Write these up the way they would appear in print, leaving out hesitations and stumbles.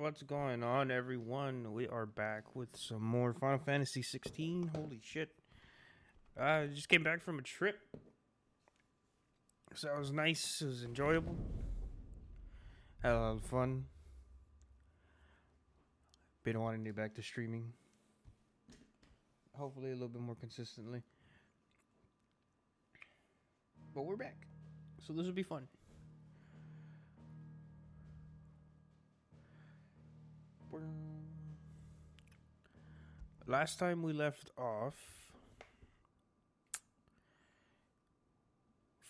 What's going on, everyone? We are back with some more Final Fantasy 16. Holy shit. I just came back from a trip. So it was nice. It was enjoyable. Had a lot of fun. Been wanting to get back to streaming. Hopefully a little bit more consistently. But we're back. So this will be fun. Last time we left off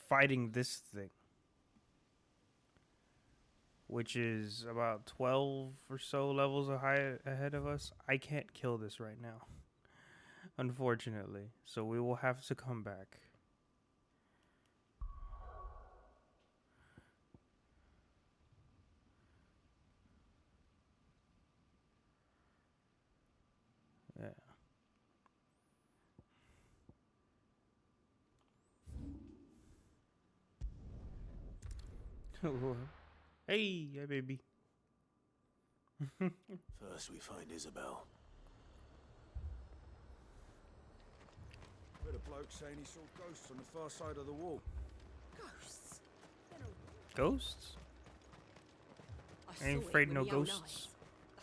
fighting this thing, which is about 12 or so levels ahead of us. I can't kill this right now, unfortunately. So we will have to come back. Yeah. Hey, baby. First we find Isabel. Heard a bloke saying he saw ghosts on the far side of the wall. Ghosts? Ghosts? I Ain't saw afraid it no with my own ghosts. eyes.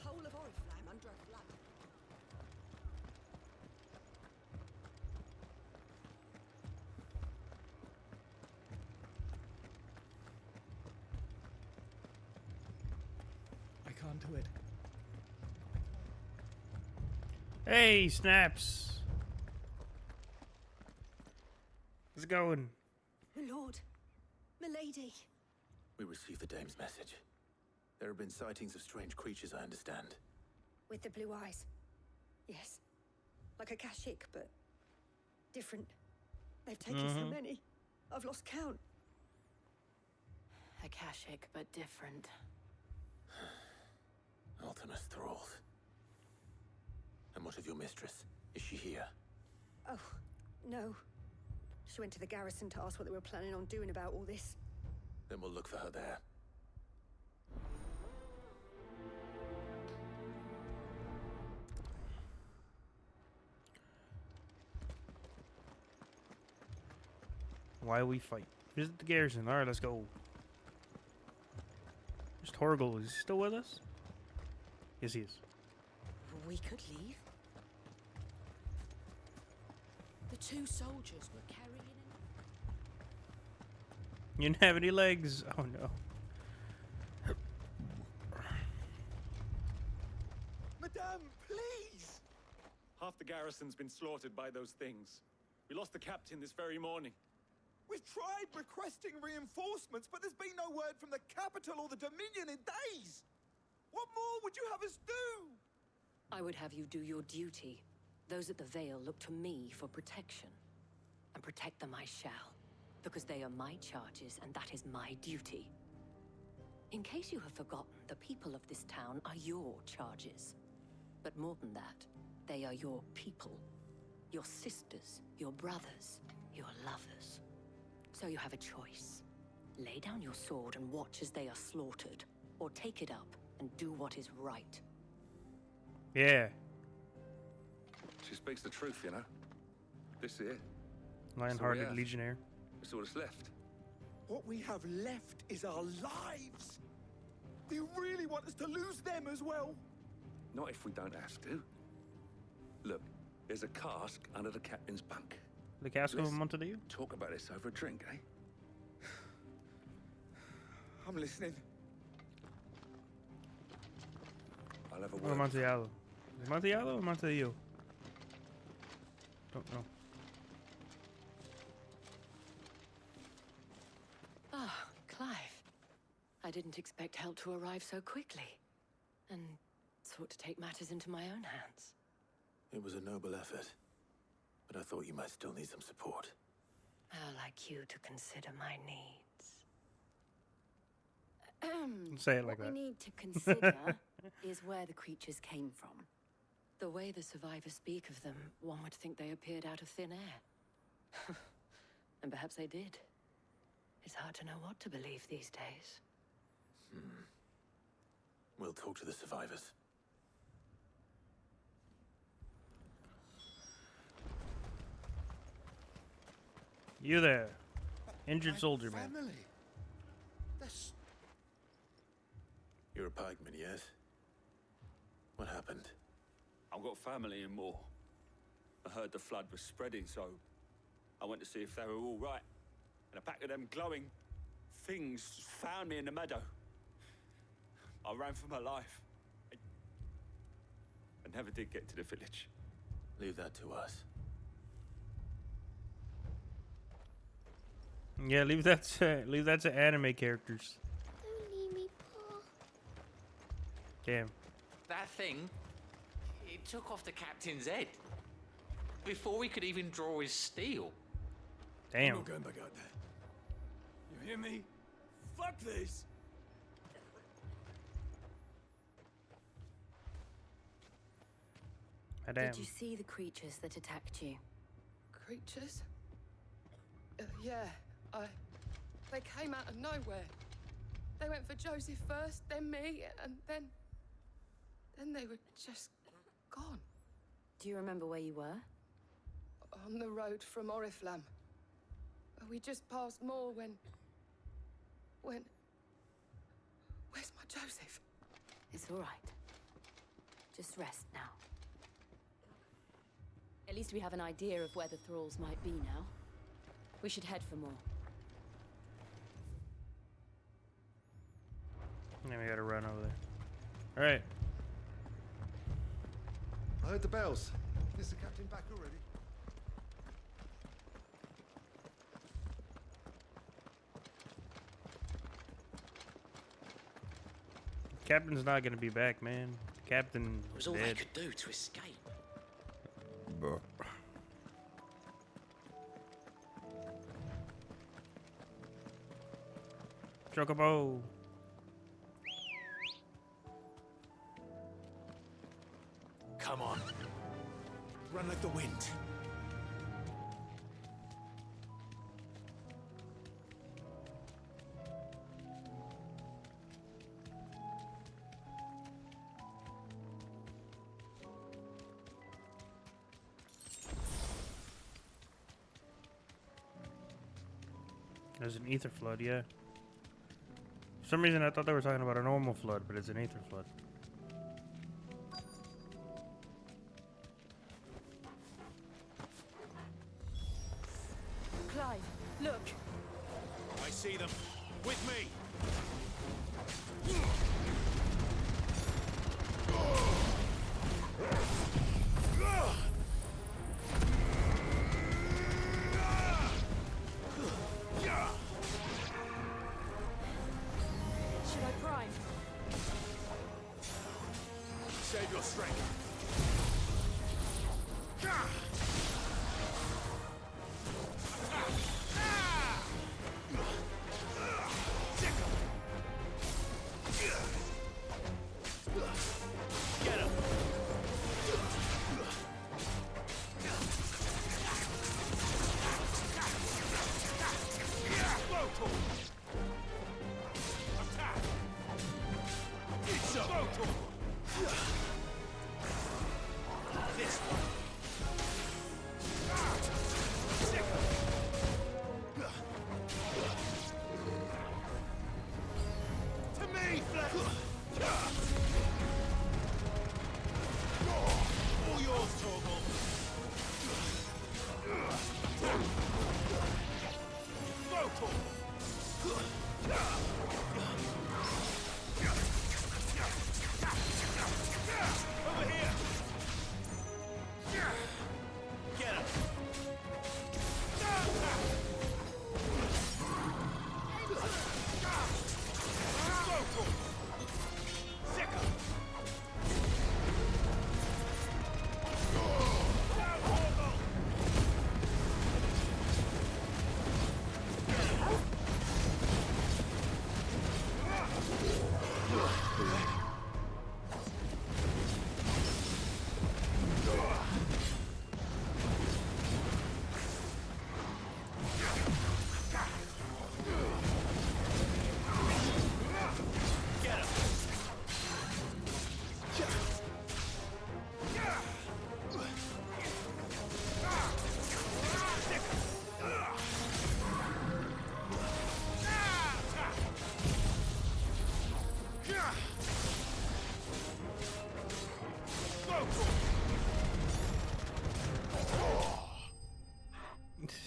The whole of Oriflamme under a flood. I can't do it. Hey, Snaps. How's it going? My lord. Milady. We received the dame's message. There have been sightings of strange creatures, I understand. With the blue eyes. Yes. Like a Kashyyyk, but different. They've taken so many. I've lost count. A Kashyyyk, but different. Ultimus thralls. And what of your mistress? Is she here? Oh, no. She went to the garrison to ask what they were planning on doing about all this. Then we'll look for her there. Why we fight? Visit the garrison. Alright, let's go. Just Torgal. Is he still with us? Yes, he is. We could leave. The two soldiers were carrying him. You didn't have any legs. Oh, no. Madame, please! Half the garrison's been slaughtered by those things. We lost the captain this very morning. We've tried requesting reinforcements, but there's been no word from the capital or the Dominion in days! What more would you have us do? I would have you do your duty. Those at the Vale look to me for protection. And protect them I shall. Because they are my charges, and that is my duty. In case you have forgotten, the people of this town are your charges. But more than that, they are your people. Your sisters, your brothers, your lovers. So you have a choice. Lay down your sword and watch as they are slaughtered, or take it up and do what is right. Yeah. She speaks the truth, you know. This here, Lion-hearted have. legionnaire. it's all that's left. What we have left is our lives! Do you really want us to lose them as well? Not if we don't have to. Look, there's a cask under the captain's bunk. The cask of Let's Montadillo? talk about this over a drink, eh? I'm listening. I'll have a Or word. Amontillado. Is it Amontillado or Montadillo? Don't know. Ah, Clive. I didn't expect help to arrive so quickly. And sought to take matters into my own hands. It was a noble effort. But I thought you might still need some support. How like you to consider my needs. Say it like What that. we need to consider is where the creatures came from. The way the survivors speak of them, one would think they appeared out of thin air. And perhaps they did. It's hard to know what to believe these days. We'll talk to the survivors. You there, injured soldier man. Family. That's... You're a pikeman, yes? What happened? I've got family in Moor. I heard the flood was spreading, so I went to see if they were all right. And a pack of them glowing things found me in the meadow. I ran for my life. I never did get to the village. Leave that to us. Yeah, leave that to anime characters. Don't leave me, Pa. Damn. That thing, it took off the captain's head. Before we could even draw his steel. Damn. I'm not going back out there. You hear me? Fuck this! Damn. Did you see the creatures that attacked you? Creatures? Yeah, they came out of nowhere. They went for Joseph first, then me, and then they were just gone. Do you remember where you were? On the road from Oriflamme. We just passed Moor when... Where's my Joseph? It's all right. Just rest now. At least we have an idea of where the thralls might be now. We should head for more. Then we gotta run over there. Alright. I heard the bells. Is the captain back already? Captain's not gonna be back, man. Captain It was is all they dead. could do to escape. Chocobo. Come on. Run like the wind. There's an ether flood, yeah. For some reason I thought they were talking about a normal flood, but it's an ether flood. Clive, look. I see them. With me. Should I prime? Save your strength.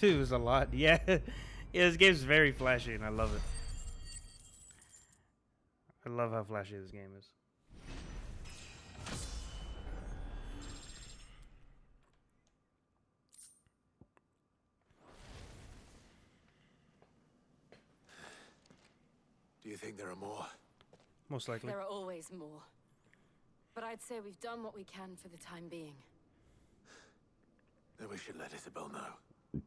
It was a lot. Yeah. Yeah, this game's very flashy and I love it. I love how flashy this game is. Do you think there are more? Most likely. There are always more. But I'd say we've done what we can for the time being. Then we should let Isabel know.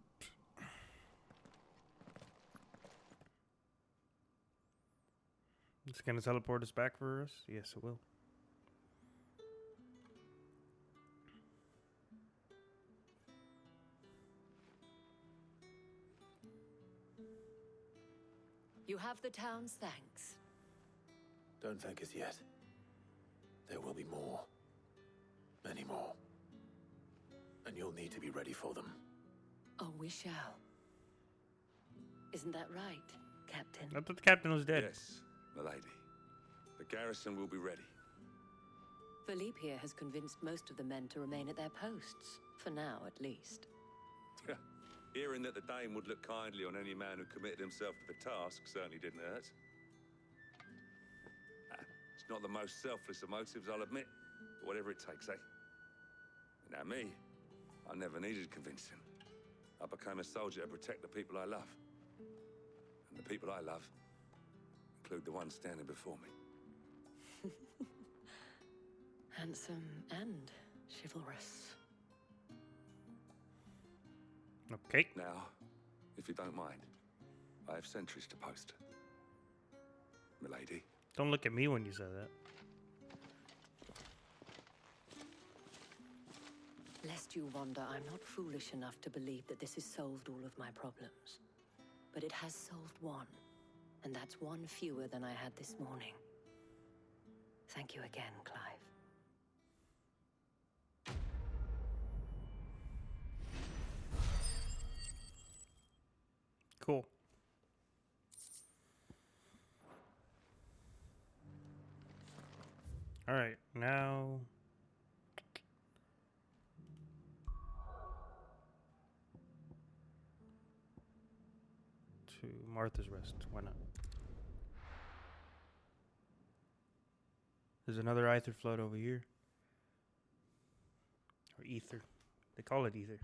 It's gonna teleport us back for us? Yes, it will. You have the town's thanks. Don't thank us yet. There will be more. Many more. And you'll need to be ready for them. Oh, we shall. Isn't that right, Captain? I thought the captain was dead. Yes, milady. The garrison will be ready. Philippe here has convinced most of the men to remain at their posts. For now, at least. Hearing that the Dame would look kindly on any man who committed himself to the task certainly didn't hurt. It's not the most selfless of motives, I'll admit. But whatever it takes, eh? Now me, I never needed convincing. I became a soldier to protect the people I love. And the people I love include the ones standing before me. Handsome and chivalrous. Okay. Now, if you don't mind, I have sentries to post. Milady. Don't look at me when you say that. Lest you wonder, I'm not foolish enough to believe that this has solved all of my problems. But it has solved one, and that's one fewer than I had this morning. Thank you again, Clive. Cool. All right, now to Martha's Rest. Why not? There's another ether float over here. Or ether. They call it ether.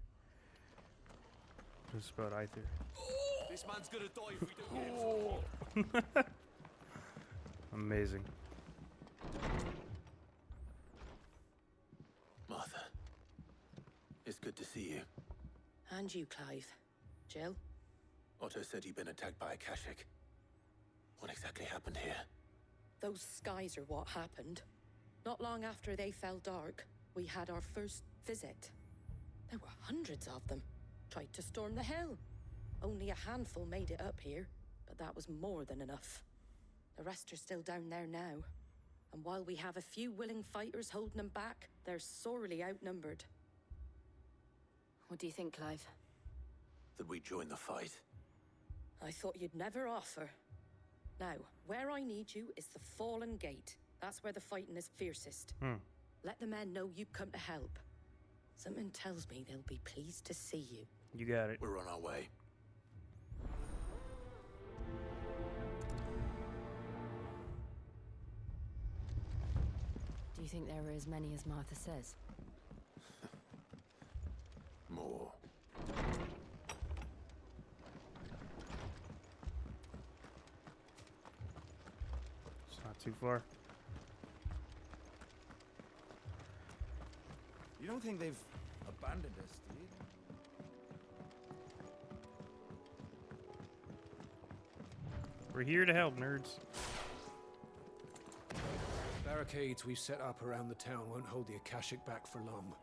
Just about ether. This man's gonna die if we don't get him. Amazing. Martha, it's good to see you. And you, Clive. Jill? Otto said you'd been attacked by a Kashik. What exactly happened here? Those skies are what happened. Not long after they fell dark, we had our first visit. There were hundreds of them. Tried to storm the hill. Only a handful made it up here, but that was more than enough. The rest are still down there now. And while we have a few willing fighters holding them back, they're sorely outnumbered. What do you think, Clive? That we join the fight? I thought you'd never offer. Now, where I need you is the Fallen Gate. That's where the fighting is fiercest. Let the men know you've come to help. Something tells me they'll be pleased to see you. You got it. We're on our way. Do you think there are as many as Martha says? More. It's not too far. You don't think they've abandoned us, do you? We're here to help, nerds. Barricades we've set up around the town won't hold the Akashic back for long.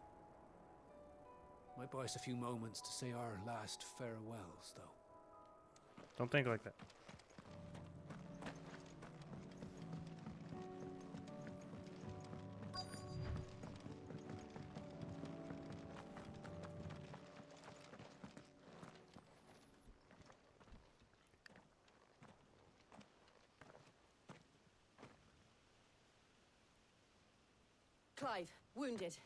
Might buy us a few moments to say our last farewells, though. Don't think like that. Clive, wounded.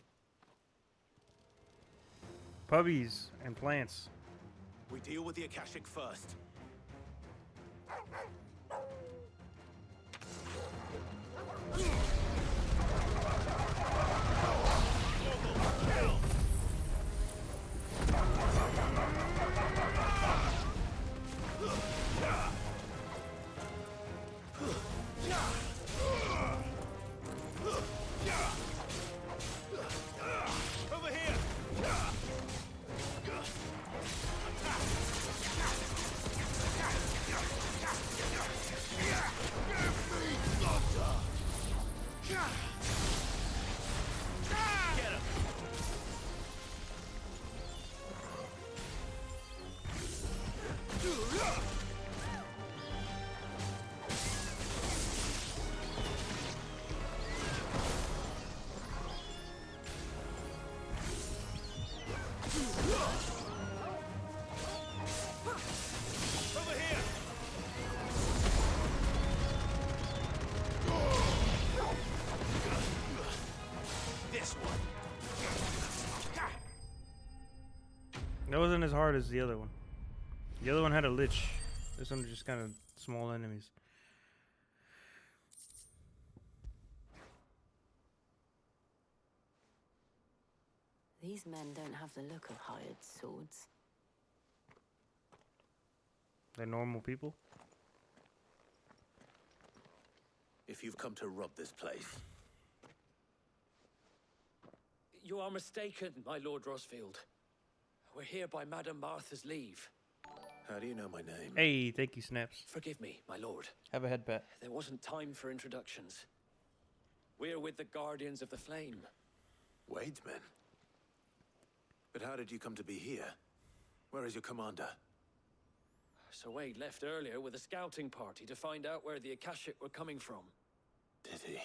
Puppies and plants. We deal with the Akashic first. Over here! Get him! Over here! This one. That wasn't as hard as the other one. The other one had a lich. This one just kind of small enemies. These men don't have the look of hired swords. They're normal people. If you've come to rob this place, You are mistaken, my Lord Rosfield. We're here by Madame Martha's leave. how do you know my name? Hey, thank you, Snaps. Forgive me, my lord. Have a head pat. There wasn't time for introductions. We're with the Guardians of the Flame. Wade's men? But how did you come to be here? Where is your commander? Sir Wade left earlier with a scouting party to find out where the Akashic were coming from. Did he?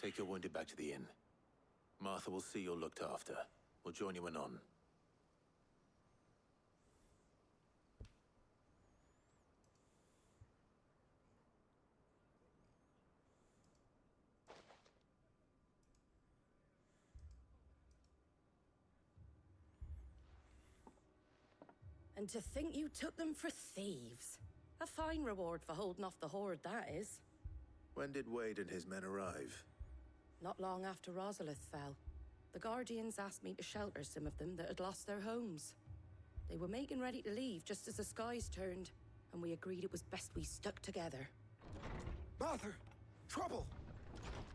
Take your wounded back to the inn. Martha will see you're looked after. We'll join you anon. And to think you took them for thieves. A fine reward for holding off the horde, that is. When did Wade and his men arrive? Not long after Rosalith fell, the Guardians asked me to shelter some of them that had lost their homes. They were making ready to leave just as the skies turned, and we agreed it was best we stuck together. Martha! Trouble!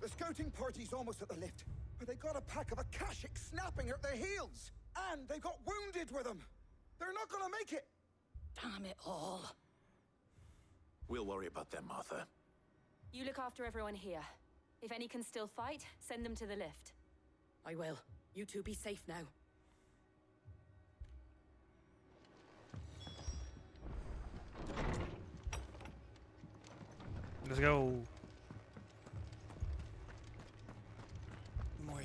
The scouting party's almost at the lift, but they got a pack of Akashic snapping at their heels! And they've got wounded with them! They're not gonna make it! Damn it all. We'll worry about them, Martha. You look after everyone here. If any can still fight, send them to the lift. I will. You two be safe now. Let's go. My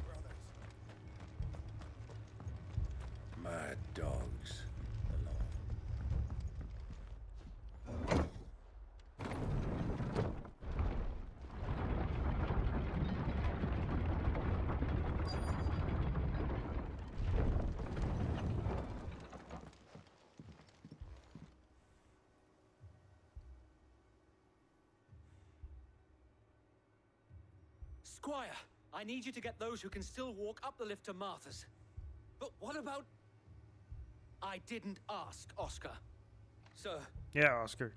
brothers. My dogs. Squire, I need you to get those who can still walk up the lift to Martha's. But what about... I didn't ask, Oscar. Sir. Yeah, Oscar.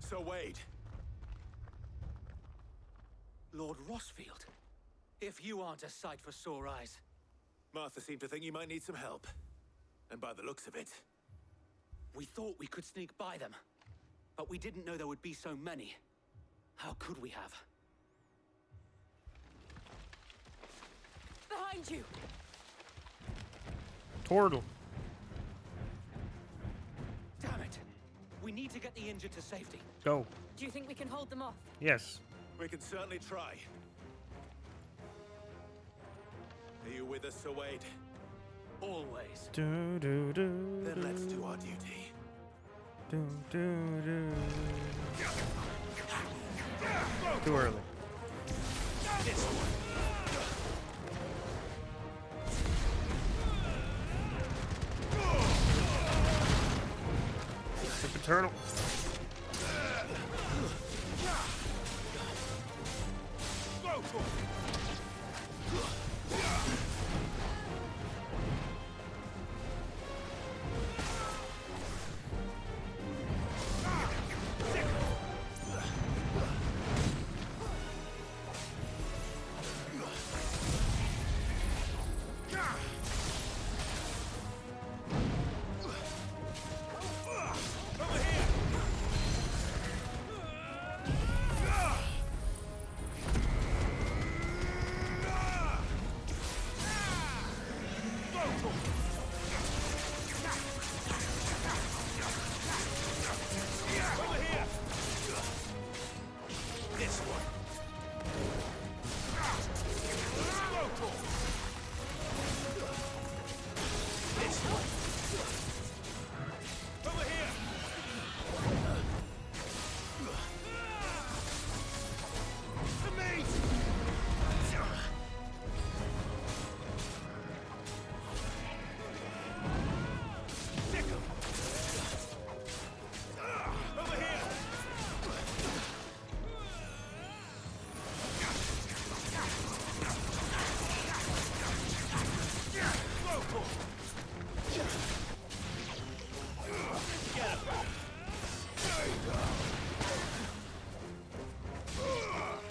Sir Wade. Lord Rosfield. If you aren't a sight for sore eyes. Martha seemed to think you might need some help. And by the looks of it... We thought we could sneak by them. But we didn't know there would be so many. How could we have? Behind you! Turtle. Damn it! We need to get the injured to safety. Go. Do you think we can hold them off? Yes. We can certainly try. Are you with us, Sir Wade? Always. Do, do, do, Then let's do our duty. Do, do, do. Too early. This one. turtle.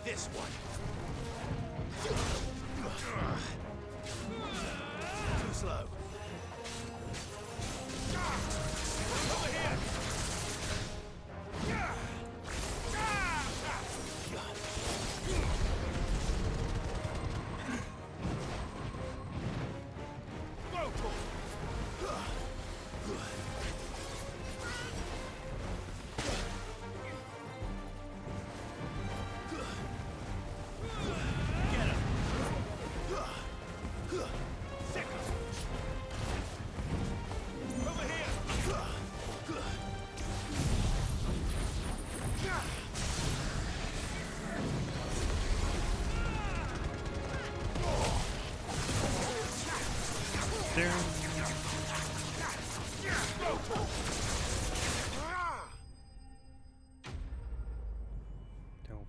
This one. Too slow. Over here.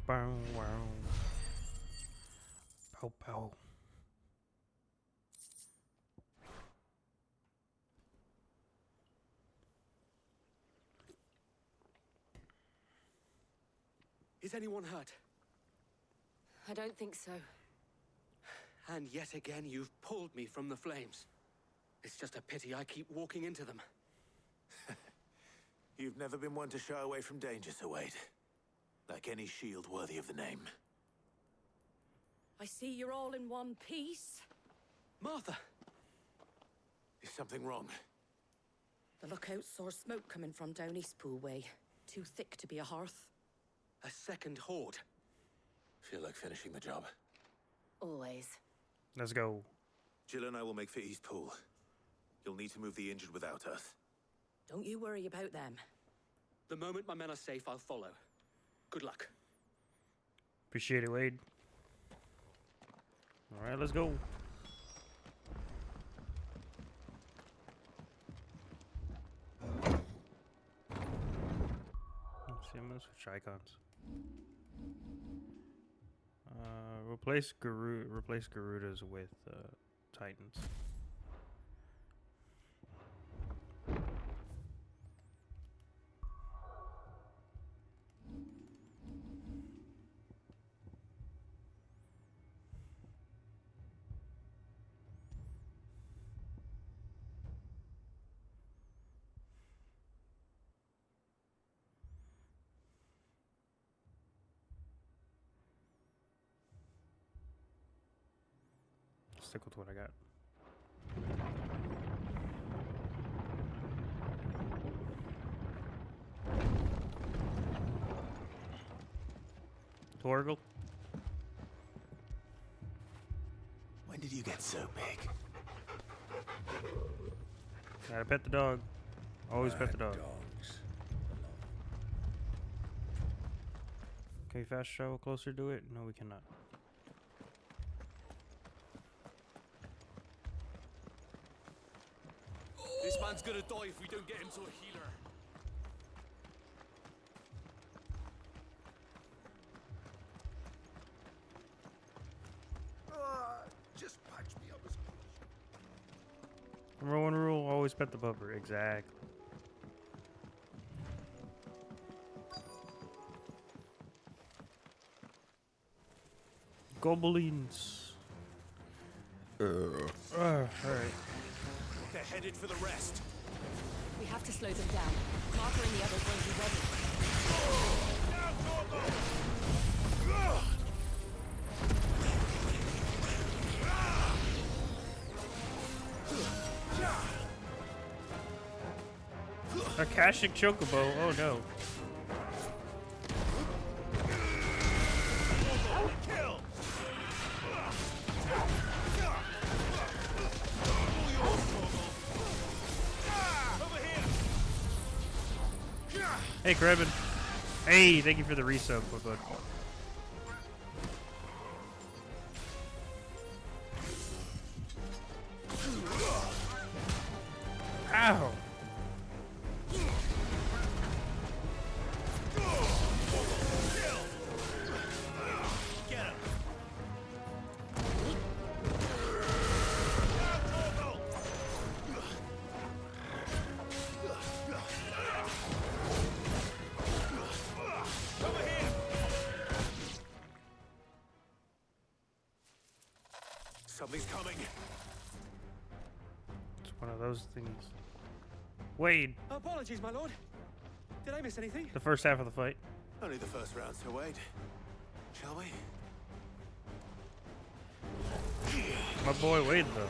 Bow, wow. Pow, pow. Is anyone hurt? I don't think so. And yet again, you've pulled me from the flames. It's just a pity I keep walking into them. You've never been one to shy away from danger, Sir Wade. Like any shield worthy of the name. I see you're all in one piece. Martha! Is something wrong? The lookout saw smoke coming from down Eastpool way. Too thick to be a hearth. A second horde. Feel like finishing the job. Always. Let's go. Jill and I will make for Eastpool. You'll need to move the injured without us. Don't you worry about them. The moment my men are safe, I'll follow. Good luck. Appreciate it, Wade. All right, let's go. Let's see, I'm gonna switch icons. Replace Garudas with Titans. Stick with what I got. Torgal? When did you get so big? Gotta pet the dog. Always pet the dog. Dogs. Can we fast travel closer to it? No, we cannot. This man's gonna die if we don't get him to a healer. Number one rule, always pet the pupper. Exactly. Goblins. Alright. They're headed for the rest. We have to slow them down. Marker and the others won't be ready. Akashic Chocobo, oh no. Hey, Krebin. Hey, thank you for the resub, bud. Ow! Something's coming. It's one of those things. Wade. Apologies, my lord. Did I miss anything? The first half of the fight. Only the first round, Sir Wade. Shall we? My boy Wade, though.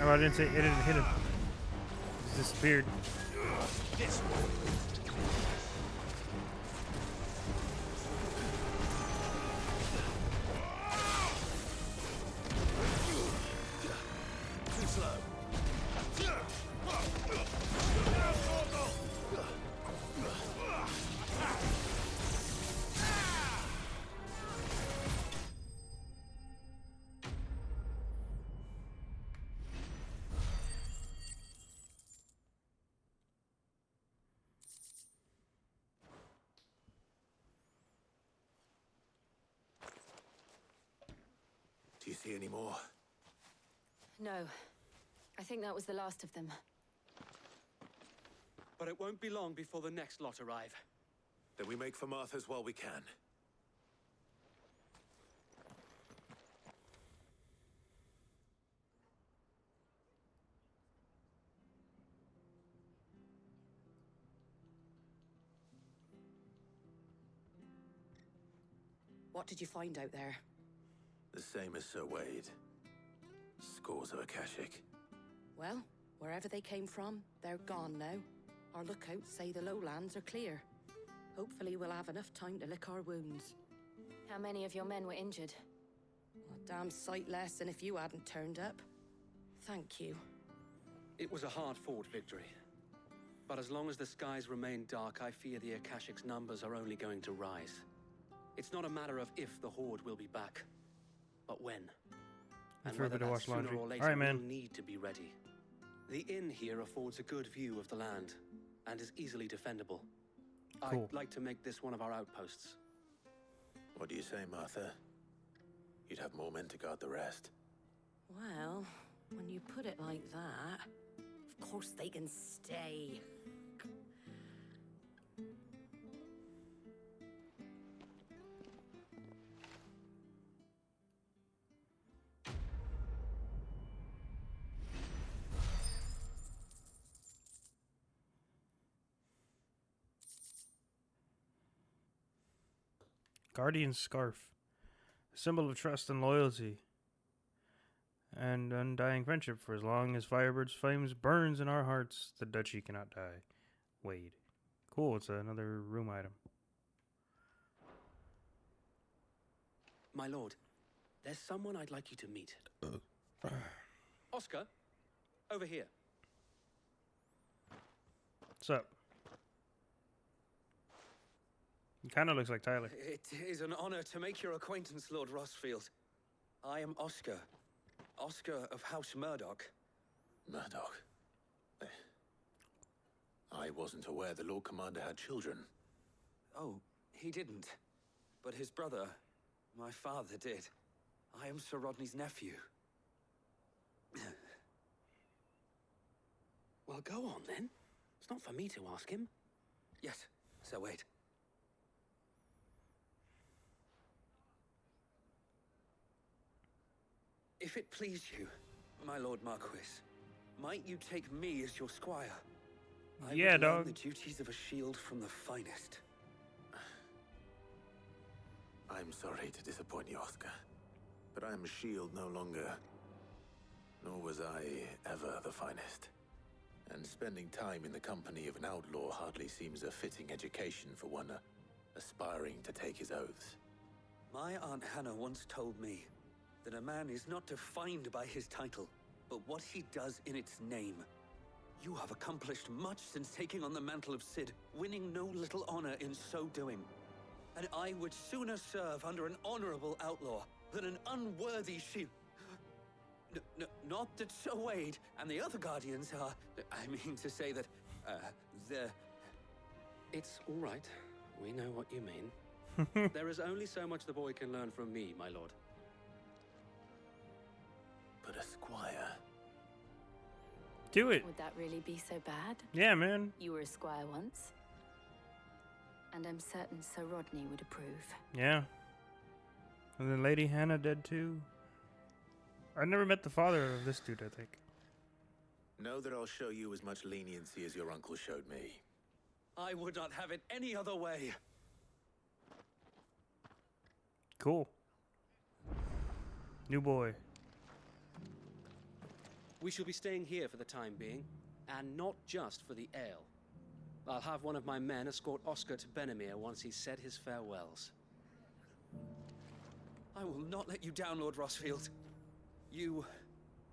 Oh, I didn't say it didn't hit him. He disappeared. This too slow. Do you see any more? No. I think that was the last of them. But it won't be long before the next lot arrive. Then we make for Martha's while we can. What did you find out there? The same as Sir Wade. Scores of Akashic. Well, wherever they came from, they're gone now. Our lookouts say the lowlands are clear. Hopefully we'll have enough time to lick our wounds. How many of your men were injured? A damn sight less than if you hadn't turned up. Thank you. It was a hard-fought victory. But as long as the skies remain dark, I fear the Akashic's numbers are only going to rise. It's not a matter of if the Horde will be back, but when. And for a whether bit of that's wash sooner laundry. or later, All right, man. we'll need to be ready. The inn here affords a good view of the land, and is easily defendable. Cool. I'd like to make this one of our outposts. What do you say, Martha? You'd have more men to guard the rest. Well, when you put it like that, of course they can stay. Guardian Scarf. A symbol of trust and loyalty. And undying friendship. For as long as Firebird's flames burns in our hearts, the duchy cannot die. Wade. Cool, it's another room item. My lord, there's someone I'd like you to meet. Oscar, over here. What's up? He kind of looks like Tyler. It is an honor to make your acquaintance, Lord Rossfield. I am Oscar. Oscar of House Murdoch. Murdoch? I wasn't aware the Lord Commander had children. Oh, he didn't. But his brother, my father, did. I am Sir Rodney's nephew. Well, go on, then. It's not for me to ask him. Yes, Sir Wade. If it please you, my Lord Marquis, might you take me as your squire? I yeah, would learn dog. the duties of a shield from the finest. I'm sorry to disappoint you, Oscar, but I'm a shield no longer. Nor was I ever the finest. And spending time in the company of an outlaw hardly seems a fitting education for one aspiring to take his oaths. My Aunt Hannah once told me that a man is not defined by his title, but what he does in its name. You have accomplished much since taking on the mantle of Cid, winning no little honor in so doing. And I would sooner serve under an honorable outlaw than an unworthy shield. Not that Sir Wade and the other Guardians are... I mean to say that, they're... It's all right. We know what you mean. There is only so much the boy can learn from me, my lord. But a squire... Do it. Would that really be so bad? Yeah, man. You were a squire once. And I'm certain Sir Rodney would approve. Yeah. And then Lady Hannah dead too. I never met the father of this dude, I think. Know that I'll show you as much leniency as your uncle showed me. I would not have it any other way. Cool. New boy. We shall be staying here for the time being, and not just for the ale. I'll have one of my men escort Oscar to Benimir once he's said his farewells. I will not let you down, Lord Rossfield. You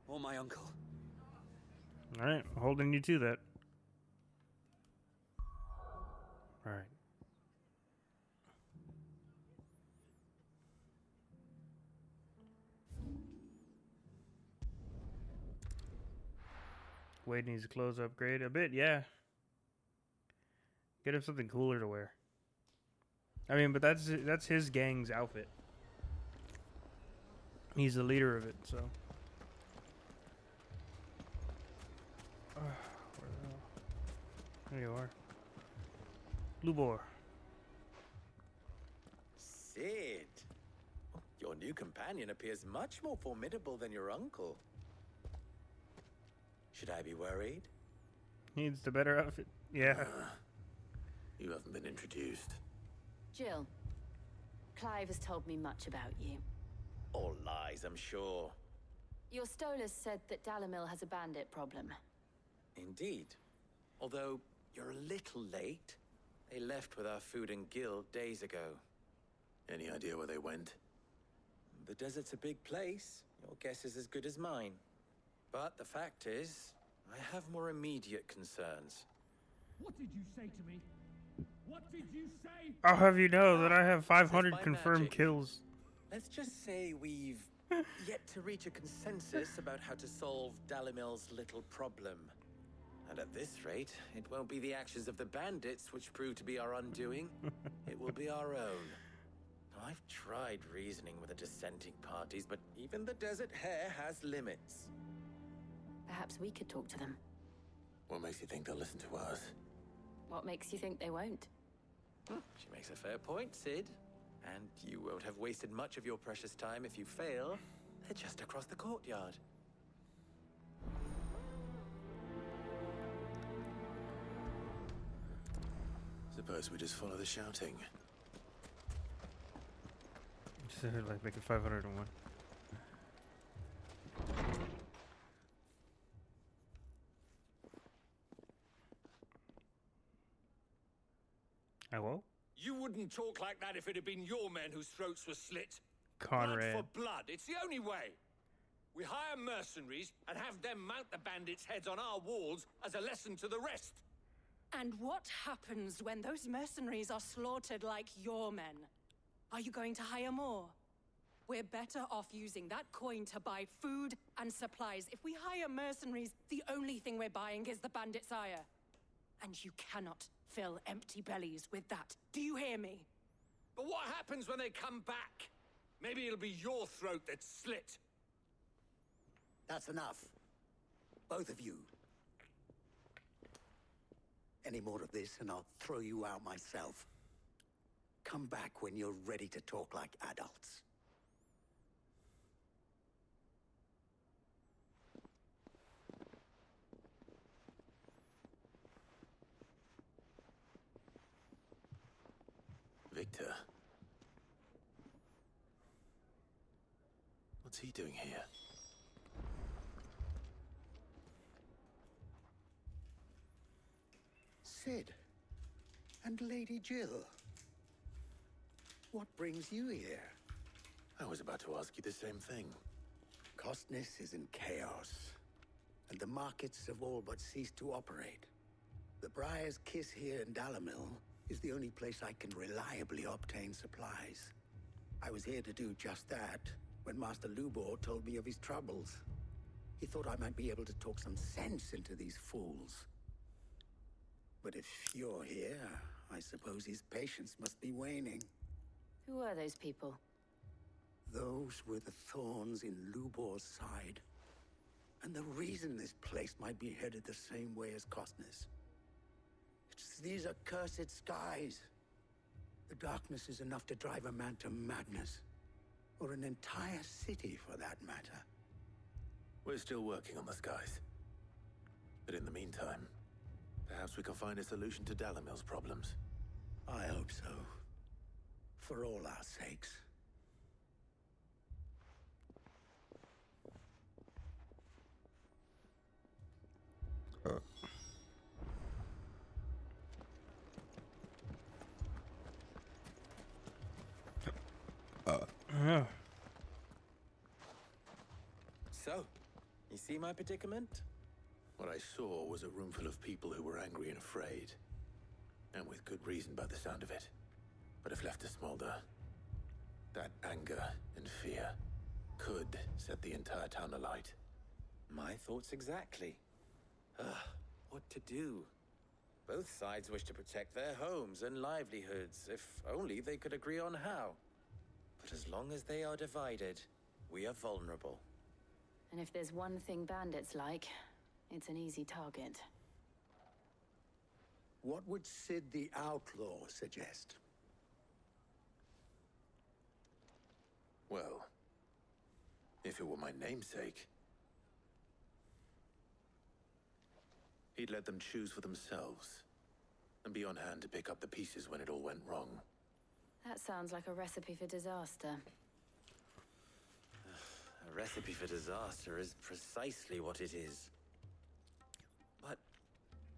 or my uncle. Alright, holding you to that. Alright. Wade needs a clothes upgrade a bit, yeah. Get him something cooler to wear. I mean, but that's his gang's outfit. He's the leader of it, so. There you are. Lubor. Cid. Your new companion appears much more formidable than your uncle. Should I be worried? Needs the better outfit. Yeah. You haven't been introduced. Jill, Clive has told me much about you. All lies, I'm sure. Your Stolas said that Dalamil has a bandit problem. Indeed. Although, you're a little late. They left with our food and guild days ago. Any idea where they went? The desert's a big place. Your guess is as good as mine. But the fact is, I have more immediate concerns. What did you say to me? What did you say? I'll have you know that I have 500 by confirmed magic. kills. Let's just say we've yet to reach a consensus about how to solve Dalimil's little problem. And at this rate, it won't be the actions of the bandits which prove to be our undoing. It will be our own. Now, I've tried reasoning with the dissenting parties, but even the Desert Hare has limits. Perhaps we could talk to them. What makes you think they'll listen to us? What makes you think they won't? She makes a fair point, Cid. And you won't have wasted much of your precious time if you fail. They're just across the courtyard. Suppose we just follow the shouting. Like make it 501. Hello? You wouldn't talk like that if it had been your men whose throats were slit. Conrad. Blood for blood. It's the only way. We hire mercenaries and have them mount the bandits' heads on our walls as a lesson to the rest. And what happens when those mercenaries are slaughtered like your men? Are you going to hire more? We're better off using that coin to buy food and supplies. If we hire mercenaries, the only thing we're buying is the bandits' ire. And you cannot fill empty bellies with that. Do you hear me? But what happens when they come back? Maybe it'll be your throat that's slit. That's enough. Both of you. Any more of this and I'll throw you out myself. Come back when you're ready to talk like adults. Victor. What's he doing here? Sid. And Lady Jill. What brings you here? I was about to ask you the same thing. Costness is in chaos, and the markets have all but ceased to operate. The Briar's Kiss here in Dalamil is the only place I can reliably obtain supplies. I was here to do just that when Master Lubor told me of his troubles. He thought I might be able to talk some sense into these fools. But if you're here, I suppose his patience must be waning. Who are those people? Those were the thorns in Lubor's side. And the reason this place might be headed the same way as Costness. It's these accursed skies. The darkness is enough to drive a man to madness. Or an entire city, for that matter. We're still working on the skies. But in the meantime, perhaps we can find a solution to Dalamil's problems. I hope so. For all our sakes. So, you see my predicament? What I saw was a room full of people who were angry and afraid. And with good reason by the sound of it. But if left to smolder, that anger and fear could set the entire town alight. My thoughts exactly. What to do? Both sides wish to protect their homes and livelihoods, if only they could agree on how. But as long as they are divided, we are vulnerable. And if there's one thing bandits like, it's an easy target. What would Sid the Outlaw suggest? Well, if it were my namesake, he'd let them choose for themselves and be on hand to pick up the pieces when it all went wrong. That sounds like a recipe for disaster. A recipe for disaster is precisely what it is. But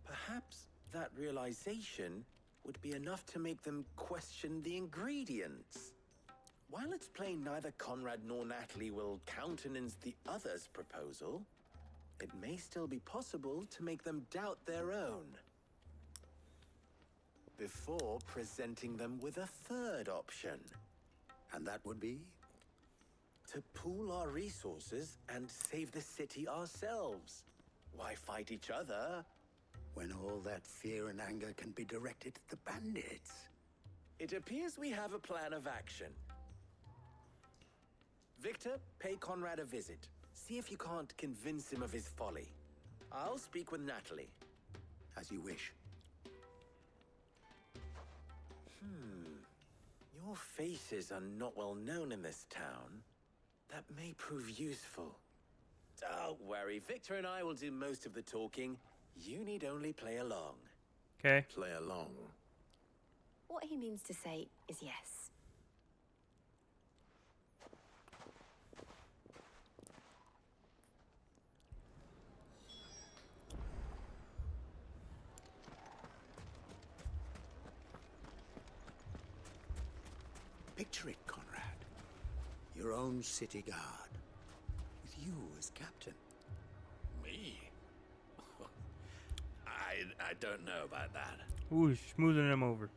perhaps that realization would be enough to make them question the ingredients. While it's plain neither Conrad nor Natalie will countenance the other's proposal, it may still be possible to make them doubt their own. Before presenting them with a third option. And that would be? To pool our resources and save the city ourselves. Why fight each other? When all that fear and anger can be directed at the bandits. It appears we have a plan of action. Victor, pay Conrad a visit. See if you can't convince him of his folly. I'll speak with Natalie. As you wish. Your faces are not well known in this town. That may prove useful. Don't worry, Victor and I will do most of the talking. You need only play along. Okay. Play along. What he means to say is yes. Picture it, Conrad. Your own city guard, with you as captain. Me? I don't know about that. Ooh, smoothing him over.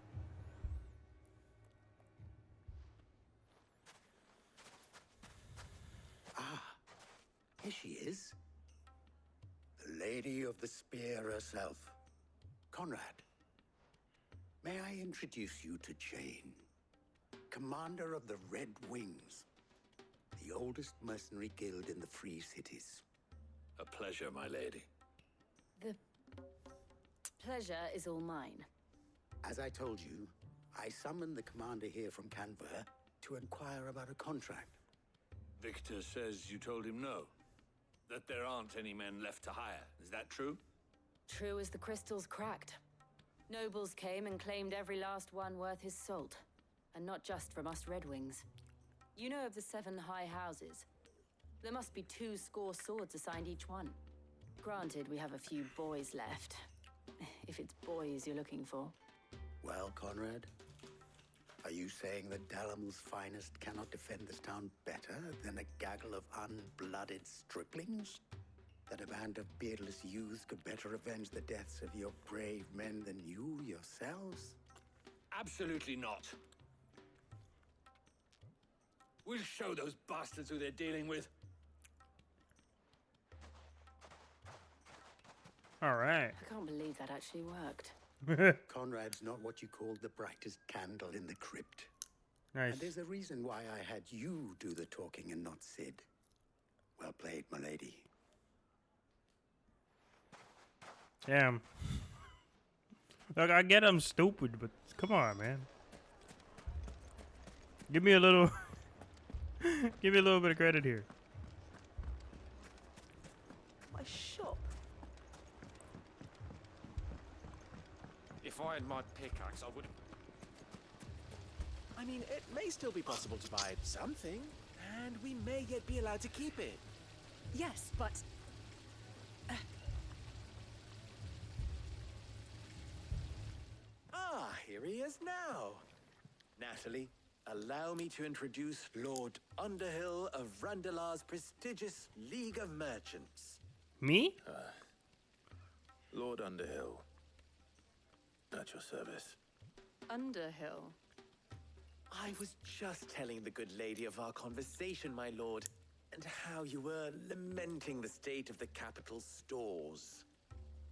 Ah, here she is. The Lady of the Spear herself. Conrad, may I introduce you to Jane, commander of the Red Wings, the oldest mercenary guild in the Free Cities. A pleasure, my lady. The pleasure is all mine. As I told you, I summoned the commander here from Canberra to inquire about a contract. Victor says you told him no. That there aren't any men left to hire. Is that true? True as the crystals cracked. Nobles came and claimed every last one worth his salt. And not just from us Red Wings. You know of the 7 high houses. There must be 2 swords assigned each one. Granted, we have a few boys left. If it's boys you're looking for. Well, Conrad, are you saying that Dalamil's finest cannot defend this town better than a gaggle of unblooded striplings? That a band of beardless youths could better avenge the deaths of your brave men than you yourselves? Absolutely not. We'll show those bastards who they're dealing with. All right. I can't believe that actually worked. Conrad's not what you called the brightest candle in the crypt. Nice. And there's a reason why I had you do the talking and not Sid. Well played, my lady. Damn. Look, I get I'm stupid, but come on, man. Give me a little... give me a little bit of credit here. My shop. If I had my pickaxe, I would. I mean, it may still be possible to buy something, and we may yet be allowed to keep it. Yes, but... Ah, here he is now. Natalie, allow me to introduce Lord Underhill of Randalar's prestigious League of Merchants. Me? Lord Underhill. At your service. Underhill. I was just telling the good lady of our conversation, my lord, and how you were lamenting the state of the capital's stores.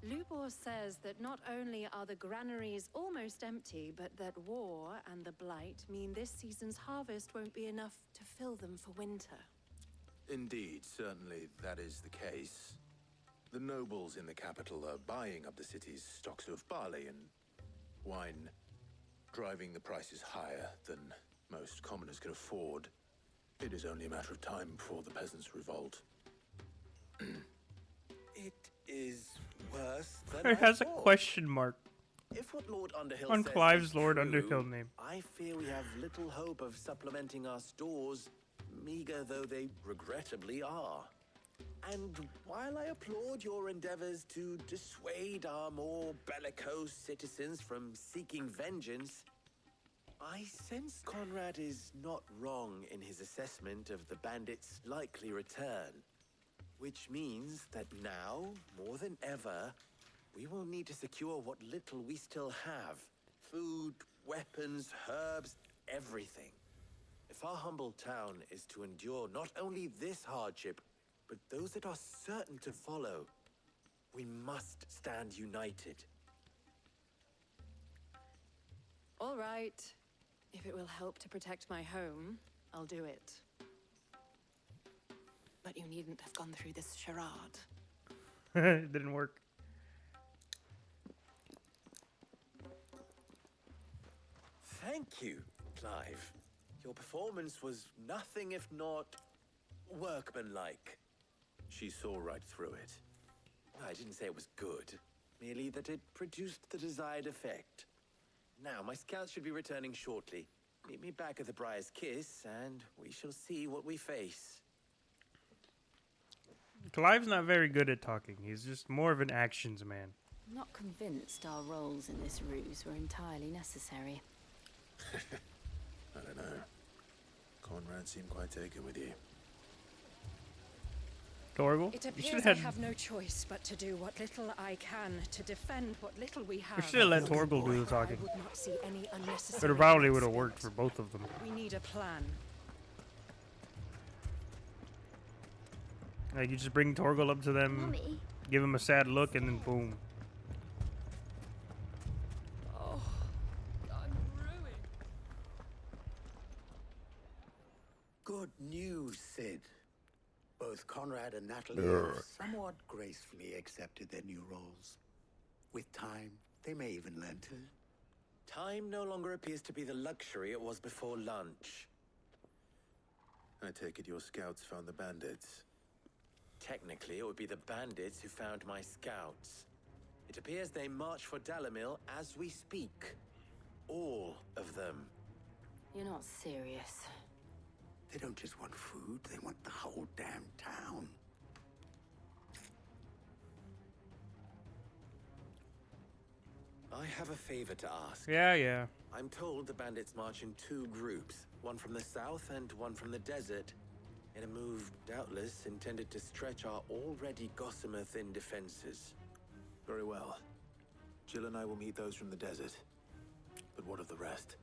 Lubor says that not only are the granaries almost empty, but that war and the Blight mean this season's harvest won't be enough to fill them for winter. Indeed, certainly that is the case. The nobles in the capital are buying up the city's stocks of barley and wine, driving the prices higher than most commoners can afford. It is only a matter of time before the peasants revolt. It is worse than It I has a thought. question mark If what Lord Underhill on says Clive's is Lord true, Underhill name. I fear we have little hope of supplementing our stores, meager though they regrettably are. And while I applaud your endeavors to dissuade our more bellicose citizens from seeking vengeance, I sense Conrad is not wrong in his assessment of the bandits' likely return. Which means that now, more than ever, we will need to secure what little we still have. Food, weapons, herbs, everything. If our humble town is to endure not only this hardship, but those that are certain to follow, we must stand united. All right. If it will help to protect my home, I'll do it. But you needn't have gone through this charade. It didn't work. Thank you, Clive. Your performance was nothing if not workmanlike. She saw right through it. I didn't say it was good, merely that it produced the desired effect. Now, my scouts should be returning shortly. Meet me back at the Briar's Kiss, and we shall see what we face. Clive's not very good at talking. He's just more of an actions man. I'm not convinced our roles in this ruse were entirely necessary. I don't know. Conrad seemed quite taken with you. Torgal? It You appears should I have have no choice but to do what little I can to defend what little we have. We should have let Torgal do the talking. I would not see any unnecessary But it probably blood would have spilled. worked for both of them. We need a plan. Like, you just bring Torgal up to them, Mommy. give him a sad look, and then boom. Oh, I'm ruined. Good news, Sid. Both Conrad and Natalie have somewhat gracefully accepted their new roles. With time, they may even learn to. Time no longer appears to be the luxury it was before lunch. I take it your scouts found the bandits. Technically, it would be the bandits who found my scouts. It appears they march for Dalimil as we speak. All of them. You're not serious. They don't just want food, they want the whole damn town. I have a favor to ask. Yeah. I'm told the bandits march in two groups, one from the south and one from the desert, in a move doubtless intended to stretch our already gossamer-thin defenses. Very well. Jill and I will meet those from the desert. But what of the rest?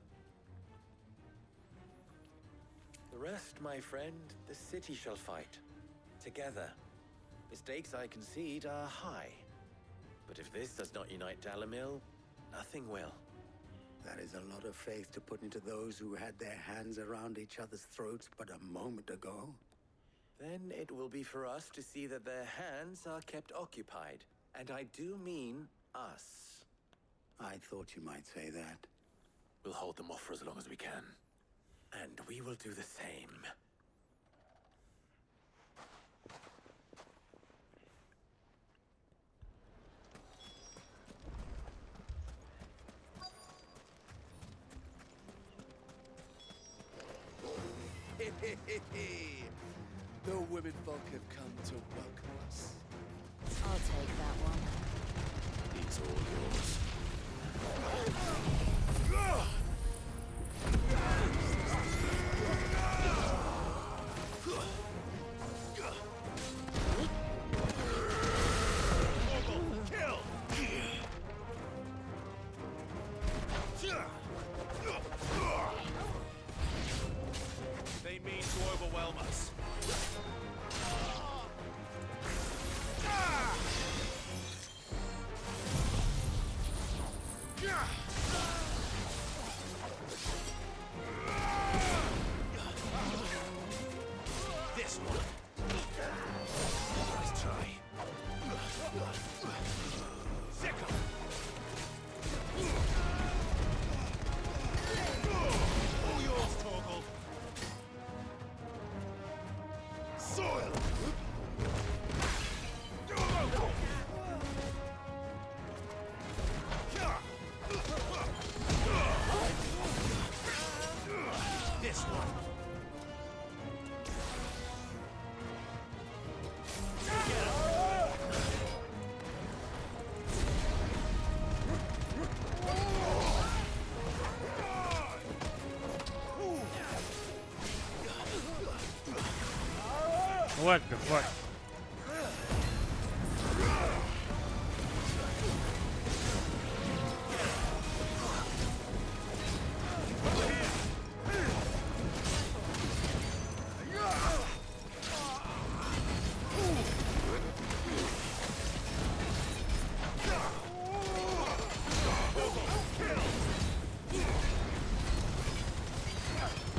The rest, my friend, the city shall fight. Together. The stakes, I concede, are high. But if this does not unite Dalimil, nothing will. That is a lot of faith to put into those who had their hands around each other's throats but a moment ago. Then it will be for us to see that their hands are kept occupied. And I do mean us. I thought you might say that. We'll hold them off for as long as we can. And we will do the same. The women folk have come to welcome us. I'll take that one. It's all yours. They mean to overwhelm us. This one. Nice try. Sickle. All yours, Torgal. Soil. This one. What the fuck?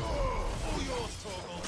All yours, Torgal.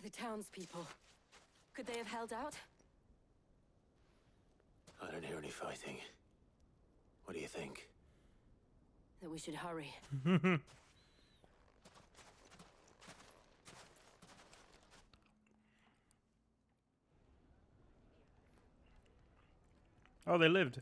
The townspeople. Could they have held out? I don't hear any fighting. What do you think? That we should hurry. Oh, they lived.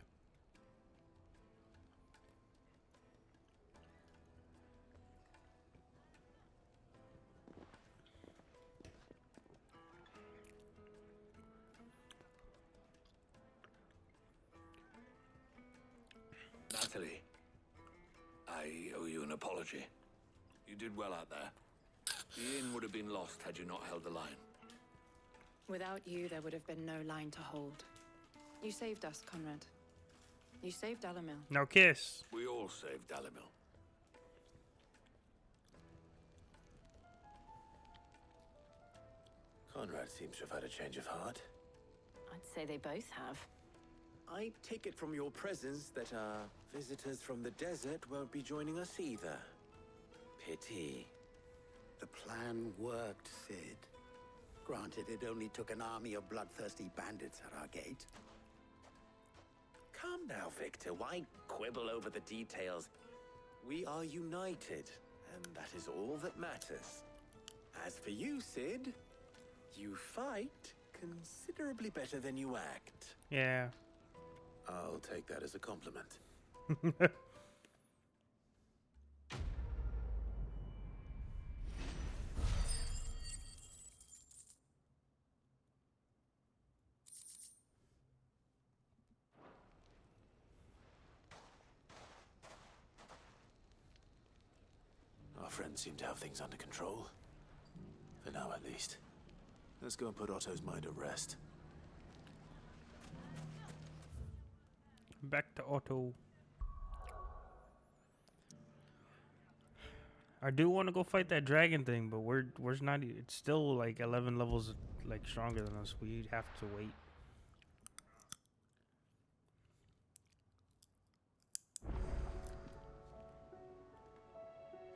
Natalie, I owe you an apology. You did well out there. The inn would have been lost had you not held the line. Without you, there would have been no line to hold. You saved us, Conrad. You saved Dalimil. Now kiss. We all saved Dalimil. Conrad seems to have had a change of heart. I'd say they both have. I take it from your presence that our visitors from the desert won't be joining us either. Pity. The plan worked, Sid. Granted, it only took an army of bloodthirsty bandits at our gate. Come now, Victor. Why quibble over the details? We are united, and that is all that matters. As for you, Sid, you fight considerably better than you act. Yeah. I'll take that as a compliment. Our friends seem to have things under control. For now, at least. Let's go and put Otto's mind at rest. Back to Otto. I do want to go fight that dragon thing, but where's not. It's still like 11 levels like stronger than us. We have to wait.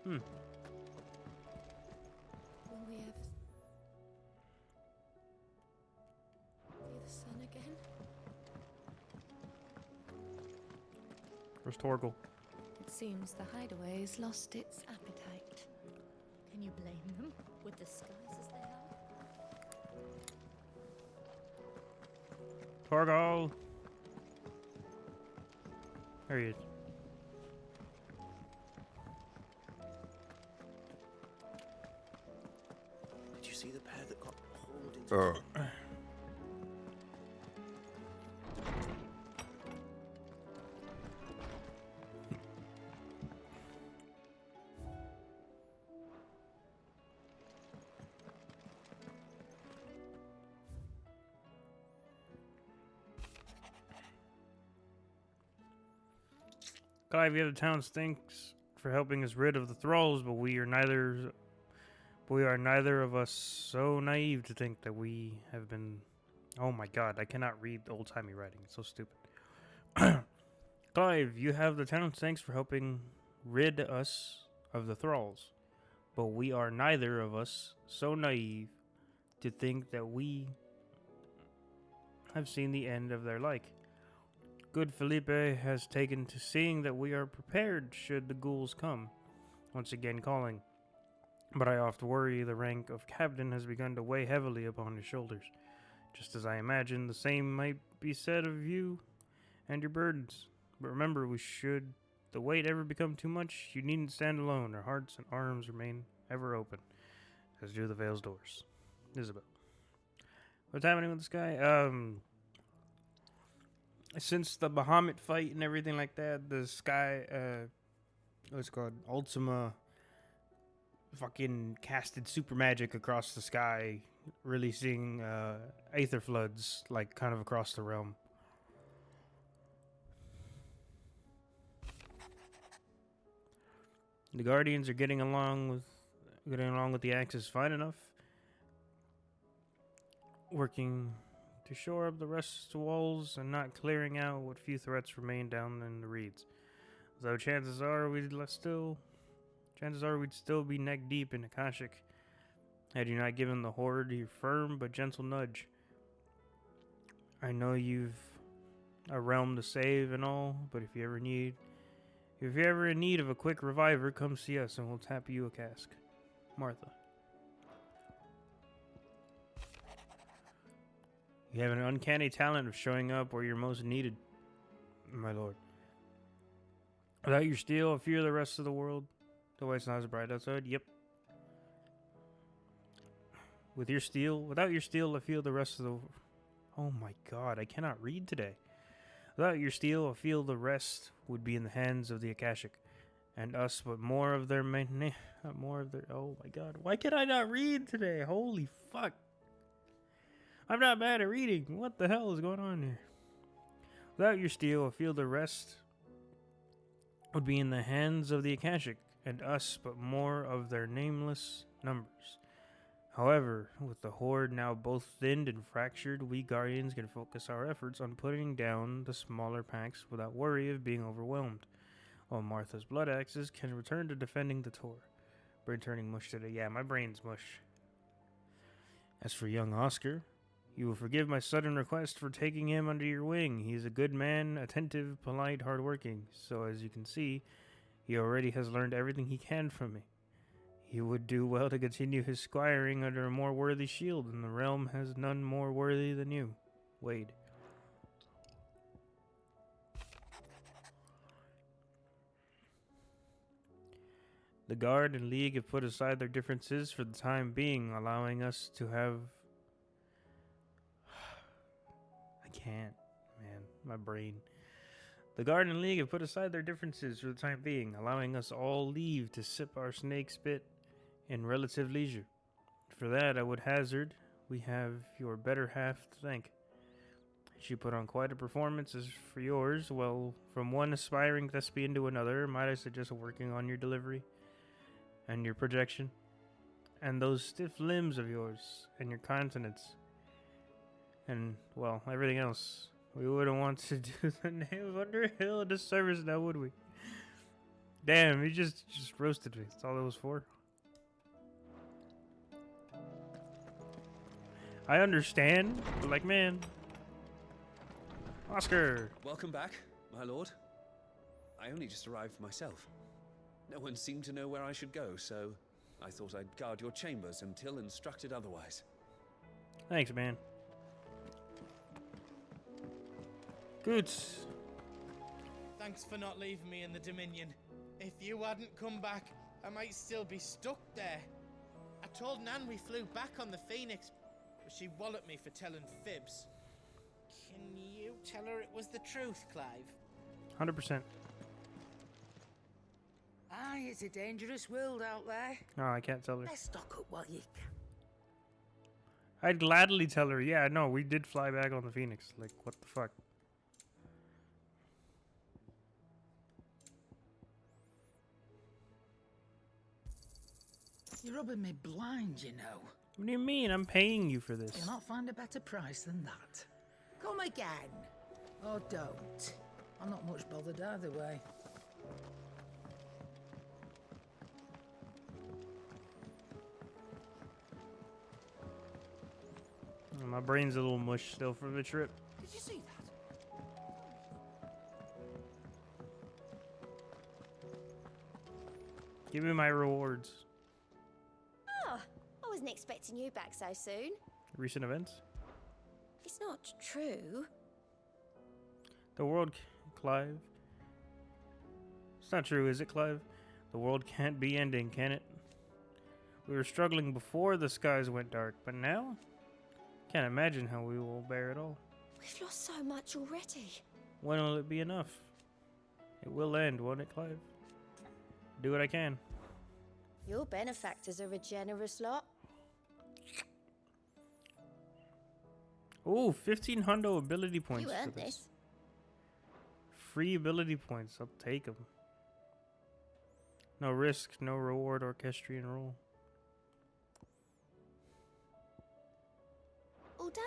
Will we ever see the sun again? Where's Torgal? It seems the hideaway has lost its appetite. Can you blame them with the skies as they are? Torgal! There he is. Did you see the pair that got hauled into... Clive, the town thanks for helping us rid of the thralls, but we are neither of us so naive to think that we have been. Oh my god, I cannot read old-timey writing. It's so stupid. Clive, you have the town's thanks for helping rid us of the thralls, but we are neither of us so naive to think that we have seen the end of their like. Good Felipe has taken to seeing that we are prepared should the ghouls come, once again calling. But I oft worry the rank of captain has begun to weigh heavily upon his shoulders, just as I imagine the same might be said of you and your burdens. But remember, should the weight ever become too much, you needn't stand alone. Our hearts and arms remain ever open, as do the Vale's doors. Isabel. What's happening with this guy? Since the Bahamut fight and everything like that, the sky, what's it called? Ultima fucking casted super magic across the sky, releasing aether floods, like, kind of across the realm. The Guardians are getting along with the Axis fine enough, working to shore up the rest of the walls and not clearing out what few threats remain down in the reeds. Though chances are we'd still be neck deep in Akashic Had you not given the horde your firm but gentle nudge. I know you've a realm to save and all, but if you're ever in need of a quick reviver, come see us and we'll tap you a cask. Martha. You have an uncanny talent of showing up where you're most needed, my lord. Without your steel, I fear the rest of the world. The light's not as bright outside. Yep. Without your steel, I feel the rest of the... Oh my god, I cannot read today. Without your steel, I feel the rest would be in the hands of the Akashic. And us, but more of their... Oh my god, why can I not read today? Holy fuck. I'm not bad at reading. What the hell is going on here? Without your steel, I feel the rest would be in the hands of the Akashic. And us, but more of their nameless numbers. However, with the horde now both thinned and fractured, we Guardians can focus our efforts on putting down the smaller packs without worry of being overwhelmed, while Martha's blood axes can return to defending the Tor. Brain turning mush today. Yeah, my brain's mush. As for young Oscar, you will forgive my sudden request for taking him under your wing. He is a good man, attentive, polite, hardworking, so as you can see, he already has learned everything he can from me. He would do well to continue his squiring under a more worthy shield, and the realm has none more worthy than you. Wade. The Guard and League have put aside their differences for the time being, allowing us to have... I can't, man. My brain. The Guard and League have put aside their differences for the time being, allowing us all leave to sip our snake spit in relative leisure. For that, I would hazard we have your better half to thank. She put on quite a performance as for yours. Well, from one aspiring thespian to another, might I suggest working on your delivery and your projection, and those stiff limbs of yours, and your countenance, and, well, everything else. We wouldn't want to do the name of Underhill a disservice now, would we? Damn, he just roasted me. That's all it was for. I understand, but like, man. Oscar! Welcome back, my lord. I only just arrived myself. No one seemed to know where I should go, so I thought I'd guard your chambers until instructed otherwise. Thanks, man. Good. Thanks for not leaving me in the Dominion. If you hadn't come back, I might still be stuck there. I told Nan we flew back on the Phoenix, but she walloped me for telling fibs. Can you tell her it was the truth, Clive? 100%. Aye, it's a dangerous world out there. No, I can't tell her. Let's stock up what you can. I'd gladly tell her, yeah, no, we did fly back on the Phoenix. Like, what the fuck? You're rubbing me blind, you know. What do you mean? I'm paying you for this. You'll not find a better price than that. Come again. Or don't. I'm not much bothered either way. My brain's a little mush still from the trip. Did you see that? Give me my rewards. Oh, I wasn't expecting you back so soon. Recent events? It's not true. The world, Clive. It's not true, is it, Clive? The world can't be ending, can it? We were struggling before the skies went dark, but now? Can't imagine how we will bear it all. We've lost so much already. When will it be enough? It will end, won't it, Clive? Do what I can. Your benefactors are a generous lot. Ooh, 1500 ability points. You earned for this. Free ability points. I'll take them. No risk, no reward, orchestrion rule. All done?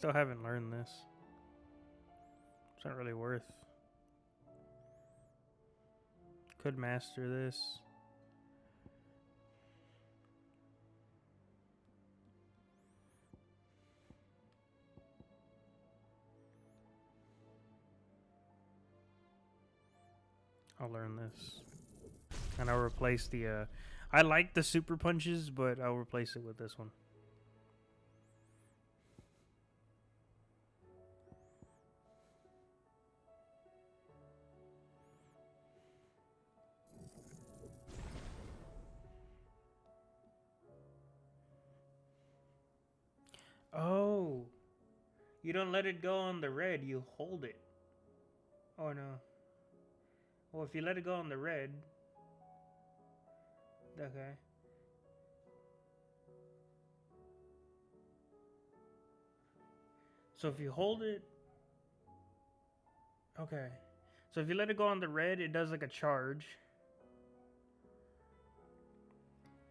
still haven't learned this. It's not really worth. Could master this. I'll learn this. And I'll replace the, I like the super punches, but I'll replace it with this one. Oh. You don't let it go on the red, you hold it. Oh no. Well, if you let it go on the red. Okay. So if you hold it. Okay. So if you let it go on the red, it does like a charge.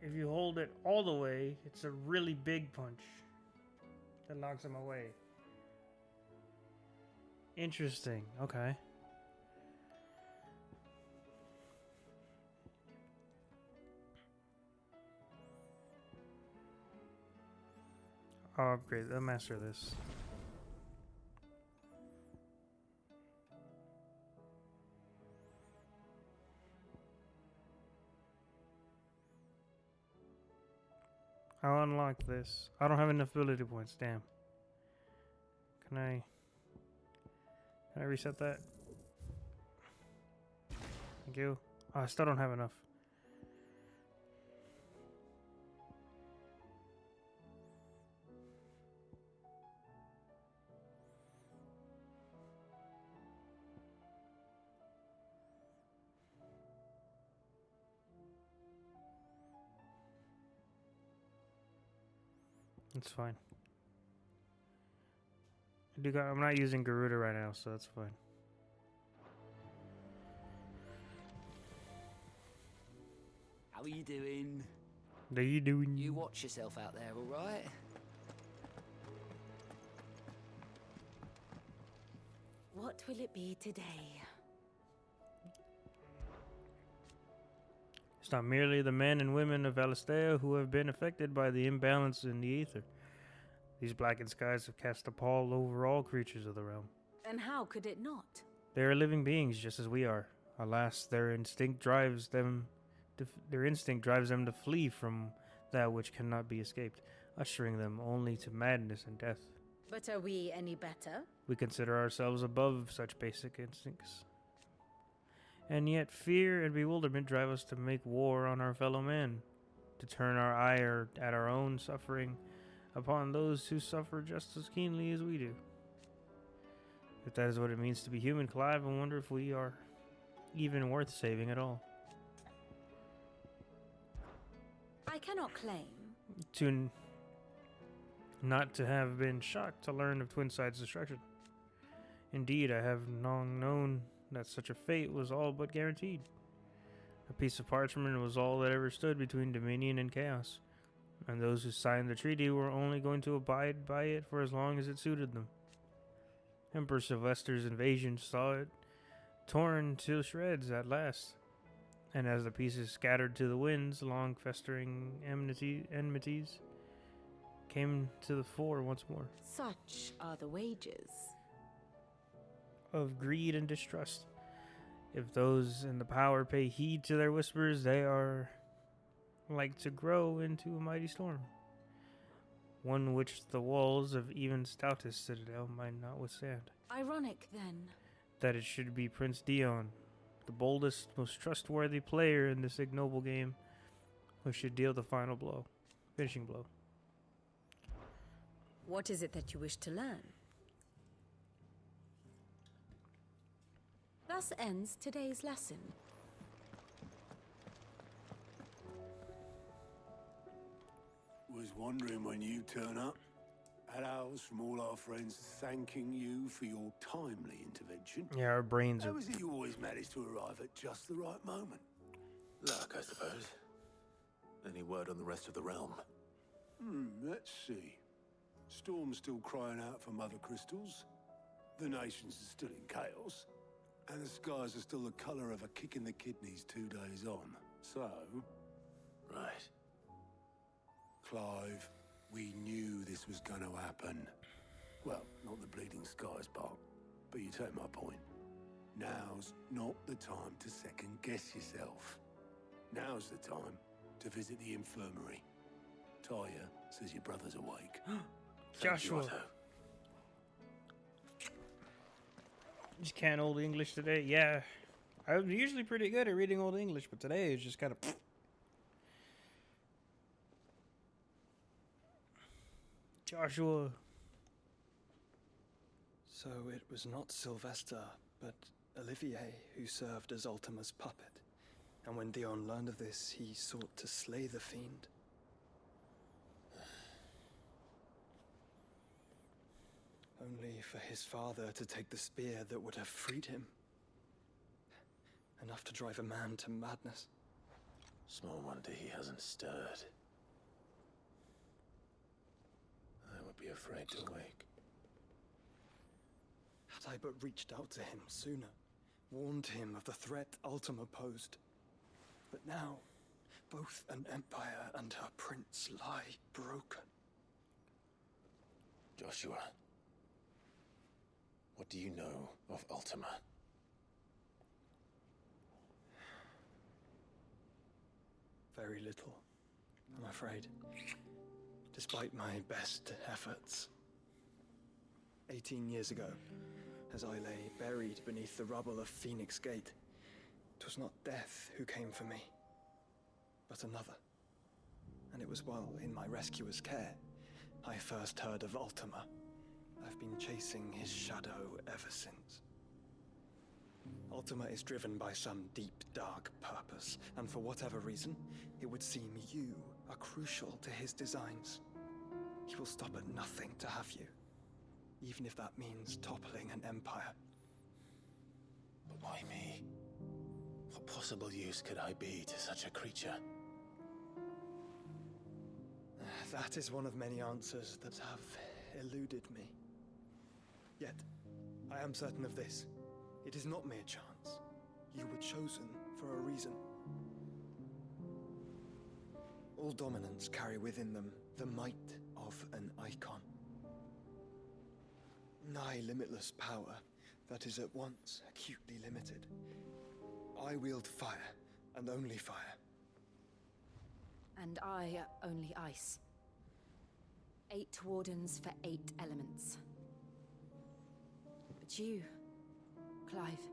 If you hold it all the way, it's a really big punch that knocks him away. Interesting. Okay. I'll upgrade. I'll master this. I'll unlock this. I don't have enough ability points. Damn. Can I reset that? Thank you. Oh, I still don't have enough. It's fine. I'm not using Garuda right now, so that's fine. How are you doing? How you doing? You watch yourself out there, all right? What will it be today? It's not merely the men and women of Alistea who have been affected by the imbalance in the ether. These blackened skies have cast a pall over all creatures of the realm. And how could it not? They are living beings just as we are. Alas, their instinct drives them to flee from that which cannot be escaped, ushering them only to madness and death. But are we any better? We consider ourselves above such basic instincts. And yet fear and bewilderment drive us to make war on our fellow man, to turn our ire at our own suffering upon those who suffer just as keenly as we do. If that is what it means to be human, Clive, I wonder if we are even worth saving at all. I cannot claim not to have been shocked to learn of Twinside's destruction. Indeed, I have long known that such a fate was all but guaranteed. A piece of parchment was all that ever stood between Dominion and Chaos, and those who signed the treaty were only going to abide by it for as long as it suited them. Emperor Sylvester's invasion saw it torn to shreds at last, and as the pieces scattered to the winds, long festering enmities came to the fore once more. Such are the wages of greed and distrust. If those in the power pay heed to their whispers, they are like to grow into a mighty storm, one which the walls of even stoutest citadel might not withstand. ironic, then. That it should be Prince Dion, the boldest, most trustworthy player in this ignoble game, who should deal the final blow, finishing blow. What is it that you wish to learn? Thus ends today's lesson. Was wondering when you turn up. Had owls from all our friends thanking you for your timely intervention. Yeah, our brains How are... is it you always manage to arrive at just the right moment? Luck, I suppose. Any word on the rest of the realm? Let's see. Storm's still crying out for mother crystals. The nations are still in chaos. And the skies are still the colour of a kick in the kidneys 2 days on. So... Right. Clive, we knew this was going to happen. Well, not the bleeding skies part, but you take my point. Now's not the time to second-guess yourself. Now's the time to visit the infirmary. Talia says your brother's awake. Joshua. Just can't Old English today. Yeah. I'm usually pretty good at reading Old English, but today it's just kind of... Joshua. So it was not Sylvester, but Olivier who served as Ultima's puppet. And when Dion learned of this, he sought to slay the fiend. Only for his father to take the spear that would have freed him. Enough to drive a man to madness. Small wonder he hasn't stirred. I would be afraid to wake. Had I but reached out to him sooner, warned him of the threat Ultima posed. But now, both an empire and her prince lie broken. Joshua, what do you know of Ultima? Very little, I'm afraid. Despite my best efforts. 18 years ago, as I lay buried beneath the rubble of Phoenix Gate, 'twas not death who came for me, but another. And it was while in my rescuer's care, I first heard of Ultima. I've been chasing his shadow ever since. Ultima is driven by some deep, dark purpose, and for whatever reason, it would seem you are crucial to his designs. He will stop at nothing to have you, even if that means toppling an empire. But why me? What possible use could I be to such a creature? That is one of many answers that have eluded me. Yet, I am certain of this. It is not mere chance. You were chosen for a reason. All dominants carry within them the might of an icon. Nigh limitless power that is at once acutely limited. I wield fire, and only fire. And I only ice. 8 wardens for 8 elements. But you, Clive.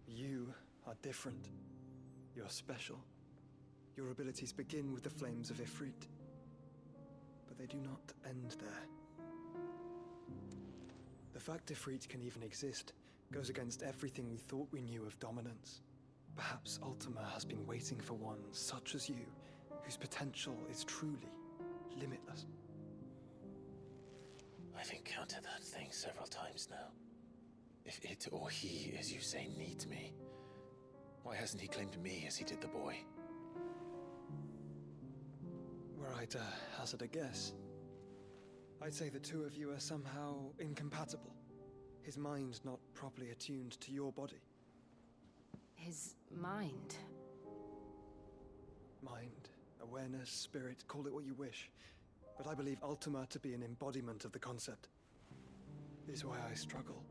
You are different. You're special. Your abilities begin with the flames of Ifrit. But they do not end there. The fact Ifrit can even exist goes against everything we thought we knew of dominance. Perhaps Ultima has been waiting for one such as you, whose potential is truly limitless. I've encountered that thing several times now. If it or he, as you say, needs me, why hasn't he claimed me as he did the boy? Were I to hazard a guess, I'd say the two of you are somehow incompatible. His mind not properly attuned to your body. His mind? Mind, awareness, spirit, call it what you wish. But I believe Ultima to be an embodiment of the concept. This is why I struggle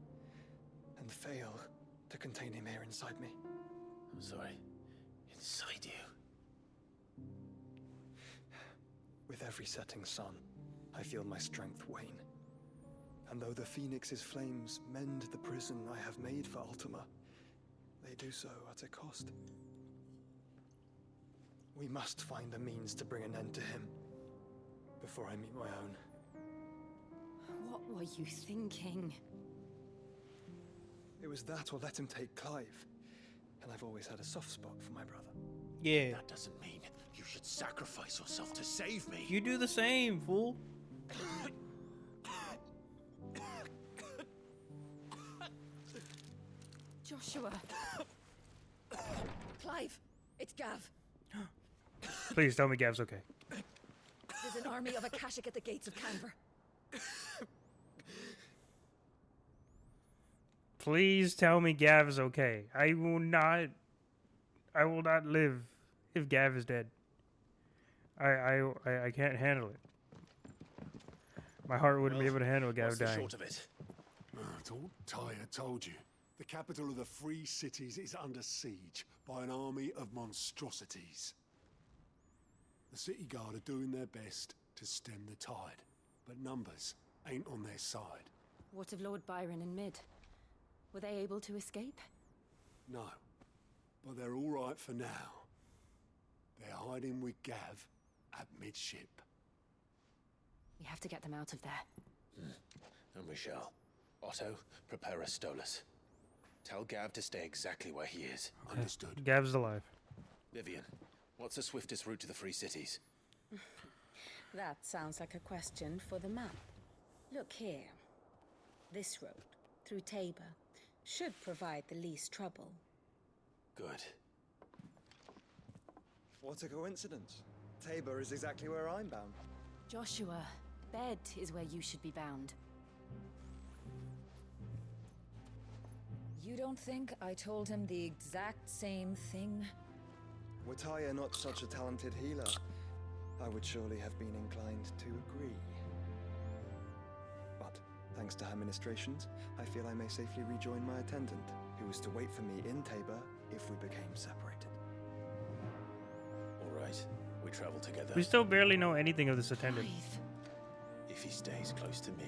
and fail to contain him here inside me. I'm sorry. Inside you? With every setting sun, I feel my strength wane. And though the Phoenix's flames mend the prison I have made for Ultima, they do so at a cost. We must find a means to bring an end to him before I meet my own. What were you thinking? It was that or let him take Clive. And I've always had a soft spot for my brother. Yeah. That doesn't mean you should sacrifice yourself to save me. You do the same, fool. Joshua. Clive, it's Gav. Please tell me Gav's okay. There's There's an army of Akashic at the gates of Canver. Please tell me Gav is okay. I will not live if Gav is dead. I can't handle it. My heart wouldn't be able to handle Gav What's the dying. short of it? Tyre told you. The capital of the Free Cities is under siege by an army of monstrosities. The city guard are doing their best to stem the tide, but numbers ain't on their side. What of Lord Byron and Mid? Were they able to escape? No, but they're all right for now. They're hiding with Gav at midship. We have to get them out of there. And we shall. Otto, prepare a Stolas. Tell Gav to stay exactly where he is. Understood. Gav's alive. Vivian, what's the swiftest route to the Free Cities? That sounds like a question for the map. Look here. This road, through Tabor, should provide the least trouble. Good. What a coincidence. Tabor is exactly where I'm bound. Joshua, Bed is where you should be bound. You don't think I told him the exact same thing? Were Tyre not such a talented healer, I would surely have been inclined to agree. But, thanks to her ministrations, I feel I may safely rejoin my attendant, who was to wait for me in Tabor if we became separated. All right, we travel together. We still barely know anything of this attendant. If he stays close to me,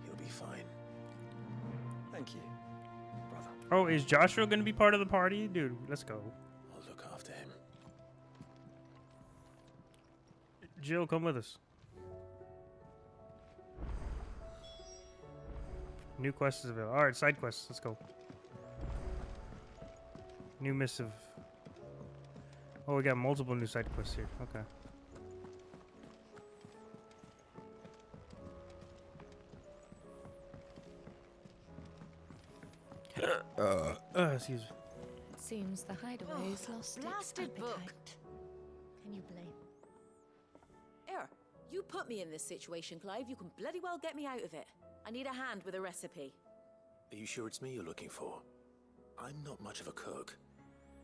he'll be fine. Thank you, brother. Oh, is Joshua going to be part of the party? Dude, let's go. I'll look after him. Jill, come with us. New quest is available. Alright, side quests. Let's go. New missive. Oh, we got multiple new side quests here. Okay. Excuse me. Seems the hideaway's lost its blasted appetite. book. Can you blame? Here, you put me in this situation, Clive. You can bloody well get me out of it. I need a hand with a recipe. Are you sure it's me you're looking for? I'm not much of a cook.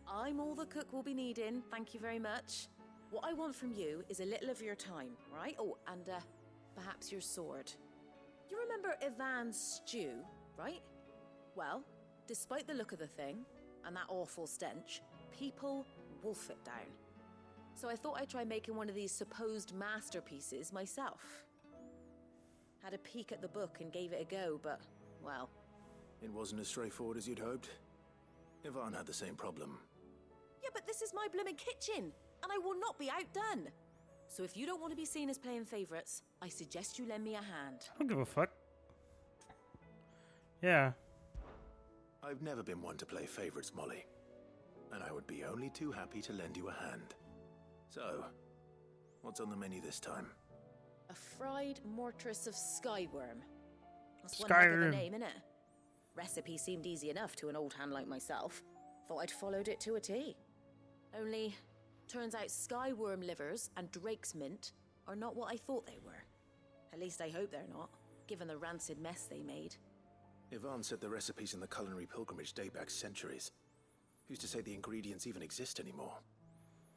I'm all the cook will be needing, thank you very much. What I want from you is a little of your time, right? Oh, and perhaps your sword. You remember Ivan's stew, right? Well, despite the look of the thing, and that awful stench, people wolf it down. So I thought I'd try making one of these supposed masterpieces myself. Had a peek at the book and gave it a go, but, well... It wasn't as straightforward as you'd hoped. Ivan had the same problem. Yeah, but this is my blooming kitchen, and I will not be outdone. So if you don't want to be seen as playing favourites, I suggest you lend me a hand. I don't give a fuck. Yeah. I've never been one to play favourites, Molly. And I would be only too happy to lend you a hand. So, what's on the menu this time? A fried mortress of skyworm. That's one heck of a name, innit? Recipe seemed easy enough to an old hand like myself. Thought I'd followed it to a T. Only, turns out skyworm livers and drake's mint are not what I thought they were. At least I hope they're not, given the rancid mess they made. Ivan said the recipes in the culinary pilgrimage date back centuries. Who's to say the ingredients even exist anymore?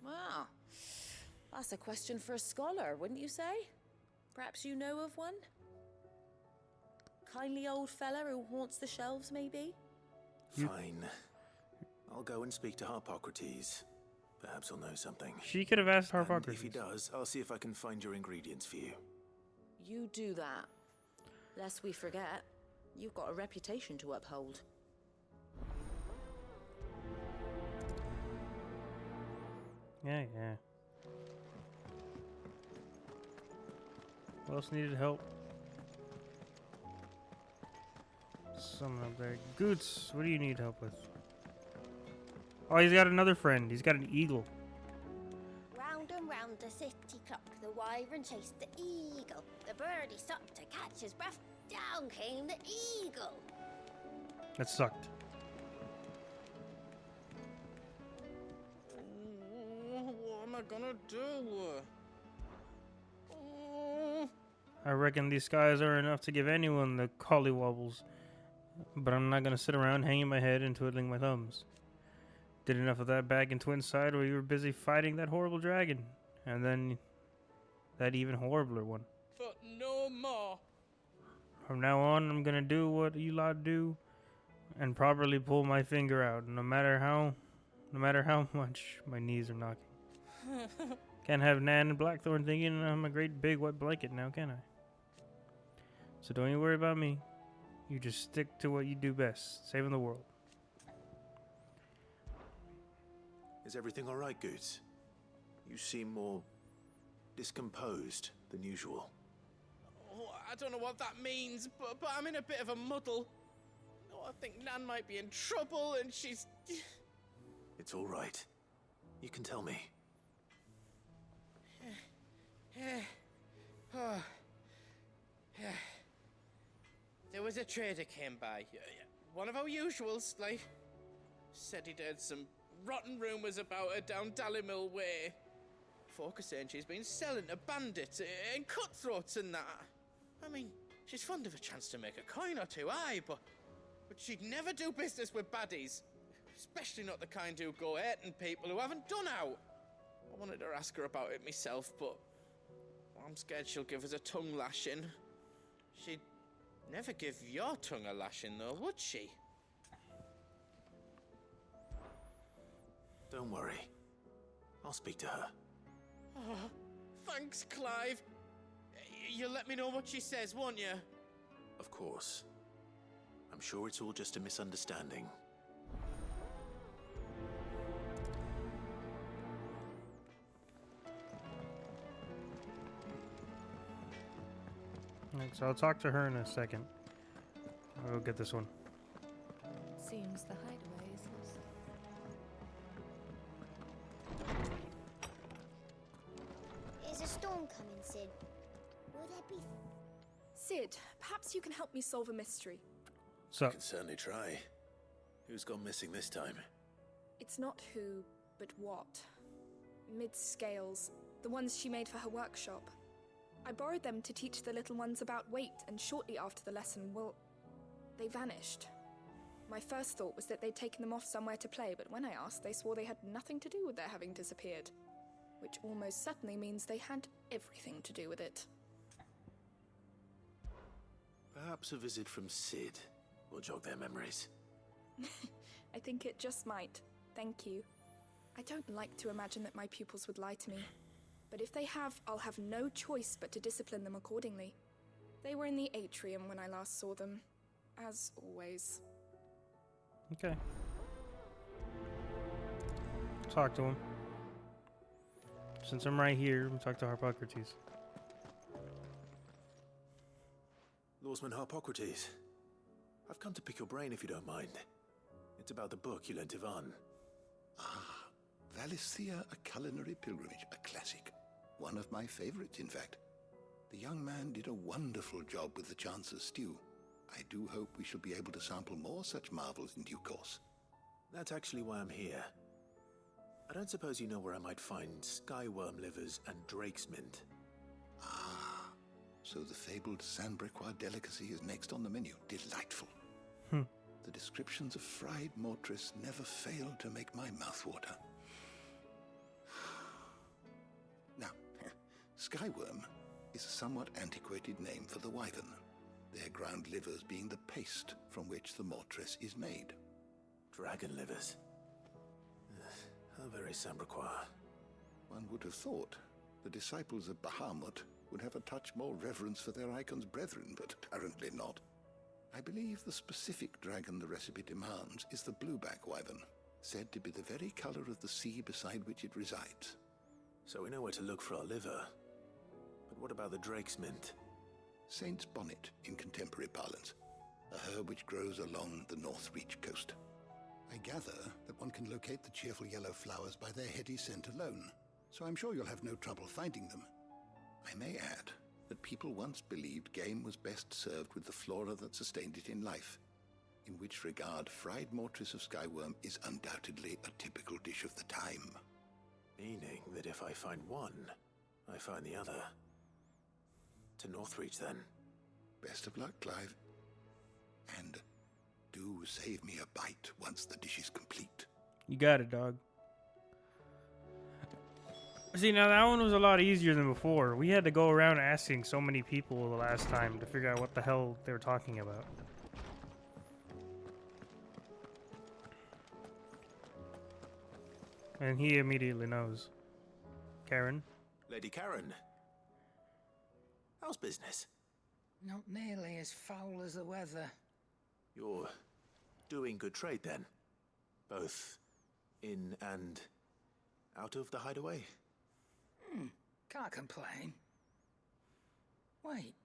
Well, that's a question for a scholar, wouldn't you say? Perhaps you know of one? Kindly old fella who haunts the shelves, maybe? Fine. I'll go and speak to Harpocrates. Perhaps he'll know something. She could have asked And Harpocrates. if he does, I'll see if I can find your ingredients for you. You do that. Lest we forget, you've got a reputation to uphold. Yeah. Who else needed help? Someone up there. Goots, what do you need help with? Oh, he's got another friend. He's got an eagle. Round and round the city clock, the wyvern chased the eagle. The birdie stopped to catch his breath. Down came the eagle. That sucked. What am I gonna do? I reckon these skies are enough to give anyone the collywobbles. But I'm not gonna sit around hanging my head and twiddling my thumbs. Did enough of that back in Twinside where you were busy fighting that horrible dragon. And then that even horribler one. But no more. From now on, I'm gonna do what you lot do and properly pull my finger out, no matter how much my knees are knocking. Can't have Nan and Blackthorn thinking I'm a great big wet blanket now, can I? So don't you worry about me. You just stick to what you do best, saving the world. Is everything all right, Goots? You seem more discomposed than usual. Oh, I don't know what that means, but I'm in a bit of a muddle. Oh, I think Nan might be in trouble, and she's... It's all right. You can tell me. There was a trader came by. One of our usuals, like. Said he'd heard some rotten rumours about her down Dalimil Way. Folk are saying she's been selling to bandits and cutthroats and that. I mean, she's fond of a chance to make a coin or two, aye, but she'd never do business with baddies. Especially not the kind who go hurting people who haven't done out. I wanted to ask her about it myself, but I'm scared she'll give us a tongue lashing. She'd never give your tongue a lashing, though, would she? Don't worry. I'll speak to her. Oh, thanks, Clive. You'll let me know what she says, won't you? Of course. I'm sure it's all just a misunderstanding. Right, so I'll talk to her in a second. I'll go get this one. Seems the hideaway is lost. Is a storm coming, Sid? Will there be... Sid, perhaps you can help me solve a mystery. So I can certainly try. Who's gone missing this time? It's not who, but what. Mid-scales, the ones she made for her workshop. I borrowed them to teach the little ones about weight, and shortly after the lesson, well, they vanished. My first thought was that they'd taken them off somewhere to play, but when I asked, they swore they had nothing to do with their having disappeared. Which almost certainly means they had everything to do with it. Perhaps a visit from Sid will jog their memories. I think it just might. Thank you. I don't like to imagine that my pupils would lie to me. But if they have, I'll have no choice but to discipline them accordingly. They were in the atrium when I last saw them, as always. Okay. Talk to him. Since I'm right here, we'll talk to Harpocrates. Lawsman Harpocrates. I've come to pick your brain if you don't mind. It's about the book you lent Ivan. Ah, Valisthea, A Culinary Pilgrimage, a classic. One of my favorites, in fact. The young man did a wonderful job with the Chance's stew. I do hope we shall be able to sample more such marvels in due course. That's actually why I'm here. I don't suppose you know where I might find skyworm livers and drake's mint. Ah, so the fabled Sanbrequois delicacy is next on the menu. Delightful. The descriptions of fried mortress never fail to make my mouth water. Now, skyworm is a somewhat antiquated name for the wyvern, their ground livers being the paste from which the mortress is made. Dragon livers. How very Sanbrequois. One would have thought the disciples of Bahamut would have a touch more reverence for their icon's brethren, but apparently not. I believe the specific dragon the recipe demands is the blueback wyvern, said to be the very color of the sea beside which it resides. So we know where to look for our liver. But what about the drake's mint? Saint's bonnet in contemporary parlance, a herb which grows along the North Reach coast. I gather that one can locate the cheerful yellow flowers by their heady scent alone, so I'm sure you'll have no trouble finding them. I may add that people once believed game was best served with the flora that sustained it in life, in which regard fried mortress of skyworm is undoubtedly a typical dish of the time. Meaning that if I find one, I find the other. to Northreach, then. Best of luck, Clive. And do save me a bite once the dish is complete. You got it, dog. See, now that one was a lot easier than before. We had to go around asking so many people the last time to figure out what the hell they were talking about. And he immediately knows. Karen? Lady Karen. How's business? Not nearly as foul as the weather. You're doing good trade, then? Both in and out of the hideaway? Can't complain. Wait.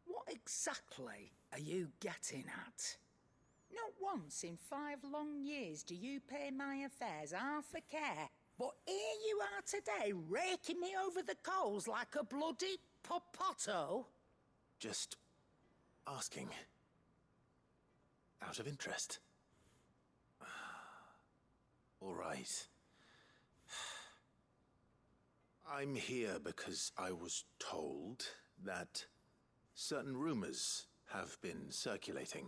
What exactly are you getting at? Not once in 5 long years do you pay my affairs half a care. But here you are today, raking me over the coals like a bloody popoto. Just asking. Out of interest. All right. I'm here because I was told that certain rumors have been circulating.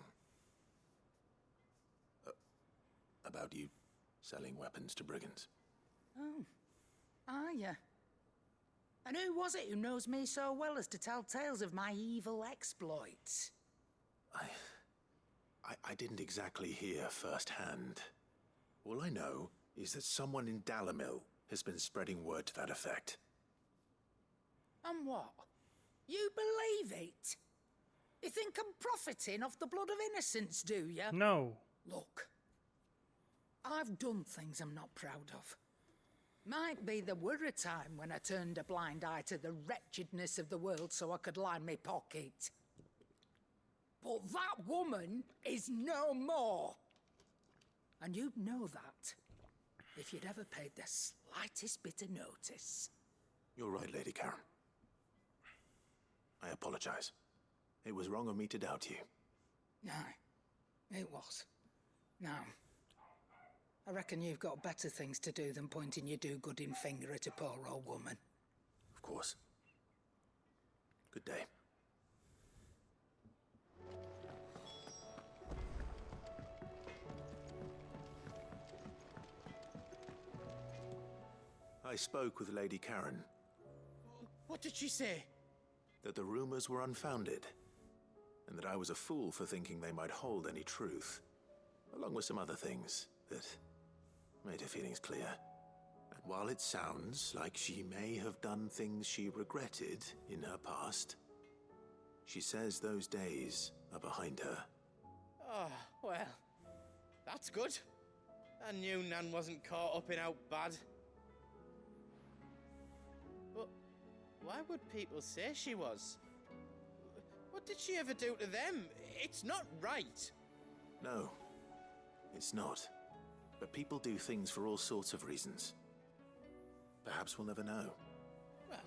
About you selling weapons to brigands. Oh, are ya? And who was it who knows me so well as to tell tales of my evil exploits? I didn't exactly hear firsthand. All I know is that someone in Dalimil has been spreading word to that effect. And what? You believe it? You think I'm profiting off the blood of innocents, do you? No. Look, I've done things I'm not proud of. Might be there were a time when I turned a blind eye to the wretchedness of the world so I could line my pocket. But that woman is no more. And you'd know that if you'd ever paid the slightest bit of notice. You're right, Lady Karen. I apologize. It was wrong of me to doubt you. Aye, it was. Now, I reckon you've got better things to do than pointing your do-gooding finger at a poor old woman. Of course. Good day. I spoke with Lady Karen. What did she say? That the rumors were unfounded, and that I was a fool for thinking they might hold any truth, along with some other things that made her feelings clear. And while it sounds like she may have done things she regretted in her past, she says those days are behind her. Oh, well, that's good. I knew Nan wasn't caught up in out bad. But why would people say she was? What did she ever do to them? It's not right. No, it's not. But people do things for all sorts of reasons. Perhaps we'll never know. Well,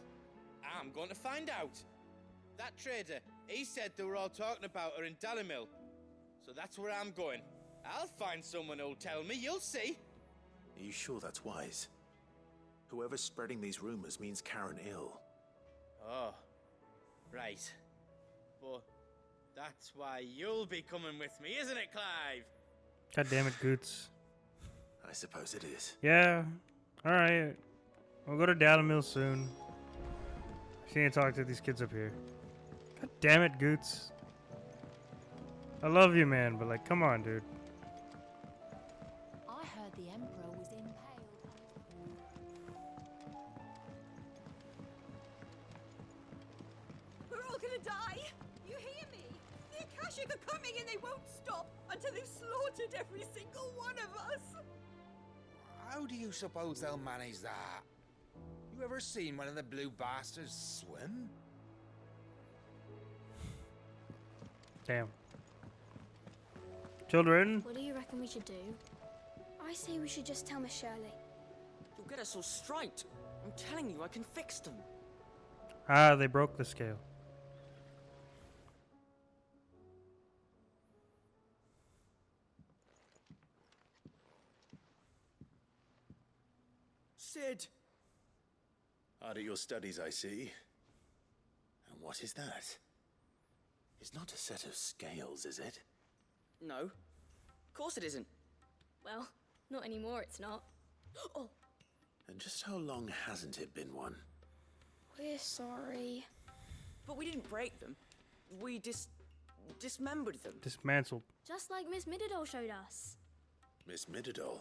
I'm going to find out. That trader, he said they were all talking about her in Dalimil. So that's where I'm going. I'll find someone who'll tell me, you'll see. Are you sure that's wise? Whoever's spreading these rumors means Karen ill. Oh, right. But that's why you'll be coming with me, isn't it, Clive? God damn it, Goots. I suppose it is. Yeah. Alright. We'll go to Dalimil soon. I can't talk to these kids up here. God damn it, Goots. I love you, man, but like, come on, dude. I heard the Emperor was impaled. We're all gonna die! You hear me? The Akashic are coming and they won't stop until they've slaughtered every single one of us! How do you suppose they'll manage that? You ever seen one of the blue bastards swim? Damn. Children? What do you reckon we should do? I say we should just tell Miss Shirley. You'll get us all straight. I'm telling you, I can fix them. Ah, they broke the scale. Sid! Hard at your studies, I see. And What is that? It's not a set of scales, is it? No. Of course it isn't. Well, not anymore, it's not. Oh, And just how long hasn't it been one? we're sorry. But we didn't break them. We dismembered them. Dismantled. Just like Miss Mididol showed us. Miss Mididol?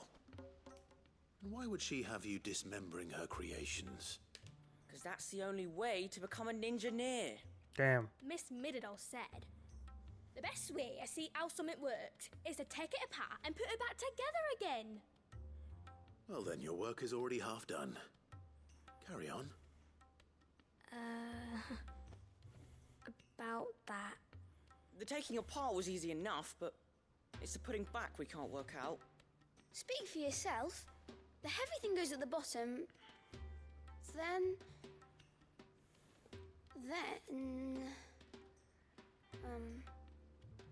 Why would she have you dismembering her creations? Because that's the only way to become a ninja-neer. Damn. Miss Mididol said, the best way I see how something worked is to take it apart and put it back together again. Well then, your work is already half done. Carry on. About that. The taking apart was easy enough, but it's the putting back we can't work out. Speak for yourself. The heavy thing goes at the bottom. Then...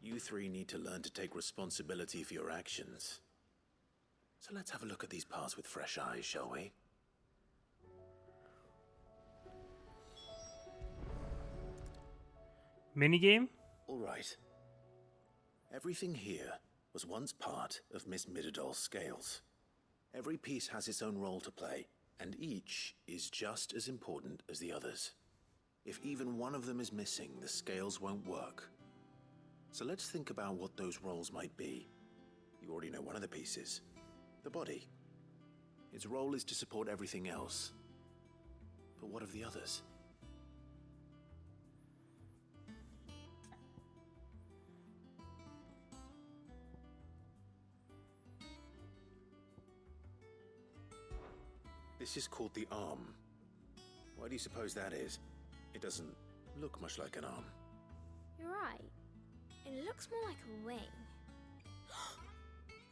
You three need to learn to take responsibility for your actions. So let's have a look at these parts with fresh eyes, shall we? Minigame? All right. Everything here was once part of Miss Mididol's scales. Every piece has its own role to play, and each is just as important as the others. If even one of them is missing, the scales won't work. So let's think about what those roles might be. You already know one of the pieces. The body. Its role is to support everything else. But what of the others? This is called the arm. Why do you suppose that is? It doesn't look much like an arm. You're right. It looks more like a wing.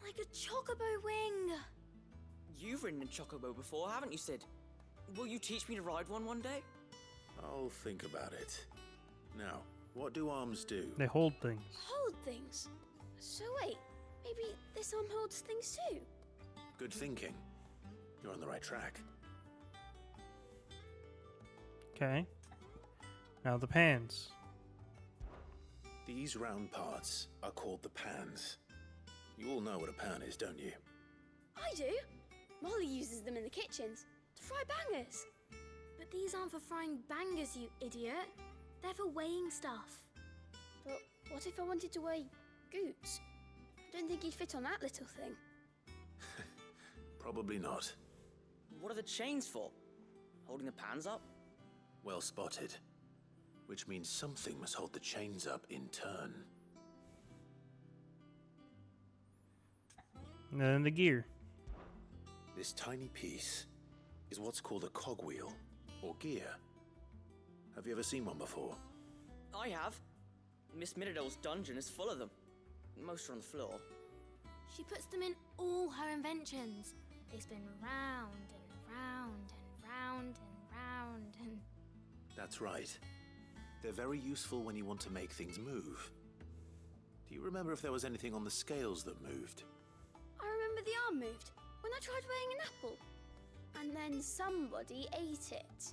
Like a chocobo wing! You've ridden a chocobo before, haven't you, Sid? Will you teach me to ride one day? I'll think about it. Now, what do arms do? They hold things. Hold things? So wait, maybe this arm holds things too? Good thinking. You're on the right track. Okay. Now the pans. These round parts are called the pans. You all know what a pan is, don't you? I do. Molly uses them in the kitchens to fry bangers. But these aren't for frying bangers, you idiot. They're for weighing stuff. But what if I wanted to weigh goods? I don't think he'd fit on that little thing. Probably not. What are the chains for? Holding the pans up? Well spotted. Which means something must hold the chains up in turn. And then the gear. This tiny piece is what's called a cogwheel, or gear. Have you ever seen one before? I have. Miss Mididol's dungeon is full of them. Most are on the floor. She puts them in all her inventions. They spin round and round and round and round and... That's right. They're very useful when you want to make things move. Do you remember if there was anything on the scales that moved? I remember the arm moved when I tried weighing an apple. And then somebody ate it.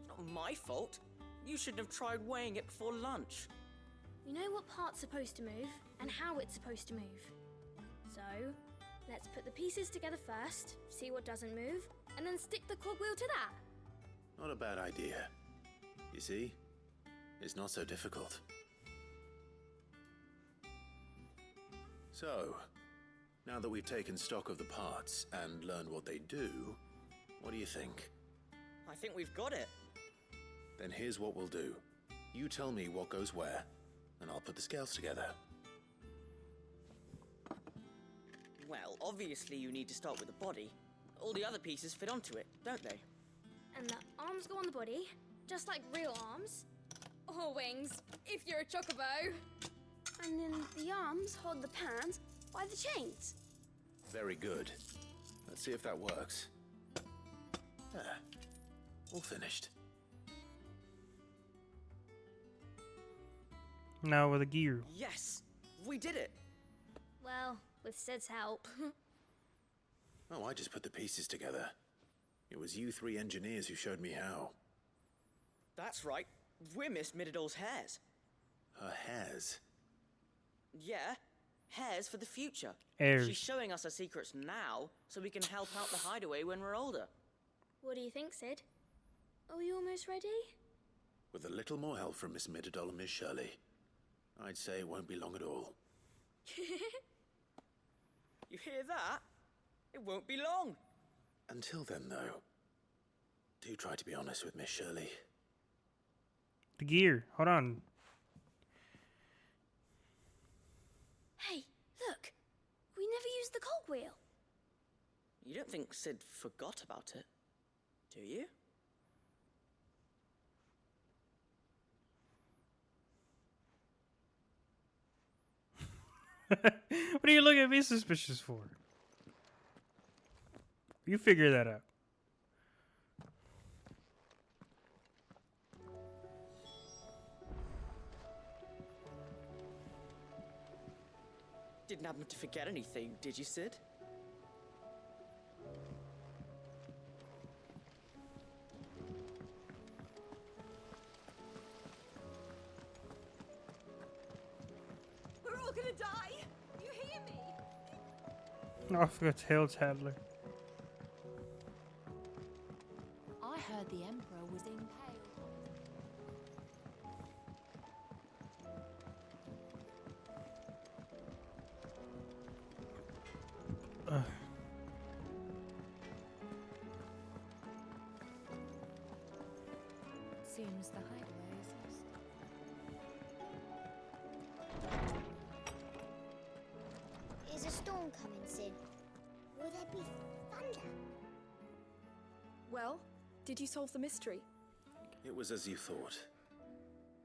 Not my fault. You shouldn't have tried weighing it before lunch. You know what part's supposed to move and how it's supposed to move. So, let's put the pieces together first, see what doesn't move, and then stick the cogwheel to that. Not a bad idea. You see? It's not so difficult. So, now that we've taken stock of the parts and learned what they do, what do you think? I think we've got it. Then here's what we'll do. You tell me what goes where, and I'll put the scales together. Well, obviously you need to start with the body. All the other pieces fit onto it, don't they? And the arms go on the body, just like real arms. Or wings, if you're a chocobo. And then the arms hold the pans by the chains. Very good. Let's see if that works. There. All finished. Now with the gear. Yes! We did it! Well, with Sid's help. Oh, I just put the pieces together. It was you three engineers who showed me how. That's right. We're Miss Mididol's heirs. Her hairs? Yeah, heirs for the future. Heirs. She's showing us her secrets now, so we can help out the hideaway when we're older. What do you think, Sid? Are we almost ready? With a little more help from Miss Mididol and Miss Shirley, I'd say it won't be long at all. You hear that? It won't be long. Until then, though, do try to be honest with Miss Shirley. The gear. Hold on. Hey, look! We never used the cogwheel. You don't think Sid forgot about it, do you? What are you looking at me suspicious for? You figure that out. Didn't happen to forget anything, did you, Sid? We're all gonna die! You hear me? Oh, I forgot Tail Tattler. I heard the Emperor was impaled. Seems the hideaway is lost. Is a storm coming, Sid? Will there be thunder? Well, did you solve the mystery? It was as you thought.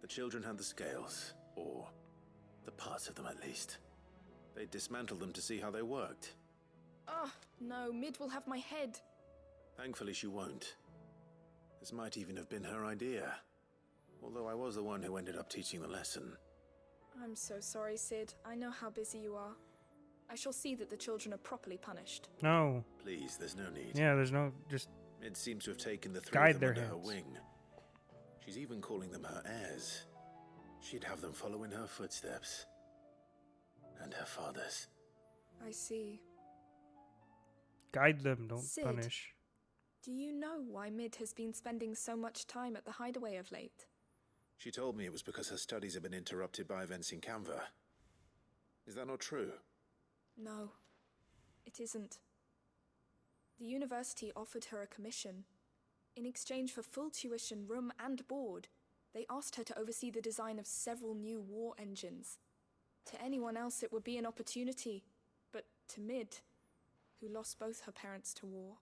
The children had the scales, or the parts of them at least. They dismantled them to see how they worked. Ah, no, Mid will have my head. Thankfully she won't. This might even have been her idea. Although I was the one who ended up teaching the lesson. I'm so sorry, Sid. I know how busy you are. I shall see that the children are properly punished. No. Please, there's no need. Yeah, there's no... Just... Mid seems to have taken the three guide of them their under her hands. wing. She's even calling them her heirs. She'd have them follow in her footsteps. And her father's. I see. Guide them, don't Sid. punish. Do you know why Mid has been spending so much time at the hideaway of late? She told me it was because her studies have been interrupted by events in Canva. Is that not true? No, it isn't. The university offered her a commission. In exchange for full tuition, room and board, they asked her to oversee the design of several new war engines. To anyone else it would be an opportunity, but to Mid, who lost both her parents to war,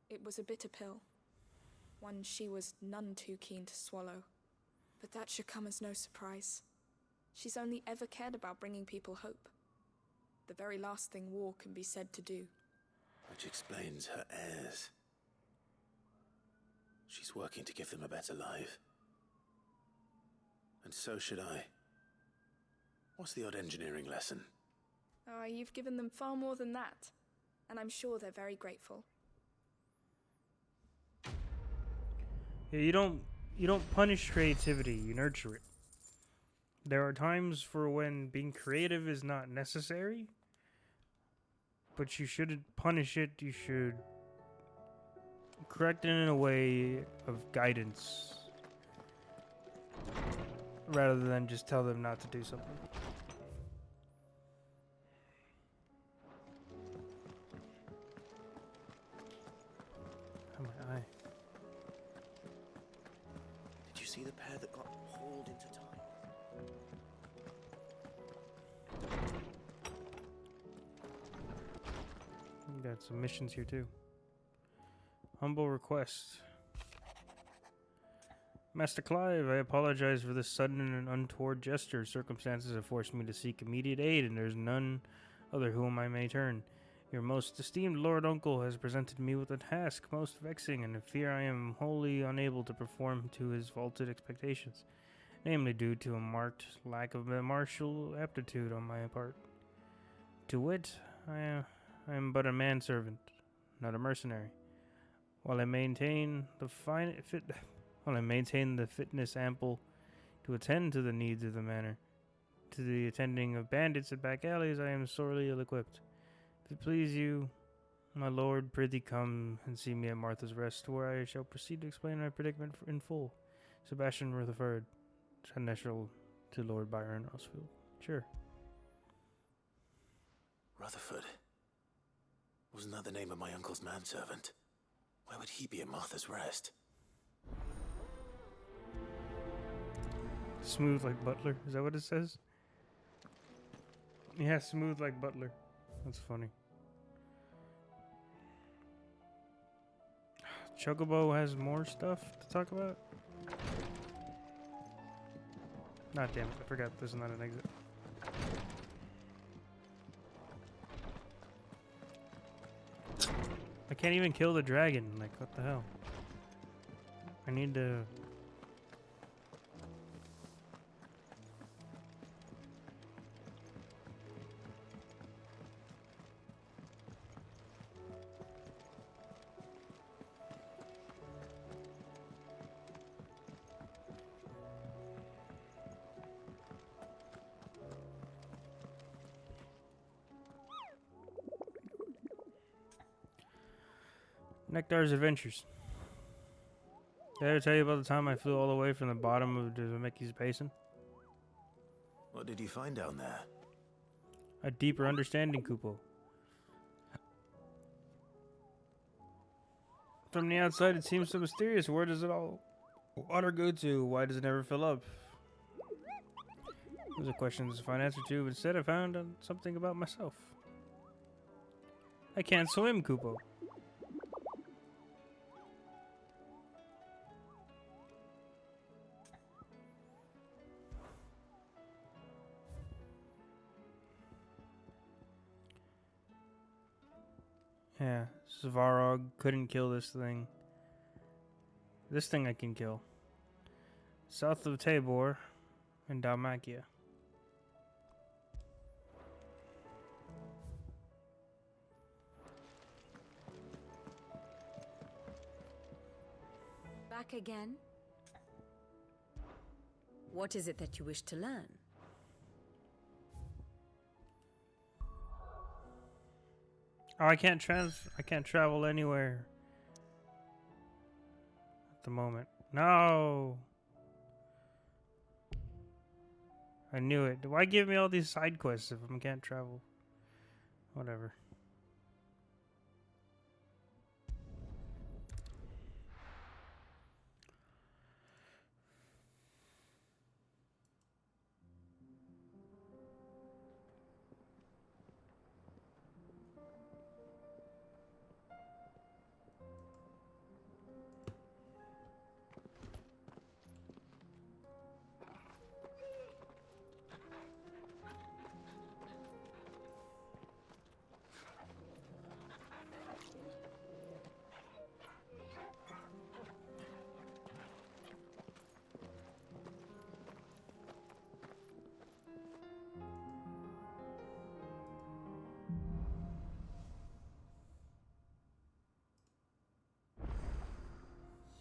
it was a bitter pill. One she was none too keen to swallow. But that should come as no surprise. She's only ever cared about bringing people hope. The very last thing war can be said to do. Which explains her heirs. She's working to give them a better life. And so should I. What's the odd engineering lesson? Ah, you've given them far more than that. And I'm sure they're very grateful. Yeah, you don't punish creativity, you nurture it. There are times for when being creative is not necessary, but you shouldn't punish it, you should correct it in a way of guidance rather than just tell them not to do something. Oh, my eye. Did you see the pair that got hauled into time? Got some missions here too. Humble request. Master Clive, I apologize for this sudden and untoward gesture. Circumstances have forced me to seek immediate aid, and there's none other whom I may turn. Your most esteemed Lord Uncle has presented me with a task most vexing, and I fear I am wholly unable to perform to his vaulted expectations, namely due to a marked lack of martial aptitude on my part. To wit, I am but a manservant, not a mercenary. While I maintain the fitness ample to attend to the needs of the manor. To the attending of bandits at back alleys, I am sorely ill-equipped. If it please you, my lord, prithee come and see me at Martha's Rest, where I shall proceed to explain my predicament in full. Sebastian Rutherford, Seneschal to Lord Byron Osfield. Sure. Rutherford? Wasn't that the name of my uncle's manservant? Why would he be at Martha's Rest? Smooth like Butler. Is that what it says? Yeah, smooth like Butler. That's funny. Chocobo has more stuff to talk about? Nah, damn it. I forgot there's not an exit. I can't even kill the dragon. Like, what the hell? I need to... Nectar's Adventures. Did I ever tell you about the time I flew all the way from the bottom of the Mickey's Basin? What did you find down there? A deeper understanding, Kupo. From the outside, it seems so mysterious. Where does it all water go to? Why does it never fill up? Those are questions to find answer to, but instead I found something about myself. I can't swim, Kupo. Yeah, Svarog couldn't kill this thing. This thing I can kill. South of Tabor and Dalmatia. Back again? What is it that you wish to learn? Oh, I can't travel anywhere at the moment. No. I knew it. Why give me all these side quests if I can't travel? Whatever.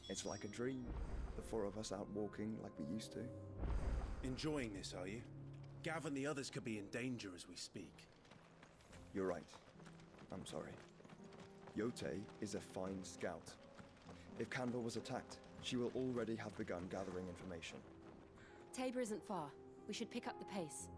It's like a dream. The four of us out walking like we used to. Enjoying this, are you? Gav and the others could be in danger as we speak. You're right. I'm sorry. Yote is a fine scout. If Canva was attacked, she will already have begun gathering information. Tabor isn't far. We should pick up the pace.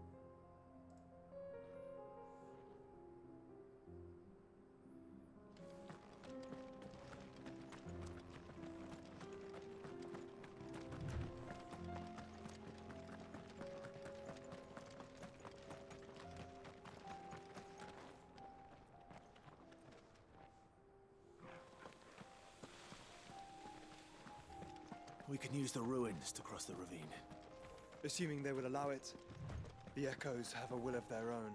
We can use the ruins to cross the ravine. Assuming they will allow it, the Echoes have a will of their own.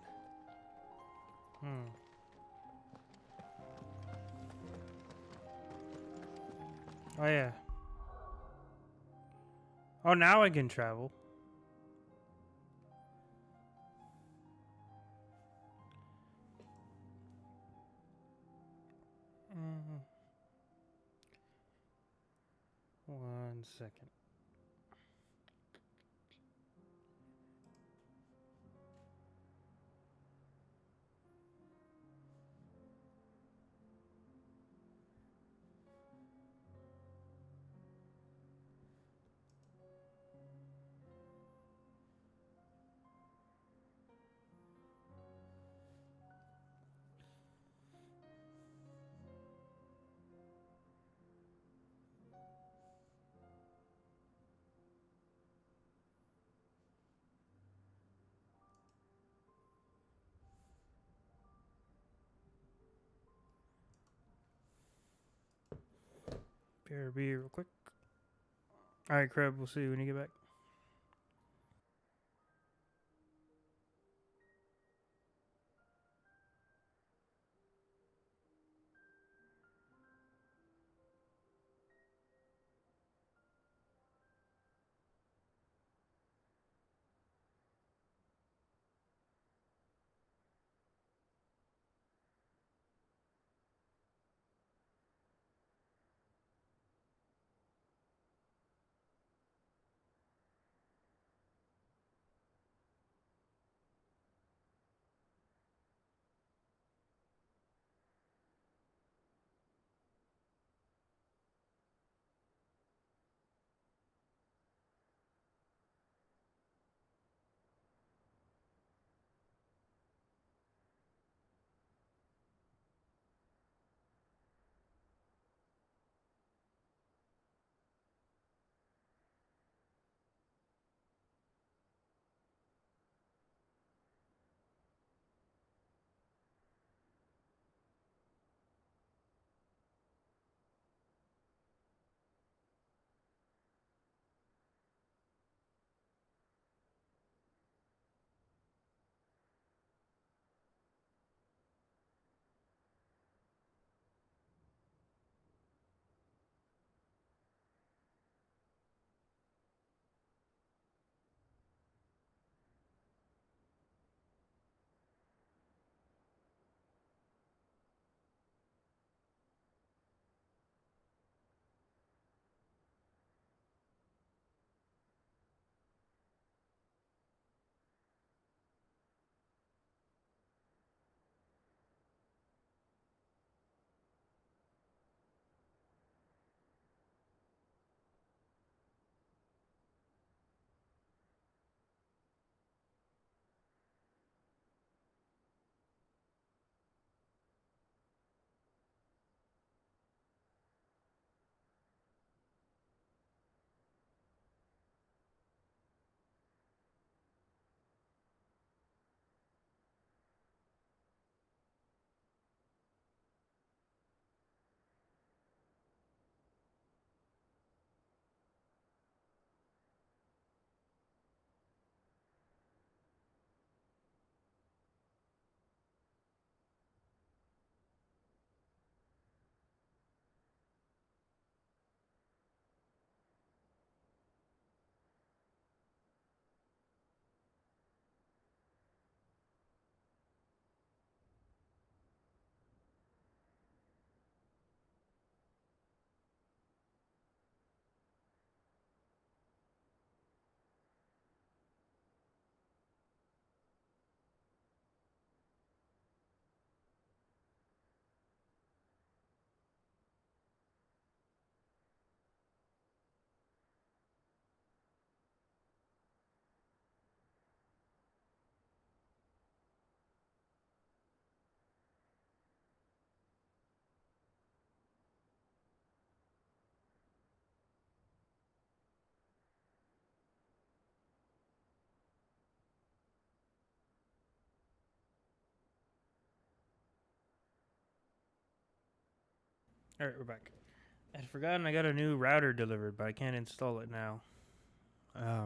Oh, yeah. Oh, now I can travel. One second. BRB real quick. Alright, Crab, we'll see you when you get back. Alright, we're back. I'd forgotten I got a new router delivered, but I can't install it now. I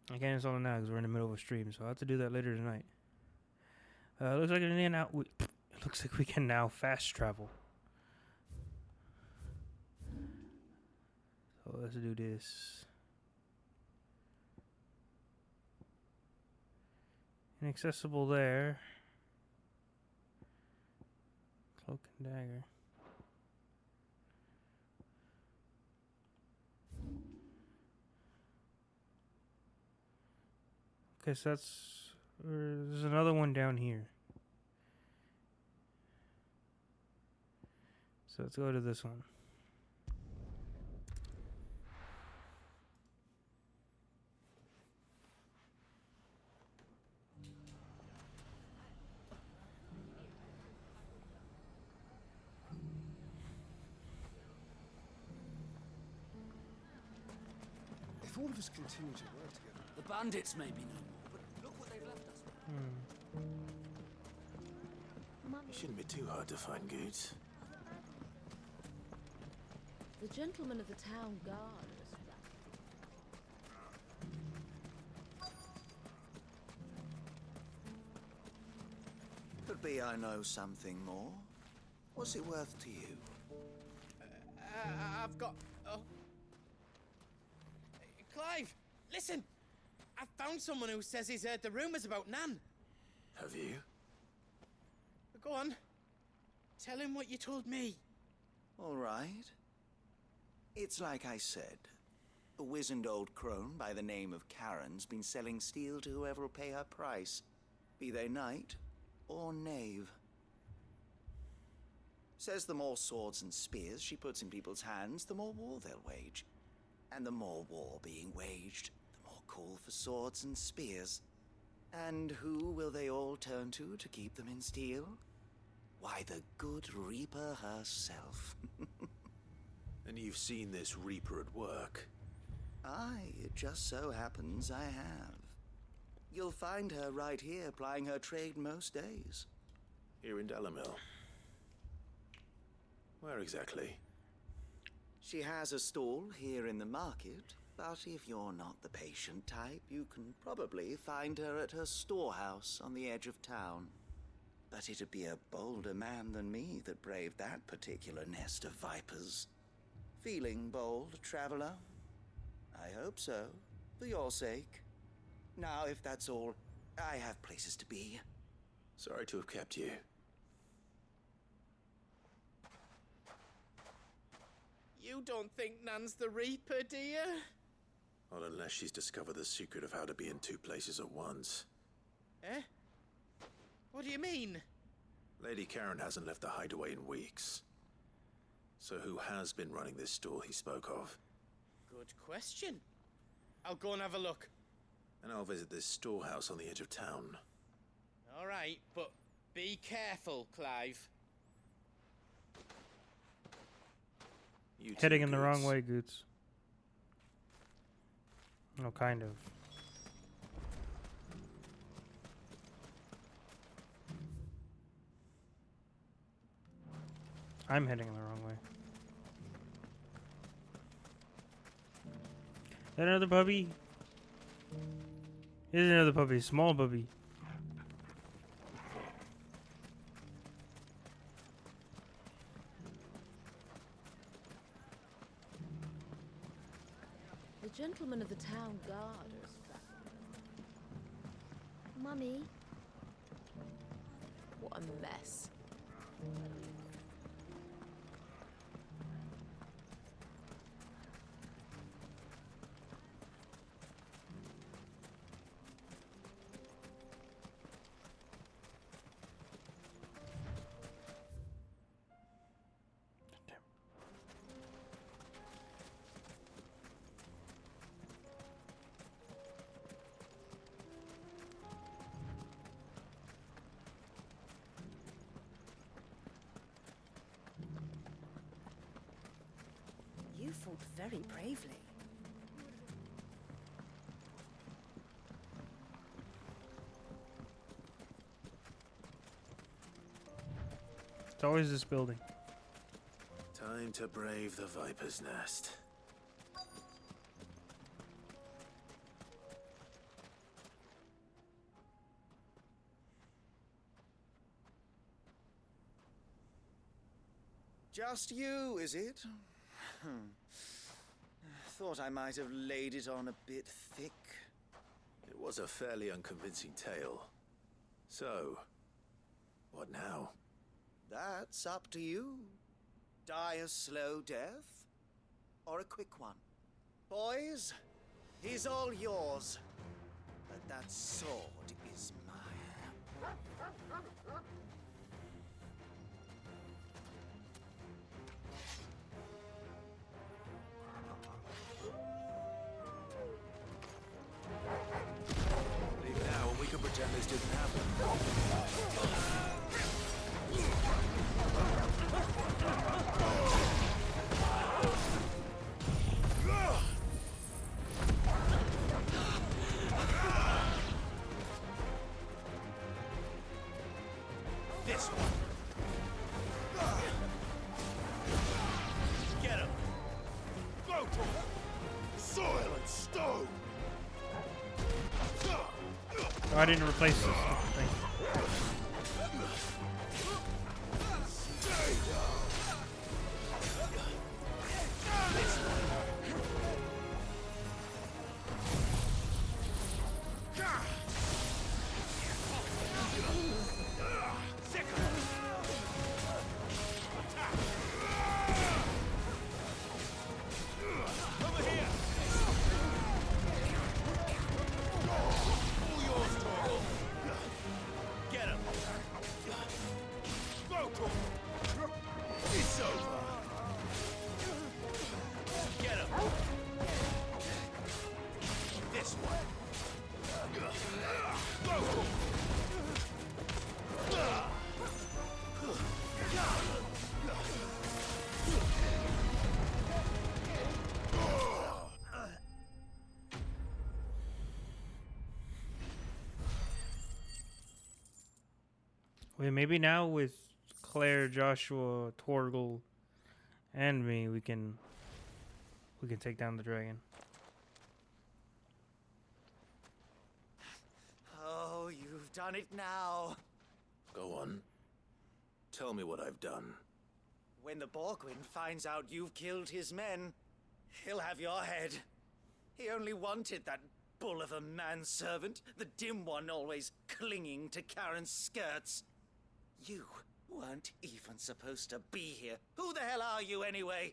can't install it now because we're in the middle of a stream, so I'll have to do that later tonight. Looks like it looks like we can now fast travel. So let's do this. Inaccessible there. Cloak and dagger. Okay, so there's another one down here. So let's go to this one. If all of us continue to work together... The bandits may be no more, but look what they've left us with. It shouldn't be too hard to find goods. The gentleman of the town guard is back. Could be I know something more. What's it worth to you? I've got... Oh. Clive, listen! I found someone who says he's heard the rumours about Nan. Have you? Go on. Tell him what you told me. All right. It's like I said. A wizened old crone by the name of Karen's been selling steel to whoever will pay her price, be they knight or knave. Says the more swords and spears she puts in people's hands, the more war they'll wage. And the more war being waged, the more call for swords and spears. And who will they all turn to keep them in steel? Why, the good Reaper herself. And you've seen this Reaper at work? Aye, it just so happens I have. You'll find her right here plying her trade most days. Here in Dalimil? Where exactly? She has a stall here in the market, but if you're not the patient type, you can probably find her at her storehouse on the edge of town. But it'd be a bolder man than me that braved that particular nest of vipers. Feeling bold, traveler? I hope so, for your sake. Now, if that's all, I have places to be. Sorry to have kept you. You don't think Nan's the Reaper, do you? Not unless she's discovered the secret of how to be in two places at once. Eh? What do you mean? Lady Karen hasn't left the hideaway in weeks. So who has been running this stall he spoke of? Good question. I'll go and have a look. And I'll visit this storehouse on the edge of town. All right, but be careful, Clive. You Heading in the wrong way, Goots. No, kind of. I'm heading in the wrong way. Is that another puppy? Here's another puppy, small puppy. The gentleman of the town guard is back. Mummy. What a mess. You fought very bravely. It's always this building. Time to brave the Viper's Nest. Just you, is it? Thought I might have laid it on a bit thick. It was a fairly unconvincing tale. So, what now? That's up to you. Die a slow death, or a quick one. Boys, he's all yours. But that sword is mine. Leave now and we can pretend this didn't happen. This one. Get him. I didn't replace this thing. Wait, maybe now with Claire, Joshua, Torgal, and me, we can take down the dragon. Oh, you've done it now. Go on. Tell me what I've done. When the Borgwyn finds out you've killed his men, he'll have your head. He only wanted that bull of a manservant, the dim one always clinging to Karen's skirts. You weren't even supposed to be here. Who the hell are you anyway?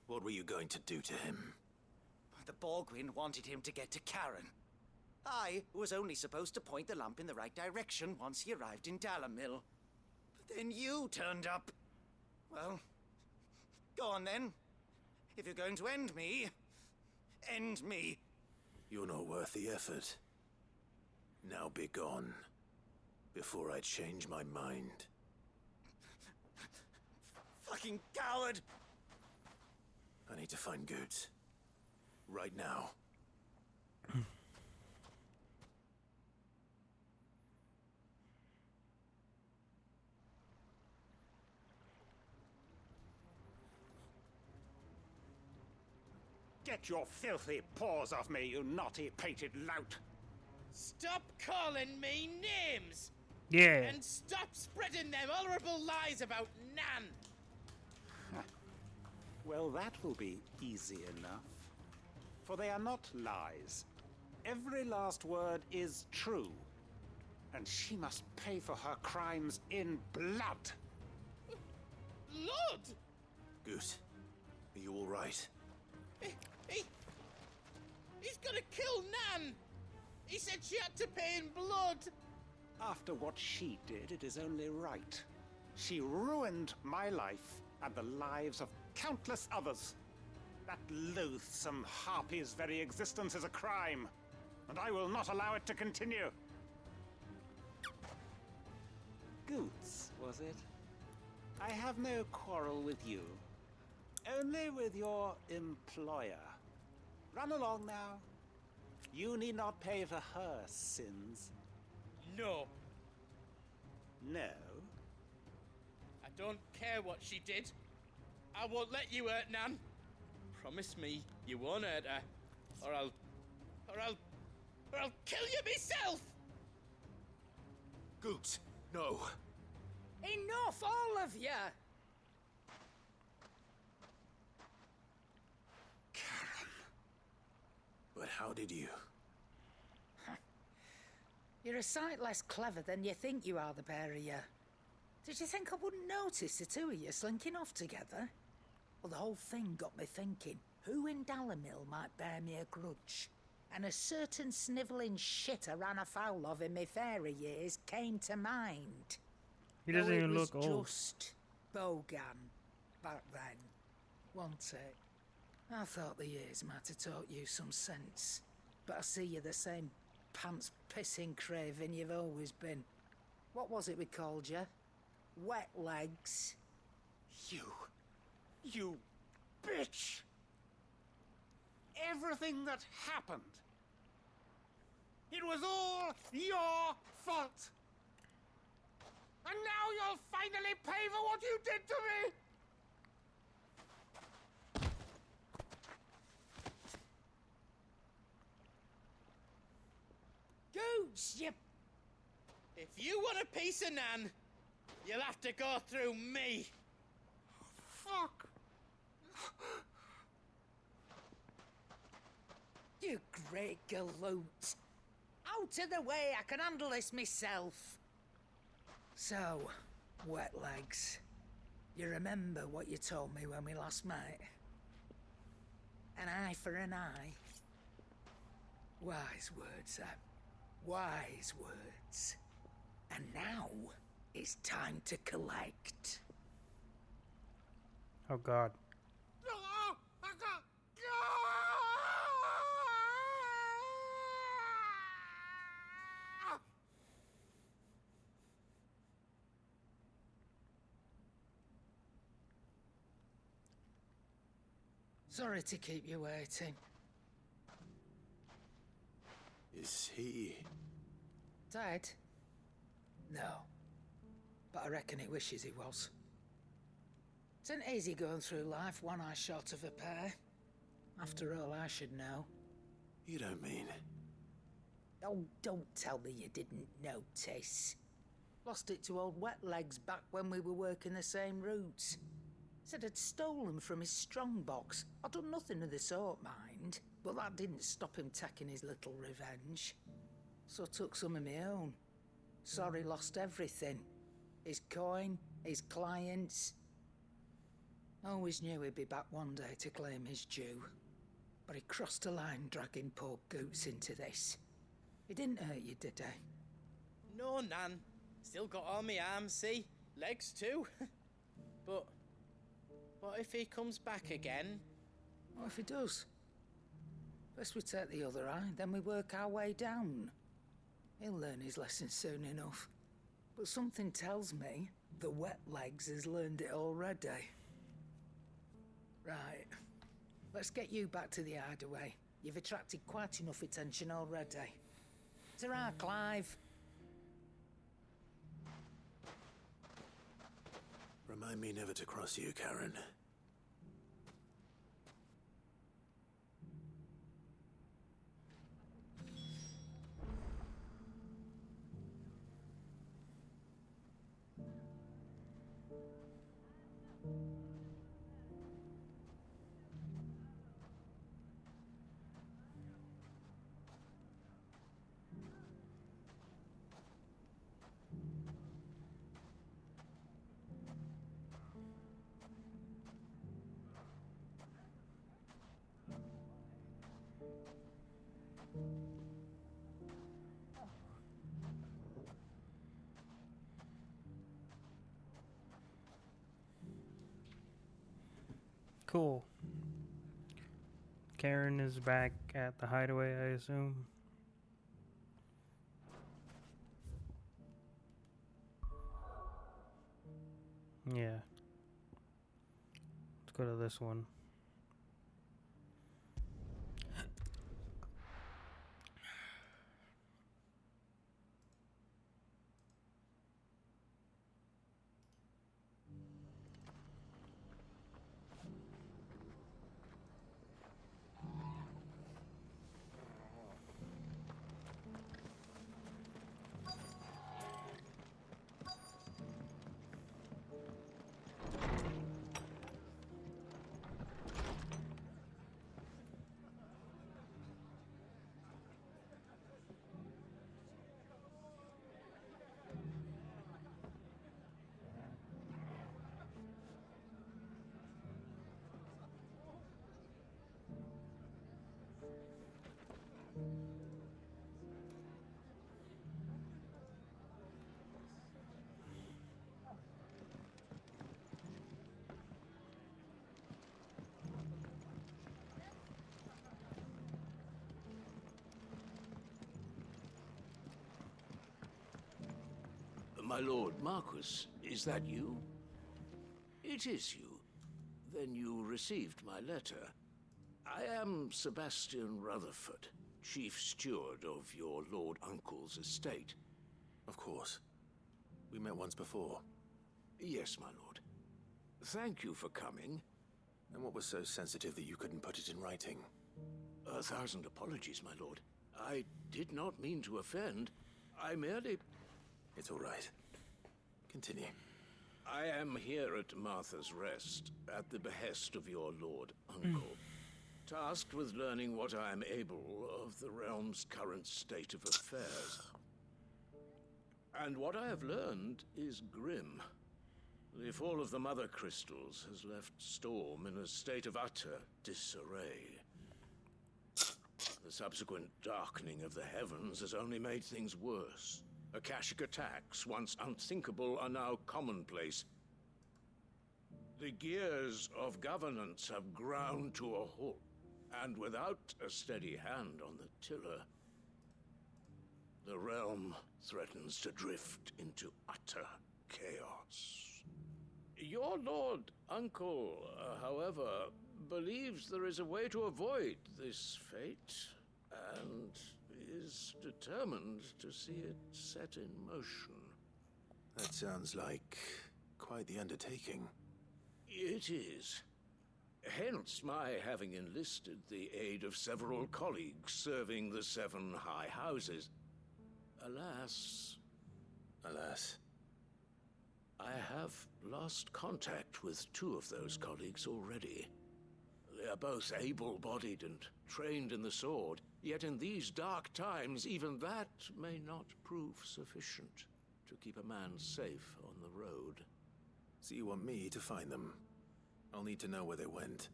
What were you going to do to him? The Borgwyn wanted him to get to Karen. I was only supposed to point the lamp in the right direction once he arrived in Dalamil. But then you turned up. Well, go on then. If you're going to end me, end me. You're not worth the effort. Now be gone, before I change my mind. Fucking coward! I need to find Goots. Right now. Get your filthy paws off me, you naughty-pated lout! Stop calling me names! Yeah. And stop spreading them horrible lies about Nan! Well, that will be easy enough. For they are not lies. Every last word is true. And she must pay for her crimes in blood. Blood? Goose, are you all right? He's gonna kill Nan! He said she had to pay in blood! After what she did, it is only right. She ruined my life and the lives of countless others. That loathsome harpy's very existence is a crime, and I will not allow it to continue. Goots, was it? I have no quarrel with you. Only with your employer. Run along now. You need not pay for her sins. No. No? I don't care what she did. I won't let you hurt Nan. Promise me you won't hurt her, or I'll kill you myself! Goots, no. Enough, all of you! But how did you? You're a sight less clever than you think you are, the pair of you. Did you think I wouldn't notice the two of you slinking off together? Well, the whole thing got me thinking, who in Dalamil might bear me a grudge? And a certain snivelling shit I ran afoul of in my fairy years came to mind. He doesn't even look old. It was just Bogan back then, wasn't it? I thought the years might have taught you some sense, but I see you're the same pants-pissing craven you've always been. What was it we called you? Wet legs? You bitch! Everything that happened, it was all your fault! And now you'll finally pay for what you did to me! Goots, you If you want a piece of Nan, you'll have to go through me. Fuck! You great galoot. Out of the way, I can handle this myself. So, wet legs. You remember what you told me when we last met? An eye for an eye. Wise words, Sam. Wise words. And now, it's time to collect. Oh God. Sorry to keep you waiting. Is he... Dead? No. But I reckon he wishes he was. It ain't easy going through life one eye short of a pair. After all, I should know. You don't mean... Oh, don't tell me you didn't notice. Lost it to old Wet Legs back when we were working the same routes. Said I'd stolen from his strongbox. I'd done nothing of the sort, mind. But that didn't stop him taking his little revenge. So I took some of my own. Sorry, lost everything. His coin, his clients. Always knew he'd be back one day to claim his due. But he crossed a line dragging poor Goots into this. He didn't hurt you, did he? No, Nan. Still got all my arms, see? Legs too. But what if he comes back again? What if he does? First we take the other eye, then we work our way down. He'll learn his lesson soon enough. But something tells me the Wet Legs has learned it already. Right. Let's get you back to the hideaway. You've attracted quite enough attention already. Ta-ra, Clive. Remind me never to cross you, Karen. Cool. Karen is back at the hideaway, I assume. Yeah. Let's go to this one. My lord Marquis, is that you? It is you. Then you received my letter. I am Sebastian Rutherford, chief steward of your lord uncle's estate. Of course. We met once before. Yes, my lord. Thank you for coming. And what was so sensitive that you couldn't put it in writing? 1,000 apologies, my lord. I did not mean to offend. I merely... It's all right. Continue. I am here at Martha's Rest, at the behest of your lord uncle, tasked with learning what I am able of the realm's current state of affairs. And what I have learned is grim. The fall of the Mother Crystals has left Storm in a state of utter disarray. The subsequent darkening of the heavens has only made things worse. Akashic attacks, once unthinkable, are now commonplace. The gears of governance have ground to a halt, and without a steady hand on the tiller, the realm threatens to drift into utter chaos. Your lord uncle, however, believes there is a way to avoid this fate, and is determined to see it set in motion. That sounds like quite the undertaking. It is. Hence my having enlisted the aid of several colleagues serving the 7 high houses. Alas... Alas? I have lost contact with 2 of those colleagues already. They are both able-bodied and trained in the sword, yet in these dark times, even that may not prove sufficient to keep a man safe on the road. So you want me to find them? I'll need to know where they went.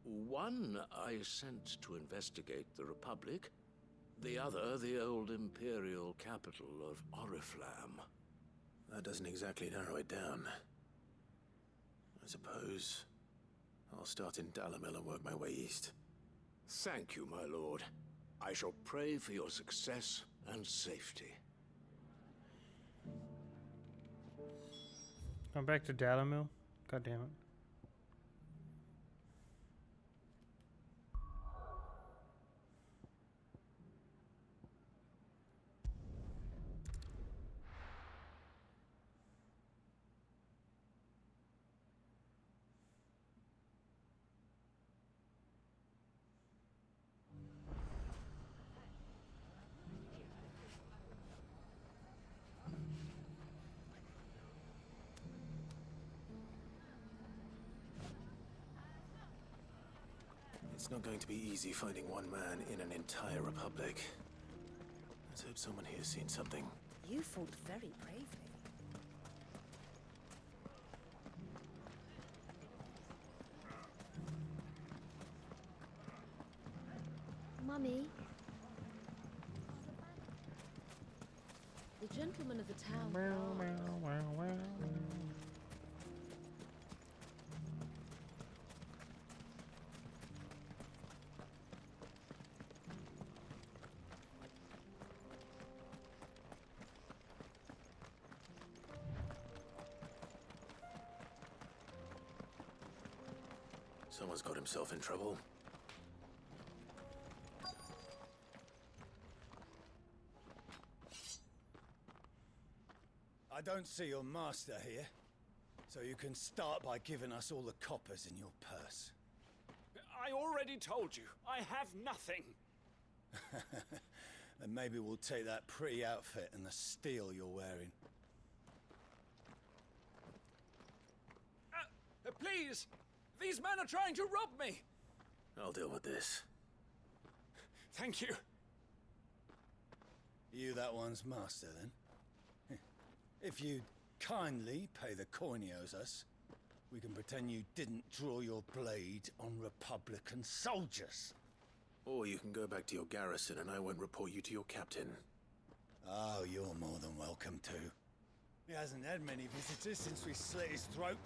One I sent to investigate the Republic, the other the old Imperial capital of Oriflamme. That doesn't exactly narrow it down. I suppose I'll start in Dalamil and work my way east. Thank you, my lord. I shall pray for your success and safety. Come back to Dalamil? God damn it. It's not going to be easy finding one man in an entire republic. Let's hope someone here's seen something. You fought very bravely. Mummy? The gentleman of the town. Someone's got himself in trouble. I don't see your master here, so you can start by giving us all the coppers in your purse. I already told you, I have nothing. Then maybe we'll take that pretty outfit and the steel you're wearing. Please! These men are trying to rob me! I'll deal with this. Thank you. You that one's master, then? If you'd kindly pay the coin he owes us, we can pretend you didn't draw your blade on Republican soldiers. Or you can go back to your garrison and I won't report you to your captain. Oh, you're more than welcome to. He hasn't had many visitors since we slit his throat.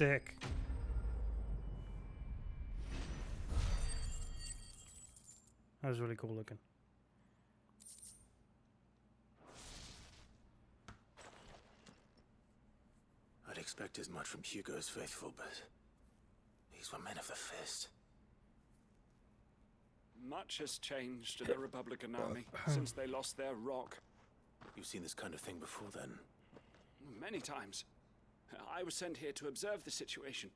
sick. That was really cool looking. I'd expect as much from Hugo's faithful, but these were men of the fist. Much has changed in the Republican army since they lost their rock. You've seen this kind of thing before, then? Many times. I was sent here to observe the situation.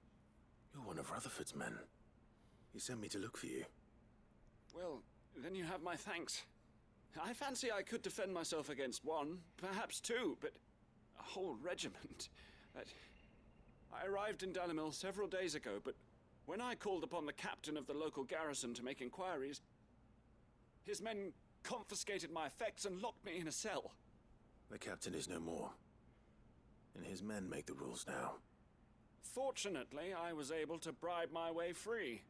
You're one of Rutherford's men. He sent me to look for you. Well, then you have my thanks. I fancy I could defend myself against one, perhaps two, but a whole regiment. I arrived in Dalimil several days ago, but when I called upon the captain of the local garrison to make inquiries, his men confiscated my effects and locked me in a cell. The captain is no more, and his men make the rules now. Fortunately, I was able to bribe my way free,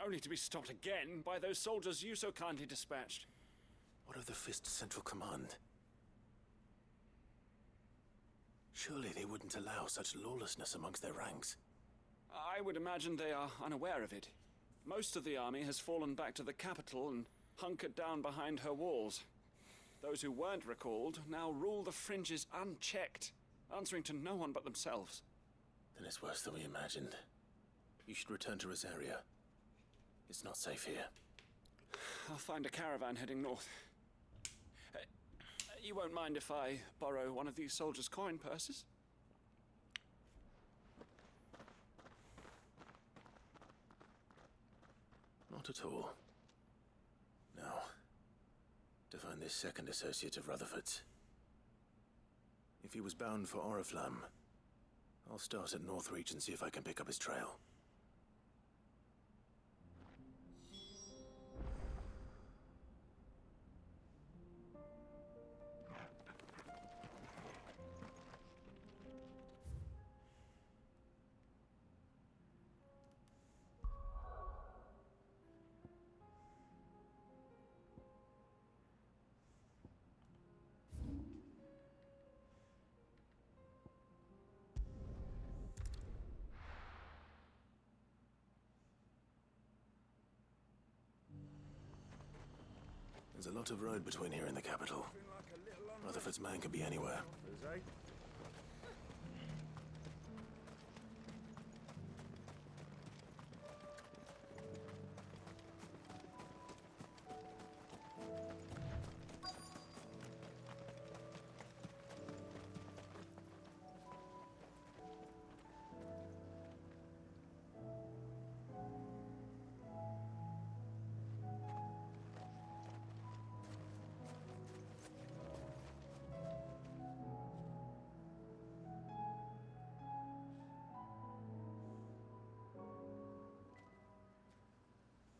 only to be stopped again by those soldiers you so kindly dispatched. What of the Fist's Central Command? Surely they wouldn't allow such lawlessness amongst their ranks. I would imagine they are unaware of it. Most of the army has fallen back to the capital and hunkered down behind her walls. Those who weren't recalled now rule the fringes unchecked, answering to no one but themselves. Then it's worse than we imagined. You should return to Rosaria. It's not safe here. I'll find a caravan heading north. You won't mind if I borrow one of these soldiers' coin purses? Not at all. Now, to find this second associate of Rutherford's. If he was bound for Oriflamme, I'll start at Northreach and see if I can pick up his trail. There's a lot of road between here and the capital. Rutherford's man could be anywhere.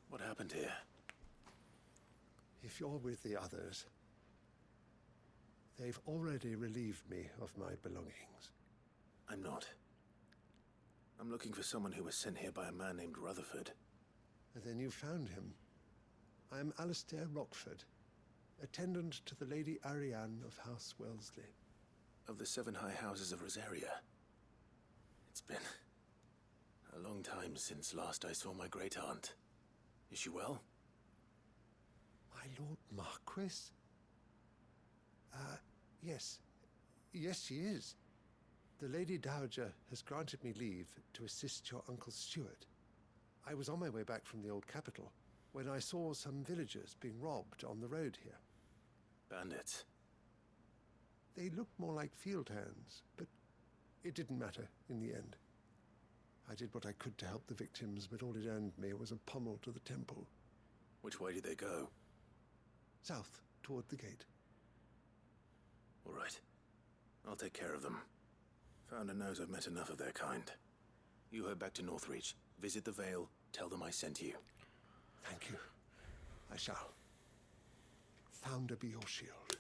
What happened here? If you're with the others, they've already relieved me of my belongings. I'm not. I'm looking for someone who was sent here by a man named Rutherford. And then you found him. I am Alistair Rockford, attendant to the Lady Ariane of House Wellesley. Of the 7 high houses of Rosaria. It's been a long time since last I saw my great-aunt. Is she well? My Lord Marquis? Yes. Yes, she is. The Lady Dowager has granted me leave to assist your Uncle Stuart. I was on my way back from the old capital when I saw some villagers being robbed on the road here. Bandits? They looked more like field hands, but it didn't matter in the end. I did what I could to help the victims, but all it earned me was a pummel to the temple. Which way did they go? South, toward the gate. All right. I'll take care of them. Founder knows I've met enough of their kind. You head back to Northreach, visit the Vale, tell them I sent you. Thank you. I shall. Founder be your shield.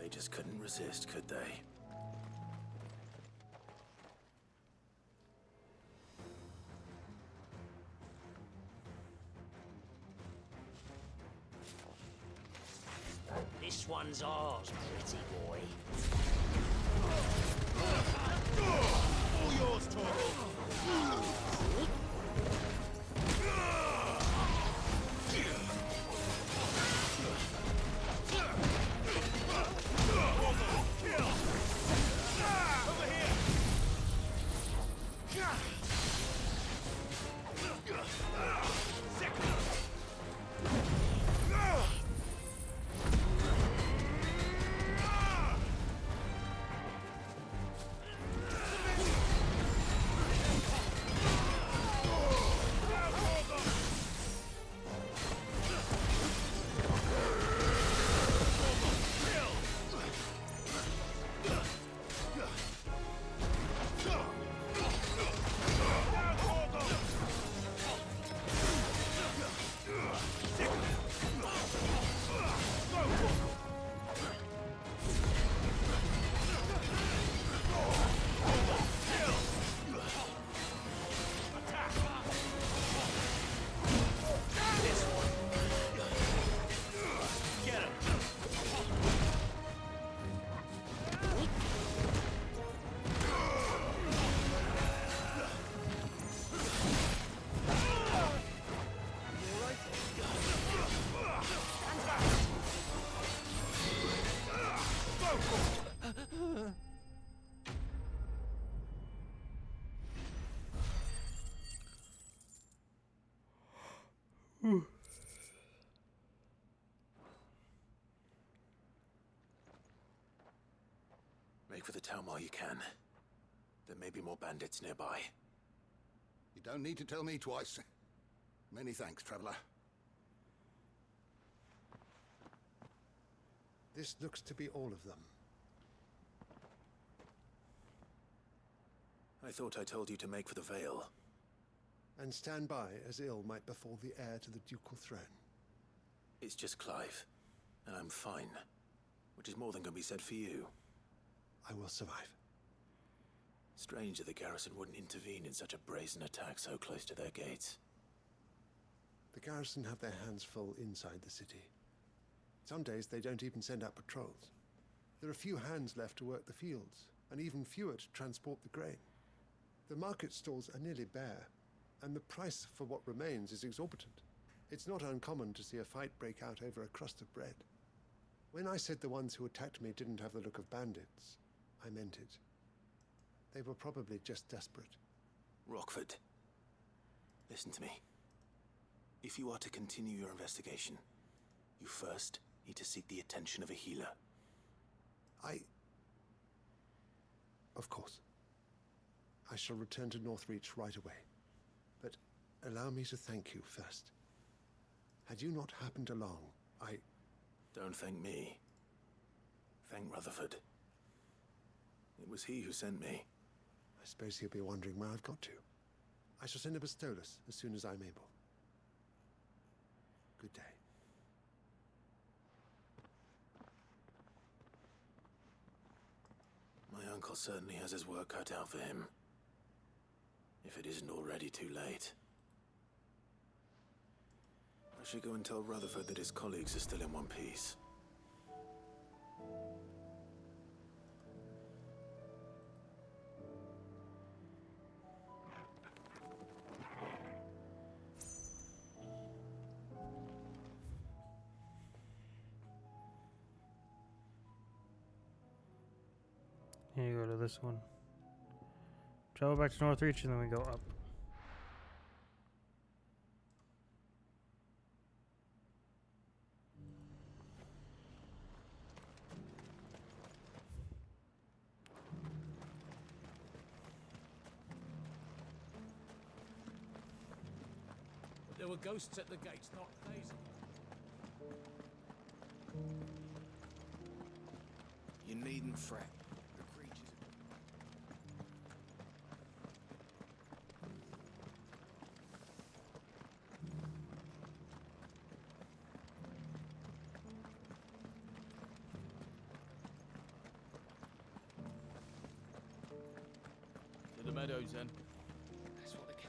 They just couldn't resist, could they? This one's ours, pretty boy. All yours, Torgal. Make for the town while you can. There may be more bandits nearby. You don't need to tell me twice. Many thanks, traveler. This looks to be all of them. I thought I told you to make for the Vale. And stand by as ill might befall the heir to the ducal throne. It's just Clive, and I'm fine. Which is more than can be said for you. I will survive. Strange that the garrison wouldn't intervene in such a brazen attack so close to their gates. The garrison have their hands full inside the city. Some days they don't even send out patrols. There are few hands left to work the fields, and even fewer to transport the grain. The market stalls are nearly bare, and the price for what remains is exorbitant. It's not uncommon to see a fight break out over a crust of bread. When I said the ones who attacked me didn't have the look of bandits, I meant it. They were probably just desperate. Rockford, listen to me. If you are to continue your investigation, you first need to seek the attention of a healer. Of course. I shall return to Northreach right away. But allow me to thank you first. Had you not happened along, Don't thank me. Thank Rutherford. It was he who sent me. I suppose he'll be wondering where I've got to. I shall send a Bastolus as soon as I'm able. Good day. My uncle certainly has his work cut out for him. If it isn't already too late. I should go and tell Rutherford that his colleagues are still in one piece. Here you go to this one. Travel back to Northreach and then we go up. There were ghosts at the gates, not days. You needn't fret. The creatures. To the meadows, then. That's what the cats.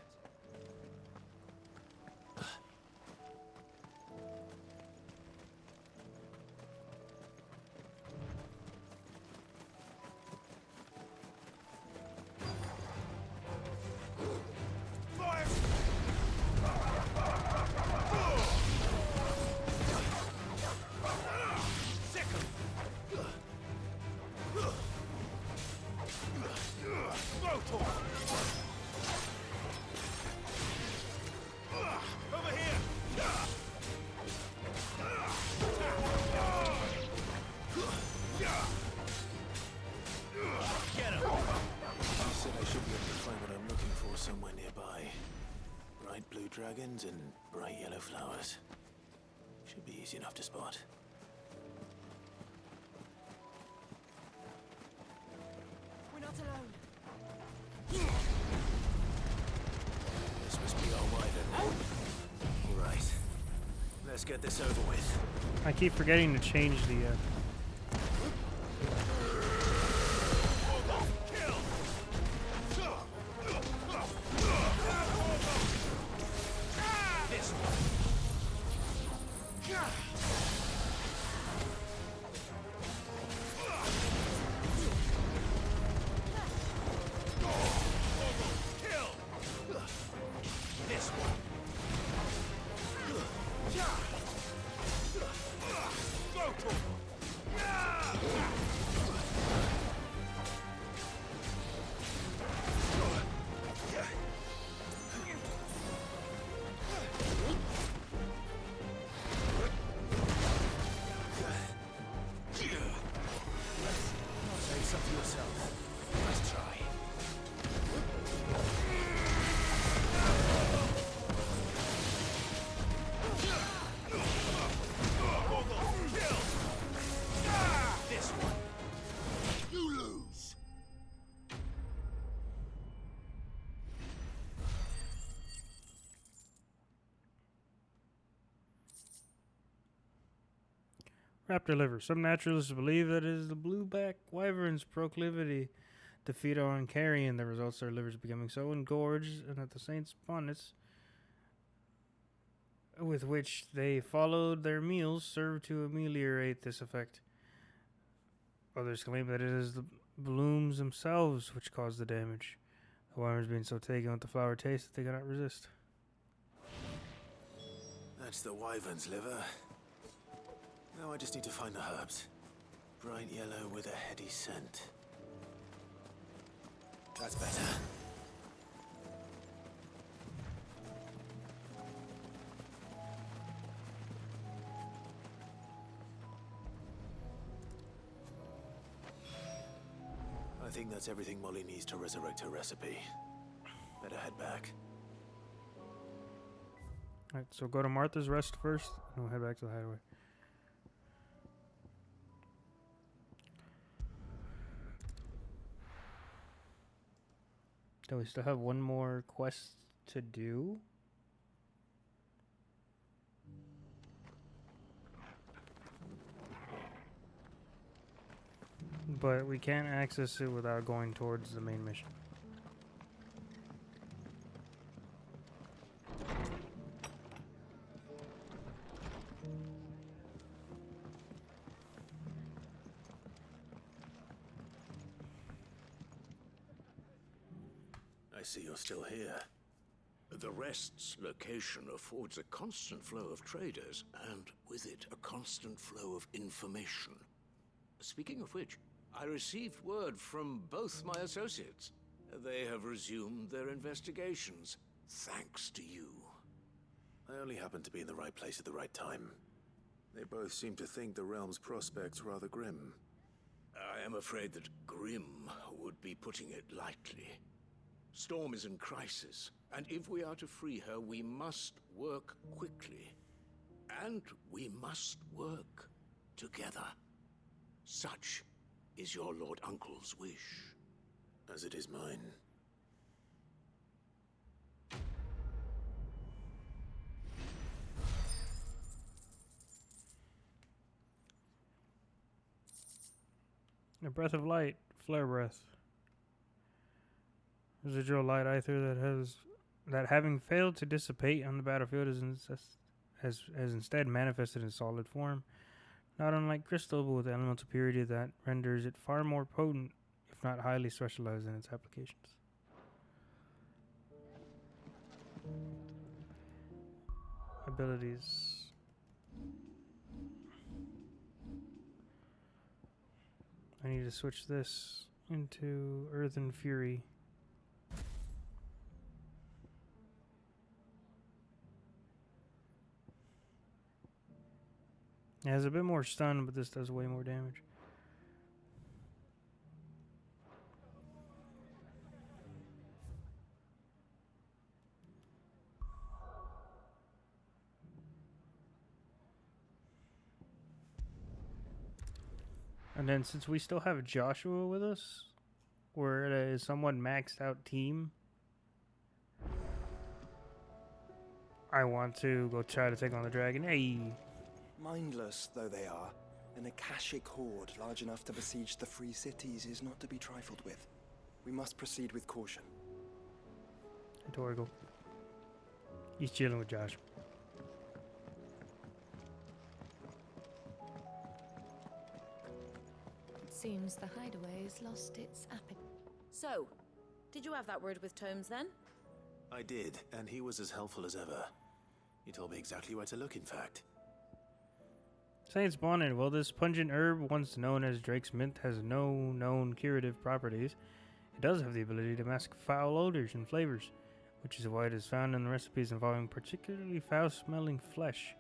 easy enough to spot. We're not alone. This must be our wyvern. All right. Let's get this over with. I keep forgetting to change the raptor liver. Some naturalists believe that it is the blueback wyvern's proclivity to feed on carrion that results their livers becoming so engorged, and that the saints' bonnets with which they followed their meals serve to ameliorate this effect. Others claim that it is the blooms themselves which cause the damage, the wyverns being so taken with the flower taste that they cannot resist. That's the wyvern's liver. Now I just need to find the herbs. Bright yellow with a heady scent. That's better. I think that's everything Molly needs to resurrect her recipe. Better head back. Alright, so go to Martha's Rest first, and we'll head back to the hideaway. Do we still have one more quest to do? But we can't access it without going towards the main mission. I see you're still here. The Rest's location affords a constant flow of traders, and with it, a constant flow of information. Speaking of which, I received word from both my associates. They have resumed their investigations, thanks to you. I only happened to be in the right place at the right time. They both seem to think the realm's prospects rather grim. I am afraid that grim would be putting it lightly. Storm is in crisis, and if we are to free her, we must work quickly. And we must work together. Such is your Lord Uncle's wish. As it is mine. A breath of light, flare breath. Residual light ether that having failed to dissipate on the battlefield has instead manifested in solid form, not unlike crystal, but with elemental purity that renders it far more potent, if not highly specialized in its applications. Abilities. I need to switch this into Earthen Fury. It has a bit more stun, but this does way more damage. And then since we still have Joshua with us, we're a somewhat maxed out team. I want to go try to take on the dragon. Hey! Mindless though they are, an Akashic horde large enough to besiege the free cities is not to be trifled with. We must proceed with caution. Torgo. He's chilling with Josh. It seems the hideaway has lost its appetite. So, did you have that word with Tomes then? I did, and he was as helpful as ever. He told me exactly where to look, in fact. Saints Bonnet. Well, this pungent herb, once known as Drake's Mint, has no known curative properties. It does have the ability to mask foul odors and flavors, which is why it is found in the recipes involving particularly foul-smelling flesh,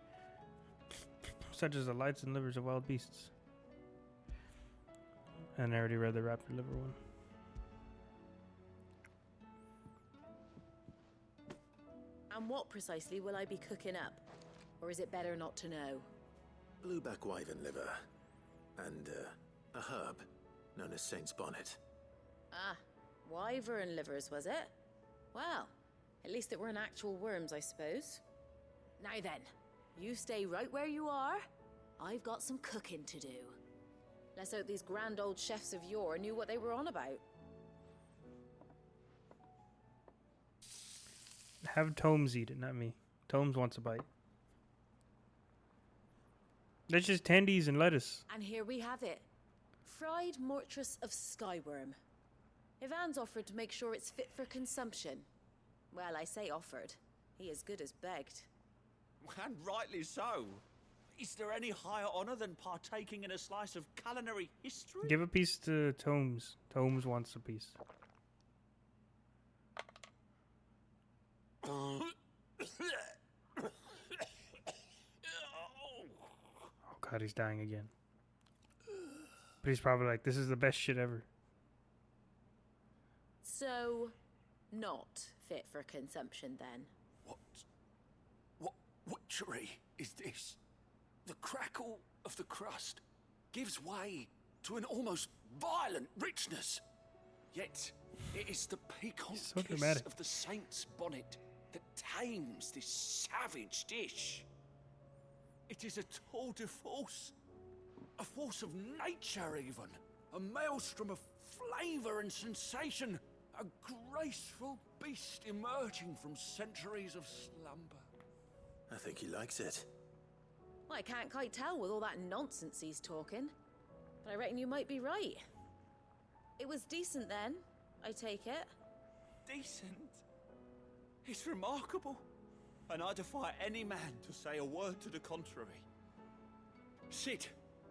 such as the lights and livers of wild beasts. And I already read the raptor liver one. And what precisely will I be cooking up? Or is it better not to know? Blueback wyvern liver, and a herb known as Saint's Bonnet. Ah, wyvern livers, was it? Well, at least it weren't actual worms, I suppose. Now then, you stay right where you are. I've got some cooking to do. Let's hope these grand old chefs of yore knew what they were on about. Have Tomes eat it, not me. Tomes wants a bite. That's just tendies and lettuce. And here we have it. Fried mortress of skyworm. Ivan's offered to make sure it's fit for consumption. Well, I say offered. He as good as begged. And rightly so. Is there any higher honor than partaking in a slice of culinary history? Give a piece to Tomes. Tomes wants a piece. Oh god, he's dying again. But he's probably like, this is the best shit ever. So, not fit for consumption then. What witchery is this? The crackle of the crust gives way to an almost violent richness. Yet, it is the piquant so kiss dramatic. of the saint's bonnet that tames this savage dish. It is a tour de force. A force of nature, even. A maelstrom of flavor and sensation. A graceful beast emerging from centuries of slumber. I think he likes it. Well, I can't quite tell with all that nonsense he's talking. But I reckon you might be right. It was decent then, I take it. Decent? It's remarkable. And I defy any man to say a word to the contrary. Sid,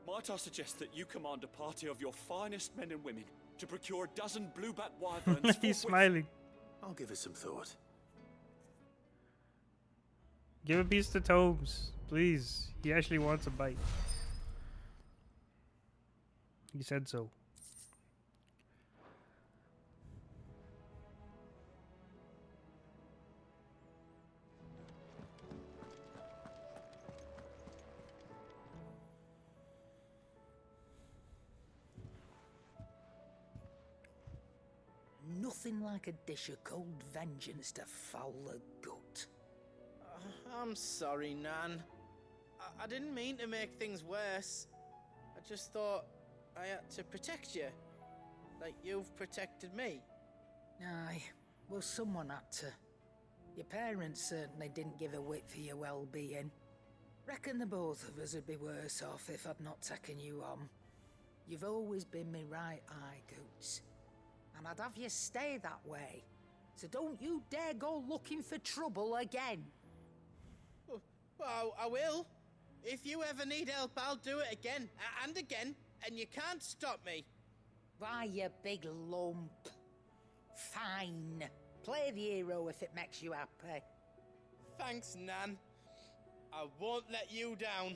might I suggest that you command a party of your finest men and women to procure a dozen blueback wyverns? He's smiling. I'll give it some thought. Give a piece to Tomes, please. He actually wants a bite. He said so. Nothing like a dish of cold vengeance to foul the gut. I'm sorry, Nan. I didn't mean to make things worse. I just thought I had to protect you. Like you've protected me. Aye, well, someone had to. Your parents certainly didn't give a whit for your well-being. Reckon the both of us would be worse off if I'd not taken you on. You've always been me right eye, Goots. And I'd have you stay that way. So don't you dare go looking for trouble again. Well, I will. If you ever need help, I'll do it again and again, and you can't stop me. Why, you big lump. Fine. Play the hero if it makes you happy. Thanks, Nan. I won't let you down.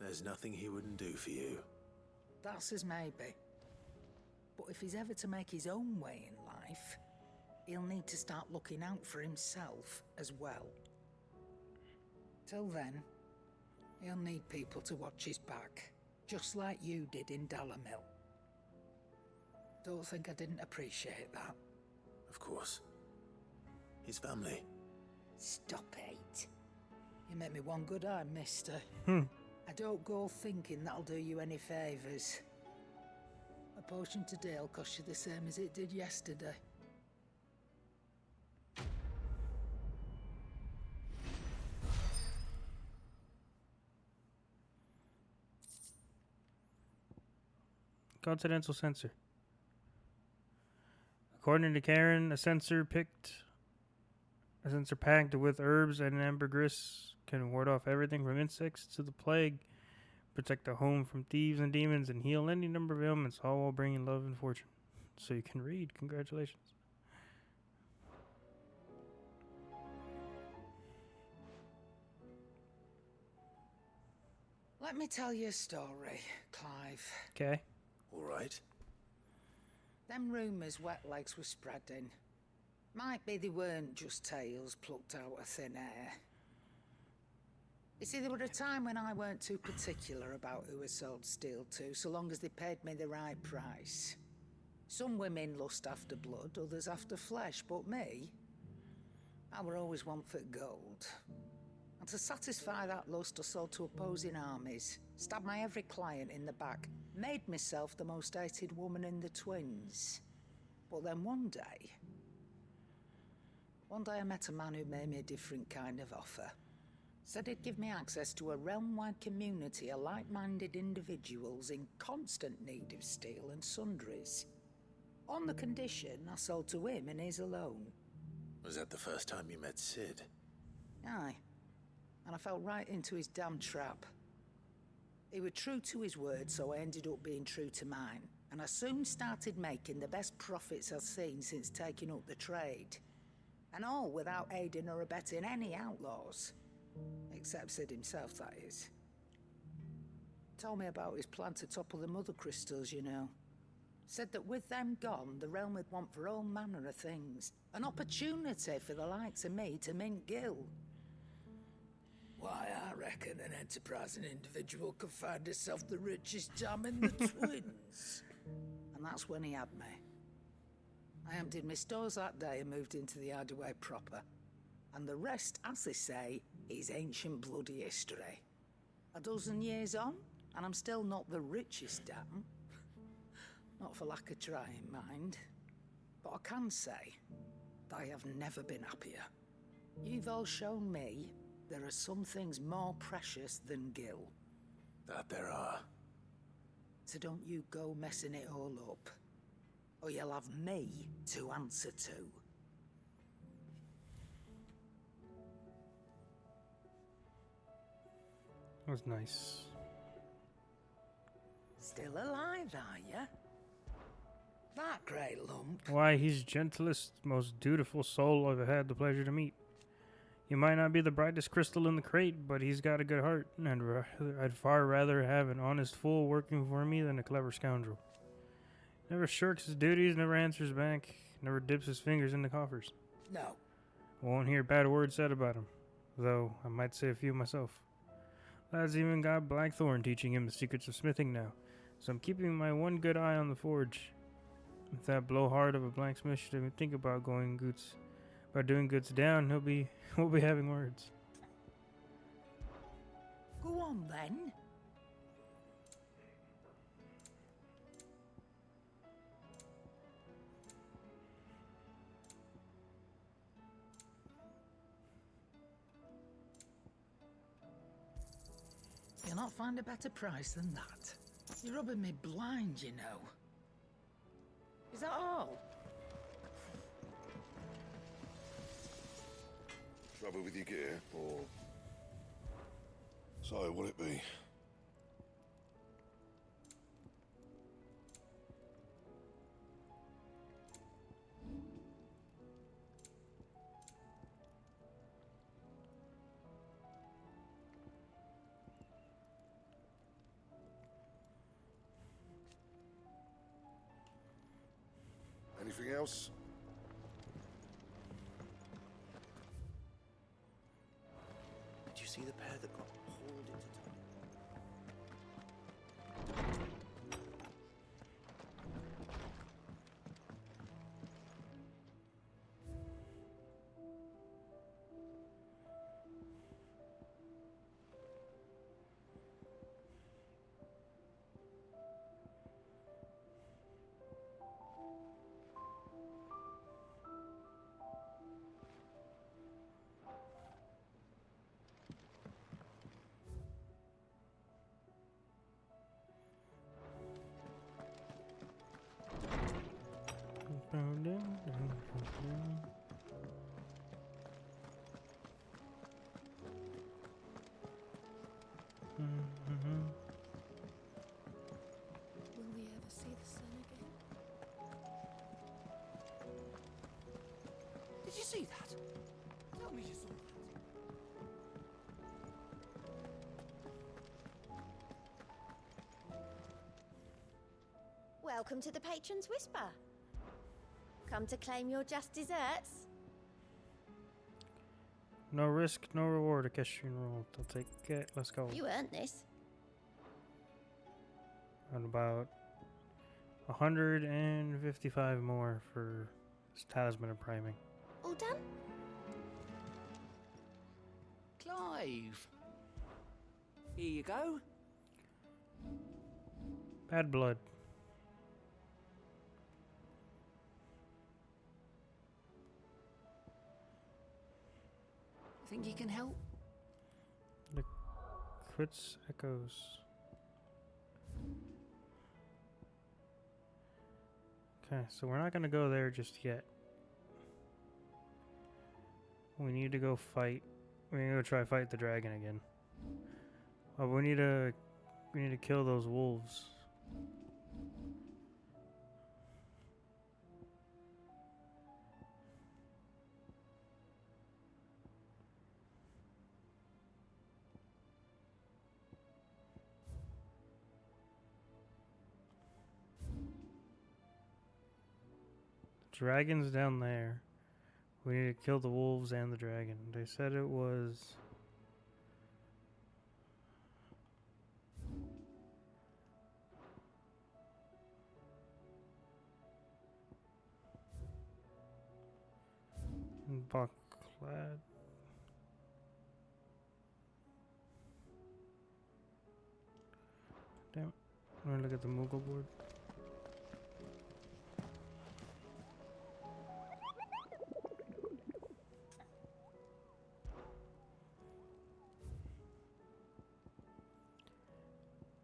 There's nothing he wouldn't do for you. That's as maybe. But if he's ever to make his own way in life, he'll need to start looking out for himself as well. Till then, He'll need people to watch his back, just like you did in Dalamil. Don't think I didn't appreciate that. Of course. His family. Stop it. You make me one good eye, mister. I don't go thinking that'll do you any favours. A potion today will cost you the same as it did yesterday. Continental sensor. According to Karen, a sensor packed with herbs and ambergris can ward off everything from insects to the plague, protect a home from thieves and demons, and heal any number of ailments, all while bringing love and fortune. So you can read. Congratulations. Let me tell you a story, Clive. Okay. All right. Them rumours Wetlegs were spreading. Might be they weren't just tales plucked out of thin air. You see, there were a time when I weren't too particular about who I sold steel to, so long as they paid me the right price. Some women lust after blood, others after flesh, but me, I were always one for gold. And to satisfy that lust, I sold to opposing armies, stabbed my every client in the back, made myself the most hated woman in the twins. But then one day I met a man who made me a different kind of offer. Said he'd give me access to a realm-wide community of like-minded individuals in constant need of steel and sundries. On the condition I sold to him and his alone. Was that the first time you met Sid? Aye. And I fell right into his damn trap. He was true to his word, so I ended up being true to mine. And I soon started making the best profits I've seen since taking up the trade. And all without aiding or abetting any outlaws. Except Sid himself, that is. Told me about his plan to topple the mother crystals, you know. Said that with them gone, the realm would want for all manner of things. An opportunity for the likes of me to mint gil. Why, I reckon an enterprising individual could find himself the richest dam in the twins. And that's when he had me. I emptied my stores that day and moved into the Hideaway proper. And the rest, as they say, is ancient bloody history. A dozen years on, and I'm still not the richest dam. Not for lack of trying, mind. But I can say that I have never been happier. You've all shown me there are some things more precious than gil. That there are. So don't you go messing it all up. Or you'll have me to answer to. That was nice. Still alive, are ya? That great lump. Why, he's gentlest, most dutiful soul I've had the pleasure to meet. He might not be the brightest crystal in the crate, but he's got a good heart, and I'd far rather have an honest fool working for me than a clever scoundrel. Never shirks his duties, never answers back, never dips his fingers in the coffers. No. Won't hear bad words said about him, though I might say a few myself. Lad's even got Blackthorn teaching him the secrets of smithing now, so I'm keeping my one good eye on the forge. If that blowhard of a blacksmith should even think about doing goods down, we'll be having words. Go on then. You'll not find a better price than that. You're rubbing me blind, you know. Is that all? Trouble with your gear, or... So, what'll it be? Anything else? Did you see the pair that got hauled into town? Will we ever see the sun again? Did you see that? Tell me you saw that. Welcome to the Patron's Whisper. Come to claim your just desserts? No risk, no reward. Equestrian roll. I'll take it. Let's go. You earned this. And about 155 more for this talisman of priming. All done? Clive. Here you go. Bad blood. Think you can help? The crits echoes. Okay, so we're not gonna go there just yet. We need to go fight. We need to go try fight the dragon again. Oh, we need to kill those wolves. Dragon's down there. We need to kill the wolves and the dragon. They said it was... in Bucklad. Damn. I'm gonna look at the Moogle board.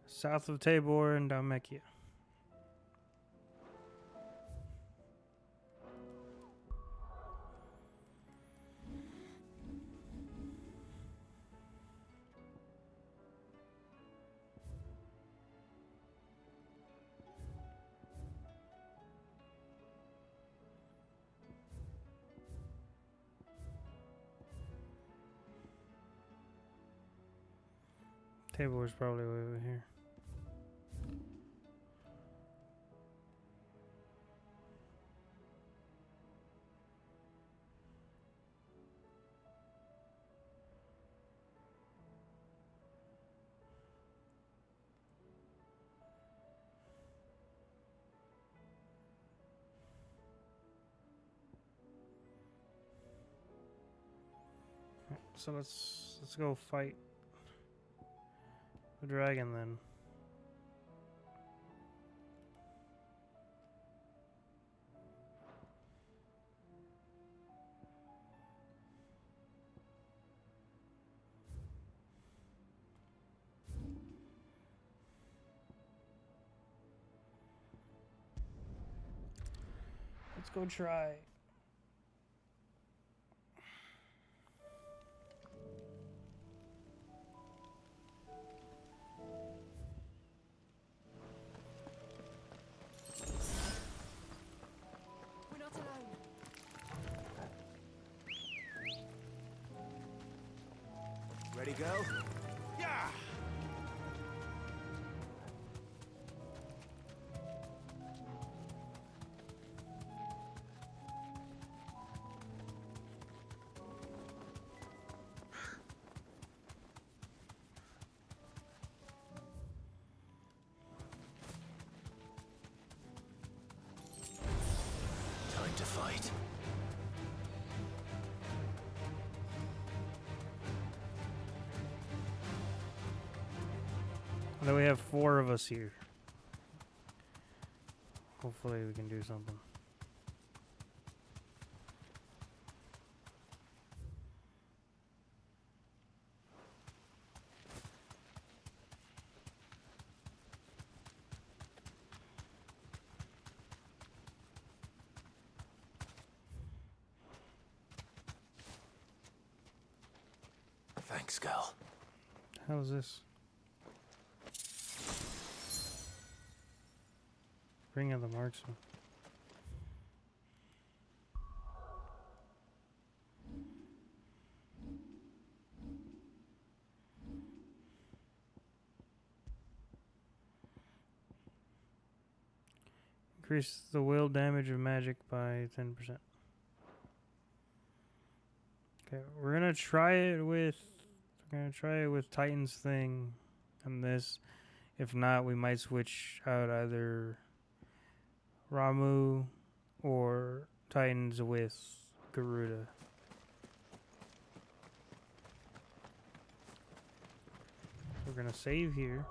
South of Tabor and Dalmekia. Tabor's probably way over here. So let's go fight the dragon then. Let's go try. We're not alone. Ready, girl? Yeah! And then we have 4 of us here. Hopefully we can do something. Thanks, girl. How's this? Ring of the Marksman. Increase the will damage of magic by 10%. Okay, we're gonna try it with Titan's thing and this. If not, we might switch out either Ramu or Titans with Garuda. We're gonna save here.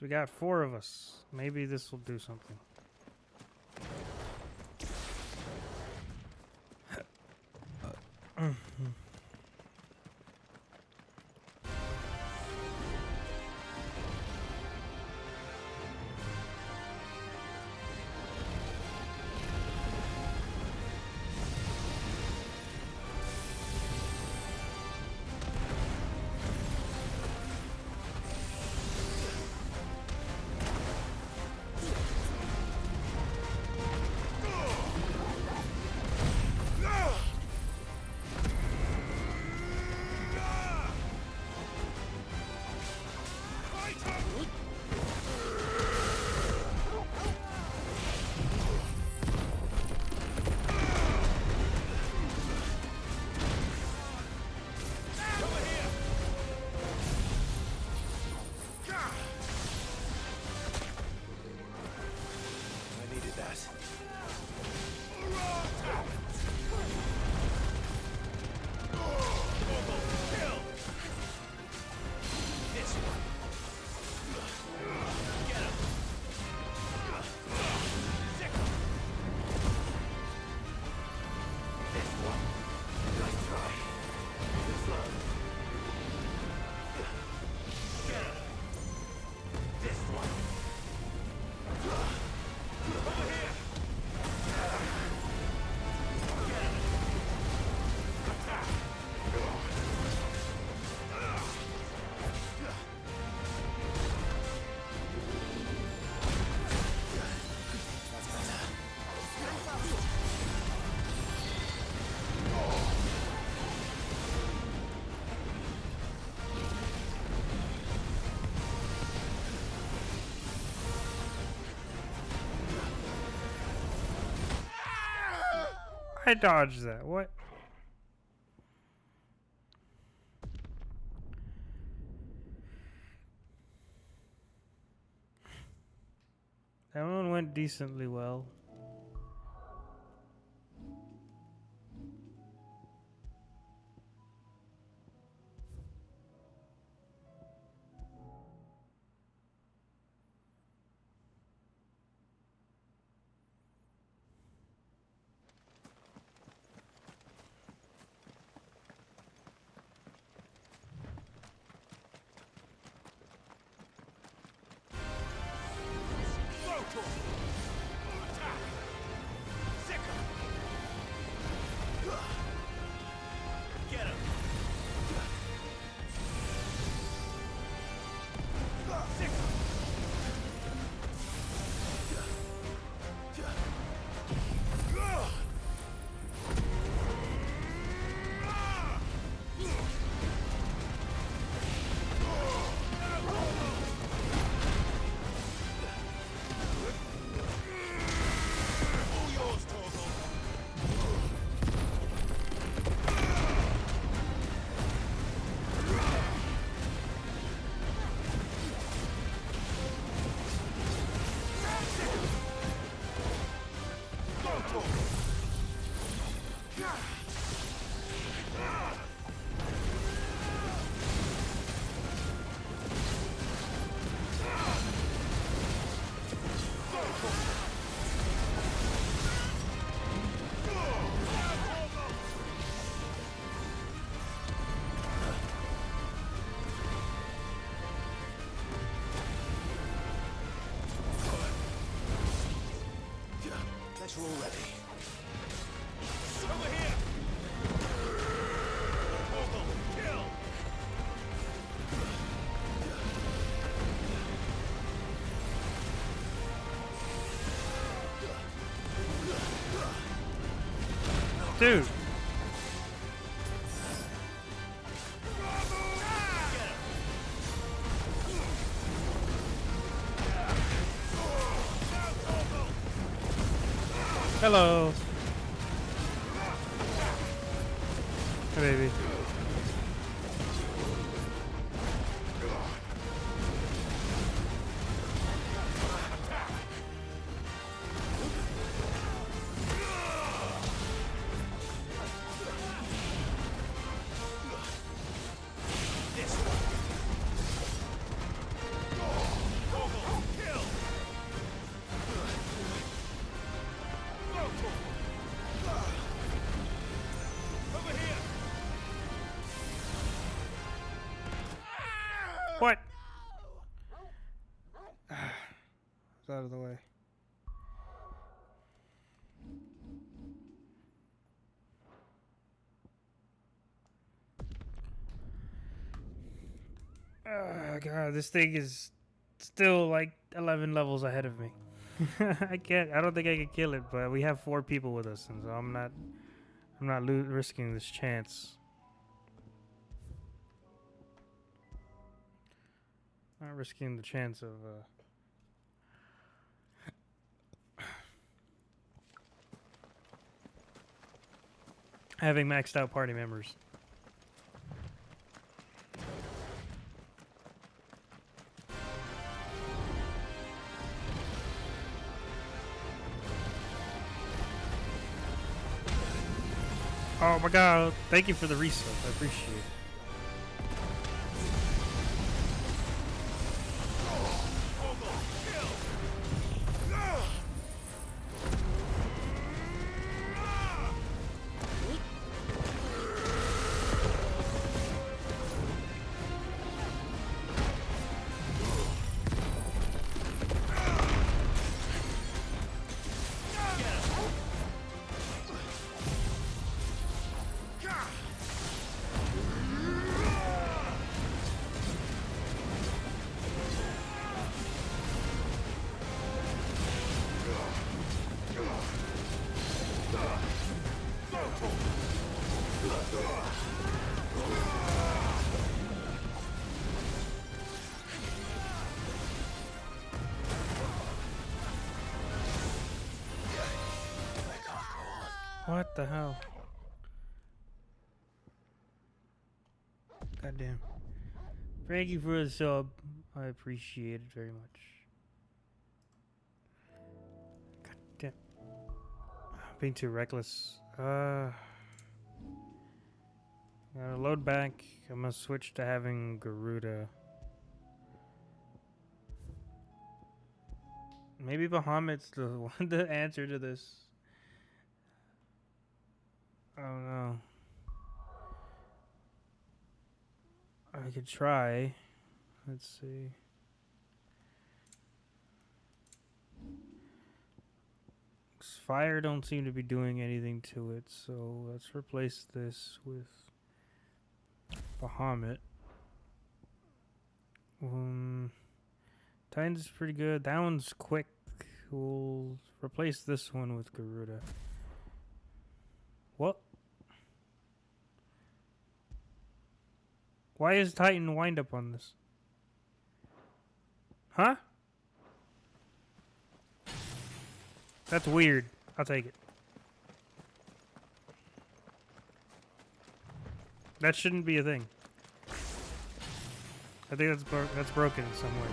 We got 4 of us. Maybe this will do something. I dodged that. What? That one went decently well. Guys are all ready. Over here! Kill! Dude. Hello. Hey, baby. What? It's out of the way. Oh god, this thing is still like 11 levels ahead of me. I don't think I can kill it, but we have 4 people with us, and so I'm not risking this chance. Not risking the chance of having maxed out party members. Oh my god, thank you for the resub, I appreciate it. What the hell? Goddamn. Thank you for the sub. I appreciate it very much. Goddamn. I'm being too reckless. Gotta load back. I'm gonna switch to having Garuda. Maybe Bahamut's the one to answer to this. I don't know. I could try. Let's see. Fire don't seem to be doing anything to it, so let's replace this with Bahamut. Titan's pretty good. That one's quick. We'll replace this one with Garuda. What? Why is Titan wind up on this? Huh? That's weird. I'll take it. That shouldn't be a thing. I think that's broken in some way.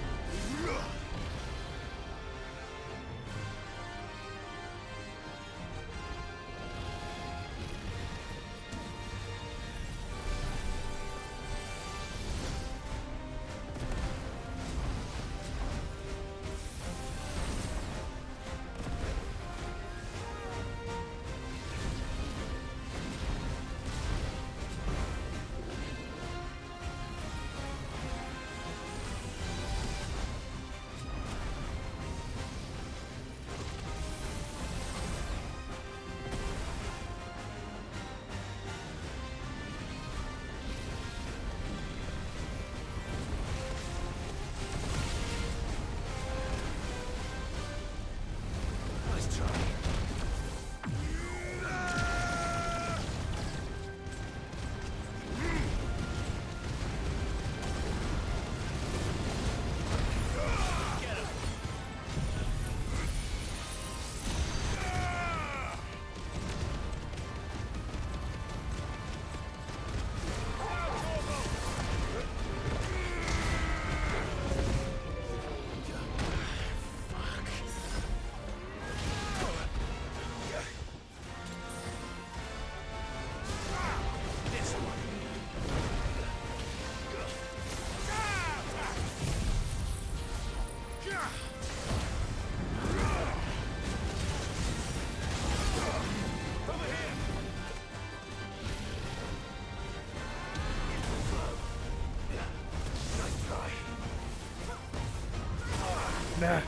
Nah.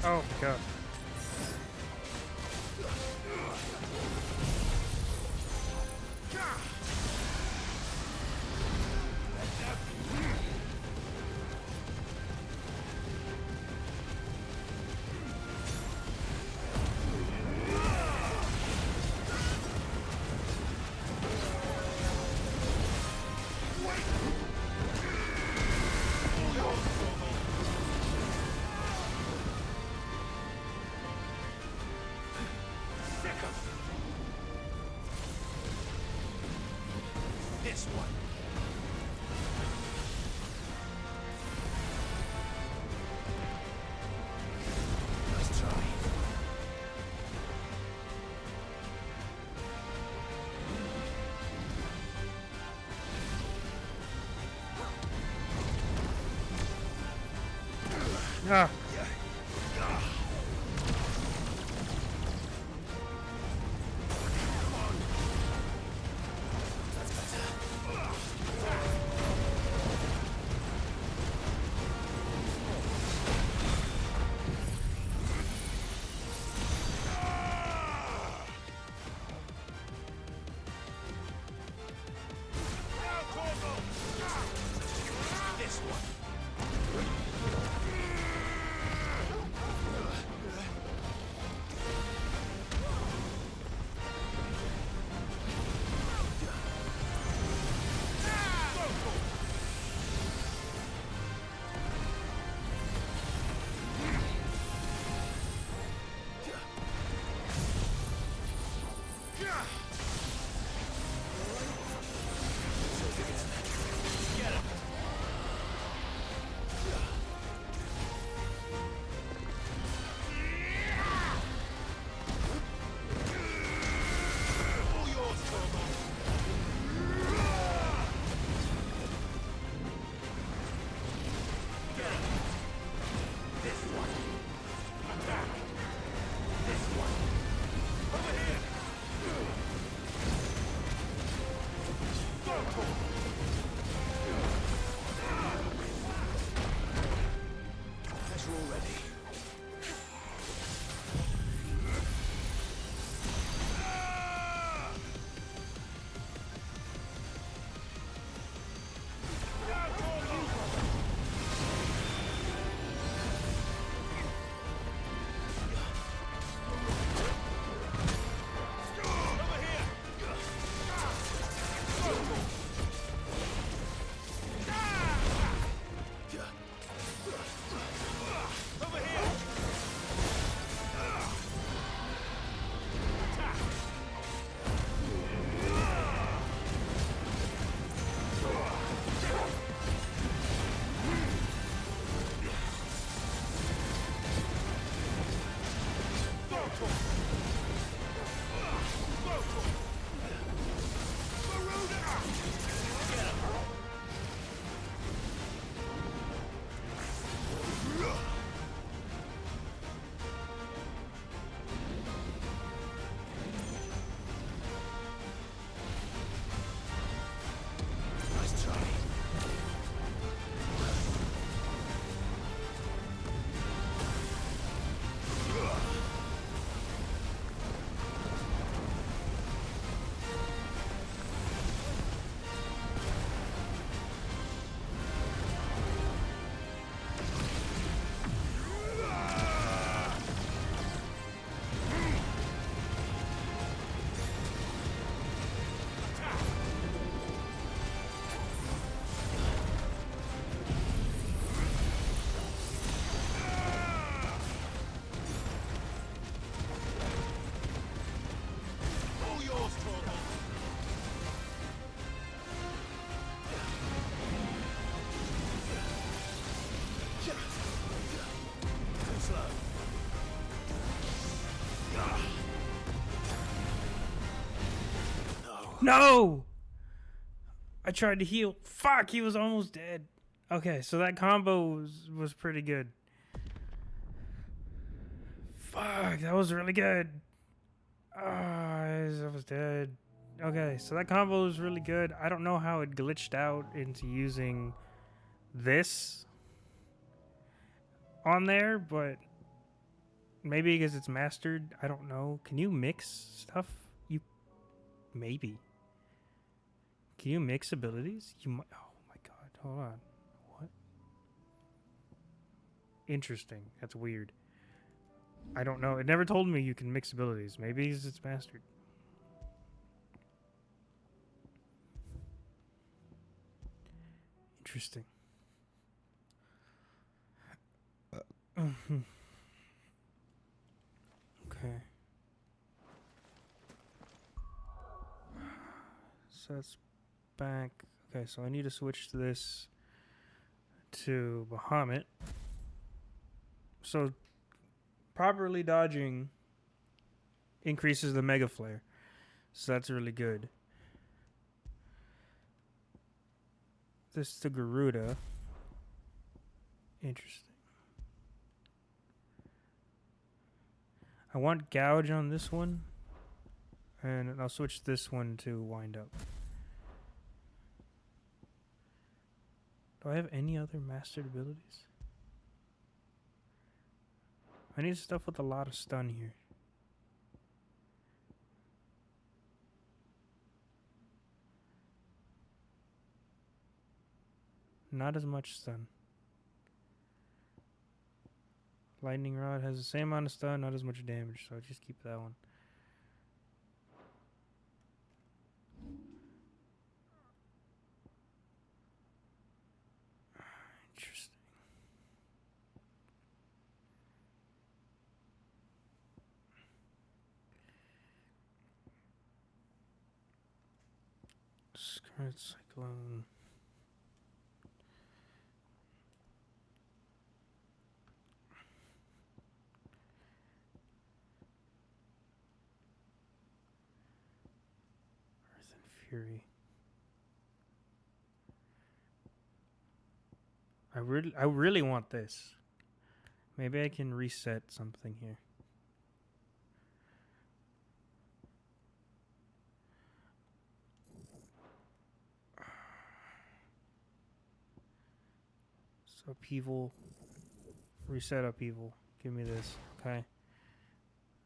Oh god. This one. Nice try. Ah. This one. No! I tried to heal. Fuck, he was almost dead. Okay, so that combo was pretty good. Fuck, that was really good. I was dead. Okay, so that combo was really good. I don't know how it glitched out into using this on there, but maybe because it's mastered. I don't know. Can you mix stuff? Maybe. Can you mix abilities? You might. Oh my god. Hold on. What? Interesting. That's weird. I don't know. It never told me you can mix abilities. Maybe it's mastered. Interesting. Okay. So it's back. Okay, so I need to switch to this to Bahamut. So properly dodging increases the Mega Flare. So that's really good. This to Garuda. Interesting. I want Gouge on this one. And I'll switch this one to Wind Up. Do I have any other mastered abilities? I need stuff with a lot of stun here. Not as much stun. Lightning Rod has the same amount of stun, not as much damage, so I'll just keep that one. Interesting. Scarlet Cyclone. Earth and Fury. I really want this. Maybe I can reset something here. So upheaval. Reset upheaval. Give me this. Okay.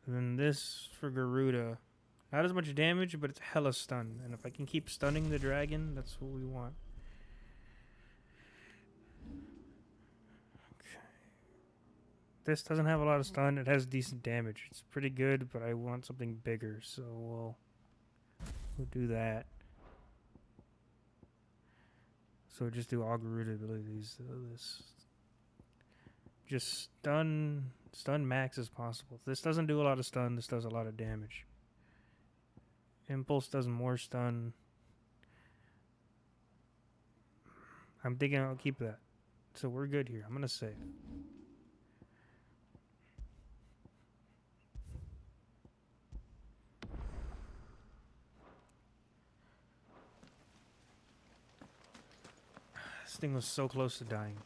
And then this for Garuda. Not as much damage, but it's hella stun. And if I can keep stunning the dragon, that's what we want. Okay. This doesn't have a lot of stun. It has decent damage. It's pretty good, but I want something bigger, so we'll do that. So just do all Garuda abilities. This. Just stun max as possible. This doesn't do a lot of stun. This does a lot of damage. Impulse does more stun. I'm thinking I'll keep that. So we're good here. I'm going to save. This thing was so close to dying.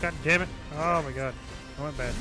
God damn it. Oh my god. I went bad.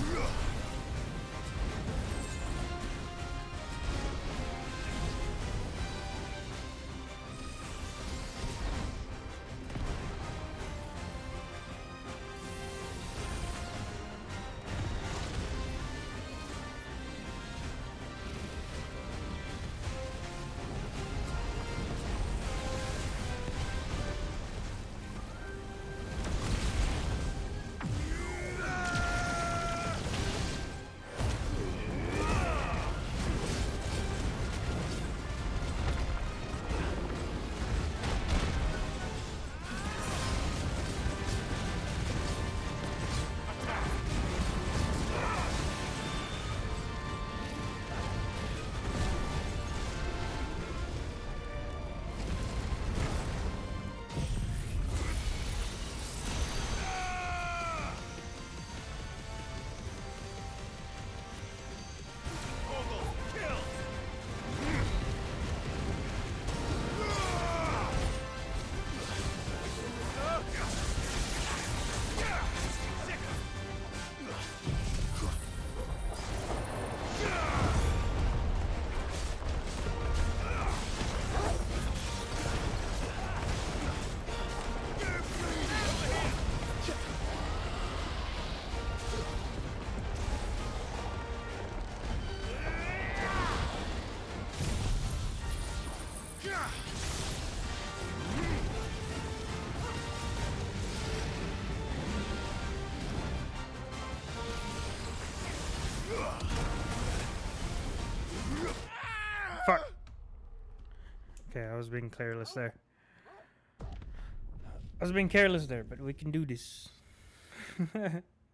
Okay, I was being careless there. I was being careless there, but we can do this.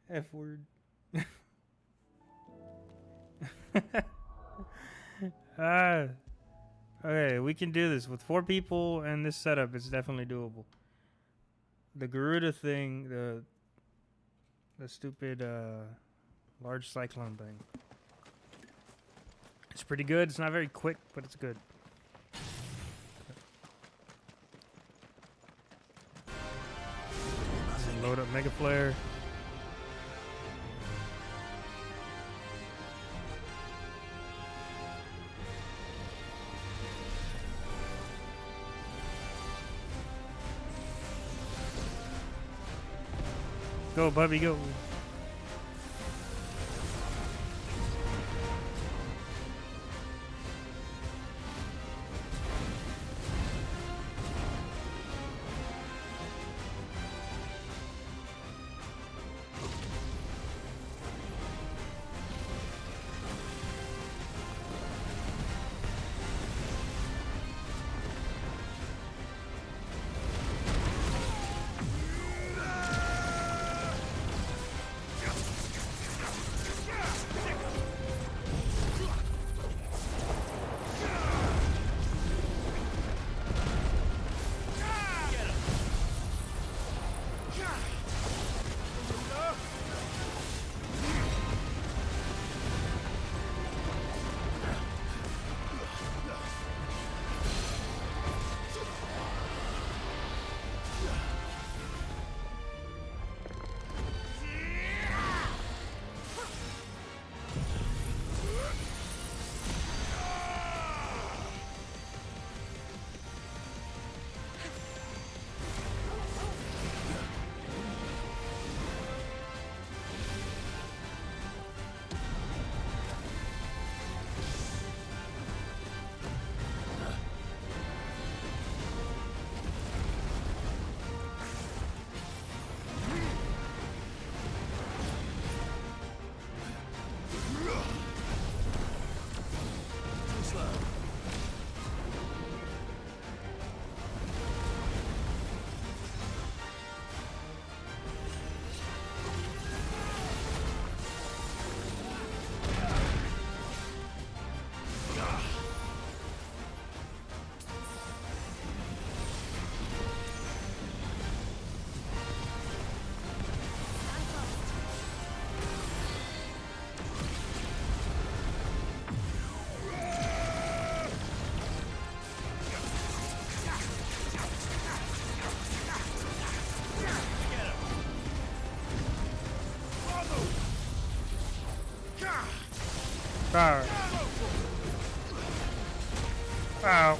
F word. Okay, we can do this with 4 people and this setup. It's definitely doable. The Garuda thing, the stupid large cyclone thing. It's pretty good. It's not very quick, but it's good. Load up Mega Flare. Go, Bubby, go. Fire. Ow.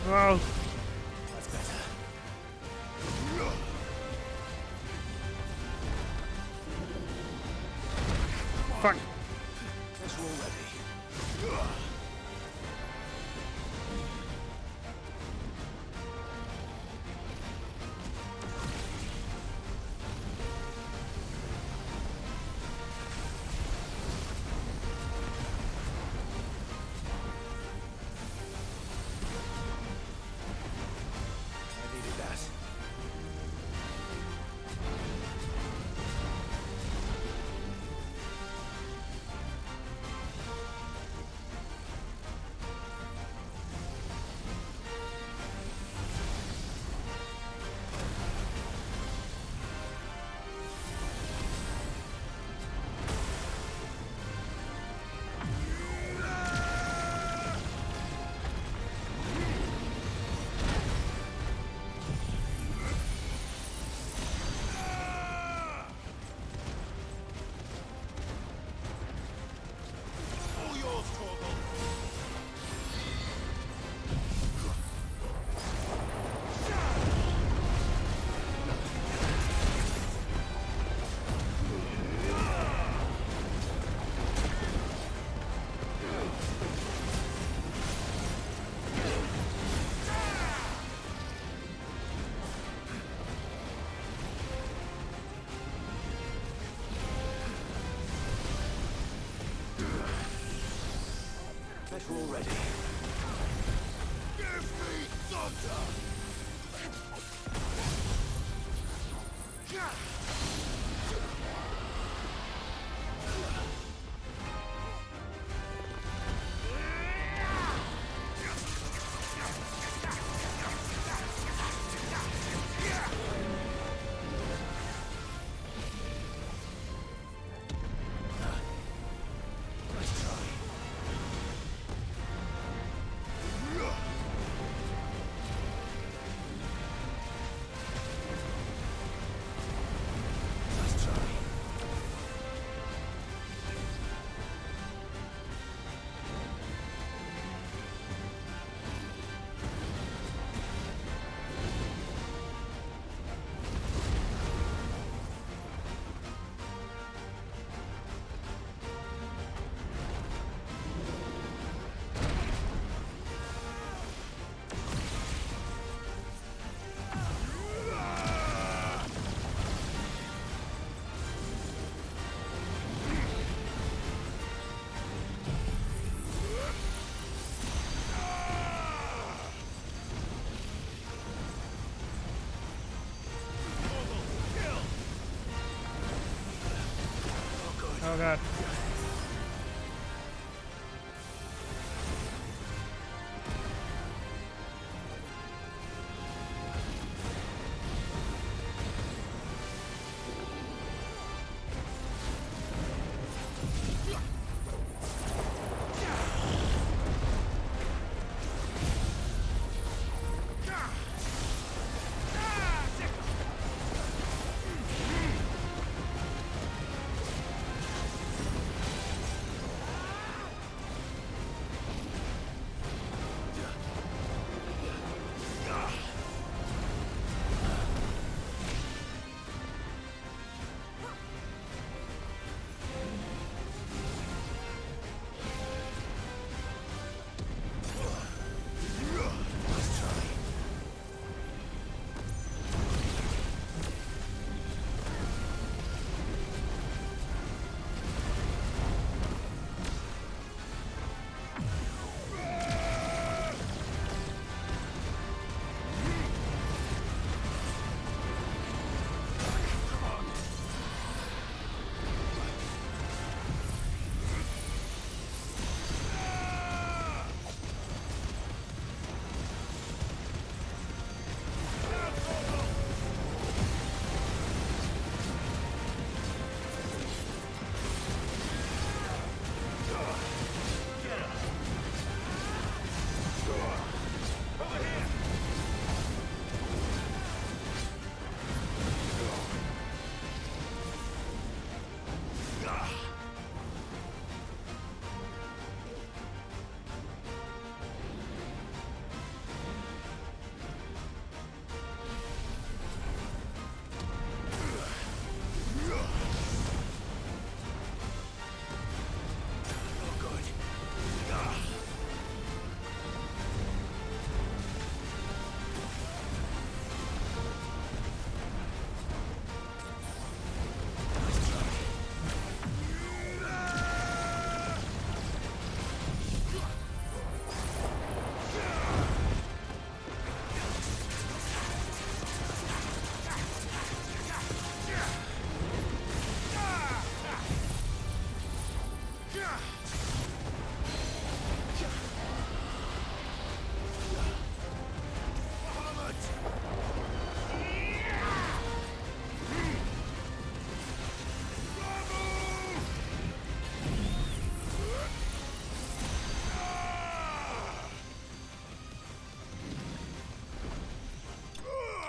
Whoa. That's better. Fuck. Guess we're all ready. I needed that. ready. Give me thunder! Oh god.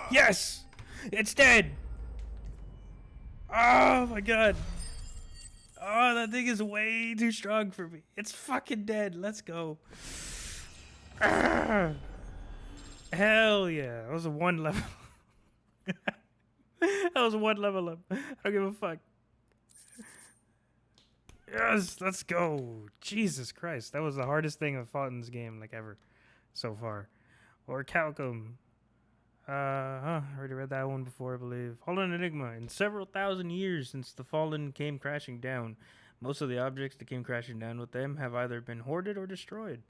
Yes! It's dead! Oh my god. Oh, that thing is way too strong for me. It's fucking dead. Let's go. Ah. Hell yeah. That was a 1 level. That was 1 level up. I don't give a fuck. Yes, let's go. Jesus Christ. That was the hardest thing I've fought in this game, like, ever. So far. Or Calcum. I already read that one before, I believe. Fallen Enigma. In several thousand years since the Fallen came crashing down, most of the objects that came crashing down with them have either been hoarded or destroyed.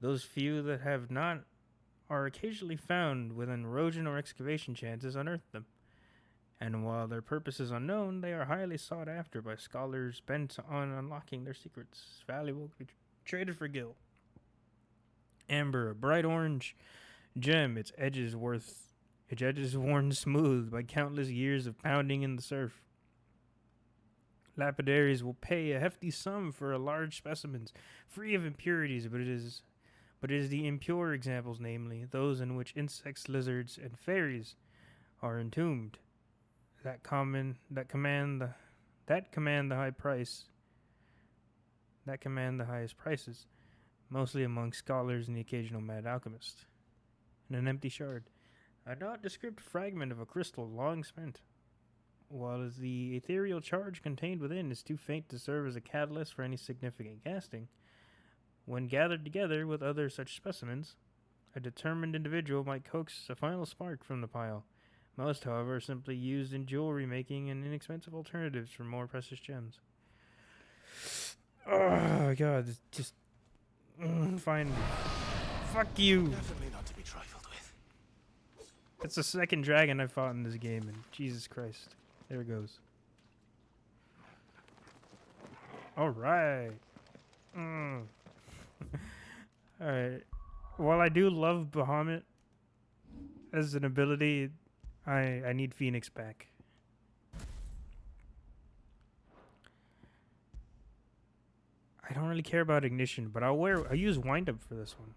Those few that have not are occasionally found within erosion or excavation chances unearth them. And while their purpose is unknown, they are highly sought after by scholars bent on unlocking their secrets. Valuable to be traded for gil. Amber, a bright orange gem, its edges worn smooth by countless years of pounding in the surf. Lapidaries will pay a hefty sum for a large specimens, free of impurities, but it is the impure examples, namely those in which insects, lizards, and fairies are entombed, that command the highest prices, mostly among scholars and the occasional mad alchemist. And an empty shard, a nondescript fragment of a crystal long spent. While the ethereal charge contained within is too faint to serve as a catalyst for any significant casting, when gathered together with other such specimens, a determined individual might coax a final spark from the pile. Most, however, are simply used in jewelry making and inexpensive alternatives for more precious gems. Oh god, just fine. Fuck you. Definitely not to be trifled with. It's the second dragon I fought in this game, and Jesus Christ. There it goes. Alright. Alright. While I do love Bahamut as an ability, I need Phoenix back. I don't really care about Ignition, but I use Wind Up for this one.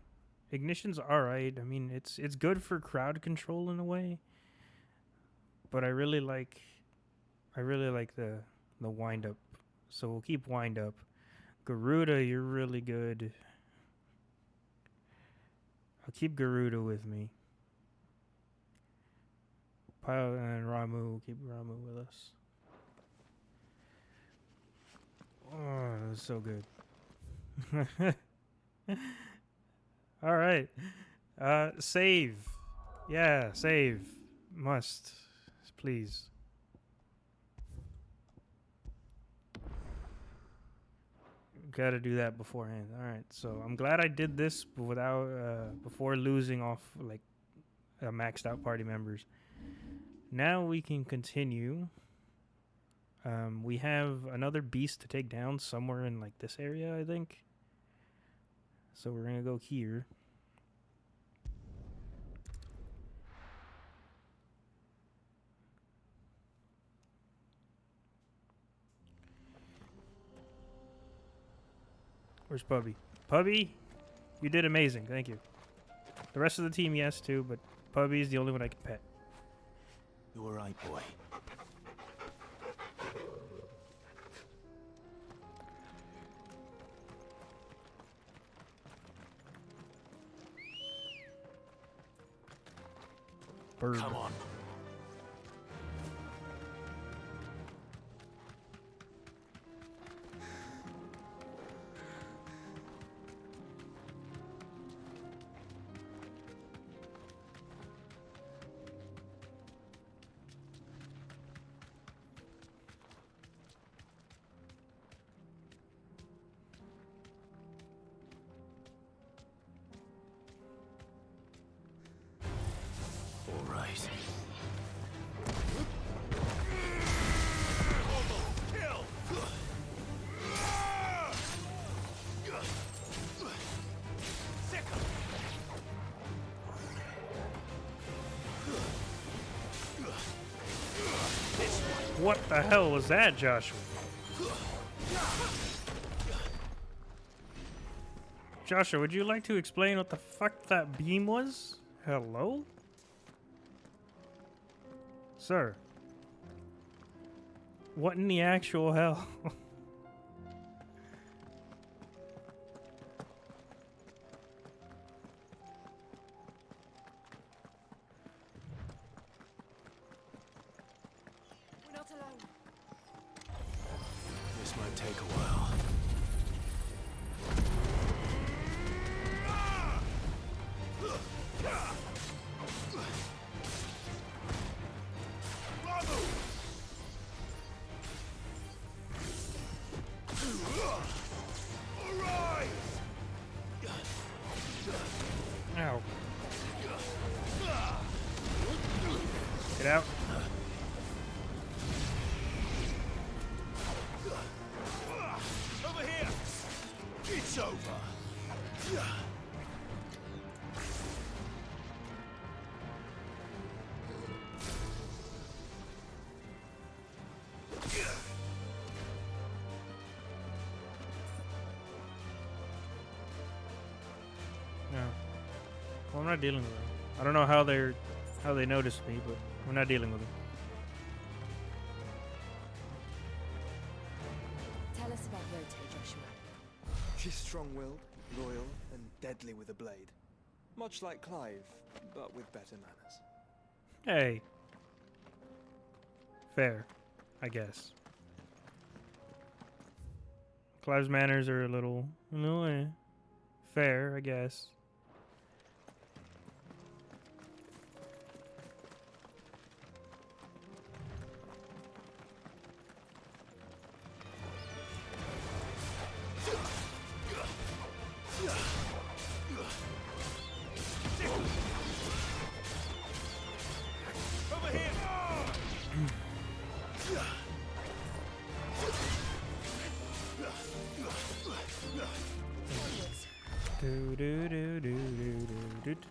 Ignition's alright. I mean, it's good for crowd control in a way. But I really like the Wind Up. So we'll keep Wind Up. Garuda, you're really good. I'll keep Garuda with me. Pyle and Ramu, we'll keep Ramu with us. Oh, that's so good. Alright. Save. Yeah, save. Must. Please. Gotta do that beforehand. Alright, so I'm glad I did this without before losing off like maxed out party members. Now we can continue. We have another beast to take down somewhere in like this area, I think. So we're gonna go here. Where's Pubby? Pubby, you did amazing. Thank you. The rest of the team, yes, too, but Pubby is the only one I can pet. You were right, boy. Bird. Come on. All right. What the hell was that, Joshua? Joshua, would you like to explain what the fuck that beam was? Hello? Sir. What in the actual hell? We're not alone. This might take a while. Well, I'm not dealing with them. I don't know how they noticed me, but we're not dealing with them. Tell us about Yote, Joshua. She's strong-willed, loyal, and deadly with a blade. Much like Clive, but with better manners. Hey. Fair, I guess. Clive's manners are a little fair, I guess. Over here!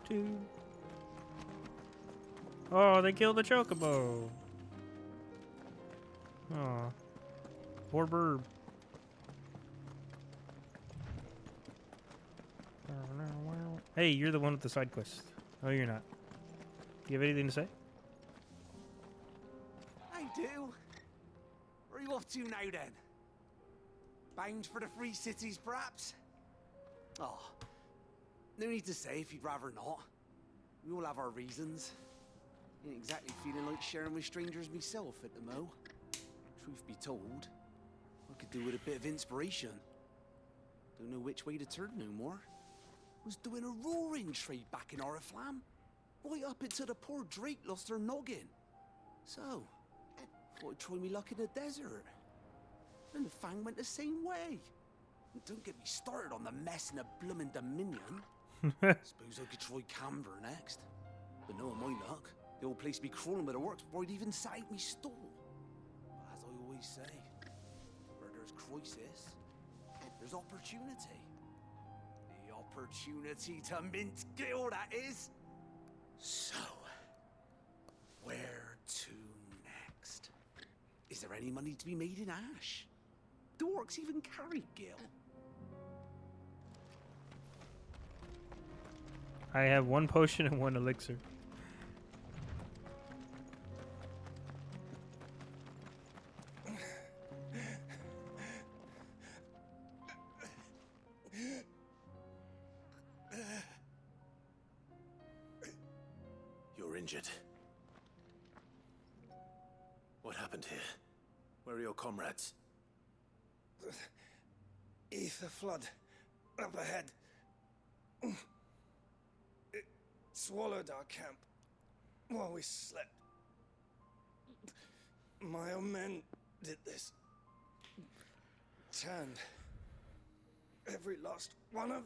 Do. Oh, they killed the chocobo. Oh, poor bird. Hey, you're the one with the side quest. Oh, you're not. Do you have anything to say? I do. Where are you off to now, then? Bound for the Free Cities, perhaps? Oh, no need to say if you'd rather not. We all have our reasons. Ain't exactly feeling like sharing with strangers myself at the mo. Truth be told, I could do with a bit of inspiration. Don't know which way to turn no more. Was doing a roaring trade back in Oriflamme. Right up until the poor Drake lost her noggin. So, thought I'd try me luck in the desert. And the Fang went the same way. And don't get me started on the mess in the bloomin' Dominion. Suppose I could try Camber next. But knowing my luck, the old place be crawling with the works before I'd even set out me stall. But as I always say, where there's crisis, there's opportunity. The opportunity to mint Gil, that is. So, where to next? Is there any money to be made in Ash? Do orcs even carry Gil? I have one potion and one elixir. You're injured. What happened here? Where are your comrades? Ether flood up ahead. It swallowed our camp while we slept. My own men did this. Turned every last one of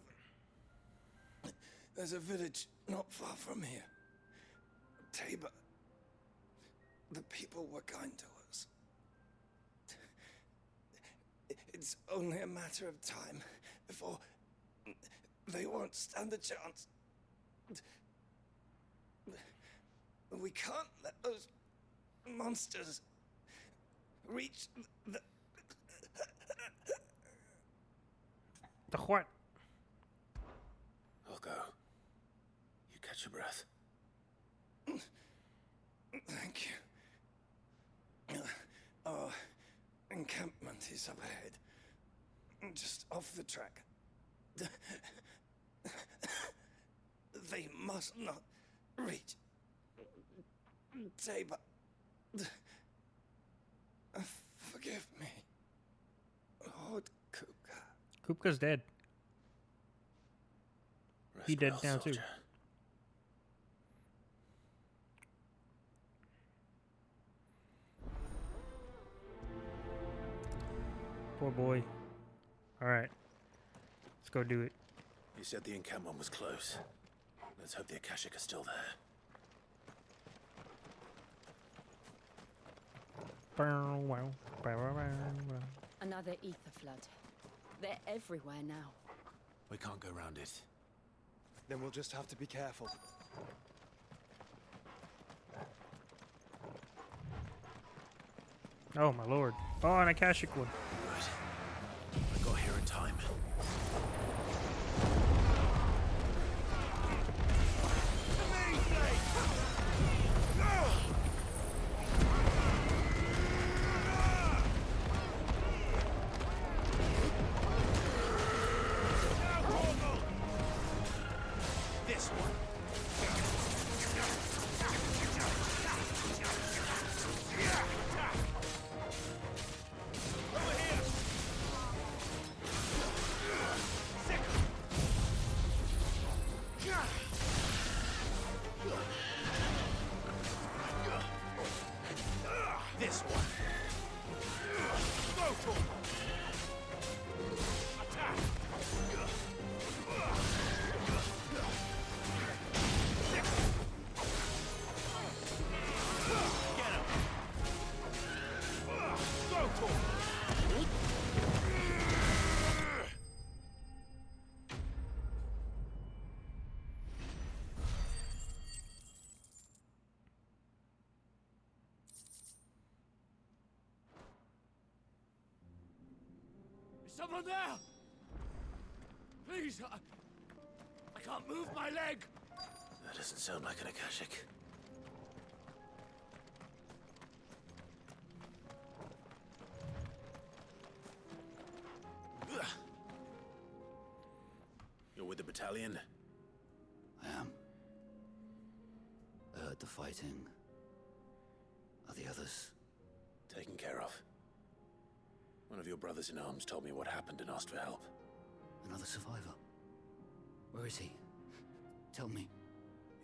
them. There's a village not far from here. Tabor. The people were kind to us. It's only a matter of time before they won't stand a chance. We can't let those monsters reach the... The what? I'll go. You catch your breath. Thank you. Our encampment is up ahead. Just off the track. They must not reach Tabor. Forgive me, Lord Kupka. Kupka's dead. He dead well, now soldier. too. Poor boy. Alright. Let's go do it. You said the encampment was close. Let's hope the Akashic are still there. Another ether flood. They're everywhere now. We can't go round it. Then we'll just have to be careful. Oh my lord. Oh, an Akashic one. Good. I got here in time. Attack! Get him! Go to him! Is someone there? Please, I can't move my leg. That doesn't sound like an Akashic. You're with the battalion? I am. I heard the fighting. Are the others? Taken care of. One of your brothers in arms told me what happened and asked for help. Another survivor? Where is he? Tell me.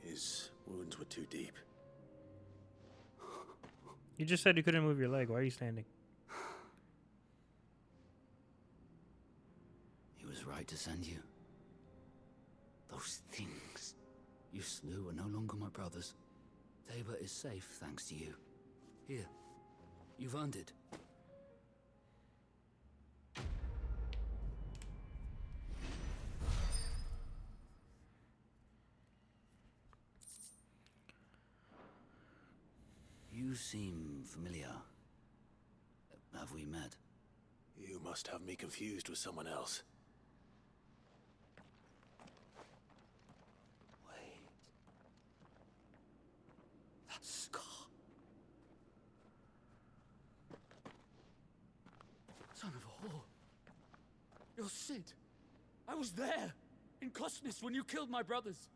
His wounds were too deep. You just said you couldn't move your leg. Why are you standing? He was right to send you. Those things you slew are no longer my brothers. Tabor is safe thanks to you. Here, you've earned it. You seem familiar. Have we met? You must have me confused with someone else. Wait. That scar. Son of a whore. You're Sid. I was there in Cosnes when you killed my brothers.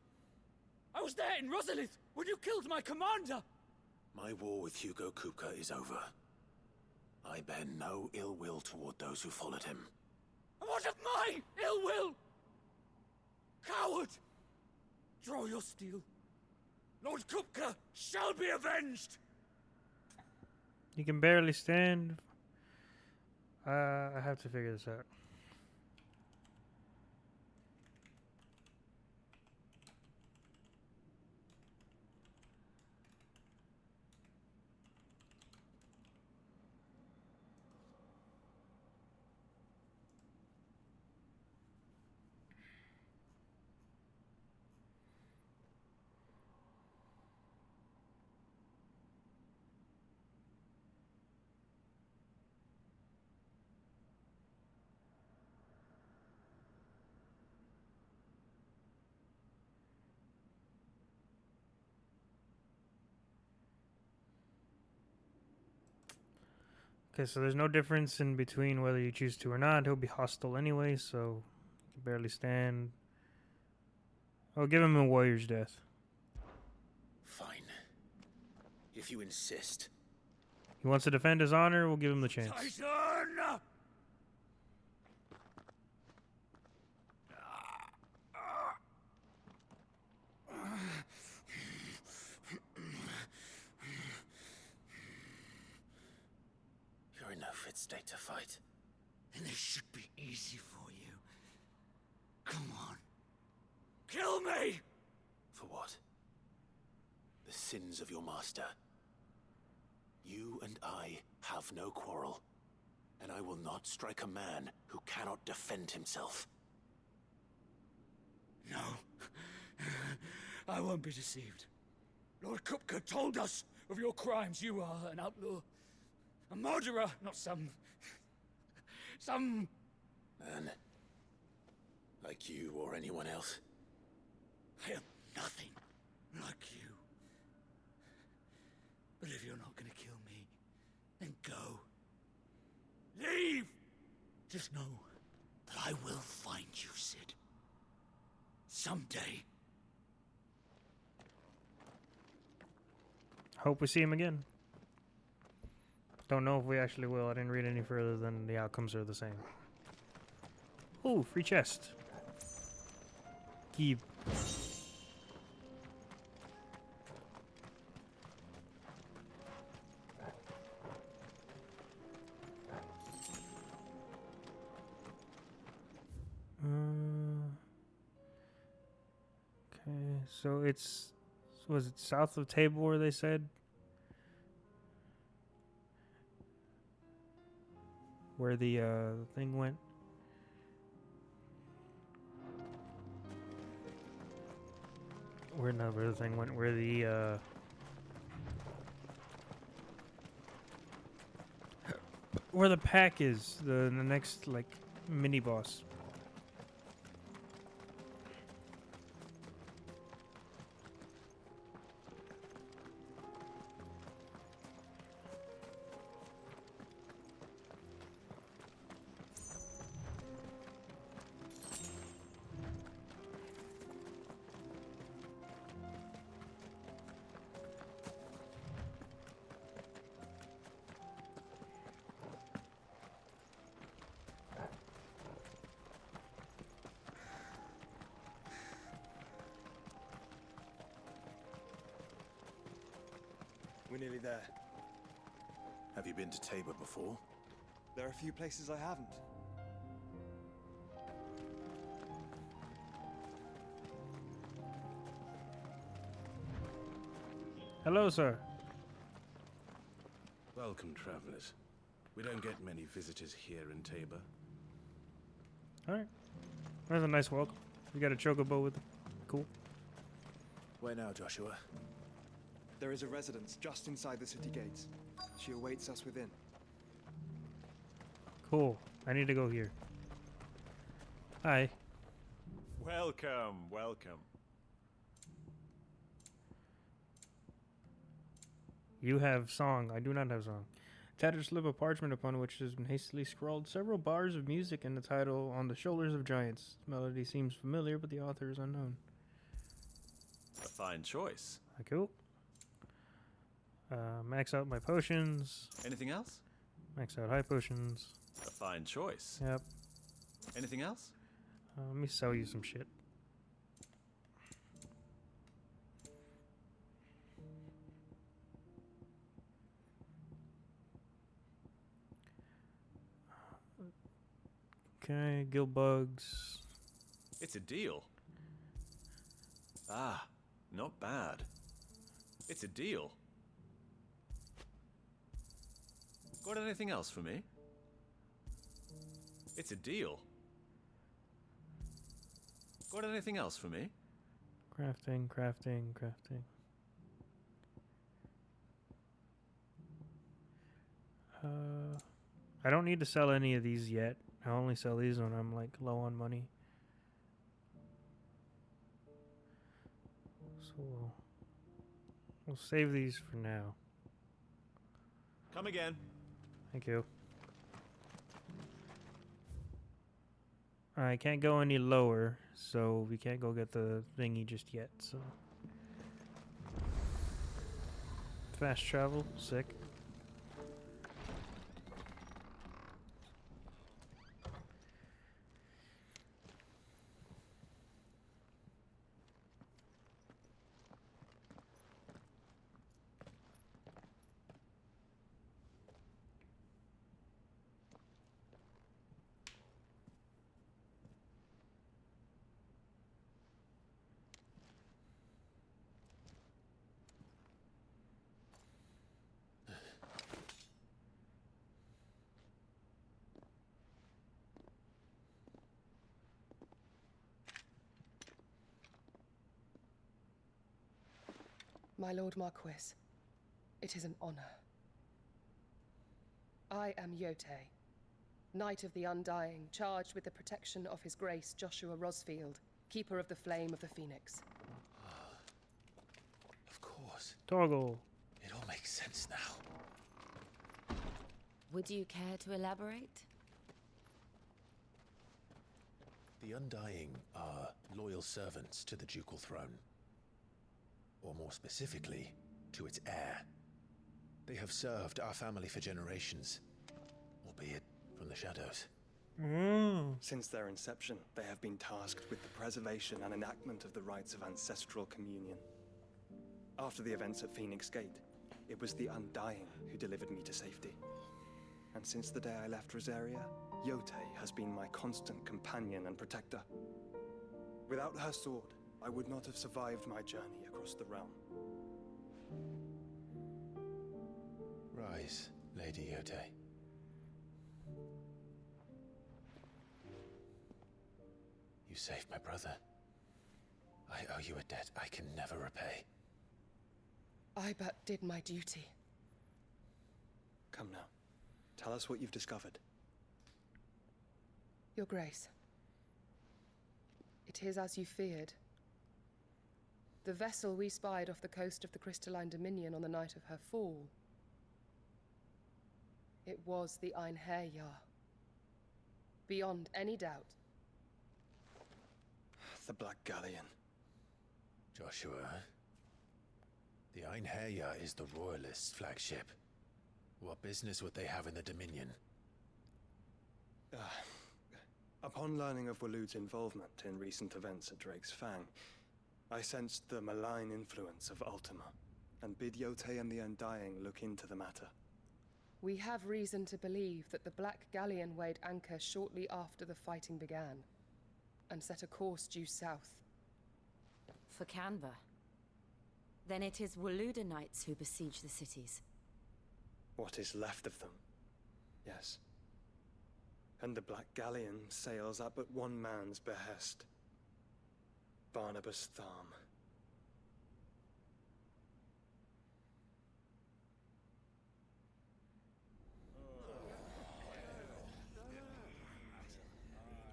I was there in Rosalith when you killed my commander. My war with Hugo Kupka is over. I bear no ill will toward those who followed him. And what of my ill will? Coward! Draw your steel. Lord Kupka shall be avenged! You can barely stand. I have to figure this out. Okay, so there's no difference in between whether you choose to or not. He'll be hostile anyway, so he can barely stand. I'll give him a warrior's death. Fine. If you insist. He wants to defend his honor, we'll give him the chance. Titan! You're in no fit state to fight. And this should be easy for you. Come on. Kill me! For what? The sins of your master. You and I have no quarrel, and I will not strike a man who cannot defend himself. No. I won't be deceived. Lord Kupka told us of your crimes. You are an outlaw. A murderer, not some Man. Like you or anyone else. I am nothing like you. But if you're not gonna kill me, then go. Leave! Just know that I will find you, Sid. Someday. Hope we see him again. Don't know if we actually will. I didn't read any further than the outcomes are the same. Ooh, free chest. Keep. So it's, was it south of Tabor, they said? Where the thing went? Where the thing went? Where the pack is, the next like mini boss. We're nearly there. Have you been to Tabor before? There are a few places I haven't. Hello, sir. Welcome, travelers. We don't get many visitors here in Tabor. Alright. That's a nice walk. You got a chocobo with it. Cool. Where now, Joshua? There is a residence just inside the city gates. She awaits us within. Cool. I need to go here. Hi. Welcome, welcome. You have song. I do not have song. Tattered slip of parchment upon which has been hastily scrawled several bars of music and the title On the Shoulders of Giants. Melody seems familiar, but the author is unknown. A fine choice. Cool. Max out my potions. Anything else? Max out high potions. A fine choice. Yep. Anything else? Let me sell you some shit. Okay, gill bugs. It's a deal. Ah, not bad. It's a deal. Got anything else for me? It's a deal. Got anything else for me? Crafting, crafting, crafting. I don't need to sell any of these yet. I only sell these when I'm like low on money. So we'll save these for now. Come again. Thank you. I can't go any lower, so we can't go get the thingy just yet, so. Fast travel, sick. My Lord Marquis, it is an honor. I am Yotei, Knight of the Undying, charged with the protection of His Grace Joshua Rosfield, Keeper of the Flame of the Phoenix. Of course. Toggle. It all makes sense now. Would you care to elaborate? The Undying are loyal servants to the ducal throne. Or more specifically, to its heir. They have served our family for generations, albeit from the shadows. Since their inception, they have been tasked with the preservation and enactment of the rites of ancestral communion. After the events at Phoenix Gate, it was the Undying who delivered me to safety. And since the day I left Rosaria, Yotei has been my constant companion and protector. Without her sword, I would not have survived my journey across the realm. Rise, Lady Yote. You saved my brother. I owe you a debt I can never repay. I but did my duty. Come now. Tell us what you've discovered. Your Grace. It is as you feared. The vessel we spied off the coast of the Crystalline Dominion on the night of her fall. It was the Einherjar. Beyond any doubt. The Black Galleon. Joshua, the Einherjar is the Royalists' flagship. What business would they have in the Dominion? Upon learning of Waloed's involvement in recent events at Drake's Fang, I sensed the malign influence of Ultima, and bid Yote and the Undying look into the matter. We have reason to believe that the Black Galleon weighed anchor shortly after the fighting began, and set a course due south. For Canva. Then it is Waloeda knights who besiege the cities. What is left of them, yes. And the Black Galleon sails at but one man's behest. Barnabas Tharm.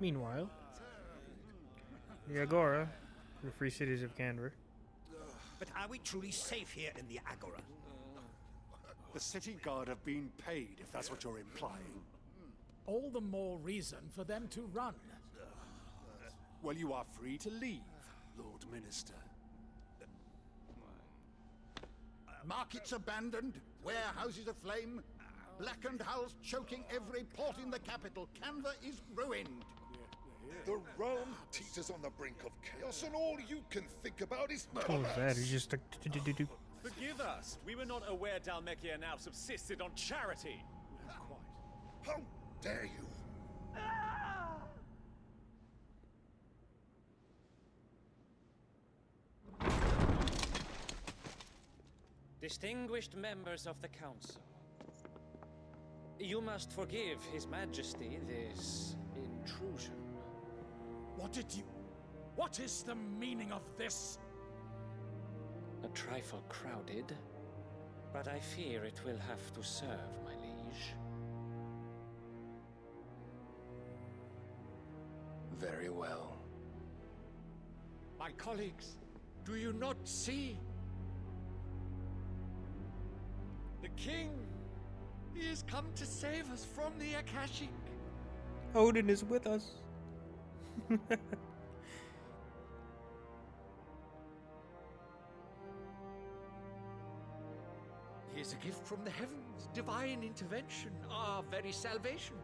Meanwhile, the Agora, the free cities of Canberra. But are we truly safe here in the Agora? The city guard have been paid, if that's what you're implying. All the more reason for them to run. Well, you are free to leave, Lord Minister. Markets abandoned, warehouses aflame, blackened hulls choking every port in the capital. Canva is ruined. The realm teeters on the brink of chaos, and all you can think about is What was that? He's just like, Forgive us. We were not aware Dalmekia now subsisted on charity. How dare you? Distinguished members of the Council, you must forgive His Majesty this intrusion. What is the meaning of this? A trifle crowded, but I fear it will have to serve, my liege. Very well. My colleagues, do you not see? The king, he has come to save us from the Akashic. Odin is with us. He is a gift from the heavens, divine intervention, our very salvation.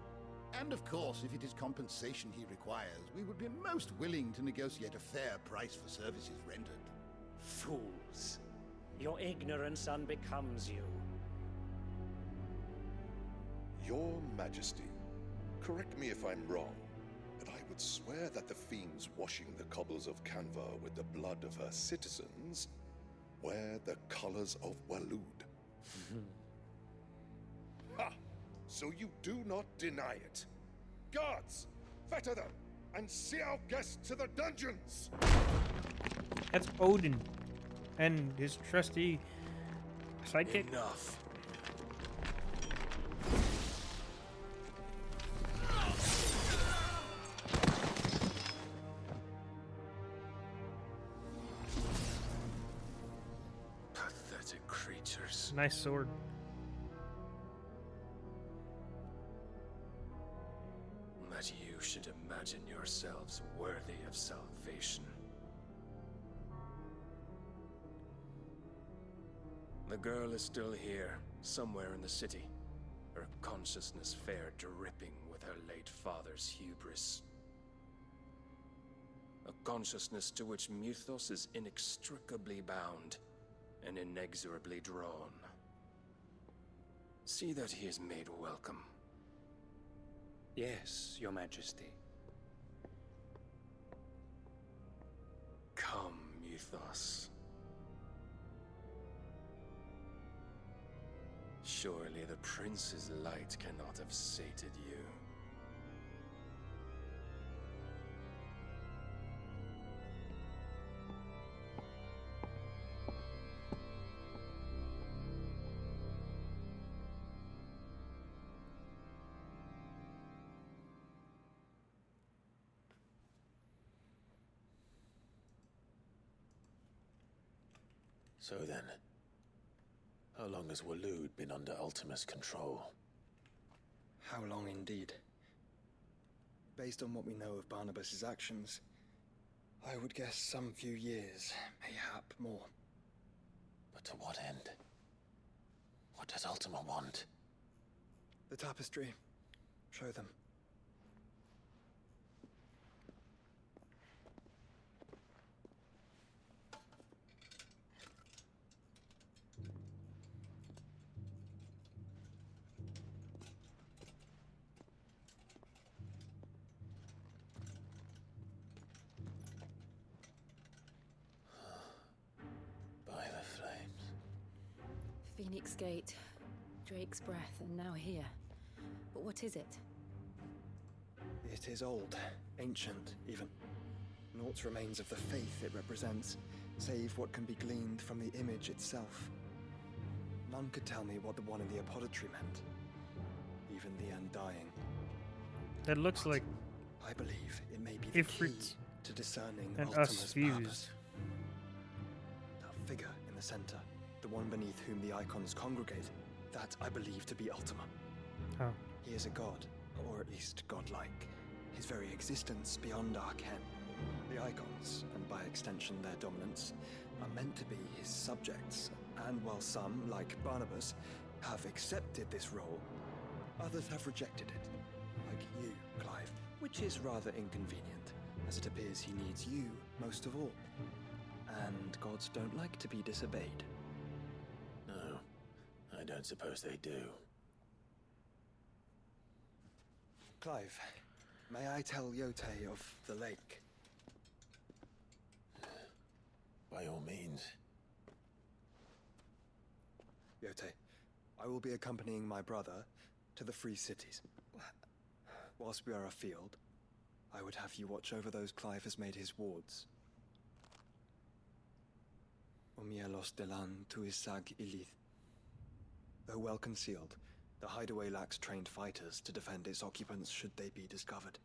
And of course, if it is compensation he requires, we would be most willing to negotiate a fair price for services rendered. Fools. Your ignorance unbecomes you. Your Majesty, correct me if I'm wrong, but I would swear that the fiends washing the cobbles of Canva with the blood of her citizens wear the colors of Waloed. Ha! So you do not deny it. Guards, fetter them, and see our guests to the dungeons! That's Odin and his trusty sidekick. Enough. Pathetic creatures. Nice sword. That you should imagine yourselves worthy of salvation. The girl is still here, somewhere in the city. Her consciousness fair dripping with her late father's hubris. A consciousness to which Mythos is inextricably bound and inexorably drawn. See that he is made welcome. Yes, Your Majesty. Come. with us. Surely the prince's light cannot have sated you. So then, how long has Waloed been under Ultima's control? How long indeed? Based on what we know of Barnabas's actions, I would guess some few years, mayhap more. But to what end? What does Ultima want? The tapestry. Show them. By the flames. Phoenix Gate, Drake's Breath, and now here. But what is it? It is old, ancient even. Naught remains of the faith it represents, save what can be gleaned from the image itself. None could tell me what the one in the apothecary meant. Even the Undying. That looks like I believe it may be the key Ifrit to discerning and Ultima's us fused. purpose. That figure in the center, the one beneath whom the icons congregate, that I believe to be Ultima. Oh. He is a god, or at least godlike. His very existence beyond our ken. The icons, and by extension their dominance, are meant to be his subjects, and while some, like Barnabas, have accepted this role, others have rejected it, like you, Clive, which is rather inconvenient, as it appears he needs you most of all. And gods don't like to be disobeyed. No, I don't suppose they do. Clive, may I tell Yote of the lake? By all means. Yote, I will be accompanying my brother to the Free Cities. Whilst we are afield, I would have you watch over those Clive has made his wards. Omielos delan tuisag ilith. Though well concealed, the hideaway lacks trained fighters to defend its occupants should they be discovered.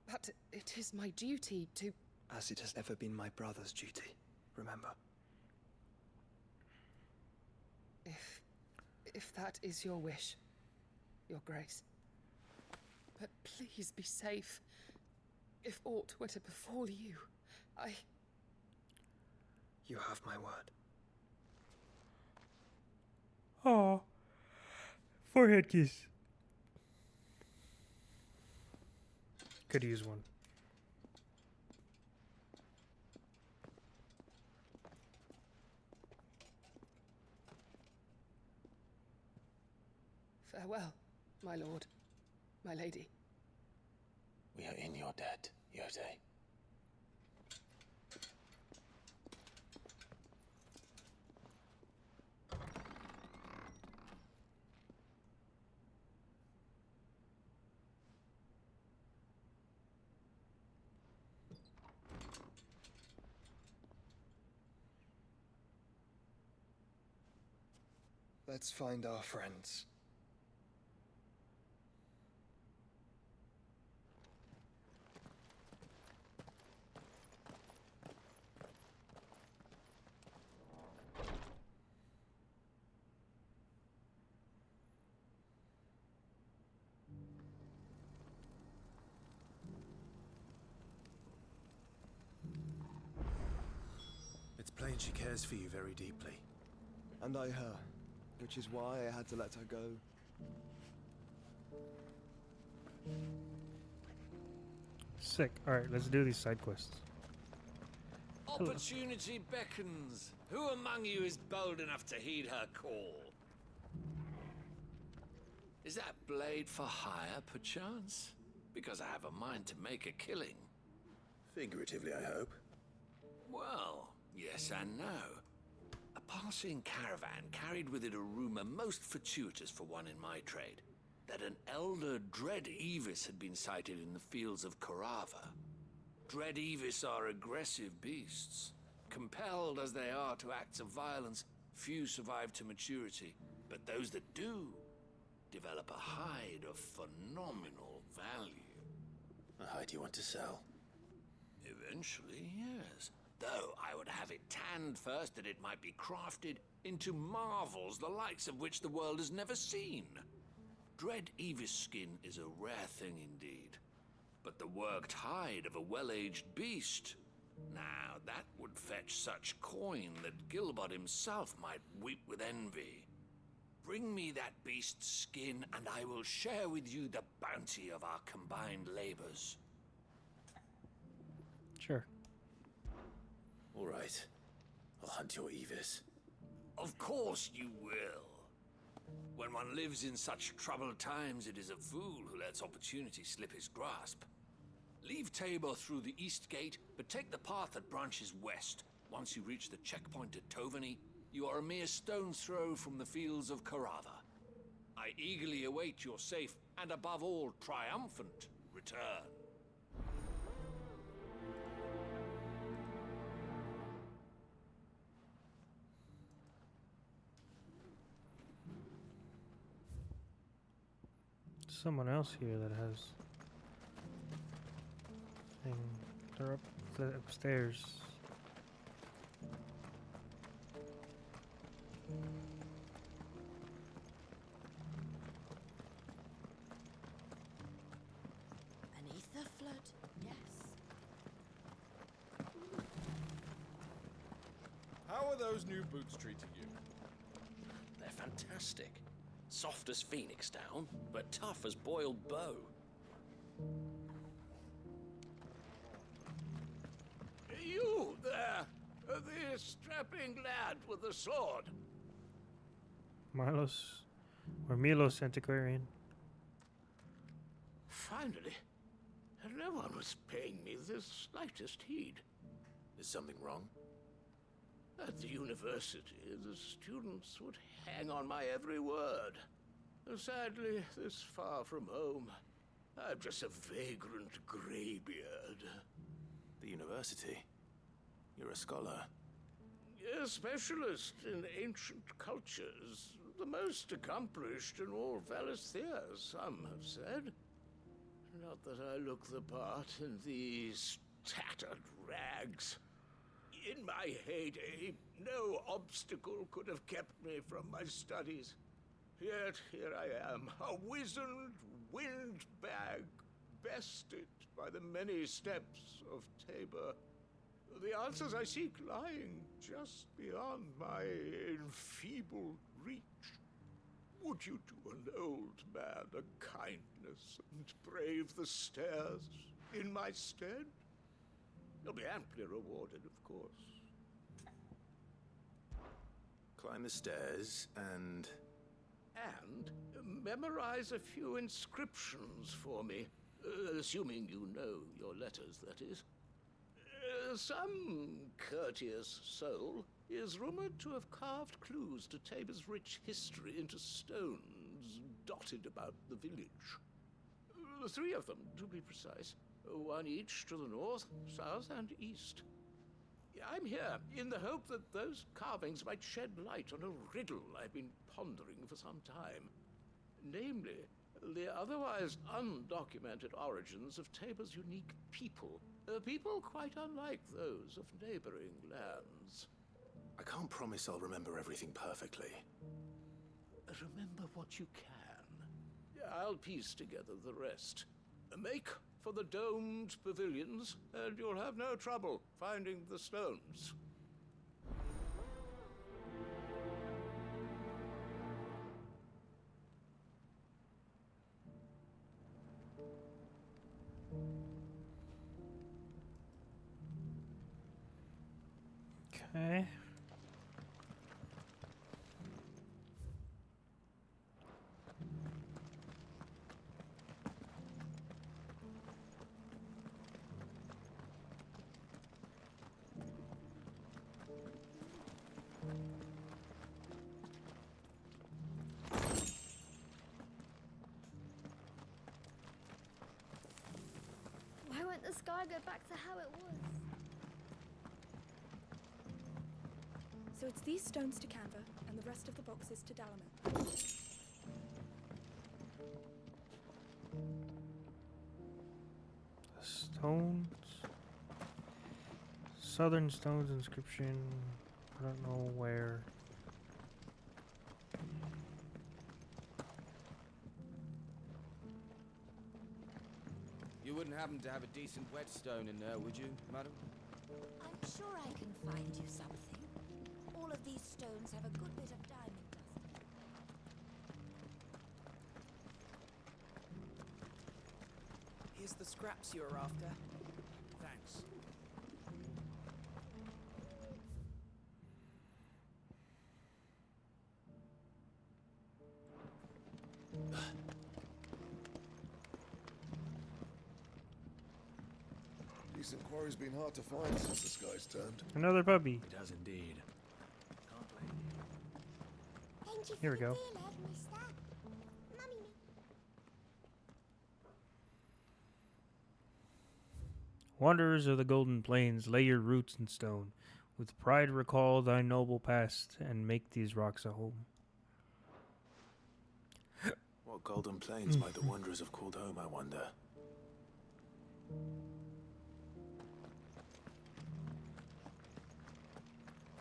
But it is my duty to... As it has ever been my brother's duty, remember. If that is your wish, Your Grace. But please be safe. If aught were to befall you, You have my word. Oh, forehead kiss. Could use one. Farewell, my lord, my lady. We are in your debt, Yote. Let's find our friends. It's plain she cares for you very deeply. And I her, which is why I had to let her go. Sick. Alright, let's do these side quests. Hello. Opportunity beckons. Who among you is bold enough to heed her call? Is that blade for hire, perchance? Because I have a mind to make a killing. Figuratively, I hope. Well, Yes and no. A passing caravan carried with it a rumor most fortuitous for one in my trade, that an elder Dread Evis had been sighted in the fields of Carava. Dread Evis are aggressive beasts. Compelled as they are to acts of violence, few survive to maturity, but those that do develop a hide of phenomenal value. A hide you want to sell? Eventually, yes. Though I would have it tanned first that it might be crafted into marvels the likes of which the world has never seen. Dread Evis skin is a rare thing indeed. But the worked hide of a well-aged beast, now that would fetch such coin that Gilbert himself might weep with envy. Bring me that beast's skin, and I will share with you the bounty of our combined labors. Sure. All right. I'll hunt your Evis. Of course you will. When one lives in such troubled times, it is a fool who lets opportunity slip his grasp. Leave Tabor through the east gate, but take the path that branches west. Once you reach the checkpoint at Tovany, you are a mere stone's throw from the fields of Carava. I eagerly await your safe, and above all, triumphant return. Someone else here that has thing. They're upstairs. Beneath the flood, yes. How are those new boots treating you? They're fantastic. Soft as phoenix down, but tough as boiled bow. You there! The strapping lad with the sword. Milos Antiquarian. Finally, no one was paying me the slightest heed. Is something wrong? At the university, the students would hang on my every word. Sadly, this far from home, I'm just a vagrant greybeard. The university? You're a scholar. A specialist in ancient cultures. The most accomplished in all Valisthea, some have said. Not that I look the part in these tattered rags. In my heyday, no obstacle could have kept me from my studies. Yet here I am, a wizened windbag, bested by the many steps of Tabor. The answers I seek lying just beyond my enfeebled reach. Would you do an old man a kindness and brave the stairs in my stead? You'll be amply rewarded, of course. Climb the stairs and memorize a few inscriptions for me, assuming you know your letters, that is. Some courteous soul is rumored to have carved clues to Tabor's rich history into stones dotted about the village. 3 of them, to be precise. One each to the north, south, and east. I'm here in the hope that those carvings might shed light on a riddle I've been pondering for some time. Namely, the otherwise undocumented origins of Tabor's unique people. People quite unlike those of neighboring lands. I can't promise I'll remember everything perfectly. Remember what you can. I'll piece together the rest. Make for the domed pavilions, and you'll have no trouble finding the stones. Okay. the sky go back to how it was. So it's these stones to Canva, and the rest of the boxes to Dalaman. Stones. Southern Stones inscription. I don't know where. You wouldn't happen to have a decent whetstone in there, would you, madam? I'm sure I can find you something. All of these stones have a good bit of diamond dust. Here's the scraps you were after. Thanks. Decent quarry's been hard to find since the sky's turned. Another puppy. It does indeed. Here we go. Wanderers of the Golden Plains, lay your roots in stone. With pride recall thy noble past, and make these rocks a home. What Golden Plains might the wanderers have called home, I wonder?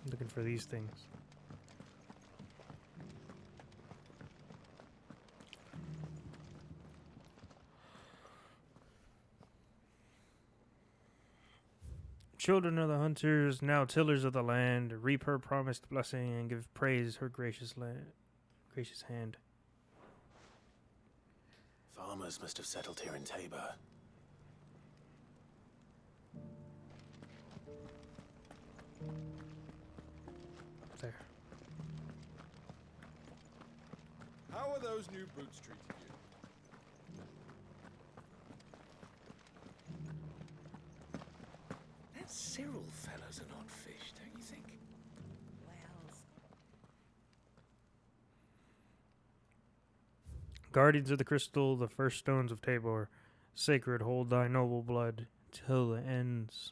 Looking for these things. Children of the hunters, now tillers of the land, reap her promised blessing and give praise her gracious hand. Farmers must have settled here in Tabor. There. How are those new boots treating you? That Cyril fellow's an odd fish, don't you think? Guardians of the Crystal, the first stones of Tabor, sacred hold thy noble blood till ends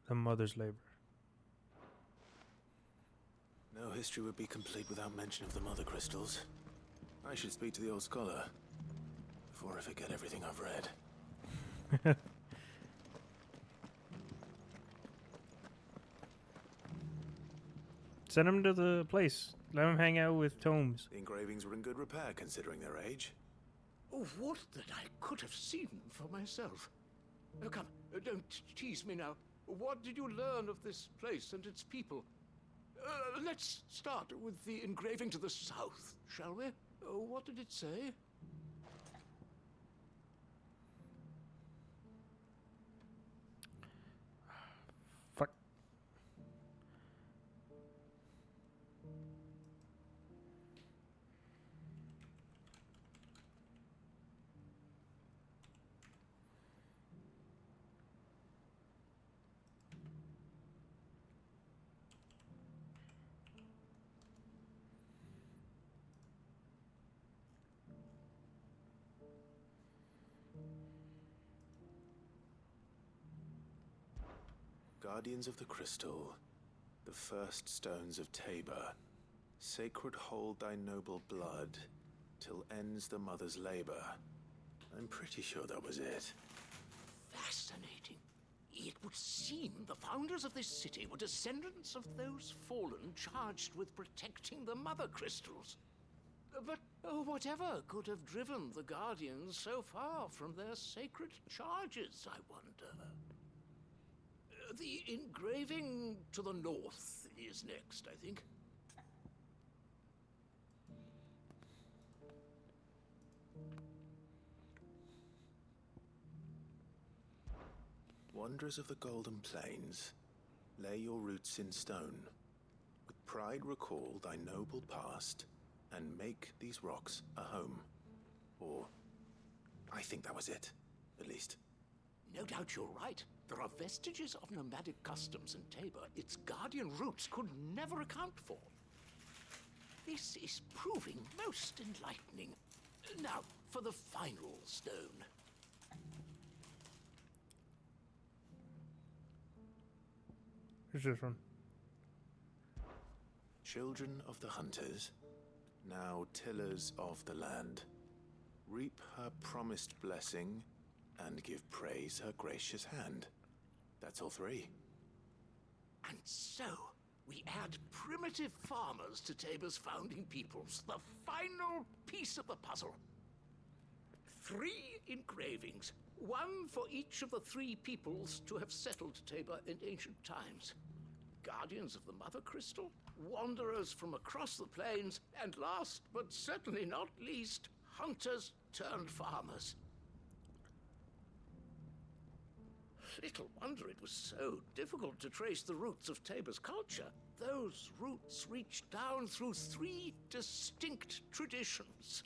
the mother's labor. No history would be complete without mention of the mother crystals. I should speak to the old scholar before I forget everything I've read. Send him to the place. Let him hang out with tomes. The engravings were in good repair considering their age. Oh, what that I could have seen for myself. Oh, come, don't tease me now. What did you learn of this place and its people? Let's start with the engraving to the south, shall we? What did it say? Fuck. Guardians of the Crystal, the first stones of Tabor, sacred hold thy noble blood, till ends the mother's labor. I'm pretty sure that was it. Fascinating. It would seem the founders of this city were descendants of those fallen charged with protecting the mother crystals. But whatever could have driven the Guardians so far from their sacred charges, I wonder? The engraving to the north is next, I think. Wanderers of the Golden Plains, lay your roots in stone. With pride recall thy noble past, and make these rocks a home. Or, I think that was it, at least. No doubt you're right. There are vestiges of nomadic customs in Tabor its guardian roots could never account for. This is proving most enlightening. Now, for the final stone. Who's this one? Children of the hunters, now tillers of the land, reap her promised blessing and give praise her gracious hand. That's all three. And so, we add primitive farmers to Tabor's founding peoples, the final piece of the puzzle. 3 engravings, one for each of the 3 peoples to have settled Tabor in ancient times. Guardians of the Mother Crystal, wanderers from across the plains, and last but certainly not least, hunters turned farmers. Little wonder it was so difficult to trace the roots of Tabor's culture. Those roots reach down through 3 distinct traditions.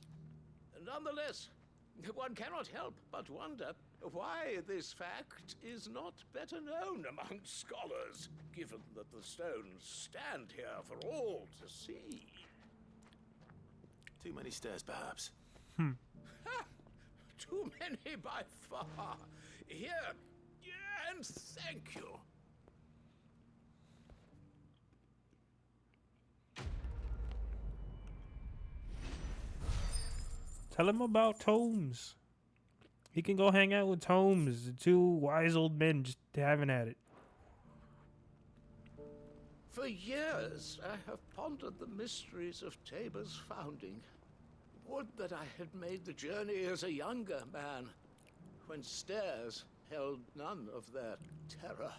Nonetheless, one cannot help but wonder why this fact is not better known among scholars, given that the stones stand here for all to see. Too many stairs, perhaps. Too many by far. Here, and thank you. Tell him about Tomes. He can go hang out with Tomes, the 2 wise old men just having at it. For years, I have pondered the mysteries of Tabor's founding. Would that I had made the journey as a younger man, when stairs held none of their terror.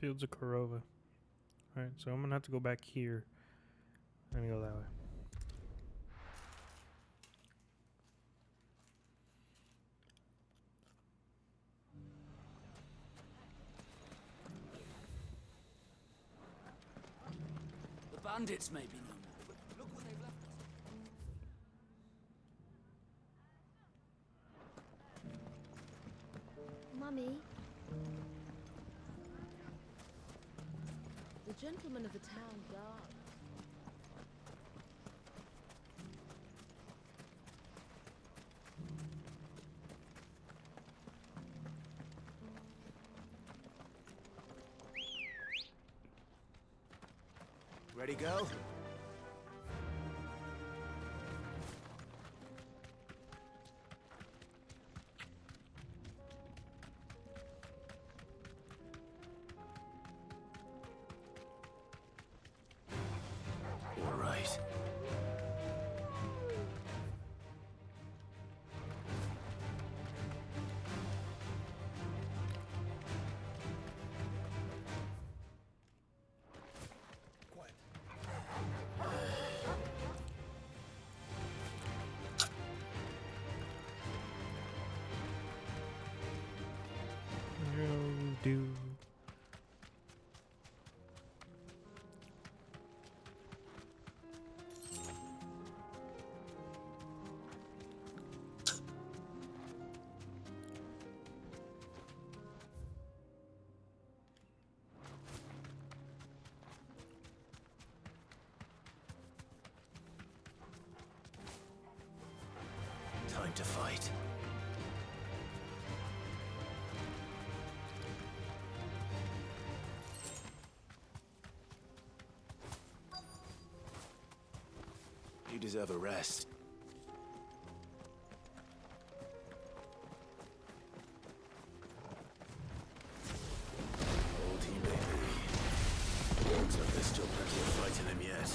Fields of Korova. Alright, so I'm gonna have to go back here. Let me go that way. The bandits may be no more, but look what they've left us. Mummy? The gentleman of the town guard. Ready, go? All right. Do. Time to fight. You deserve a rest. Old he may be. Looks like there's still plenty of fight in him yet.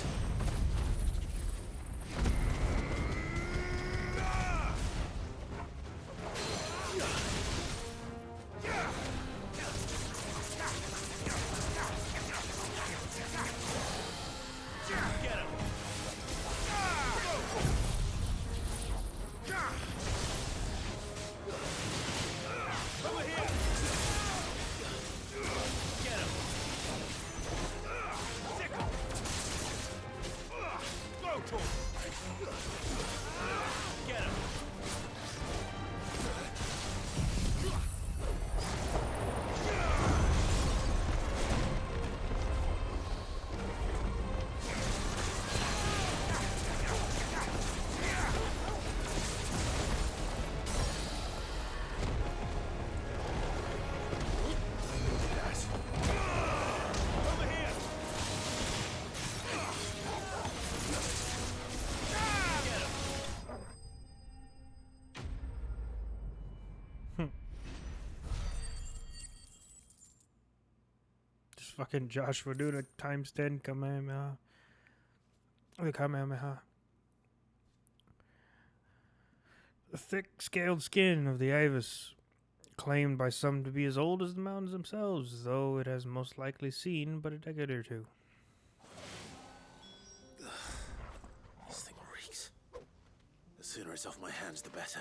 fucking Joshua doing a times 10 Kamehameha. The Kamehameha. The thick-scaled skin of the Avis, claimed by some to be as old as the mountains themselves, though it has most likely seen but a decade or two. This thing reeks. The sooner it's off my hands, the better.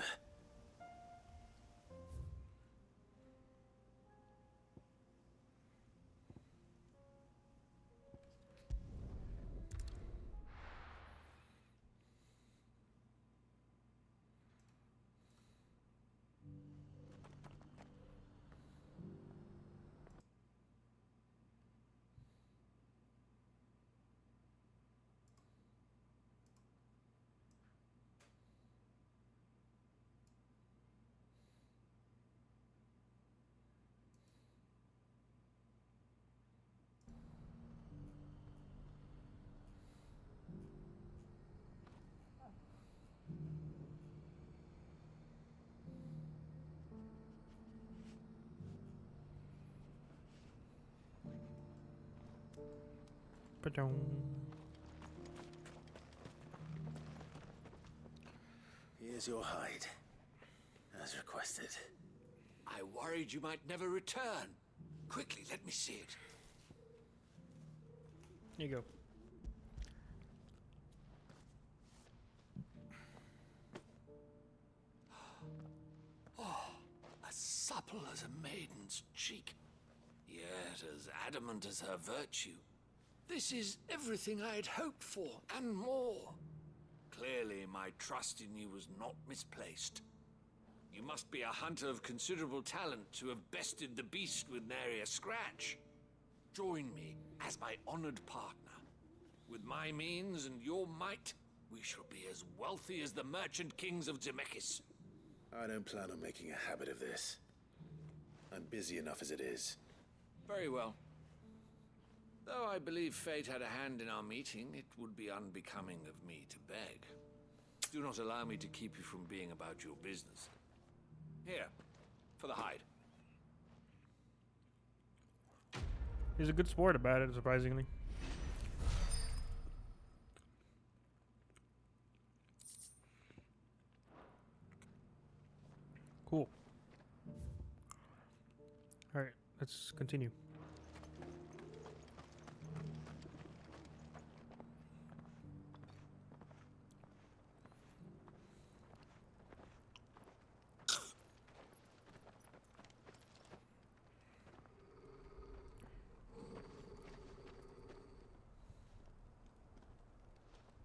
Ba-dum. Here's your hide, as requested. I worried you might never return. Quickly, let me see it. Here you go. Oh, as supple as a maiden's cheek, yet as adamant as her virtue. This is everything I had hoped for, and more. Clearly, my trust in you was not misplaced. You must be a hunter of considerable talent to have bested the beast with nary a scratch. Join me as my honored partner. With my means and your might, we shall be as wealthy as the merchant kings of Zemeckis. I don't plan on making a habit of this. I'm busy enough as it is. Very well. Though I believe fate had a hand in our meeting, it would be unbecoming of me to beg. Do not allow me to keep you from being about your business. Here, for the hide. He's a good sport about it, surprisingly. Cool. Alright, let's continue.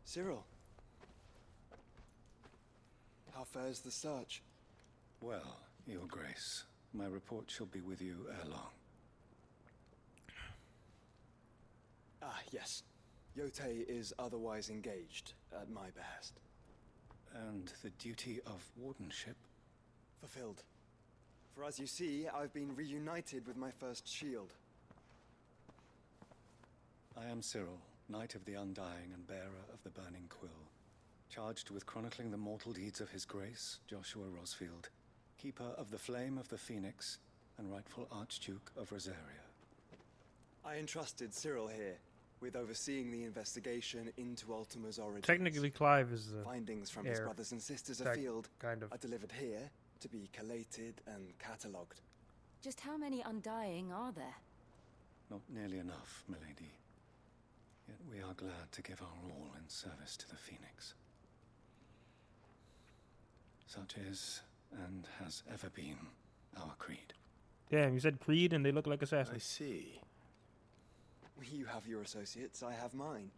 Cyril. How fares the search? Well, Your Grace, my report shall be with you ere long. Ah, yes. Yotei is otherwise engaged, at my behest. And the duty of wardenship? Fulfilled. For as you see, I've been reunited with my first shield. I am Cyril, Knight of the Undying and bearer of the Burning Quill, charged with chronicling the mortal deeds of His Grace, Joshua Rosfield, Keeper of the Flame of the Phoenix, and rightful Archduke of Rosaria. I entrusted Cyril here with overseeing the investigation into Ultima's origins. Technically, Clive is the findings from his brothers and sisters afield kind of are delivered here to be collated and catalogued. Just how many Undying are there? Not nearly enough, milady. Yet we are glad to give our all in service to the Phoenix. Such is, and has ever been, our creed. Damn, you said creed and they look like assassins. I see. You have your associates, I have mine.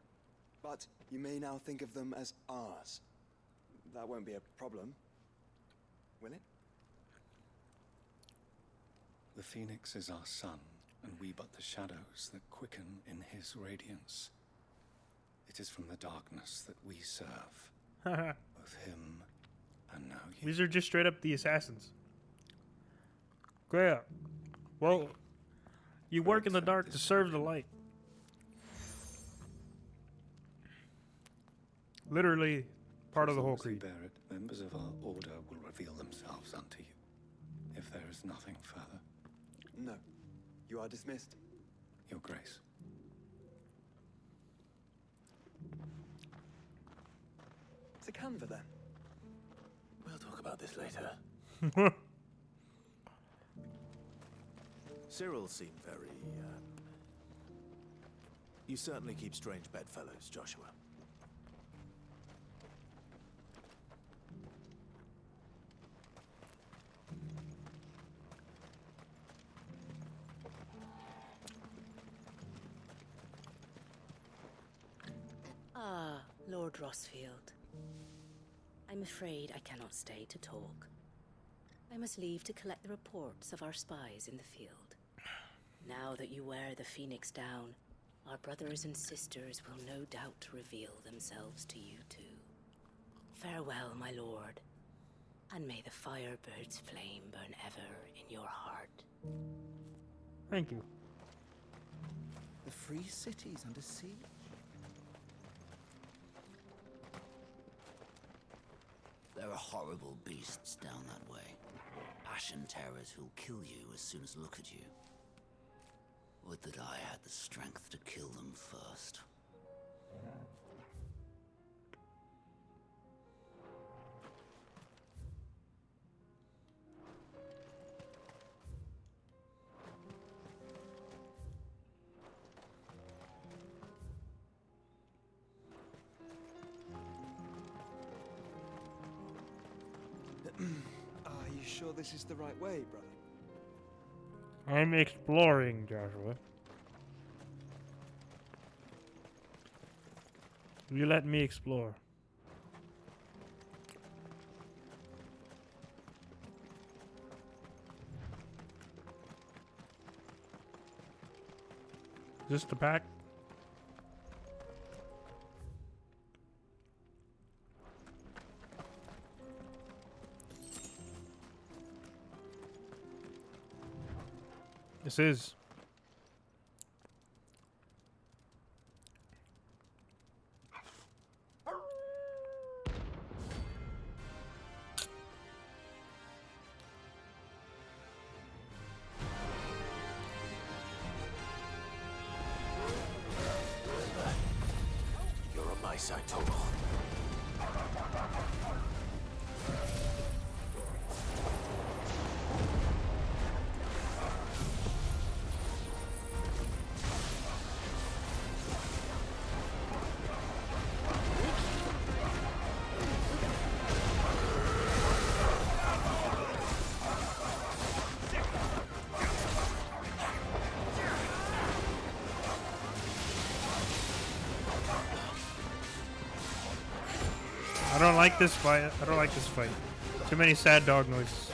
But you may now think of them as ours. That won't be a problem, will it? The Phoenix is our sun, and we but the shadows that quicken in his radiance. It is from the darkness that we serve. Both him and now you. These are just straight up the assassins. Yeah. Well, you work in the dark to serve the light. Literally part of the whole creed. Bear it, members of our order will reveal themselves unto you. If there is nothing further. No. You are dismissed. Your Grace. To Canva, then? We'll talk about this later. Cyril seemed very, You certainly keep strange bedfellows, Joshua. Ah, Lord Rosfield. I'm afraid I cannot stay to talk. I must leave to collect the reports of our spies in the field. Now that you wear the Phoenix down, our brothers and sisters will no doubt reveal themselves to you too. Farewell, my lord, and may the Firebird's flame burn ever in your heart. Thank you. The free city's under siege. There are horrible beasts down that way. Ashen terrors who'll kill you as soon as look at you. Would that I had the strength to kill them first. Are you sure this is the right way, brother? I'm exploring, Joshua. You let me explore. Is this the pack? This is. You're on my side, Total. I don't like this fight. I don't like this fight. Too many sad dog noises.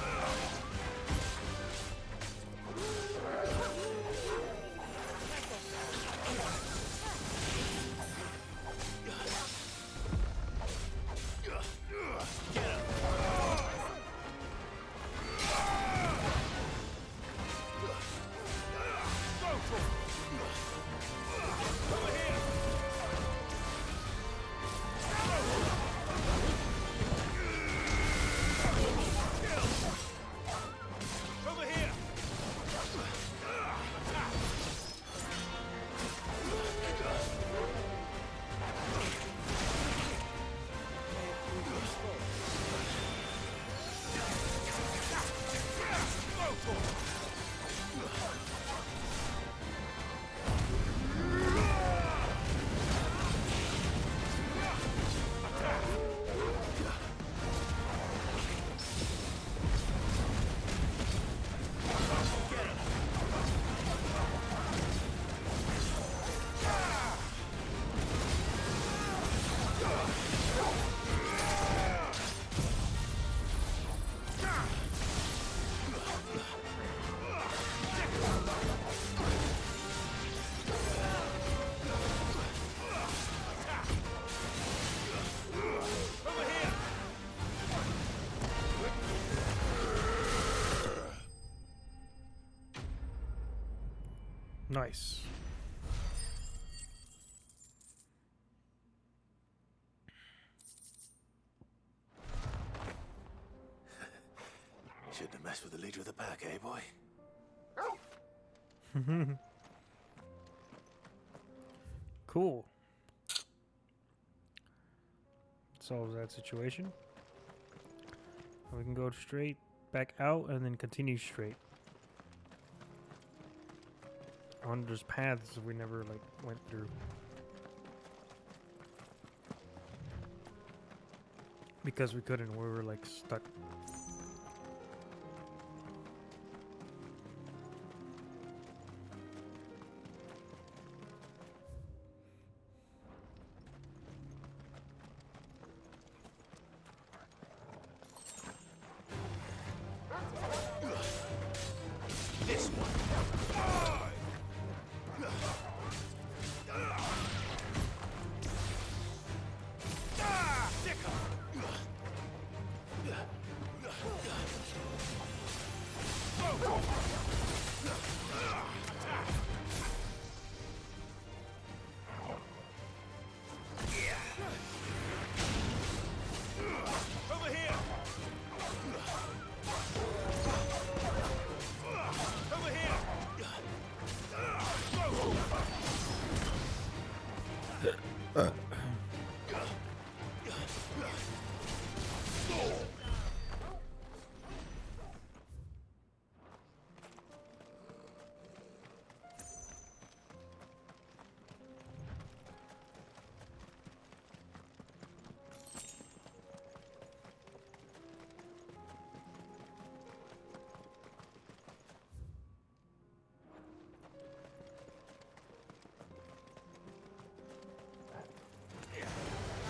Nice. Shouldn't have messed with the leader of the pack, eh, boy? Cool. Solves that situation. We can go straight back out and then continue straight. I wonder there's paths we never like went through. Because we couldn't, we were like stuck. This one. Over here. Over here.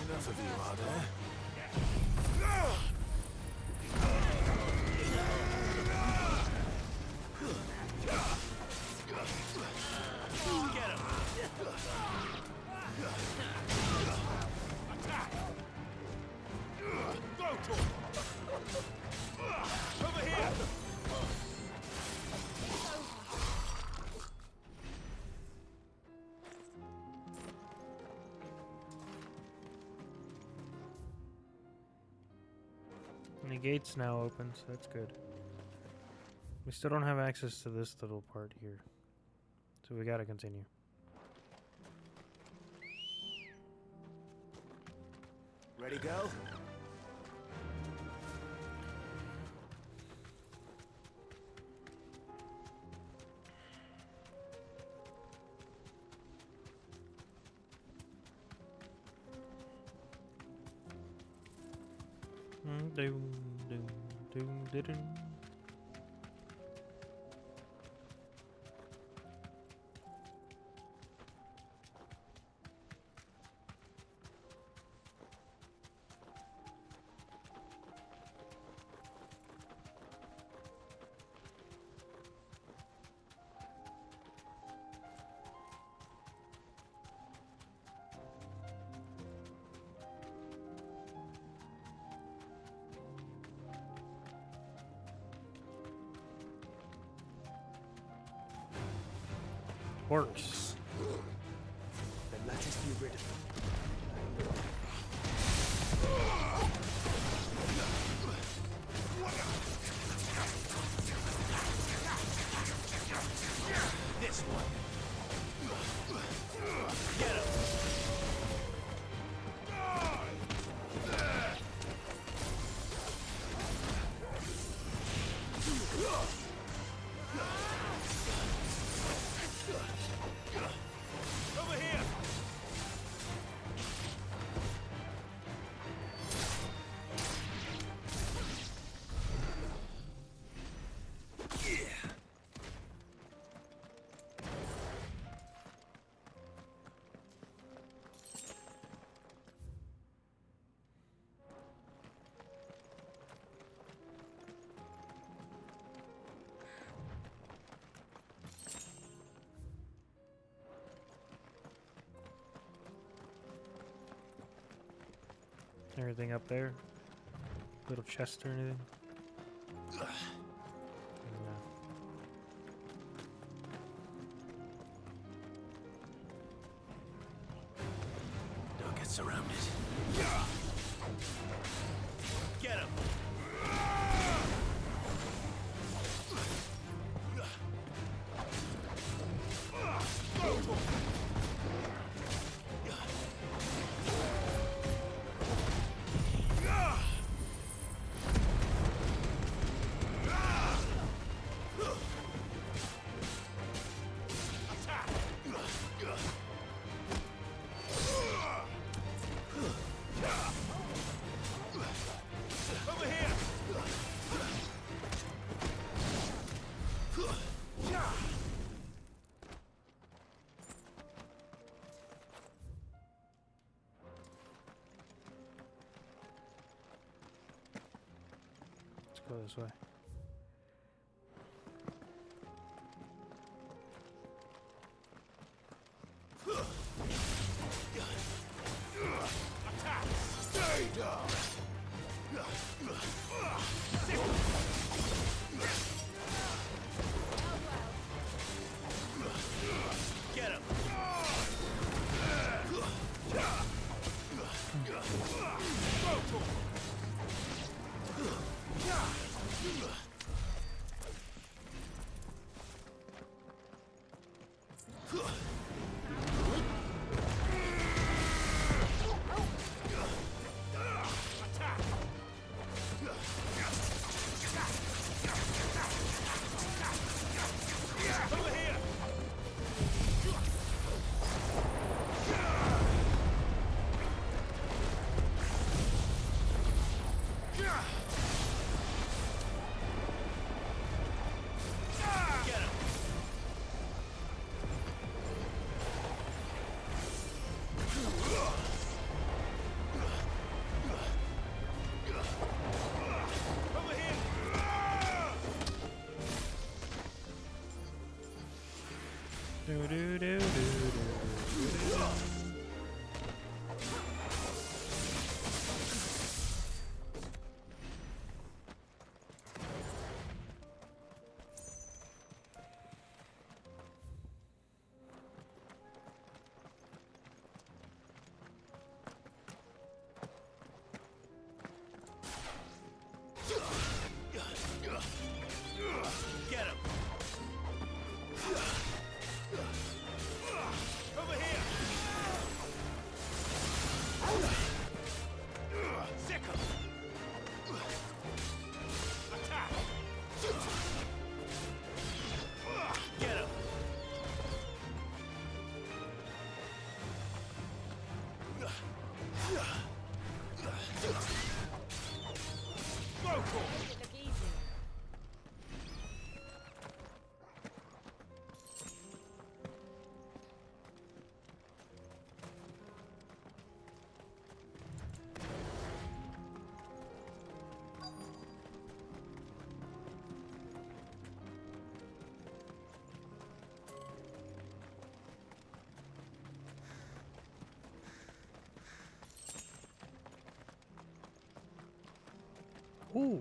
Enough of you, are there? Get him! Attack! Go to him! Over here! And the gate's now open, so that's good. We still don't have access to this little part here. So we gotta continue. Ready, go? Doom, doom, doom, doom. Works. Then let us be rid of them. This one. Get him! Over here! Anything up there? Little chest or anything? No. Don't get surrounded. Get him! go this way. Stay down! Get him! Do do do do do. Get him! Over here! Sick him! Attack! Get him! Go for it! Make it look easy. Ooh.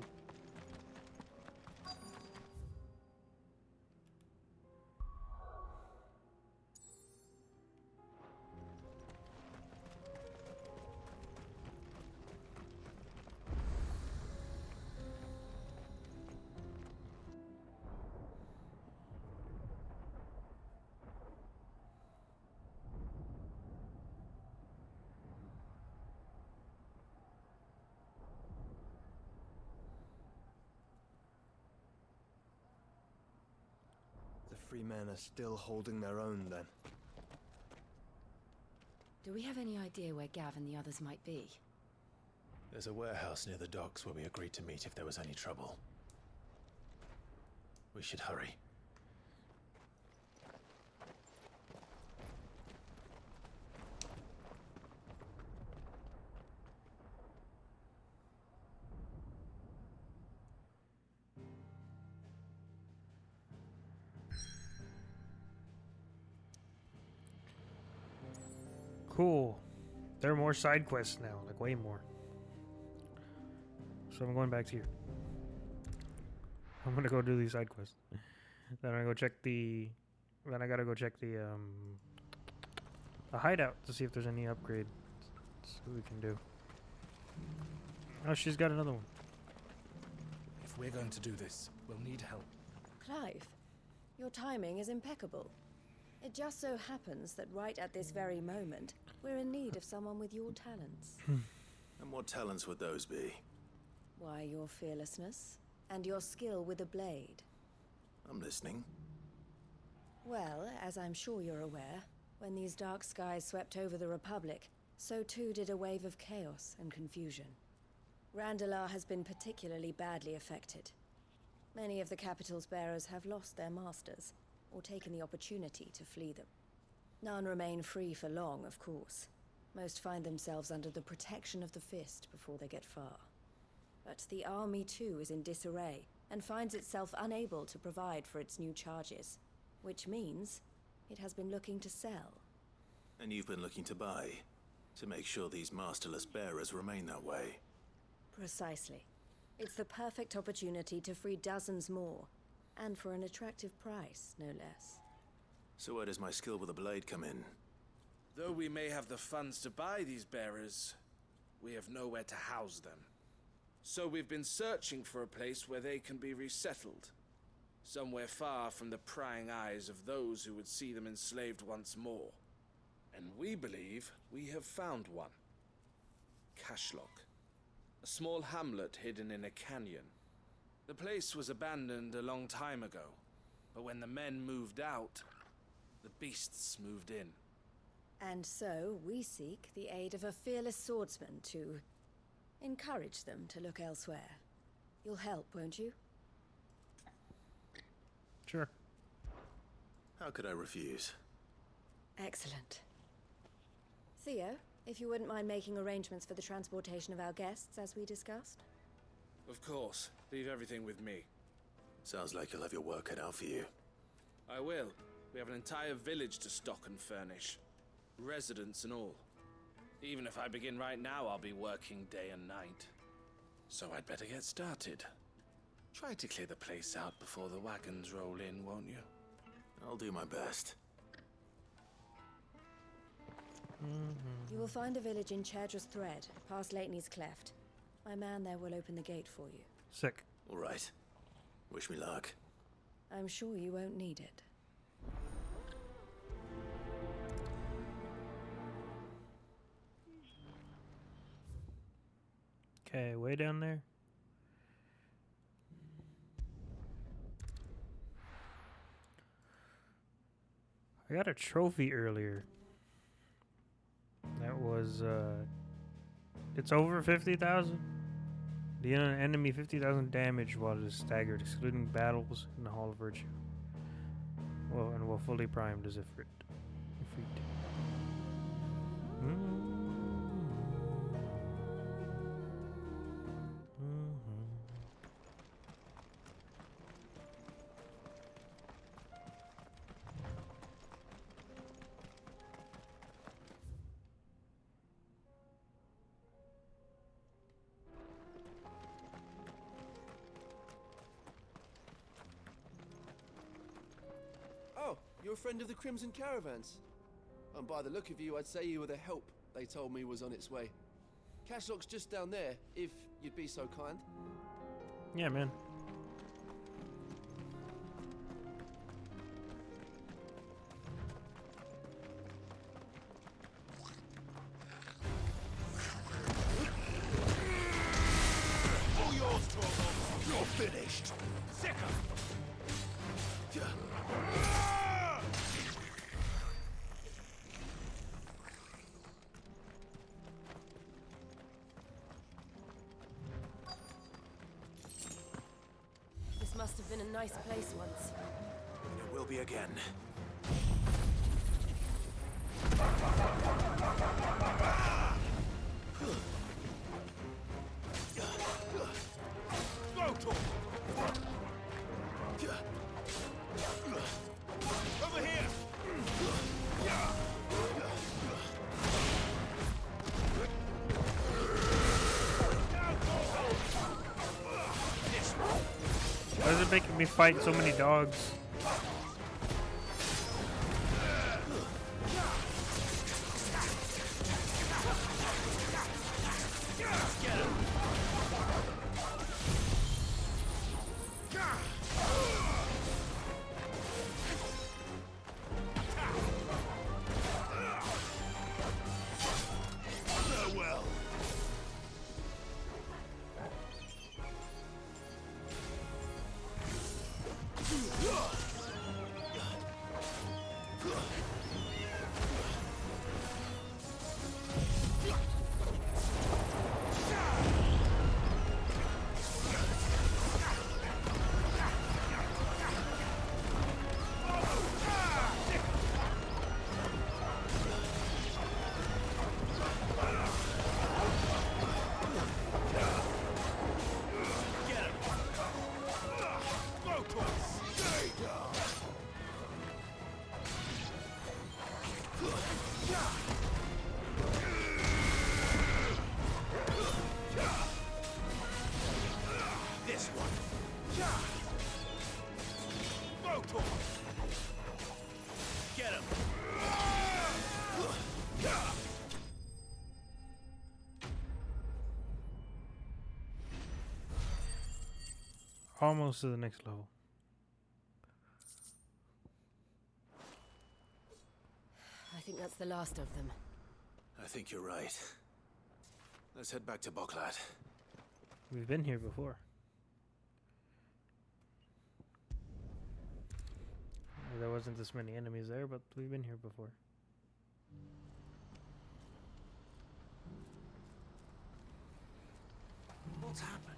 The free men are still holding their own, then. Do we have any idea where Gav and the others might be? There's a warehouse near the docks where we agreed to meet if there was any trouble. We should hurry. Cool. There are more side quests now, like way more. So I'm going back to you. I'm gonna go do these side quests. Then I go check the. Then I gotta go check the hideout to see if there's any upgrades we can do. Oh, she's got another one. If we're going to do this, we'll need help. Clive, your timing is impeccable. It just so happens that right at this very moment, we're in need of someone with your talents. And what talents would those be? Why, your fearlessness and your skill with a blade. I'm listening. Well, as I'm sure you're aware, when these dark skies swept over the Republic, so too did a wave of chaos and confusion. Randalar has been particularly badly affected. Many of the capital's bearers have lost their masters, or taken the opportunity to flee them. None remain free for long, of course. Most find themselves under the protection of the Fist before they get far. But the army too is in disarray and finds itself unable to provide for its new charges, which means it has been looking to sell. And you've been looking to buy, to make sure these masterless bearers remain that way. Precisely. It's the perfect opportunity to free dozens more, and for an attractive price, no less. So where does my skill with a blade come in? Though we may have the funds to buy these bearers, we have nowhere to house them. So we've been searching for a place where they can be resettled. Somewhere far from the prying eyes of those who would see them enslaved once more. And we believe we have found one. Cashlock. A small hamlet hidden in a canyon. The place was abandoned a long time ago, but when the men moved out, the beasts moved in. And so we seek the aid of a fearless swordsman to encourage them to look elsewhere. You'll help, won't you? Sure. How could I refuse? Excellent. Theo, if you wouldn't mind making arrangements for the transportation of our guests, as we discussed. Of course. Leave everything with me. Sounds like you'll have your work cut out for you. I will. We have an entire village to stock and furnish. Residents and all. Even if I begin right now, I'll be working day and night. So I'd better get started. Try to clear the place out before the wagons roll in, won't you? I'll do my best. You will find a village in Chedra's Thread, past Lateney's Cleft. My man there will open the gate for you. Sick. All right. Wish me luck. I'm sure you won't need it. Okay, way down there. I got a trophy earlier. That was, it's over 50,000. The enemy 50,000 damage while it is staggered, excluding battles in the Hall of Virtue. Well, and while fully primed as if it. Oh, you're a friend of the Crimson Caravans. And by the look of you, I'd say you were the help they told me was on its way. Cashlock's just down there, if you'd be so kind. Yeah, man. All yours, Torvald. You're finished. Sicker. This must have been a nice place once. It will be again. Go, Torvald. Over here. Why is it making me fight so many dogs? Farewell. This one. Motor. Get him. Almost to the next level. I think that's the last of them. I think you're right. Let's head back to Boklad. We've been here before. There wasn't this many enemies there, but we've been here before. What's happened?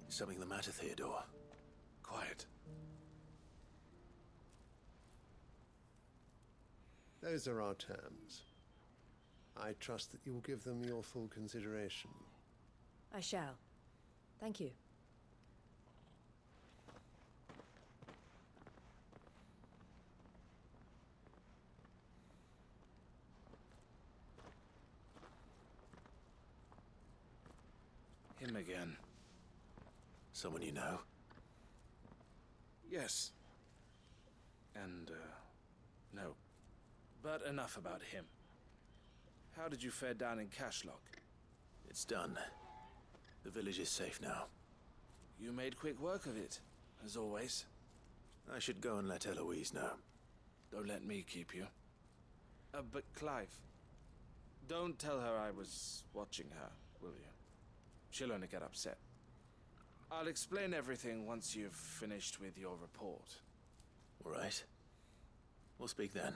Is something the matter, Theodore? Quiet. Those are our terms. I trust that you will give them your full consideration. I shall. Thank you. Him again. Someone you know? Yes. And, no. But enough about him. How did you fare down in Cashlock? It's done. The village is safe now. You made quick work of it, as always. I should go and let Eloise know. Don't let me keep you. But Clive, don't tell her I was watching her, will you? She'll only get upset. I'll explain everything once you've finished with your report. All right. We'll speak then.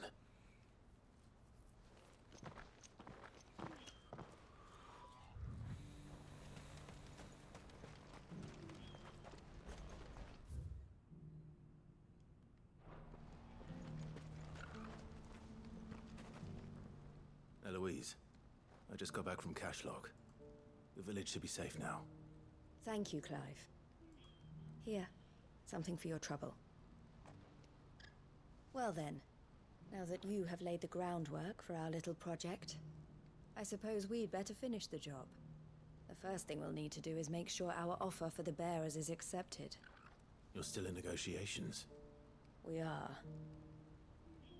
Eloise, I just got back from Cashlock. The village should be safe now. Thank you, Clive. Here, something for your trouble. Well then, now that you have laid the groundwork for our little project, I suppose we'd better finish the job. The first thing we'll need to do is make sure our offer for the bearers is accepted. You're still in negotiations? We are.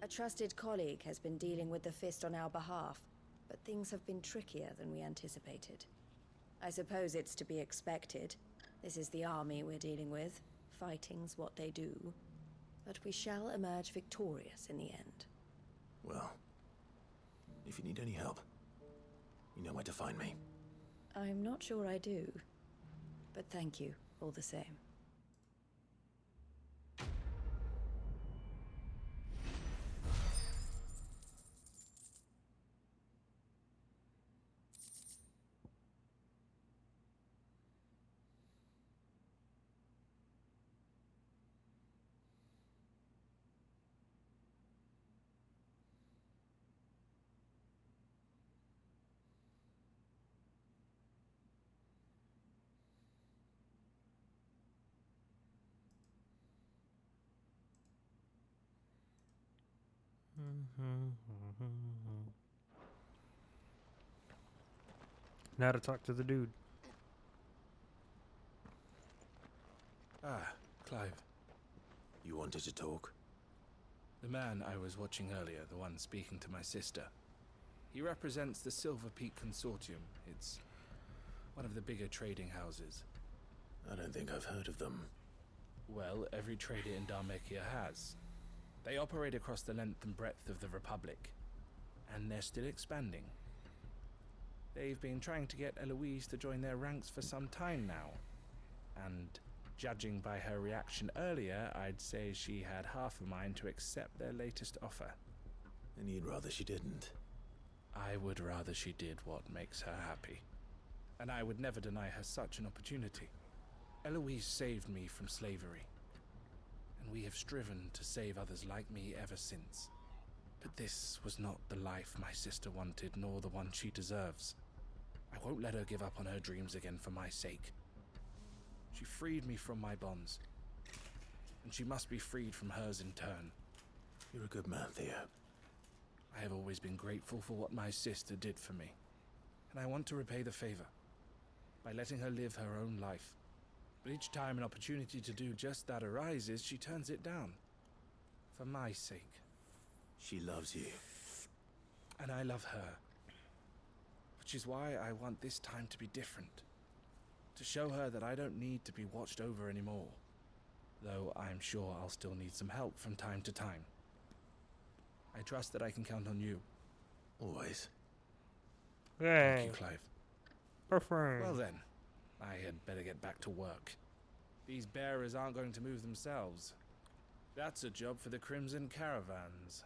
A trusted colleague has been dealing with the Fist on our behalf, but things have been trickier than we anticipated. I suppose it's to be expected. This is the army we're dealing with. Fighting's what they do. But we shall emerge victorious in the end. Well, if you need any help, you know where to find me. I'm not sure I do, but thank you all the same. Now to talk to the dude. Ah, Clive. You wanted to talk? The man I was watching earlier, the one speaking to my sister. He represents the Silver Peak Consortium. It's one of the bigger trading houses. I don't think I've heard of them. Well, every trader in Dharmekia has. They operate across the length and breadth of the Republic, and they're still expanding. They've been trying to get Eloise to join their ranks for some time now, and judging by her reaction earlier, I'd say she had half a mind to accept their latest offer. And you'd rather she didn't? I would rather she did what makes her happy, and I would never deny her such an opportunity. Eloise saved me from slavery, and we have striven to save others like me ever since. But this was not the life my sister wanted, nor the one she deserves. I won't let her give up on her dreams again for my sake. She freed me from my bonds, and she must be freed from hers in turn. You're a good man, Theo. I have always been grateful for what my sister did for me, and I want to repay the favor by letting her live her own life. But each time an opportunity to do just that arises, she turns it down. For my sake. She loves you. And I love her. Which is why I want this time to be different. To show her that I don't need to be watched over anymore. Though I'm sure I'll still need some help from time to time. I trust that I can count on you. Always. Thank you, Clive. Perfect. Well then, I had better get back to work. These bearers aren't going to move themselves. That's a job for the Crimson Caravans.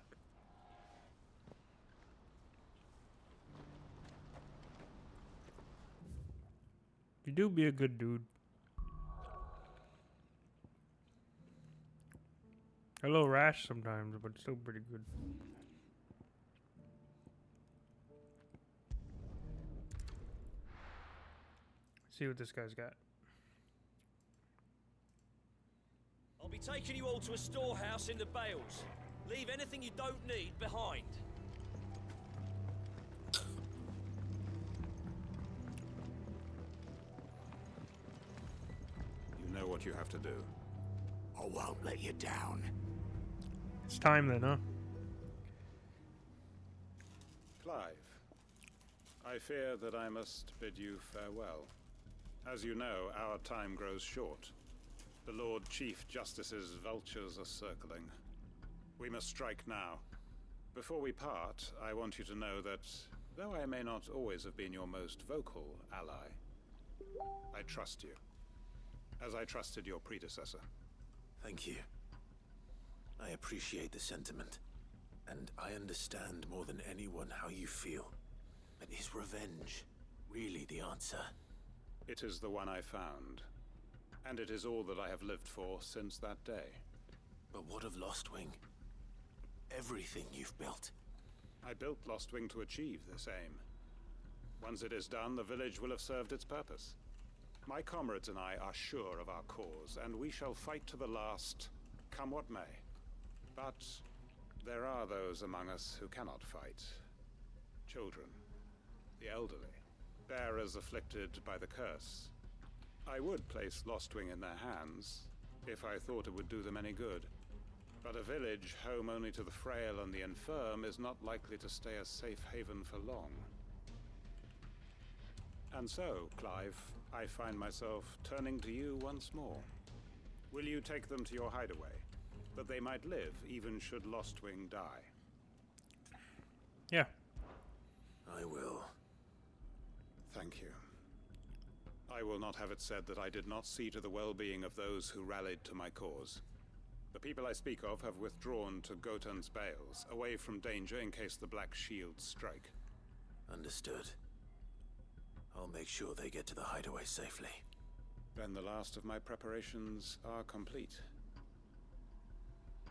You do be a good dude. A little rash sometimes, but still pretty good. See what this guy's got. I'll be taking you all to a storehouse in the Bales. Leave anything you don't need behind. You know what you have to do. I won't let you down. It's time then, huh? Clive, I fear that I must bid you farewell. As you know, our time grows short. The Lord Chief Justice's vultures are circling. We must strike now. Before we part, I want you to know that, though I may not always have been your most vocal ally, I trust you, as I trusted your predecessor. Thank you. I appreciate the sentiment, and I understand more than anyone how you feel. But is revenge really the answer? It is the one I found, and it is all that I have lived for since that day. But what of Lostwing? Everything you've built. I built Lostwing to achieve this aim. Once it is done, the village will have served its purpose. My comrades and I are sure of our cause, and we shall fight to the last, come what may. But there are those among us who cannot fight. Children, the elderly, bearers afflicted by the curse. I would place Lostwing in their hands, if I thought it would do them any good. But a village home only to the frail and the infirm is not likely to stay a safe haven for long. And so, Clive, I find myself turning to you once more. Will you take them to your hideaway, that they might live even should Lostwing die? Yeah. I will. Thank you. I will not have it said that I did not see to the well-being of those who rallied to my cause. The people I speak of have withdrawn to Gotan's Bales, away from danger in case the Black Shields strike. Understood. I'll make sure they get to the hideaway safely. Then the last of my preparations are complete.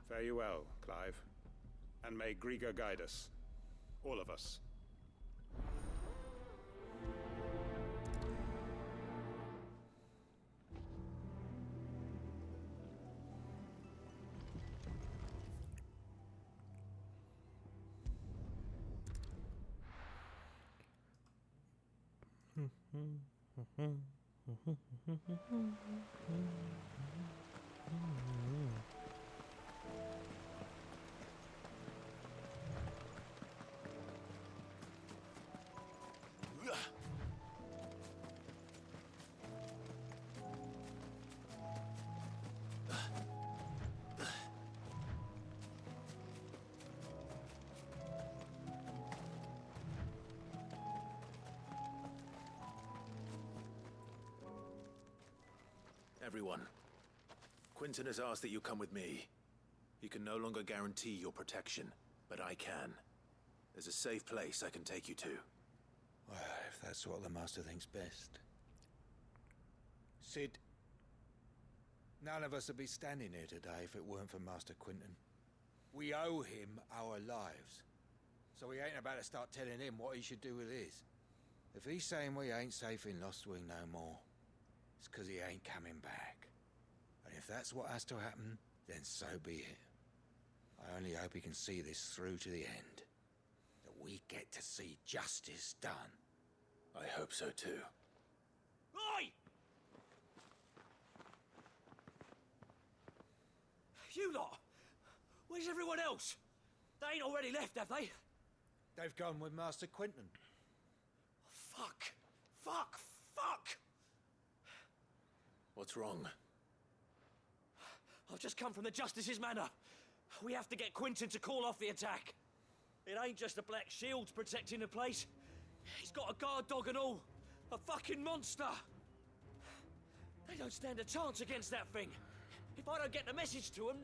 Fare you well, Clive. And may Griga guide us. All of us. Everyone, Quinton has asked that you come with me. He can no longer guarantee your protection, but I can. There's a safe place I can take you to. Well, if that's what the Master thinks best. Sid, none of us would be standing here today if it weren't for Master Quinton. We owe him our lives. So we ain't about to start telling him what he should do with his. If he's saying we ain't safe in Lostwing no more, it's 'cause he ain't coming back. And if that's what has to happen, then so be it. I only hope he can see this through to the end. That we get to see justice done. I hope so too. Oi! You lot! Where's everyone else? They ain't already left, have they? They've gone with Master Quentin. Fuck! Fuck! Fuck! What's wrong? I've just come from the Justice's Manor. We have to get Quentin to call off the attack. It ain't just the Black Shields protecting the place. He's got a guard dog and all. A fucking monster. They don't stand a chance against that thing. If I don't get the message to them,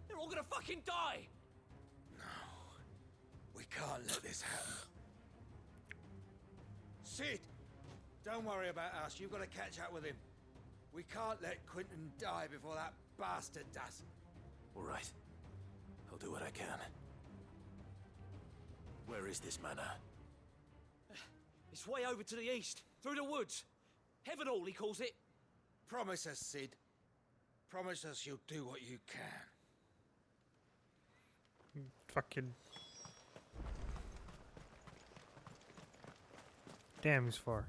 they're all gonna fucking die. We can't let this happen. Sid! Don't worry about us. You've got to catch up with him. We can't let Quentin die before that bastard does. All right. I'll do what I can. Where is this manor? It's way over to the east, through the woods. Heaven Hall, he calls it. Promise us, Sid. Promise us you'll do what you can. Fucking. Damn, he's far.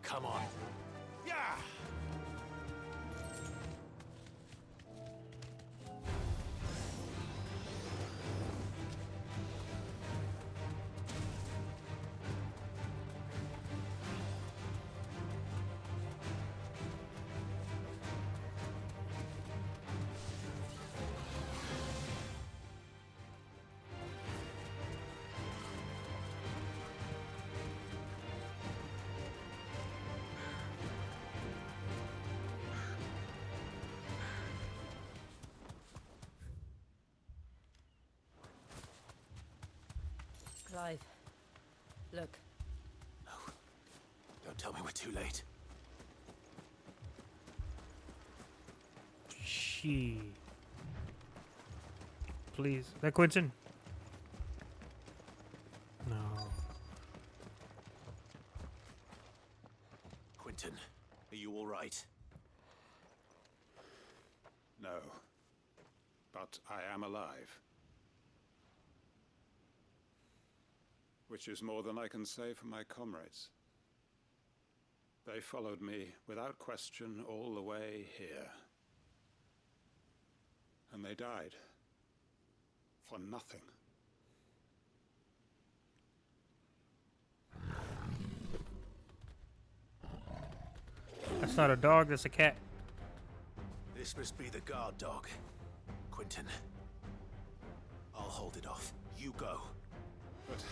Come on. Yeah! Clive, look. No. Don't tell me we're too late. She. Please. Is that Quentin? No. Quentin, are you all right? No. But I am alive. Which is more than I can say for my comrades. They followed me without question all the way here. And they died. For nothing. That's not a dog, that's a cat. This must be the guard dog. Quentin. I'll hold it off. You go. But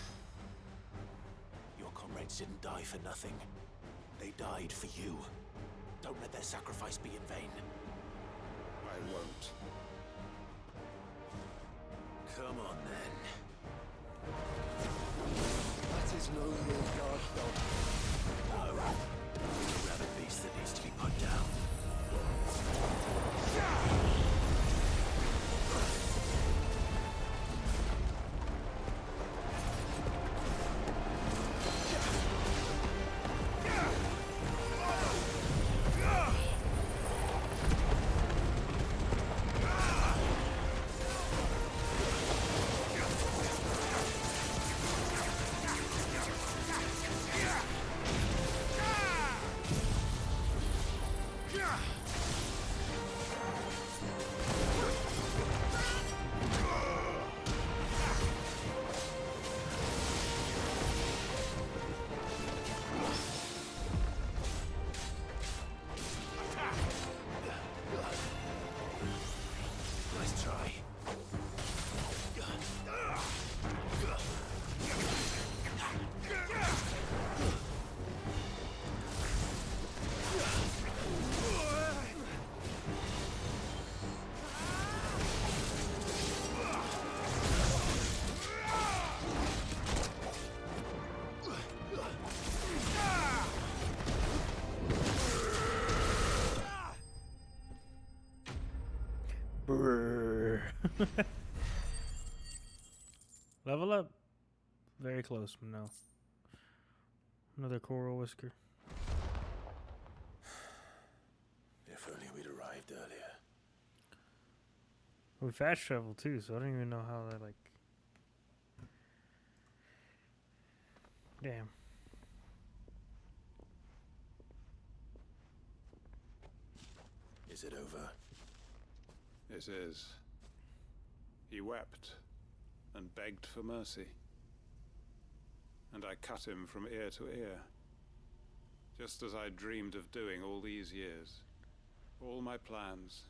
your comrades didn't die for nothing. They died for you. Don't let their sacrifice be in vain. I won't. Come on, then. That is no real guard dog. No. It's a rabid beast that needs to be put down. Level up. Very close, but no. Another coral whisker. If only we'd arrived earlier. We fast travel too, so I don't even know how that like. Damn. Is it over? It is. He wept and begged for mercy. And I cut him from ear to ear. Just as I dreamed of doing all these years. All my plans.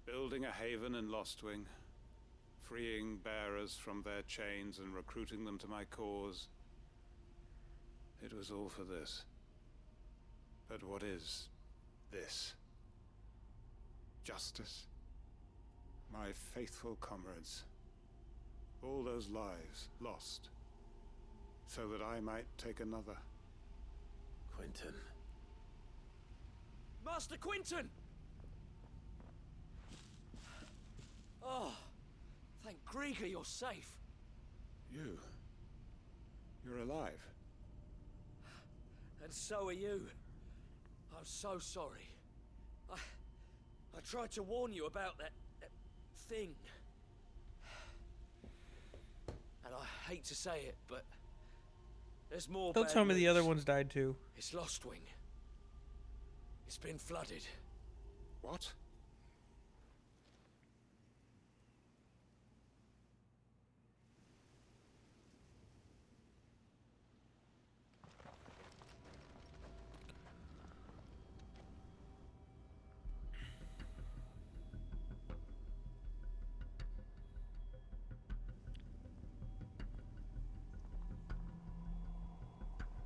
Building a haven in Lostwing. Freeing bearers from their chains and recruiting them to my cause. It was all for this. But what is this? Justice? My faithful comrades. All those lives lost. So that I might take another. Quentin. Master Quentin! Oh, thank Grieger you're safe. You're alive. And so are you. I'm so sorry. I tried to warn you about that thing. And I hate to say it, but there's more Don't bad tell me the other news. ones died too. It's Lostwing. It's been flooded. What?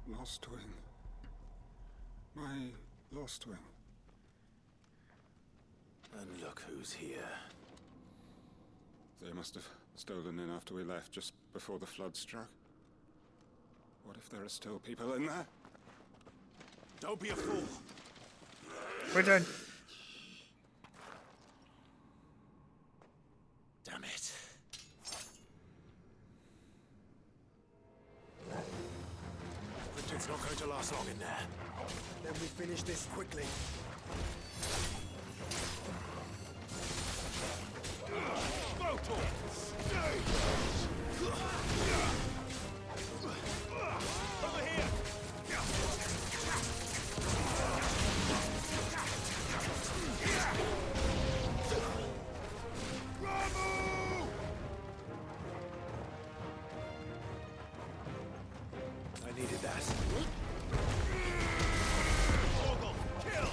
Lostwing. My Lostwing. And look who's here. They must have stolen in after we left, just before the flood struck. What if there are still people in there? Don't be a fool. We're done. Damn it. Quentin's not going to last long in there. Then we finish this quickly. Over here! I needed that. Torgal, kill!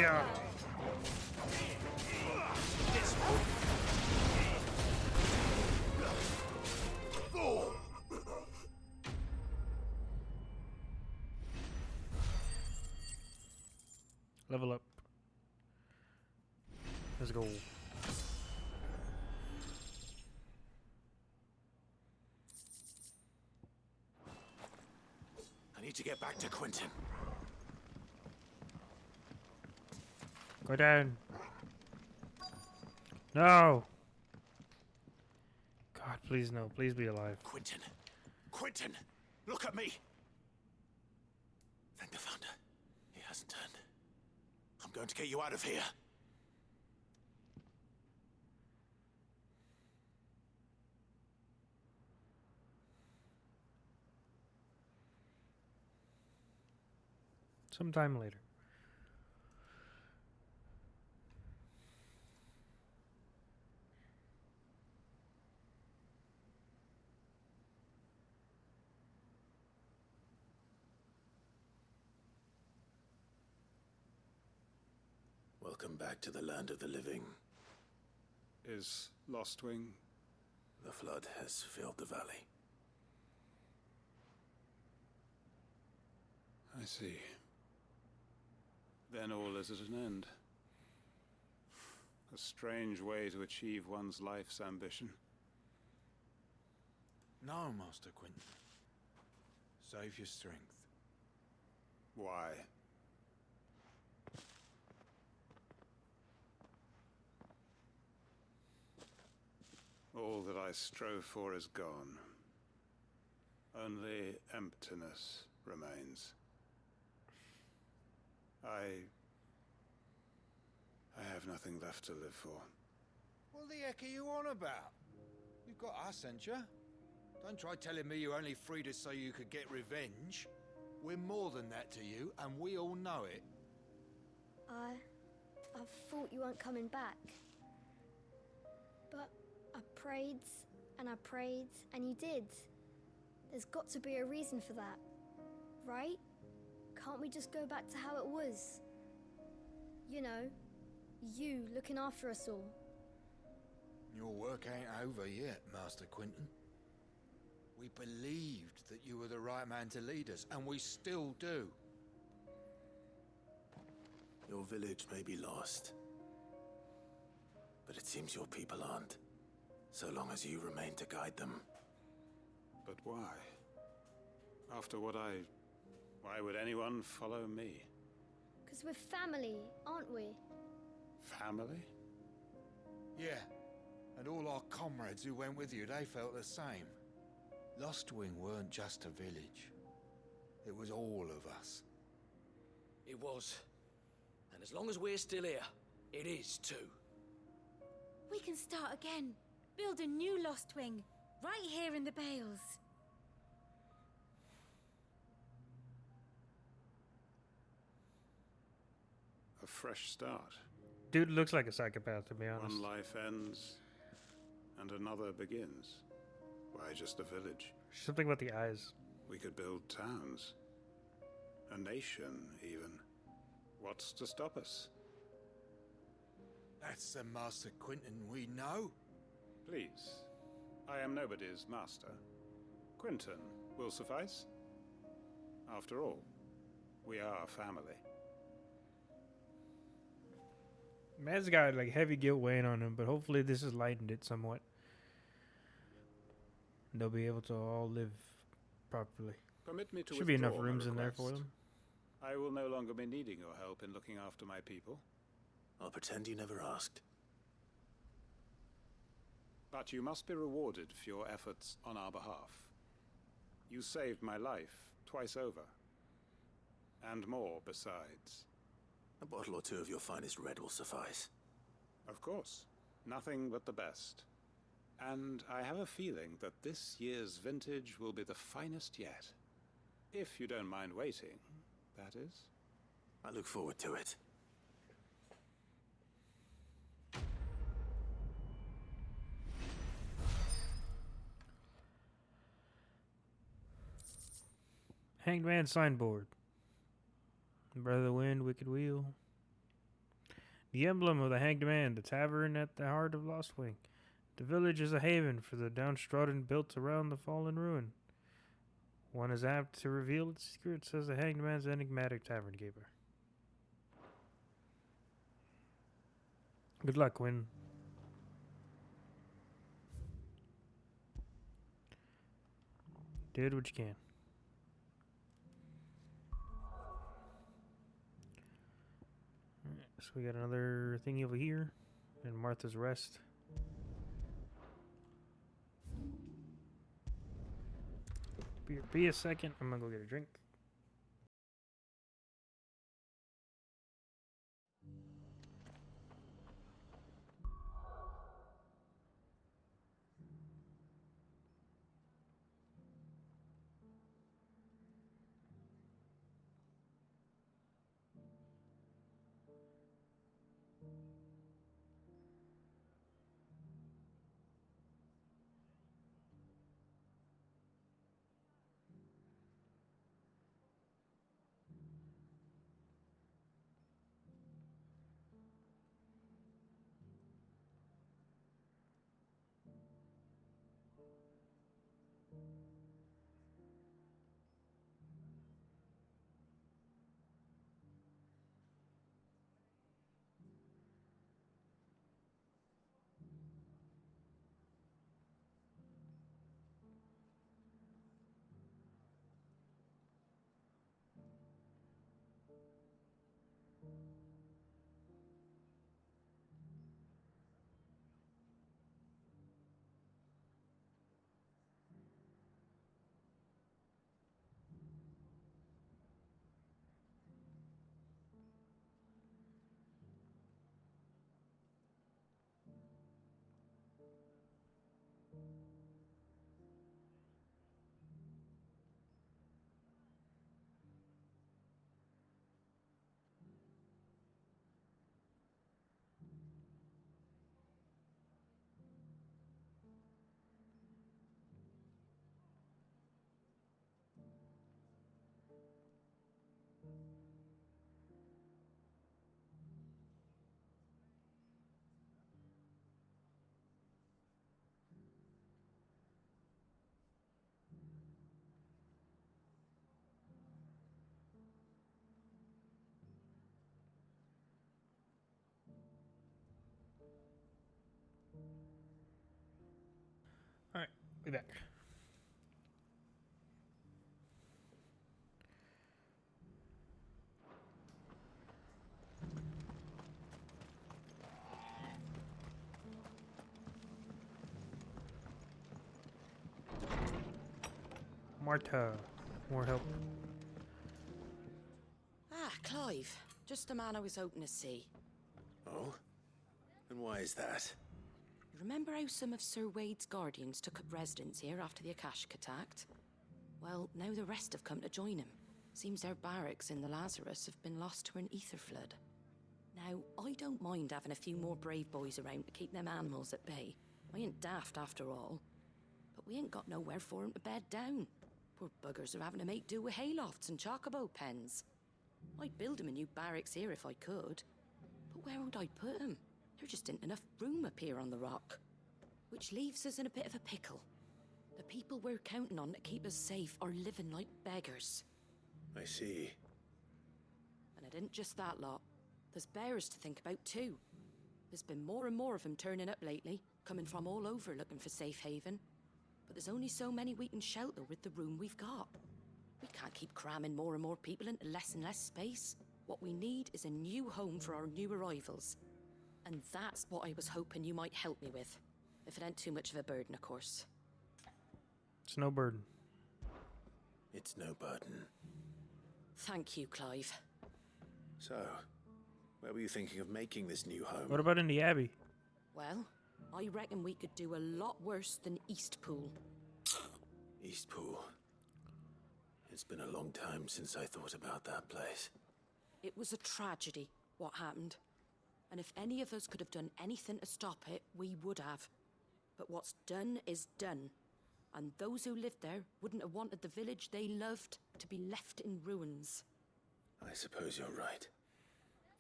Yeah. Level up. Let's go. I need to get back to Quentin. Go down. No. God, please no. Please be alive. Quentin. Quentin! Look at me! Thank the Founder. He hasn't turned. I'm going to get you out of here. Sometime later. Welcome back to the land of the living. Is Lostwing? The flood has filled the valley. I see. Then all is at an end. A strange way to achieve one's life's ambition. No, Master Quentin. Save your strength. Why? All that I strove for is gone. Only emptiness remains. I have nothing left to live for. What the heck are you on about? You've got us, ain't you? Don't try telling me you only freed us so you could get revenge. We're more than that to you, and we all know it. I thought you weren't coming back. But I prayed, and you did. There's got to be a reason for that, right? Can't we just go back to how it was? You know, you looking after us all. Your work ain't over yet, Master Quentin. We believed that you were the right man to lead us, and we still do. Your village may be lost, but it seems your people aren't, so long as you remain to guide them. But why? After what why would anyone follow me? 'Cause we're family, aren't we? Family? Yeah, and all our comrades who went with you, they felt the same. Lostwing weren't just a village. It was all of us. It was. And as long as we're still here, it is too. We can start again. Build a new Lostwing, right here in the Bales. A fresh start. Dude looks like a psychopath, to be honest. One life ends, and another begins. Why just a village? Something about the eyes. We could build towns. A nation, even. What's to stop us? That's the Master Quentin we know. Please. I am nobody's master. Quentin will suffice. After all, we are family. Man's got like heavy guilt weighing on him, but hopefully this has lightened it somewhat. They'll be able to all live properly. Permit me to Should be enough withdraw my rooms in there for request. them. I will no longer be needing your help in looking after my people. I'll pretend you never asked. But you must be rewarded for your efforts on our behalf. You saved my life twice over. And more besides. A bottle or two of your finest red will suffice. Of course. Nothing but the best. And I have a feeling that this year's vintage will be the finest yet. If you don't mind waiting, that is. I look forward to it. Hanged Man signboard. Brother of the Wind, Wicked Wheel. The emblem of the Hanged Man, the tavern at the heart of Lost Wing. The village is a haven for the downtrodden built around the fallen ruin. One is apt to reveal its secrets as the Hanged Man's enigmatic tavern keeper. Good luck, Quinn. Did what you can. Alright, so we got another thingy over here. And Martha's Rest. Be a second. I'm gonna go get a drink. Alright, be back. Marta, more help. Ah, Clive. Just the man I was hoping to see. Oh? And why is that? You remember how some of Sir Wade's guardians took up residence here after the Akashic attacked? Well, now the rest have come to join him. Seems their barracks in the Lazarus have been lost to an ether flood. Now, I don't mind having a few more brave boys around to keep them animals at bay. I ain't daft after all. But we ain't got nowhere for 'em to bed down. Poor buggers are having to make do with haylofts and chocobo pens. I'd build 'em a new barracks here if I could. But where would I put 'em? There just ain't enough room up here on the rock. Which leaves us in a bit of a pickle. The people we're counting on to keep us safe are living like beggars. I see. And it isn't just that lot. There's bears to think about too. There's been more and more of them turning up lately, coming from all over looking for safe haven. But there's only so many we can shelter with the room we've got. We can't keep cramming more and more people into less and less space. What we need is a new home for our new arrivals. And that's what I was hoping you might help me with. If it ain't too much of a burden, of course. It's no burden. It's no burden. Thank you, Clive. So, where were you thinking of making this new home? What about in the Abbey? Well, I reckon we could do a lot worse than Eastpool. Eastpool. It's been a long time since I thought about that place. It was a tragedy, what happened. And if any of us could have done anything to stop it, we would have. But what's done is done. And those who lived there wouldn't have wanted the village they loved to be left in ruins. I suppose you're right.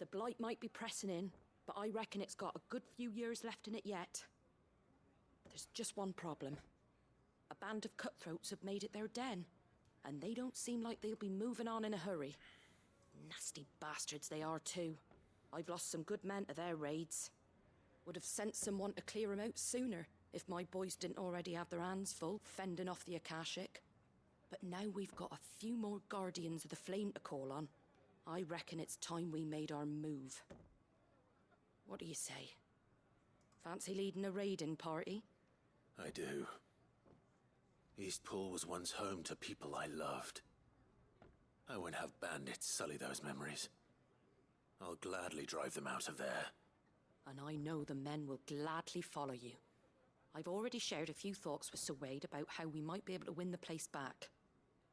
The blight might be pressing in, but I reckon it's got a good few years left in it yet. There's just one problem. A band of cutthroats have made it their den, and they don't seem like they'll be moving on in a hurry. Nasty bastards they are too. I've lost some good men to their raids. Would have sent someone to clear 'em out sooner if my boys didn't already have their hands full fending off the Akashic. But now we've got a few more Guardians of the Flame to call on. I reckon it's time we made our move. What do you say? Fancy leading a raiding party? I do. Eastpool was once home to people I loved. I won't have bandits sully those memories. I'll gladly drive them out of there. And I know the men will gladly follow you. I've already shared a few thoughts with Sir Wade about how we might be able to win the place back.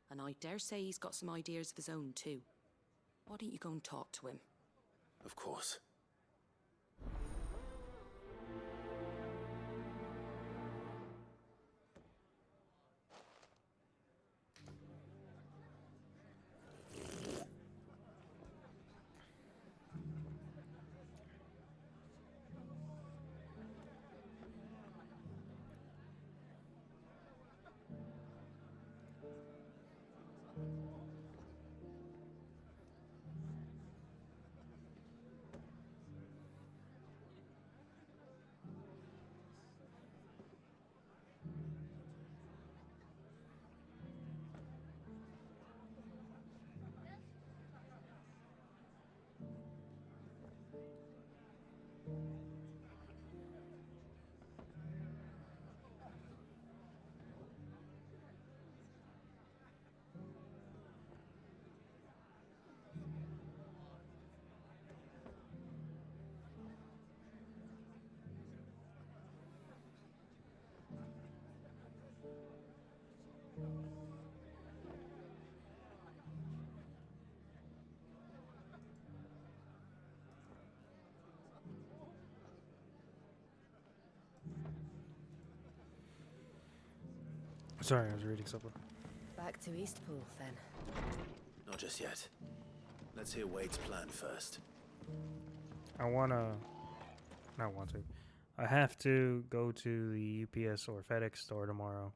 And I dare say he's got some ideas of his own too. Why don't you go and talk to him? Of course. Sorry, I was reading something. Back to Eastpool, then. Not just yet. Let's hear Wade's plan first. I have to go to the UPS or FedEx store tomorrow.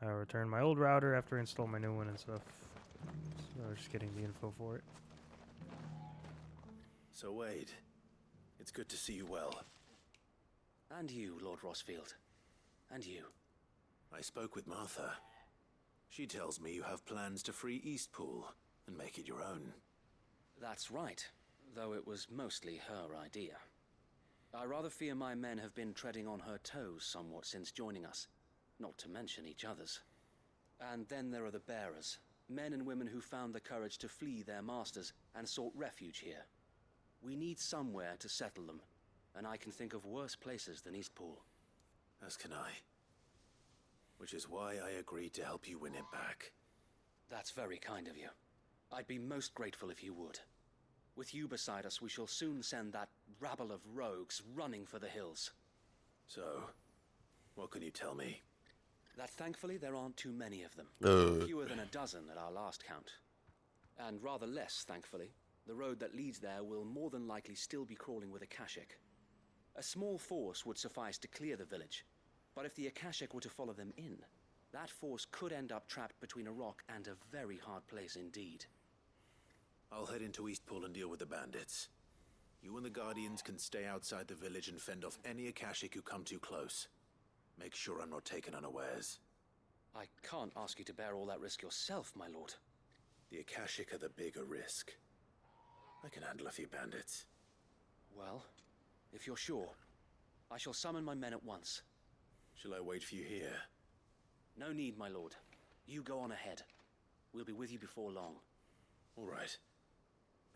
I returned my old router after I installed my new one and stuff. So I'm just getting the info for it. So Wade, it's good to see you well. And you, Lord Rossfield. And you. I spoke with Martha. She tells me you have plans to free Eastpool and make it your own. That's right, though it was mostly her idea. I rather fear my men have been treading on her toes somewhat since joining us, not to mention each other's. And then there are the bearers, men and women who found the courage to flee their masters and sought refuge here. We need somewhere to settle them, and I can think of worse places than Eastpool. As can I. Which is why I agreed to help you win it back. That's very kind of you. I'd be most grateful if you would. With you beside us, we shall soon send that rabble of rogues running for the hills. So, what can you tell me? That thankfully there aren't too many of them. Fewer than a dozen at our last count. And rather less, thankfully, the road that leads there will more than likely still be crawling with Akashic. A small force would suffice to clear the village, but if the Akashic were to follow them in, that force could end up trapped between a rock and a very hard place indeed. I'll head into Eastpool and deal with the bandits. You and the Guardians can stay outside the village and fend off any Akashic who come too close. Make sure I'm not taken unawares. I can't ask you to bear all that risk yourself, my lord. The Akashic are the bigger risk. I can handle a few bandits. Well, if you're sure, I shall summon my men at once. Shall I wait for you here? No need, my lord. You go on ahead. We'll be with you before long. All right.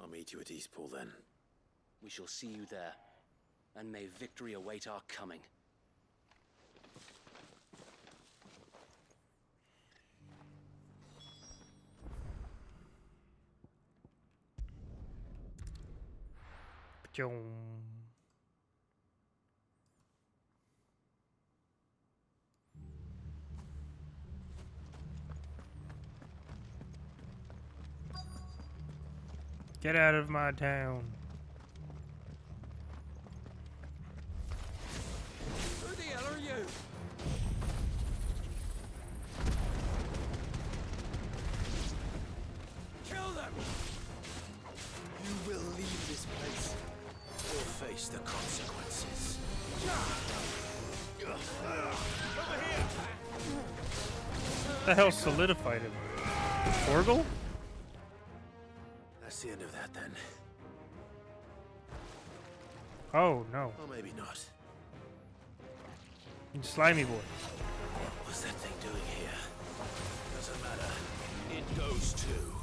I'll meet you at Eastpool then. We shall see you there. And may victory await our coming. Get out of my town. The hell solidified him? Torgal? That's the end of that then. Oh no. Or maybe not. Slimy boy. What's that thing doing here? Doesn't matter. It goes too.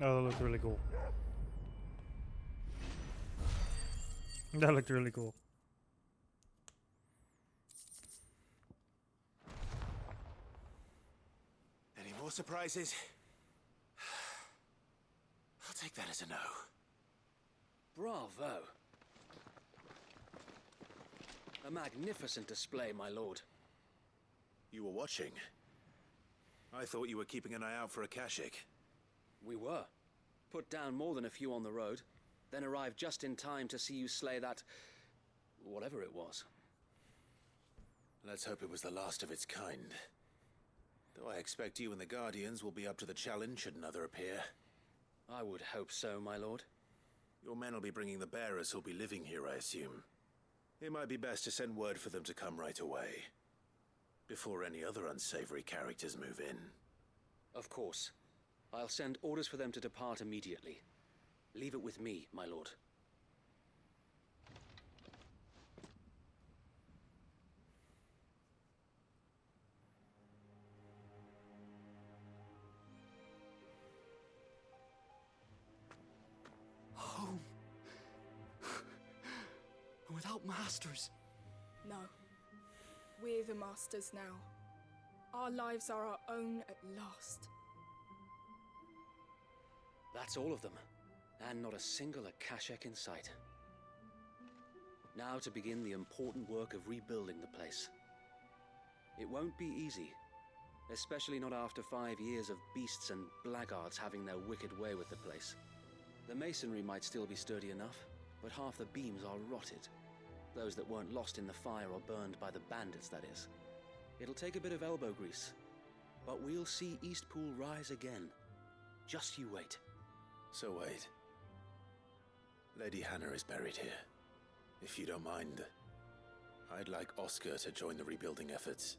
Oh, that looked really cool. That looked really cool. Any more surprises? I'll take that as a no. Bravo. A magnificent display, my lord. You were watching. I thought you were keeping an eye out for a Kashik. We were. Put down more than a few on the road, then arrived just in time to see you slay that... whatever it was. Let's hope it was the last of its kind. Though I expect you and the Guardians will be up to the challenge should another appear. I would hope so, my lord. Your men will be bringing the bearers who'll be living here, I assume. It might be best to send word for them to come right away, before any other unsavory characters move in. Of course. I'll send orders for them to depart immediately. Leave it with me, my lord. Home. Without masters. No. We're the masters now. Our lives are our own at last. That's all of them, and not a single Akashek in sight. Now to begin the important work of rebuilding the place. It won't be easy, especially not after 5 years of beasts and blackguards having their wicked way with the place. The masonry might still be sturdy enough, but half the beams are rotted. Those that weren't lost in the fire or burned by the bandits, that is. It'll take a bit of elbow grease, but we'll see Eastpool rise again. Just you wait. So wait. Lady Hannah is buried here. If you don't mind, I'd like Oscar to join the rebuilding efforts.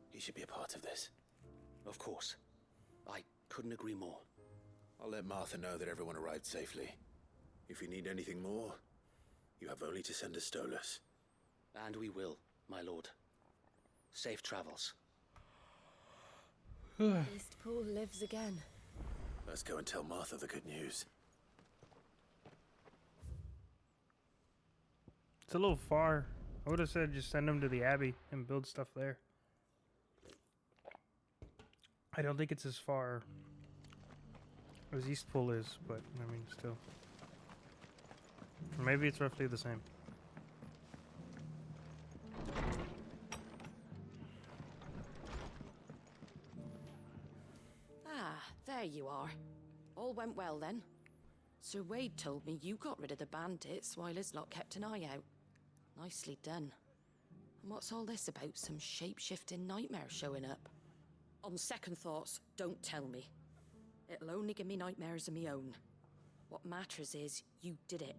He should be a part of this. Of course. I couldn't agree more. I'll let Martha know that everyone arrived safely. If you need anything more, you have only to send a Stolas. And we will, my lord. Safe travels. Eastpool lives again. Let's go and tell Martha the good news. It's a little far. I would have said just send them to the Abbey and build stuff there. I don't think it's as far as Eastpool is, but I mean, still. Or maybe it's roughly the same. Ah, there you are. All went well then. Sir Wade told me you got rid of the bandits while his lot kept an eye out. Nicely done. What's all this about some shape-shifting nightmare showing up? On second thoughts, don't tell me. It'll only give me nightmares of me own. What matters is you did it,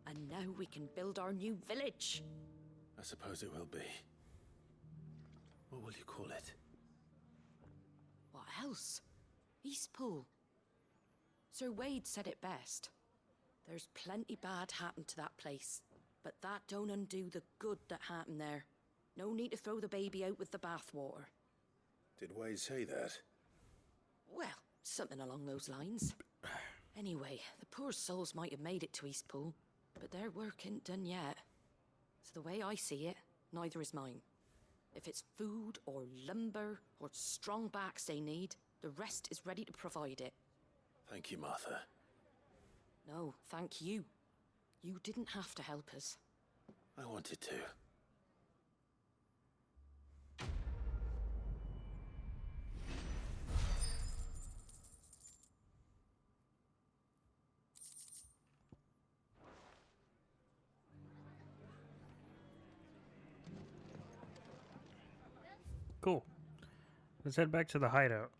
and now we can build our new village. I suppose it will be. What will you call it? What else? Eastpool. Sir Wade said it best. There's plenty bad happened to that place, but that don't undo the good that happened there. No need to throw the baby out with the bathwater. Did Wade say that? Well, something along those lines. Anyway, the poor souls might have made it to Eastpool, but their work ain't done yet. So the way I see it, neither is mine. If it's food or lumber or strong backs they need, the rest is ready to provide it. Thank you, Martha. No, thank you. You didn't have to help us. I wanted to. Cool. Let's head back to the hideout.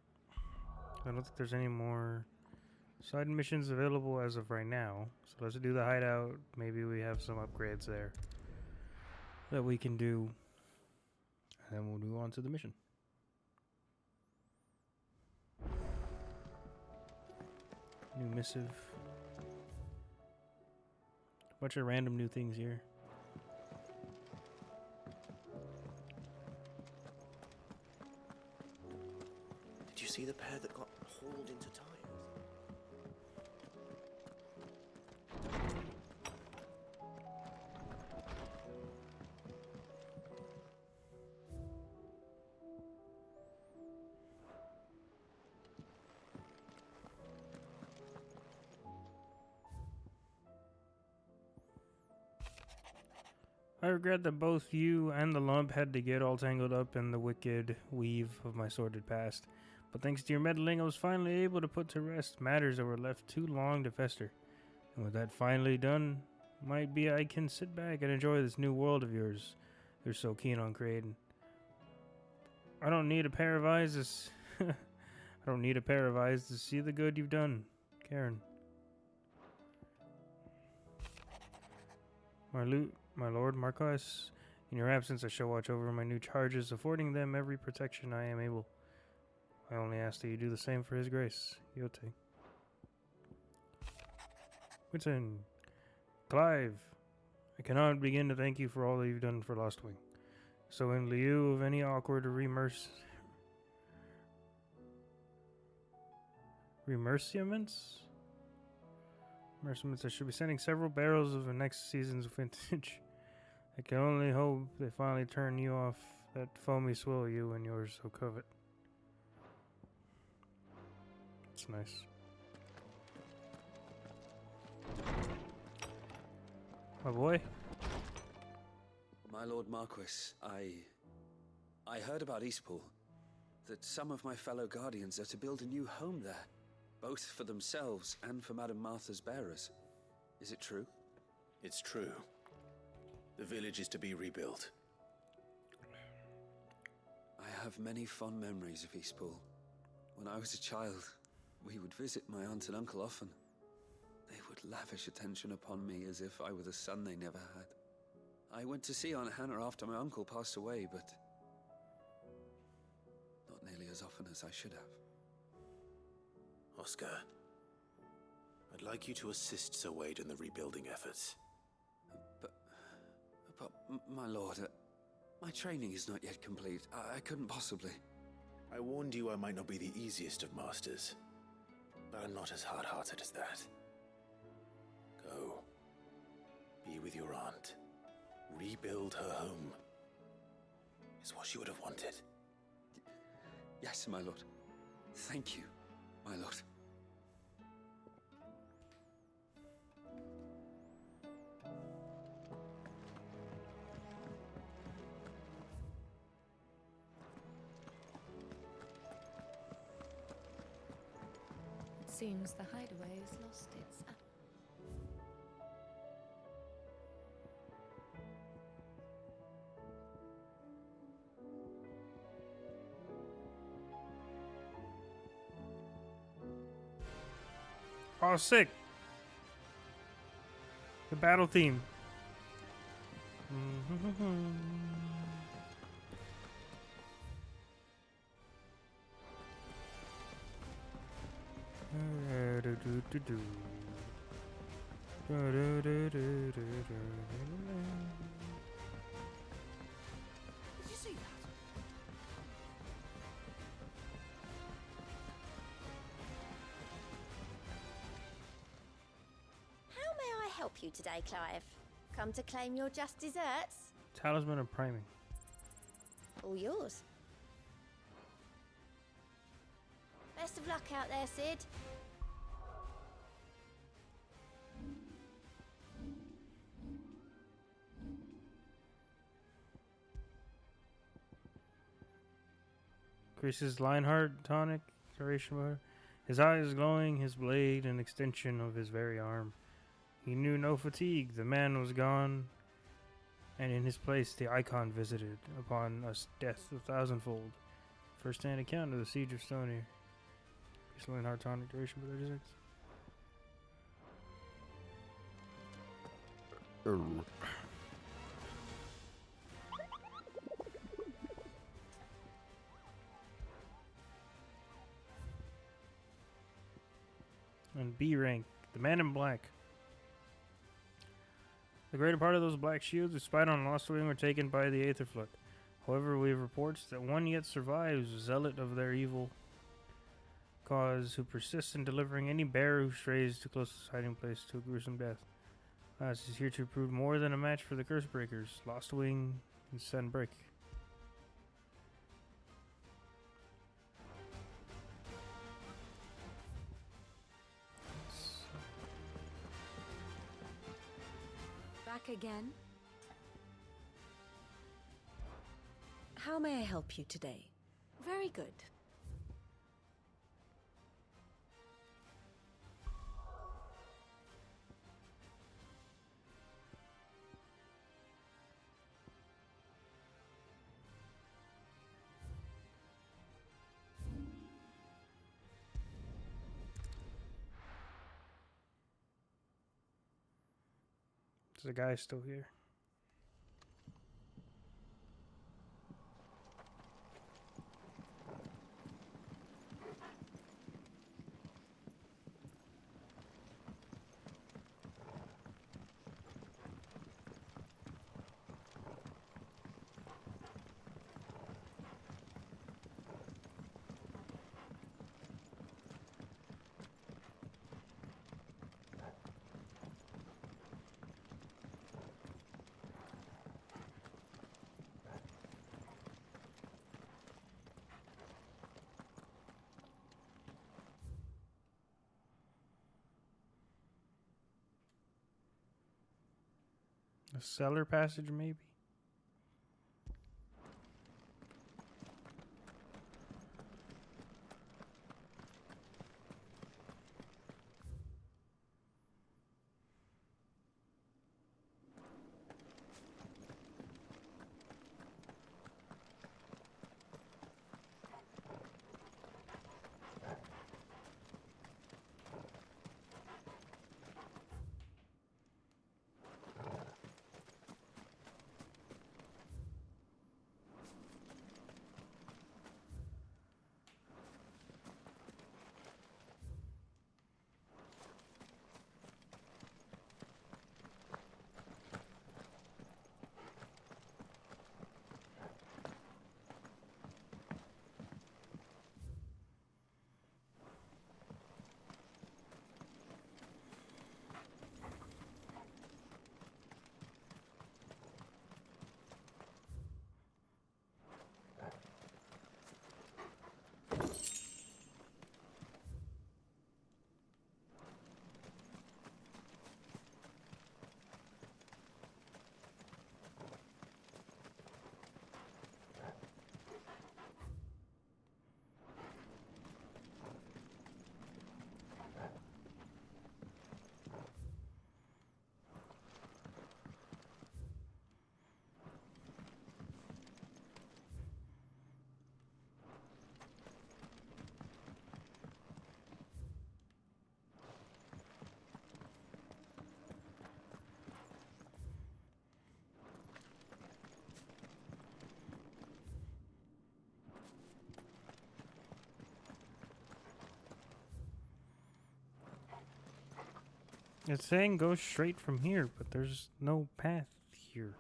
I don't think there's any more side missions available as of right now. So let's do the hideout. Maybe we have some upgrades there that we can do. And then we'll move on to the mission. New missive. Bunch of random new things here. Did you see the pair that got hauled into time? I regret that both you and the lump had to get all tangled up in the wicked weave of my sordid past. But thanks to your meddling, I was finally able to put to rest matters that were left too long to fester. And with that finally done, might be I can sit back and enjoy this new world of yours you're so keen on creating. I don't need a pair of eyes to see the good you've done, Karen. My lord Marquess, in your absence I shall watch over my new charges, affording them every protection I am able. I only ask that you do the same for his grace, Yote. Quinton, Clive, I cannot begin to thank you for all that you've done for Lost Wing. So in lieu of any awkward remerciaments, I should be sending several barrels of the next season's vintage. I can only hope they finally turn you off that foamy swill you and yours so covet. It's nice. My boy? My Lord Marquis, I heard about Eastpool. That some of my fellow guardians are to build a new home there. Both for themselves and for Madame Martha's bearers. Is it true? It's true. The village is to be rebuilt. I have many fond memories of Eastpool. When I was a child, we would visit my aunt and uncle often. They would lavish attention upon me as if I were the son they never had. I went to see Aunt Hannah after my uncle passed away, but not nearly as often as I should have. Oscar, I'd like you to assist Sir Wade in the rebuilding efforts. But my lord, my training is not yet complete. I couldn't possibly. I warned you I might not be the easiest of masters, but I'm not as hard-hearted as that. Go. Be with your aunt. Rebuild her home. Is what she would have wanted. Yes, my lord. Thank you, my lord. It seems the hideaway has lost its... Oh, sick. The battle theme. Did you see that? How may I help you today, Clive? Come to claim your just desserts? Talisman of priming. All yours. Best of luck out there, Sid. Increases Lionheart tonic duration mode. His eyes glowing, his blade an extension of his very arm. He knew no fatigue. The man was gone, and in his place the icon visited upon us death a thousandfold. First-hand account of the siege of Stony. Increases Lionheart tonic duration by 36. And B rank, the man in black. The greater part of those black shields we spied on Lost Wing were taken by the Aetherflood. However, we have reports that one yet survives, zealot of their evil cause, who persists in delivering any bearer who strays too close to his hiding place to a gruesome death. This is here to prove more than a match for the Curse Breakers, Lost Wing and Sunbreak. Back again? How may I help you today? Very good. Is the guy still here? A cellar passage, maybe? It's saying go straight from here, but there's no path here.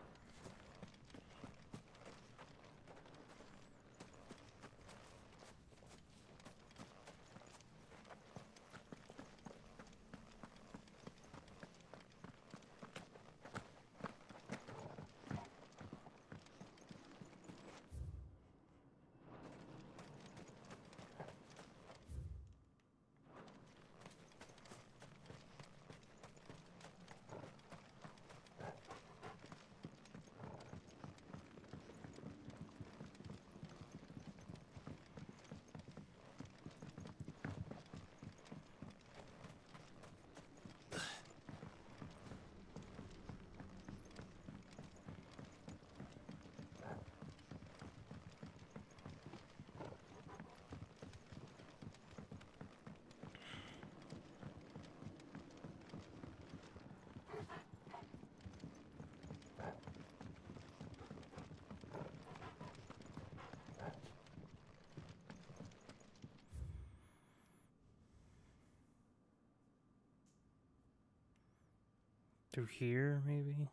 Through here, maybe?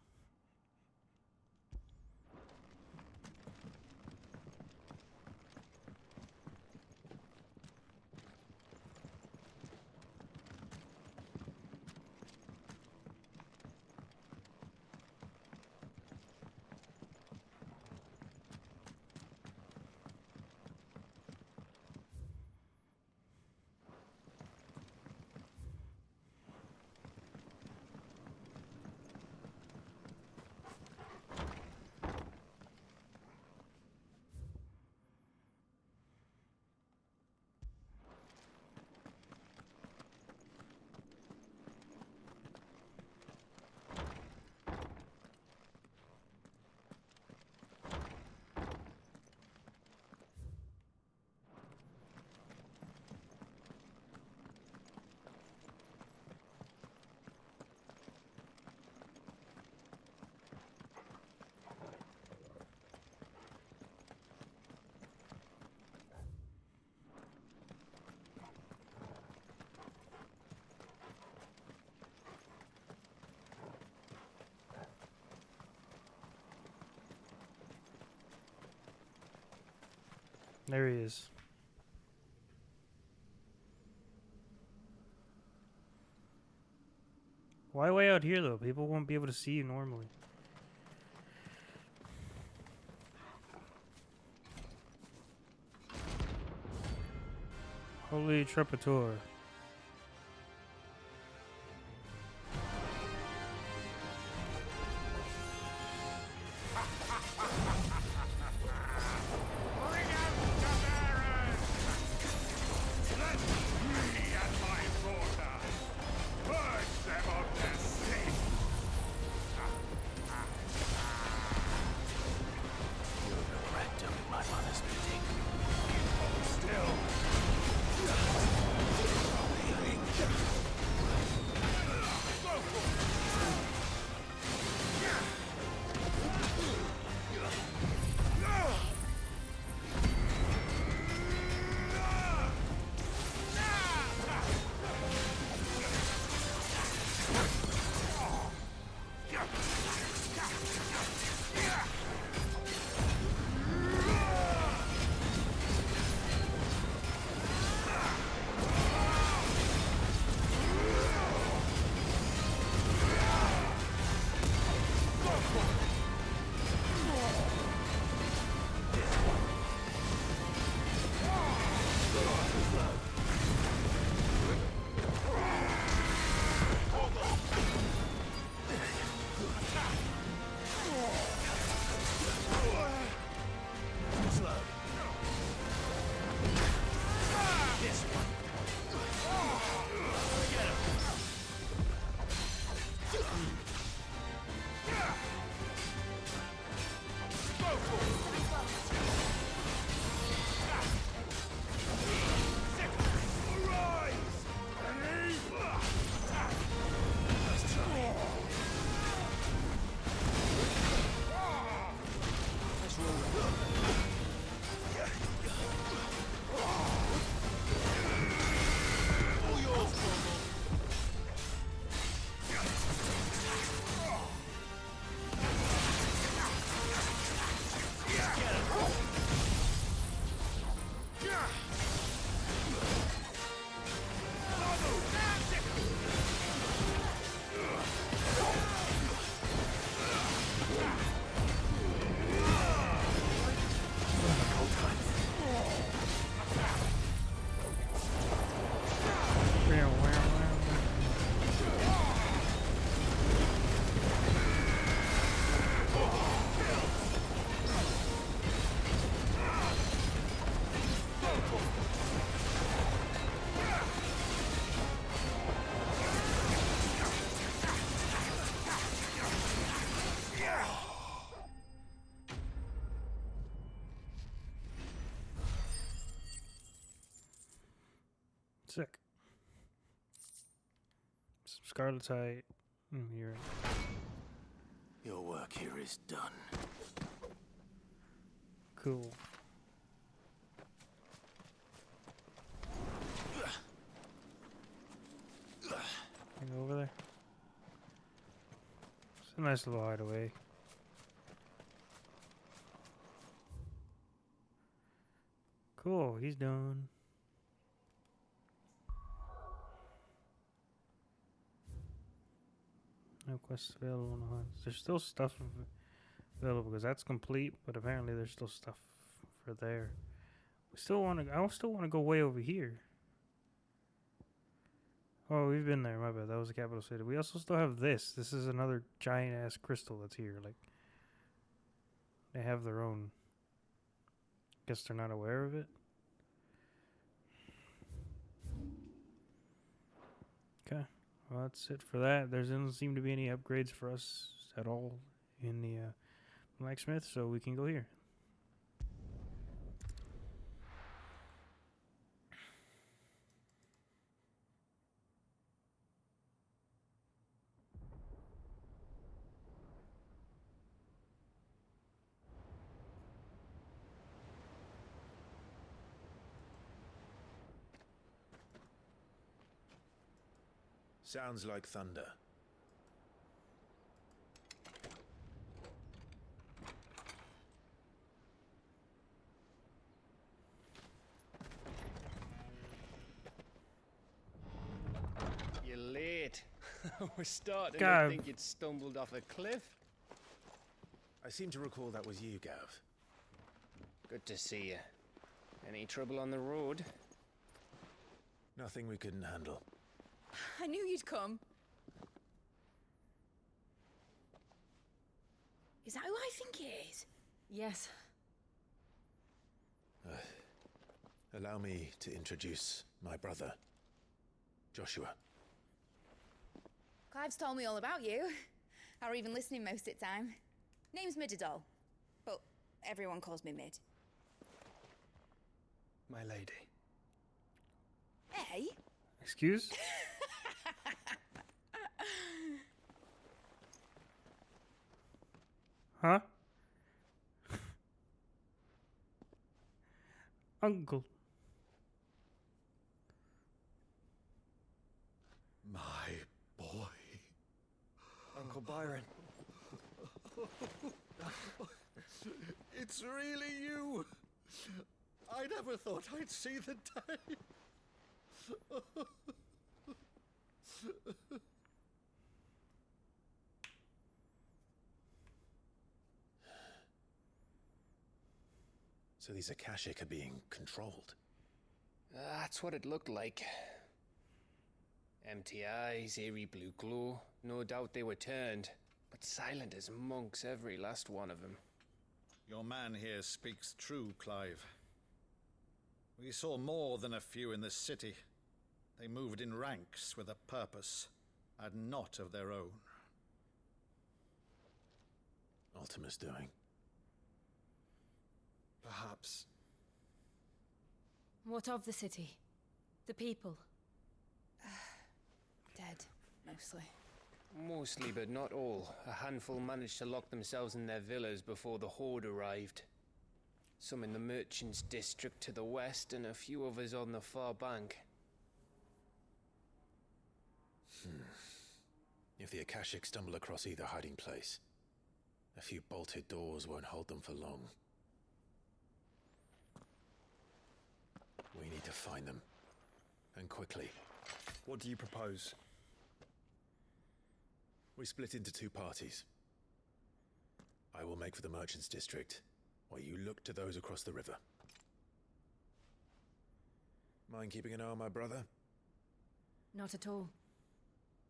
There he is. Why way out here, though? People won't be able to see you normally. Holy Trepator. Sick. Some Scarletite. Here. Your work here is done. Cool. Can you go over there? It's a nice little hideaway. Cool, he's done. No quests available on the hunt. There's still stuff available because that's complete, but apparently there's still stuff for there. We still want to. I still want to go way over here. Oh, we've been there. My bad. That was the capital city. We also still have this. This is another giant ass crystal that's here. Like they have their own. Guess they're not aware of it. Okay. Well, that's it for that. There doesn't seem to be any upgrades for us at all in the blacksmith, so we can go here. Sounds like thunder. You're late. We're starting God. to think you'd stumbled off a cliff. I seem to recall that was you, Gav. Good to see you. Any trouble on the road? Nothing we couldn't handle. I knew you'd come. Is that who I think it is? Yes. Allow me to introduce my brother, Joshua. Clive's told me all about you. Or even listening most of the time. Name's Midadol, but everyone calls me Mid. My lady. Hey? Excuse? Huh? Uncle. My boy. Uncle Byron. It's really you. I never thought I'd see the day. So these Akashic are being controlled. That's what it looked like. Empty eyes, eerie blue glow. No doubt they were turned, but silent as monks, every last one of them. Your man here speaks true, Clive. We saw more than a few in this city. They moved in ranks with a purpose, and not of their own. Ultima's doing. Perhaps. What of the city? The people? Dead, mostly. Mostly, but not all. A handful managed to lock themselves in their villas before the Horde arrived. Some in the Merchants' District to the west, and a few others on the far bank. If the Akashic stumble across either hiding place, a few bolted doors won't hold them for long. We need to find them. And quickly. What do you propose? We split into two parties. I will make for the Merchants' District, while you look to those across the river. Mind keeping an eye on my brother? Not at all.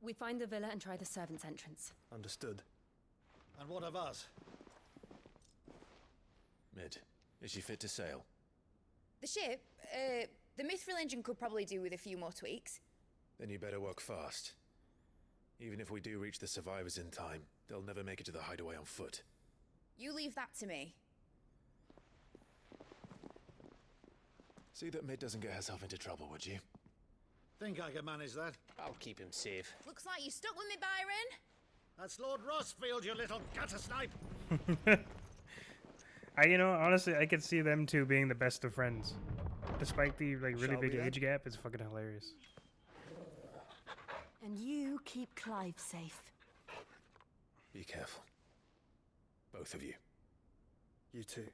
We find the villa and try the servants' entrance. Understood. And what of us? Mid, is she fit to sail? The ship, the Mithril engine could probably do with a few more tweaks. Then you better work fast. Even if we do reach the survivors in time, they'll never make it to the hideaway on foot. You leave that to me. See that Mid doesn't get herself into trouble, would you? Think I can manage that. I'll keep him safe. Looks like you stuck with me, Byron. That's Lord Rossfield, you little gutter snipe. You know, honestly, I could see them two being the best of friends. Despite the like really Shall we big then? age gap, it's fucking hilarious. And you keep Clive safe. Be careful. Both of you. You too.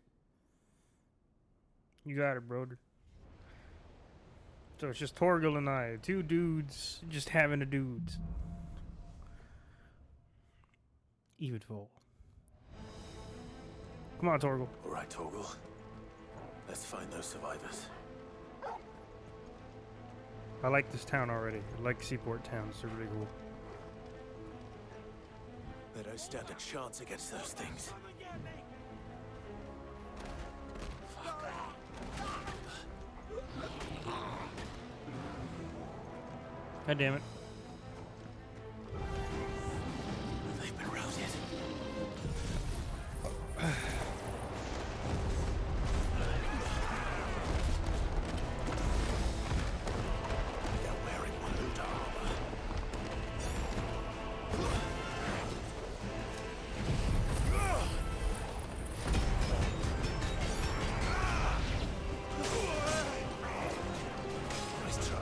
You got it, brother. So it's just Torgal and I, two dudes, just having a dudes. Eventful. Come on, Torgal. All right, Torgal. Let's find those survivors. I like this town already. I like seaport towns. They're really cool. They don't stand a chance against those things. God damn it. They've been routed. They're wearing Maluta armor. Nice try.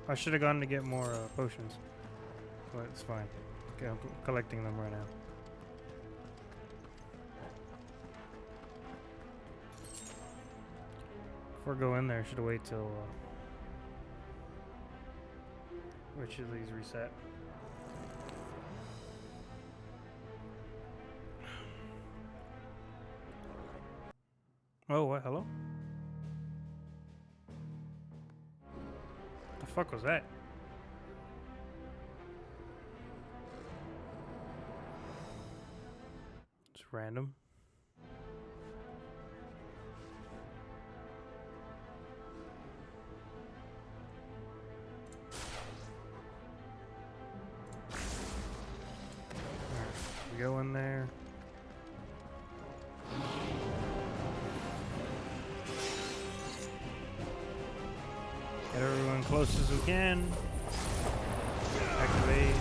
I should have gone to get more potions, but it's fine. Okay, I'm collecting them right now. Before I go in there, I should wait till which of these reset. Oh, what? Hello? The fuck was that? It's random. Alright, go in there. Get everyone close as we can. Activate.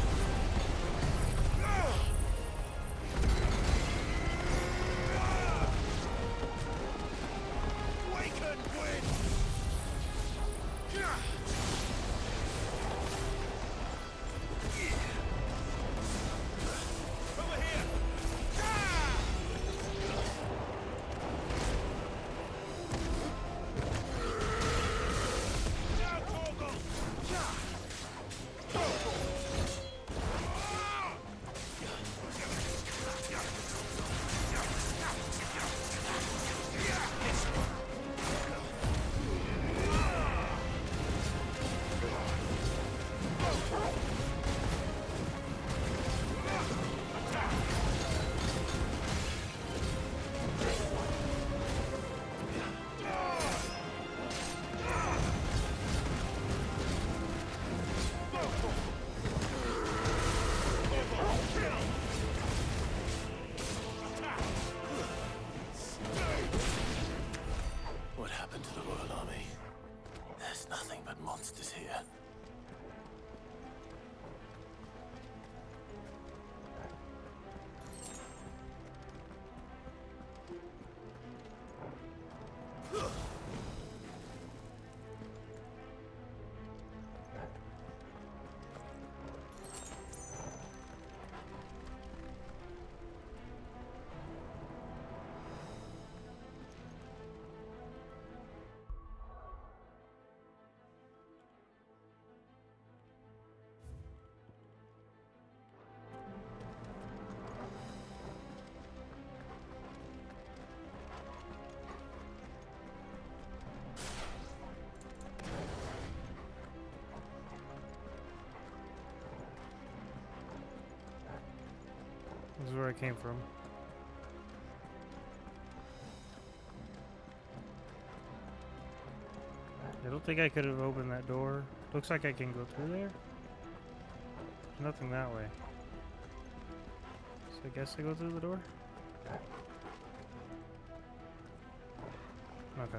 What happened to the Royal Army? There's nothing but monsters here. where I came from. I don't think I could have opened that door. Looks like I can go through there. There's nothing that way. So I guess I go through the door? Okay.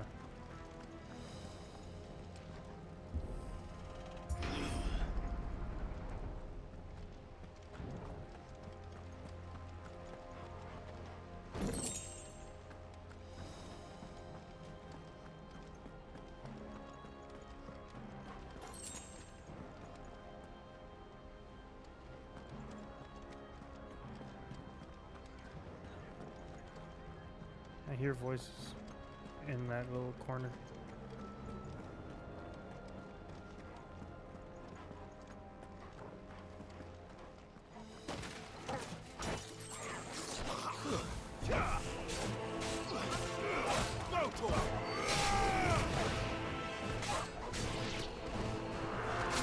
I hear voices in that little corner.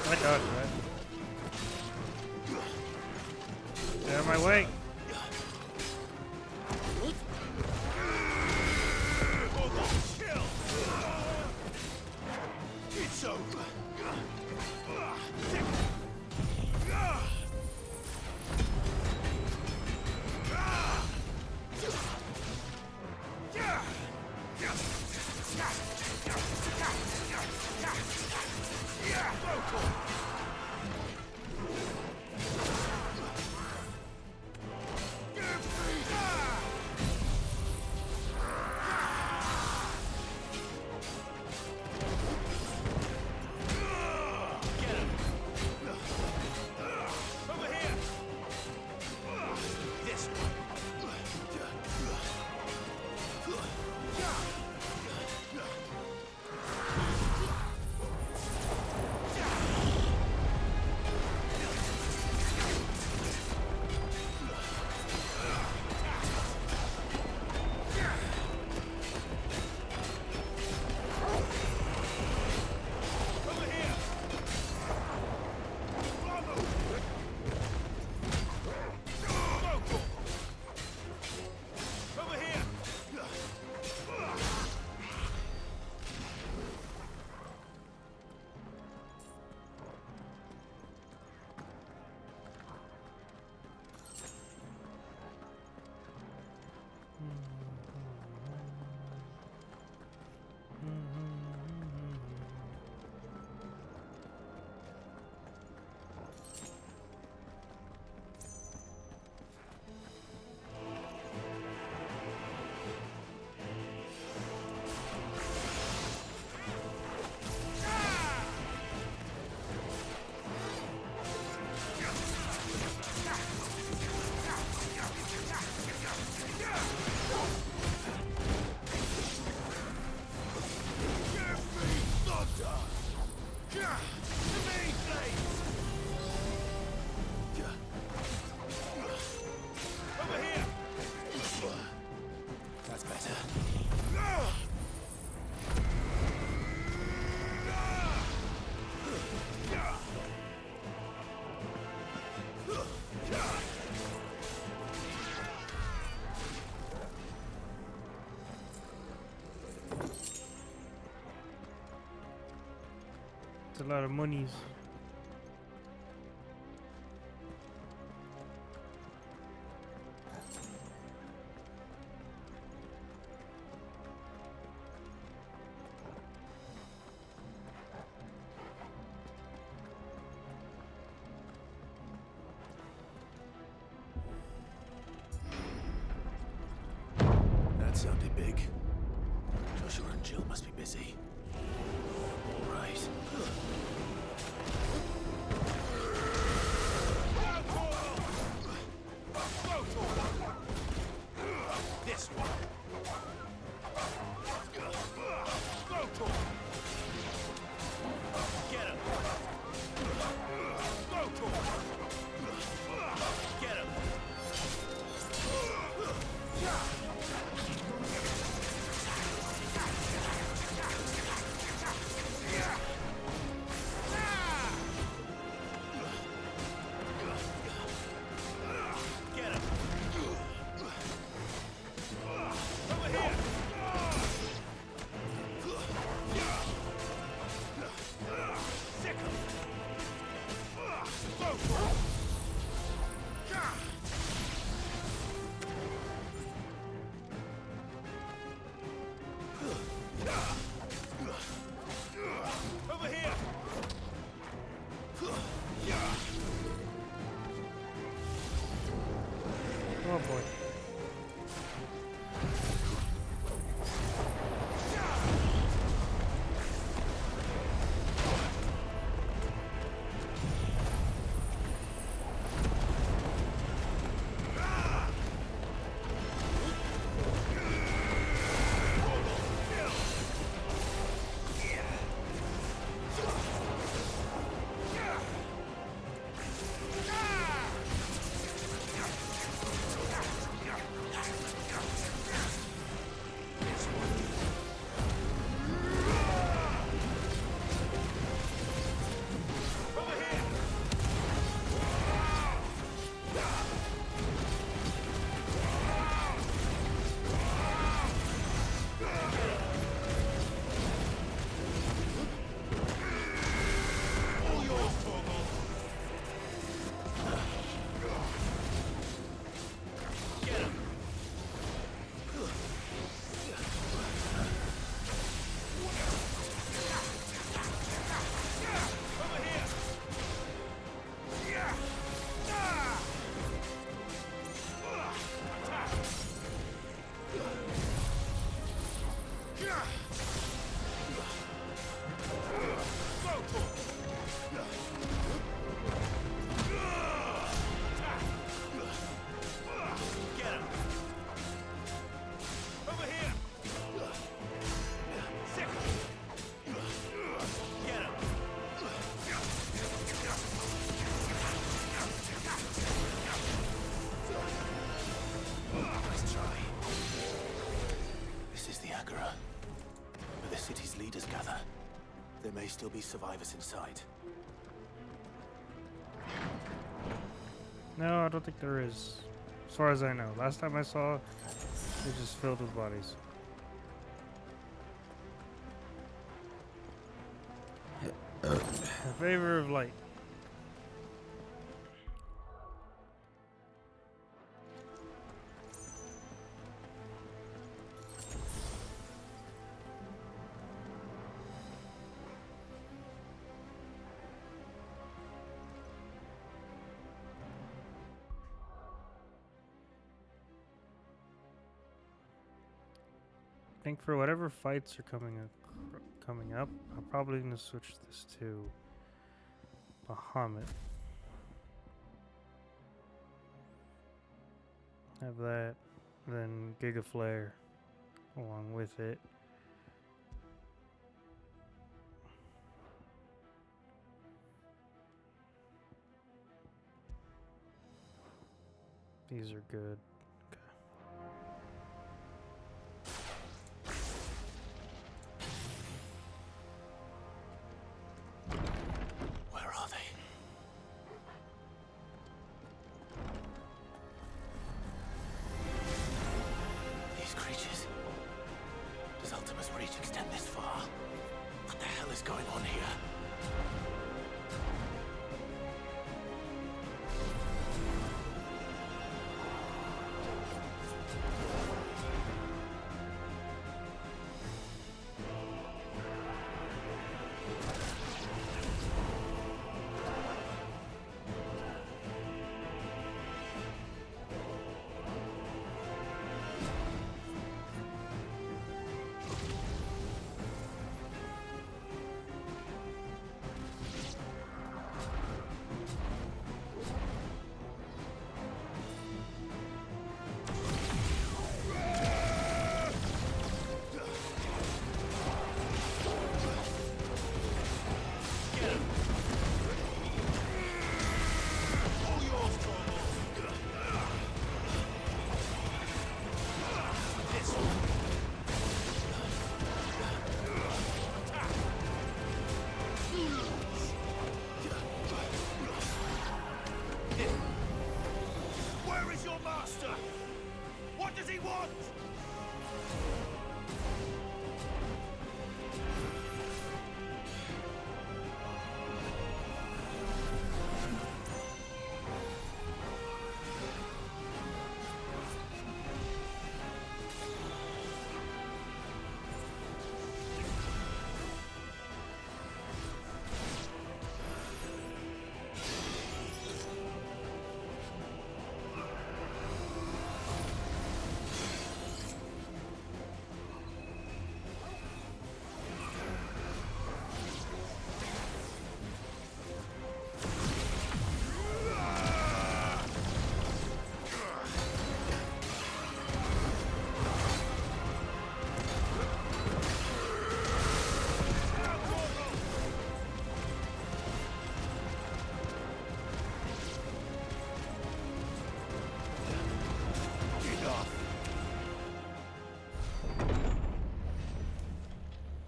I dodged that. Get out of my way. It's over. That's better. It's a lot of monies. That sounded big. Joshua and Jill must be busy. All right. This one. Get him. Get him. city's leaders gather, there may still be survivors inside. No, I don't think there is. As far as I know. Last time I saw, it was just filled with bodies. In favor of light. I think for whatever fights are coming up, I'm probably gonna switch this to Bahamut. Have that, then Giga Flare along with it. These are good.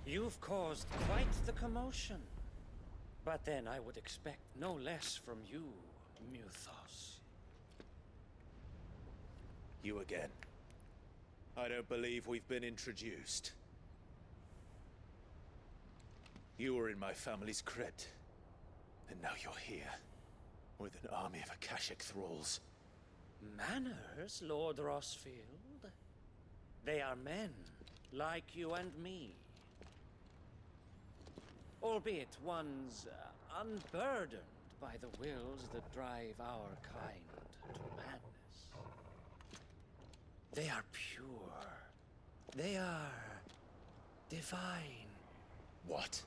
You've caused quite the commotion. But then I would expect no less from you, Muthos. You again. I don't believe we've been introduced. You were in my family's crypt, and now you're here, with an army of Akashic thralls. Manners, Lord Rossfield? They are men, like you and me. Albeit ones unburdened by the wills that drive our kind to madness. They are pure. They are divine. What?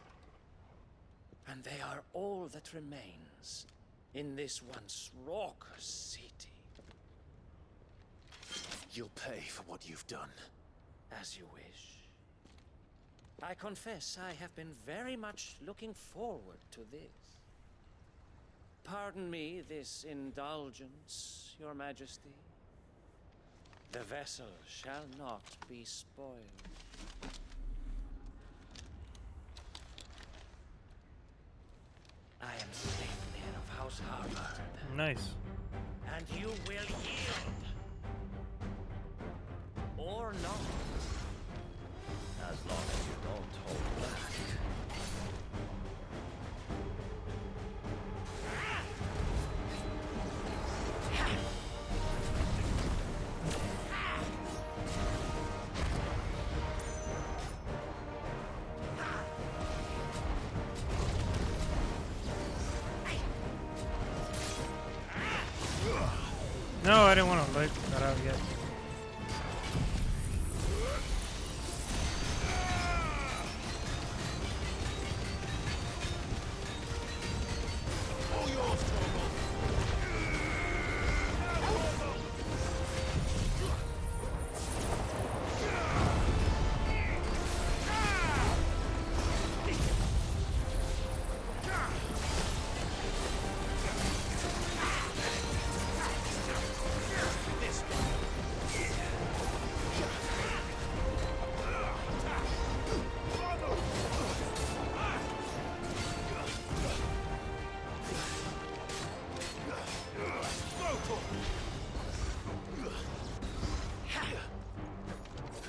And they are all that remains in this once raucous city. You'll pay for what you've done. As you wish. I confess I have been very much looking forward to this. Pardon me this indulgence, Your Majesty. The vessel shall not be spoiled. was harbored. Nice. And you will yield. Or not. As long as you don't hold back. No, I didn't want to let that out yet.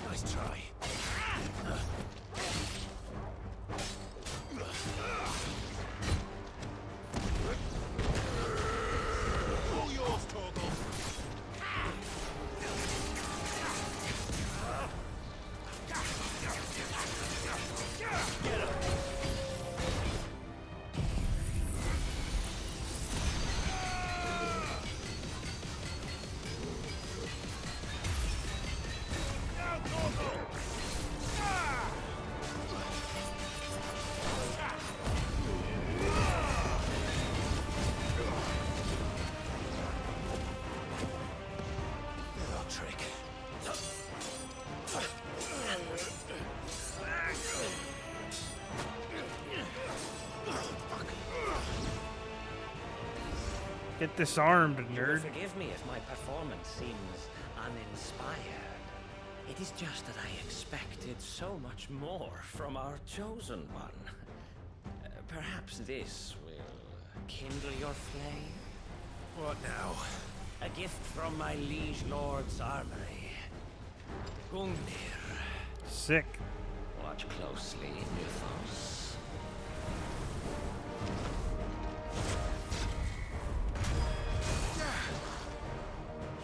Nice try. All yours, Torgal. Get him. Trick. Get disarmed, You'll nerd. forgive me if my performance seems uninspired. It is just that I expected so much more from our chosen one. Perhaps this will kindle your flame? What now? A gift from my liege lord's armory. Gungnir. Sick. Watch closely, Mythos.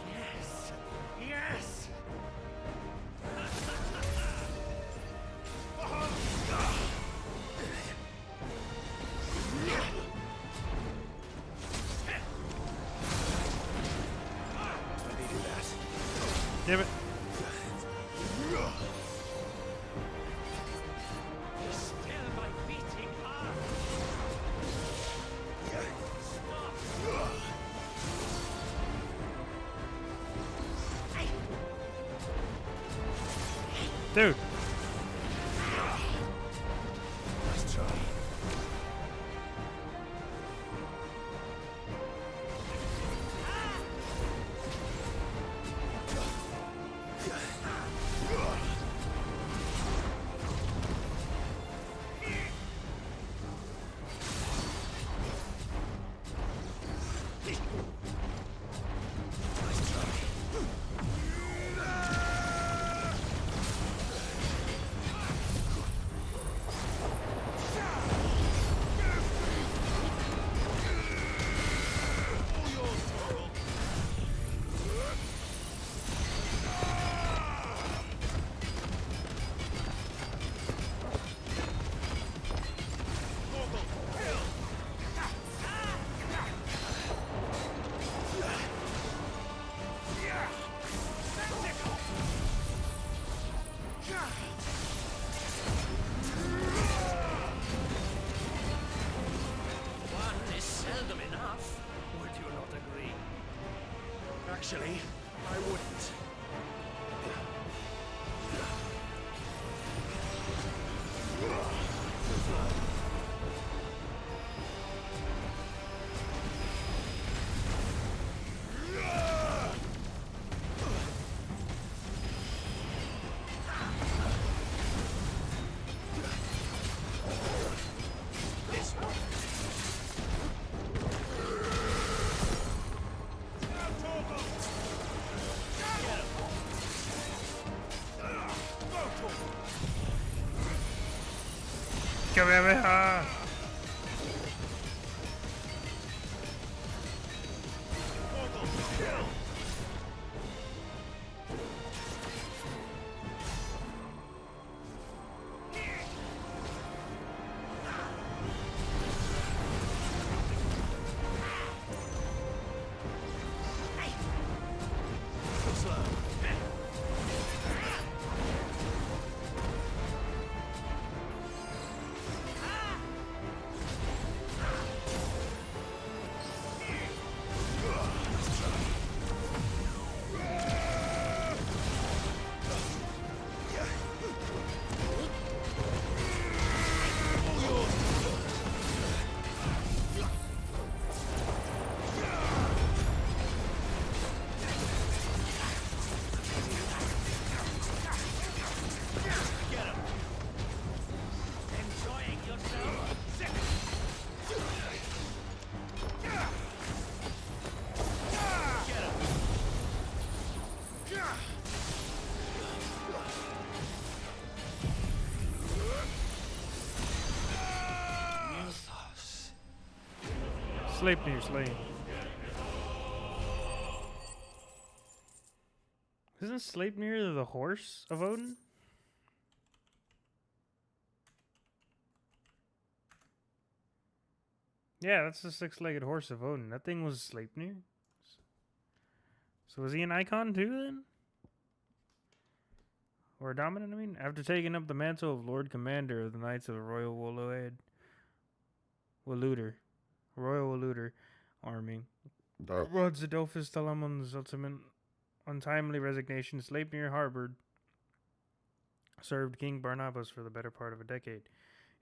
Yes! Yes! Damn it. Still my beating heart. Dude. Nice try. One is seldom enough. Would you not agree? Actually, I wouldn't. This one. Kamehameha! Sleipnir slain. Isn't Sleipnir the horse of Odin? Yeah, that's the six-legged horse of Odin. That thing was Sleipnir. So was he an icon too then? Or a dominant, I mean? After taking up the mantle of Lord Commander of the Knights of the Royal Waluder army, Rod Zidolphus Talamon's ultimate untimely resignation, Sleipnir harbored served King Barnabas for the better part of a decade.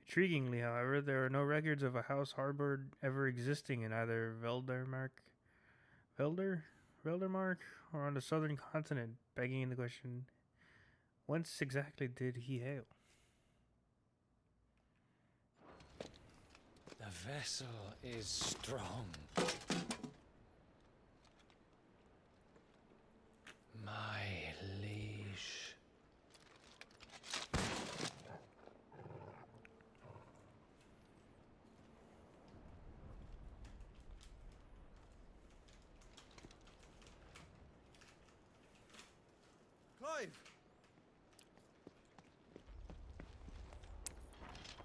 Intriguingly, however, there are no records of a house harbored ever existing in either Veldermark or on the southern continent, begging the question, whence exactly did he hail? The vessel is strong. My liege. Clive!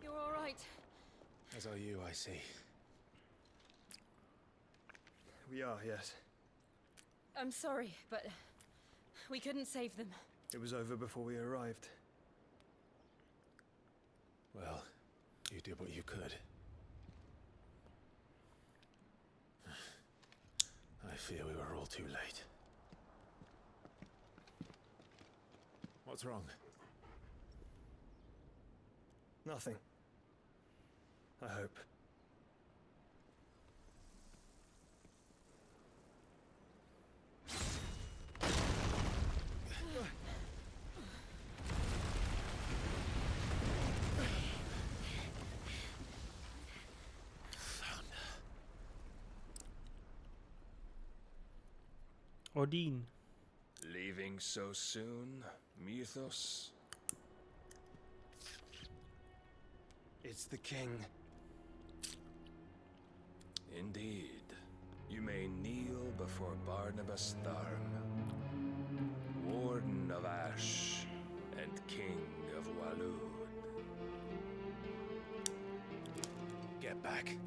You're all right. As are you, I see. We are, yes. I'm sorry, but we couldn't save them. It was over before we arrived. Well, you did what you could. I fear we were all too late. What's wrong? Nothing. I hope. Odin. Leaving so soon, Mythos? It's the king. Indeed. You may kneel before Barnabas Tharm, Warden of Ash and King of Walud. Get back.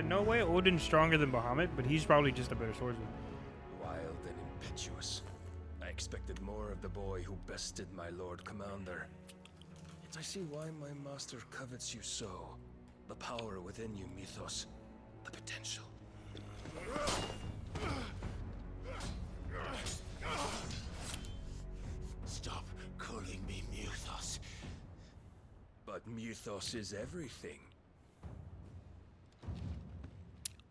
No way Odin's stronger than Bahamut, but he's probably just a better swordsman. Wild and impetuous. I expected more of the boy who bested my Lord Commander. I see why my master covets you so. The power within you, Mythos. The potential. Stop calling me Mythos. But Mythos is everything.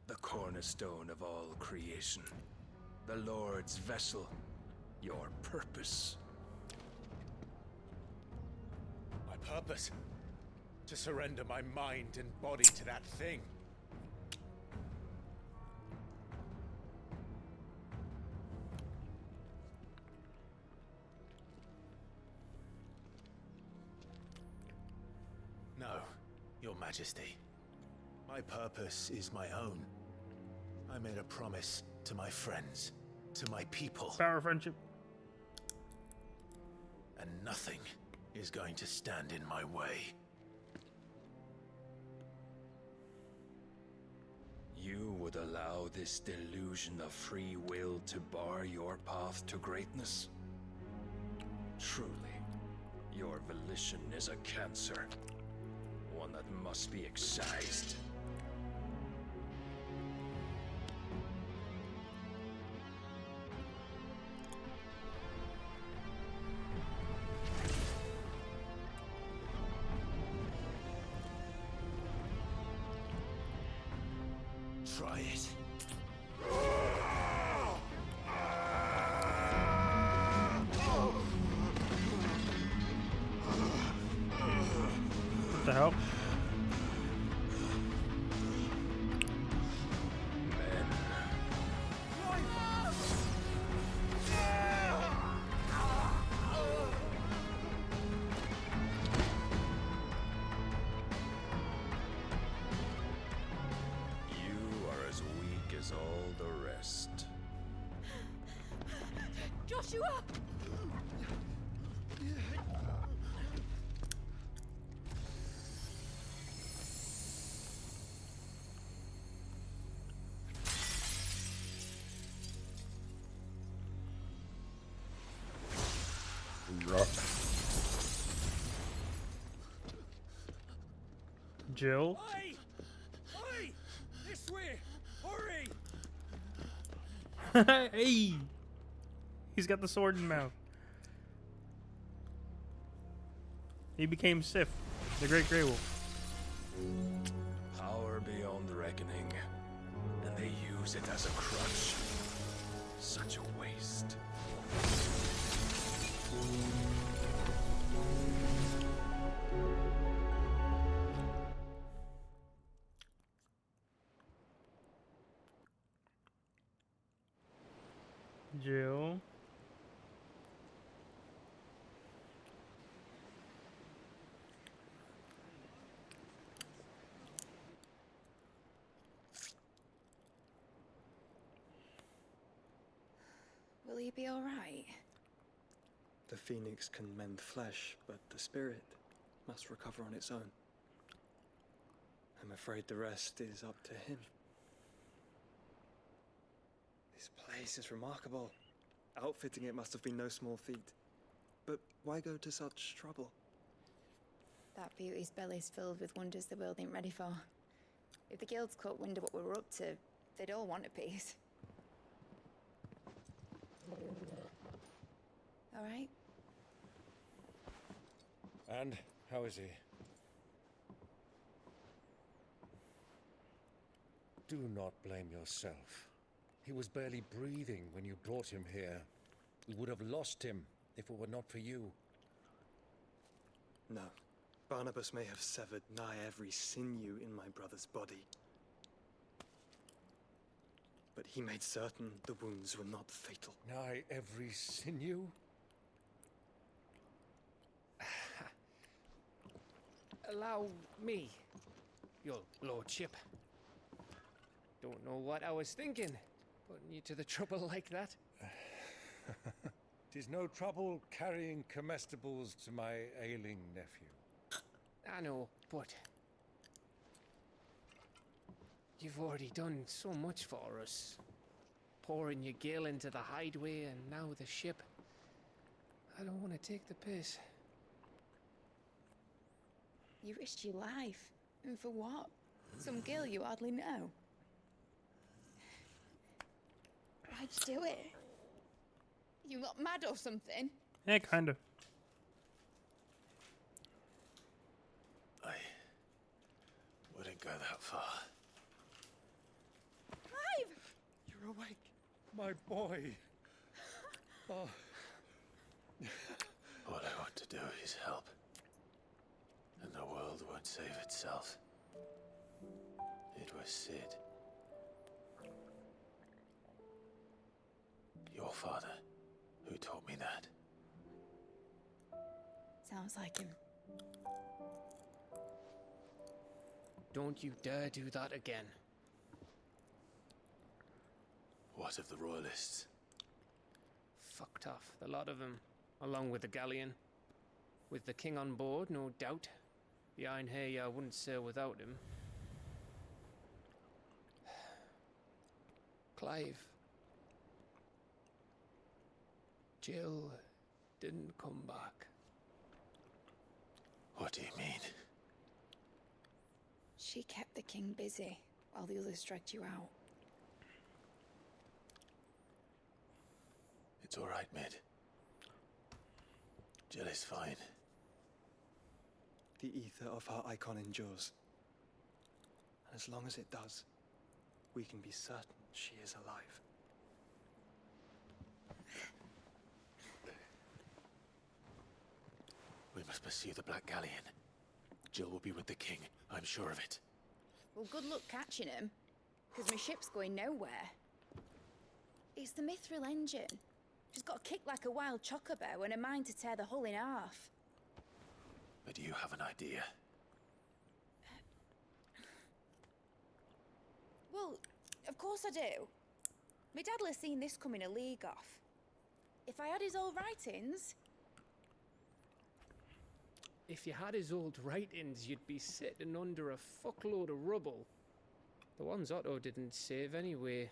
The cornerstone of all creation. The Lord's vessel. Your purpose. My purpose? To surrender my mind and body to that thing. No, Your Majesty. My purpose is my own. I made a promise to my friends, to my people. Power of friendship. And nothing is going to stand in my way. You would allow this delusion of free will to bar your path to greatness? Truly, your volition is a cancer. One that must be excised. Try it. What the hell? You are as weak as all the rest. Joshua! Jill? Oi! Oi! This way! Hurry! Hey! He's got the sword in mouth. He became Sif, the Great Grey Wolf. Power beyond reckoning, and they use it as a crutch. Such a waste. Jill. Will he be all right? The phoenix can mend flesh, but the spirit must recover on its own. I'm afraid the rest is up to him. This place is remarkable. Outfitting it must have been no small feat. But why go to such trouble? That beauty's belly's filled with wonders the world ain't ready for. If the guilds caught wind of what we were up to, they'd all want a piece. All right? And how is he? Do not blame yourself. He was barely breathing when you brought him here. We would have lost him if it were not for you. No. Barnabas may have severed nigh every sinew in my brother's body. But he made certain the wounds were not fatal. Nigh every sinew? Allow me, your lordship. Don't know what I was thinking, putting you to the trouble like that. 'Tis no trouble carrying comestibles to my ailing nephew. I know, but you've already done so much for us. Pouring your gil into the hideaway and now the ship. I don't want to take the piss. You risked your life. And for what? Some girl you hardly know. Why'd you do it? You not mad or something? Yeah, kinda. I wouldn't go that far. Clive! You're awake, my boy. Oh. All I want to do is help. And the world won't save itself. It was Sid. Your father, who taught me that. Sounds like him. Don't you dare do that again. What of the Royalists? Fucked off, the lot of them, along with the galleon. With the king on board, no doubt. The Iron Hair wouldn't sail without him. Clive. Jill didn't come back. What do you mean? She kept the king busy while the others dragged you out. It's all right, Mid. Jill is fine. The ether of her icon endures. And as long as it does, we can be certain she is alive. We must pursue the Black Galleon. Jill will be with the king, I'm sure of it. Well, good luck catching him, because my ship's going nowhere. It's the Mithril engine. She's got a kick like a wild chocobo and a mind to tear the hull in half. But do you have an idea? Well, of course I do. My dad'll have seen this coming a league off. If I had his old writings... If you had his old writings, you'd be sitting under a fuckload of rubble. The ones Otto didn't save anyway.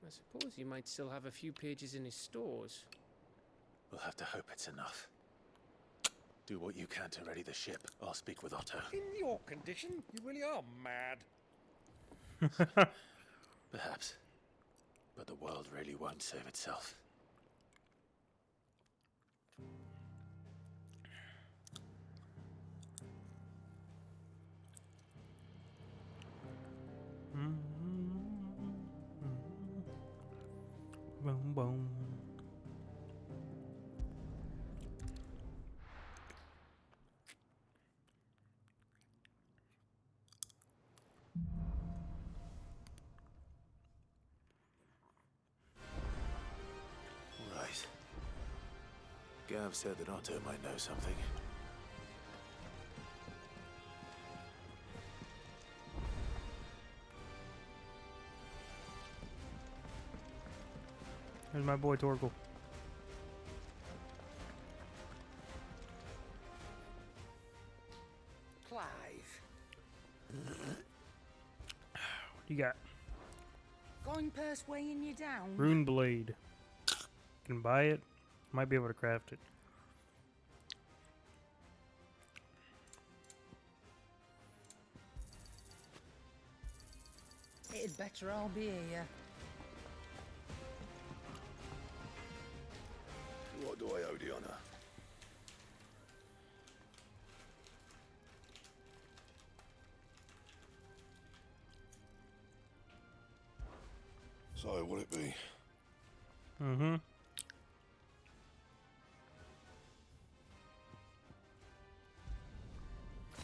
I suppose he might still have a few pages in his stores. We'll have to hope it's enough. Do what you can to ready the ship. I'll speak with Otto. In your condition, you really are mad. Perhaps. But the world really won't save itself. Boom, boom. Right. Gav said that Otto might know something. There's my boy Torgal. Clive. What you got? Going purse weighing you down? Rune blade. Can buy it. Might be able to craft it. It'd better all be here. What do I owe the honor? So, will it be? Mm-hmm.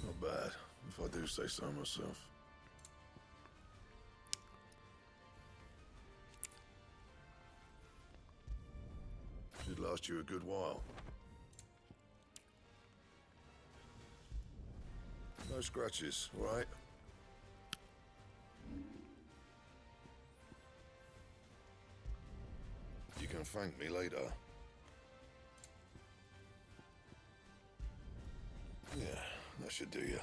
Not bad, if I do say so myself. Should last you a good while. No scratches, all right? You can thank me later. Yeah, that should do you.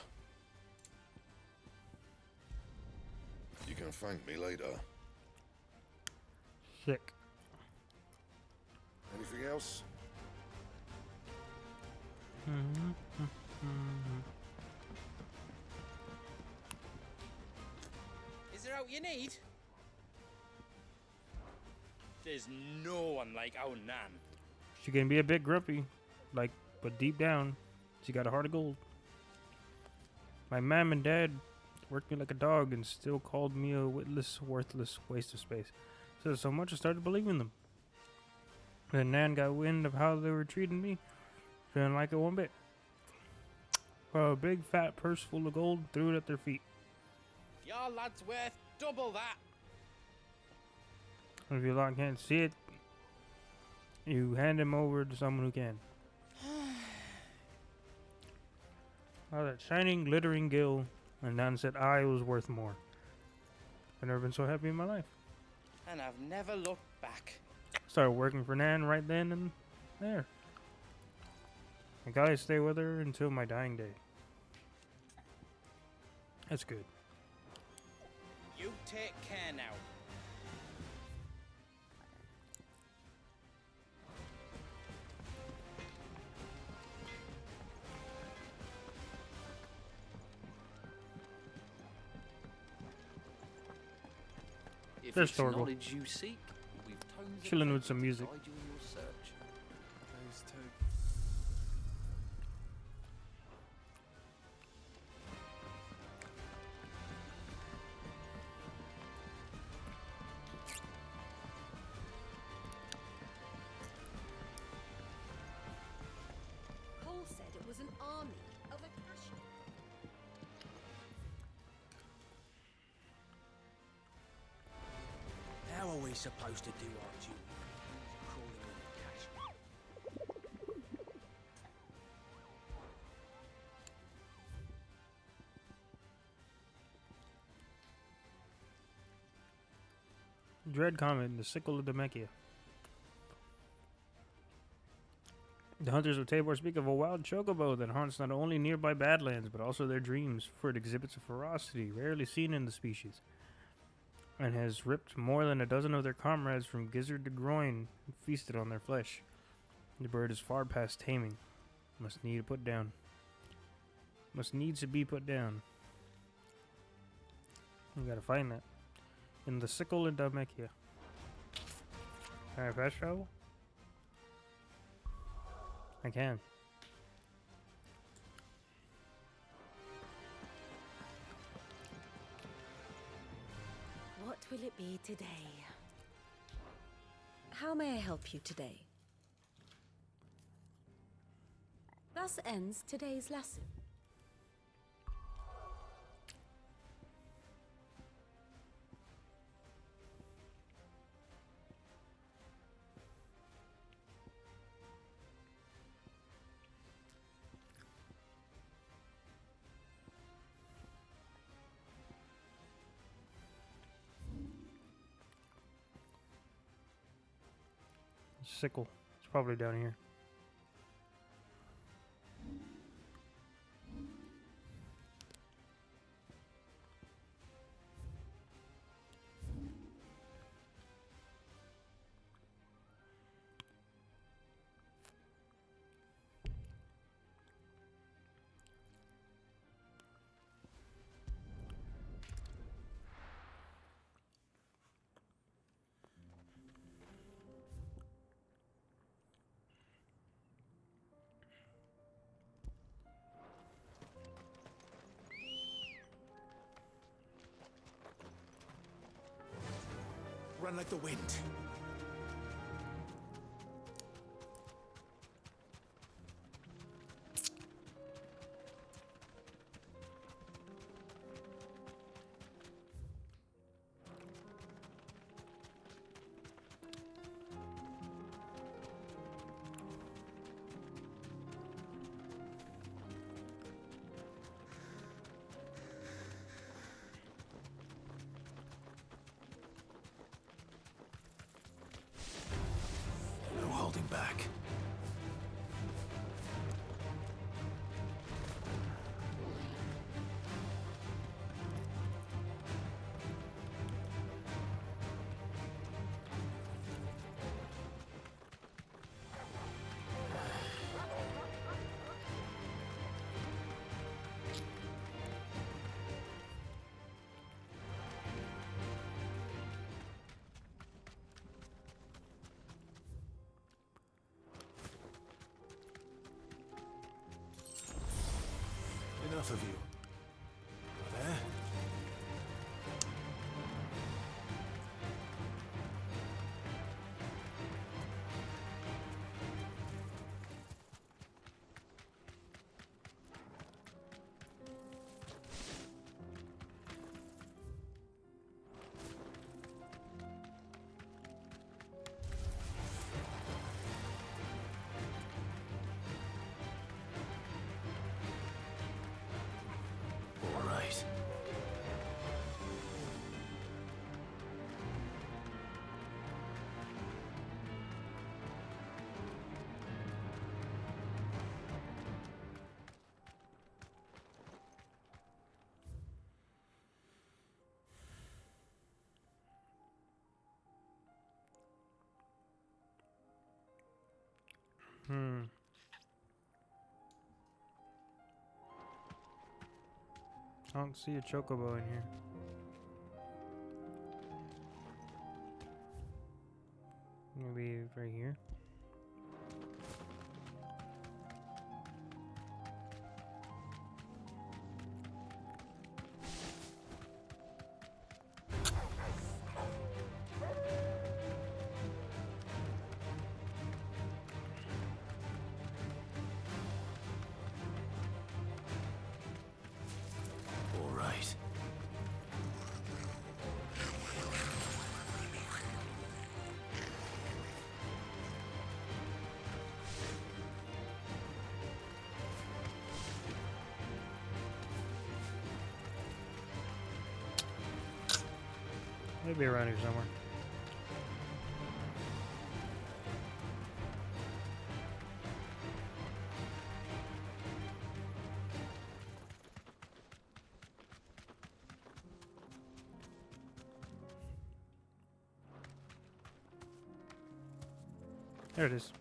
You can thank me later. Sick. Anything else? help you need? There's no one like our Nan. She can be a bit grumpy, like, but deep down, she got a heart of gold. My mom and dad worked me like a dog and still called me a witless, worthless waste of space. Said so much I started believing them. Then Nan got wind of how they were treating me. Didn't like it one bit. A big fat purse full of gold, threw it at their feet. Your lad's worth double that. If your lot can't see it, you hand him over to someone who can. Oh, that shining, glittering gill, and Nan said I was worth more. I've never been so happy in my life. And I've never looked back. Started working for Nan right then and there. I gotta stay with her until my dying day. That's good. You take care now. If it's knowledge you seek, we've tons chilling with some music. guide you in your search. Those two. Cole said it was an army of Acacia. How are we supposed to do our duty? Crawling in a cache. Dread Comet, the sickle of Demechia. The hunters of Tabor speak of a wild chocobo that haunts not only nearby badlands, but also their dreams, for it exhibits a ferocity rarely seen in the species, and has ripped more than a dozen of their comrades from gizzard to groin and feasted on their flesh. The bird is far past taming. Must need to put down. Must needs to be put down. We gotta find that. In the sickle of Damechia. Can I fast travel? I can. What will it be today? How may I help you today? Thus ends today's lesson. Sickle. It's probably down here. Run like the wind. No holding back. enough of you. There? All right. I don't see a chocobo in here. Maybe right here. All right. Maybe around here somewhere. There it is.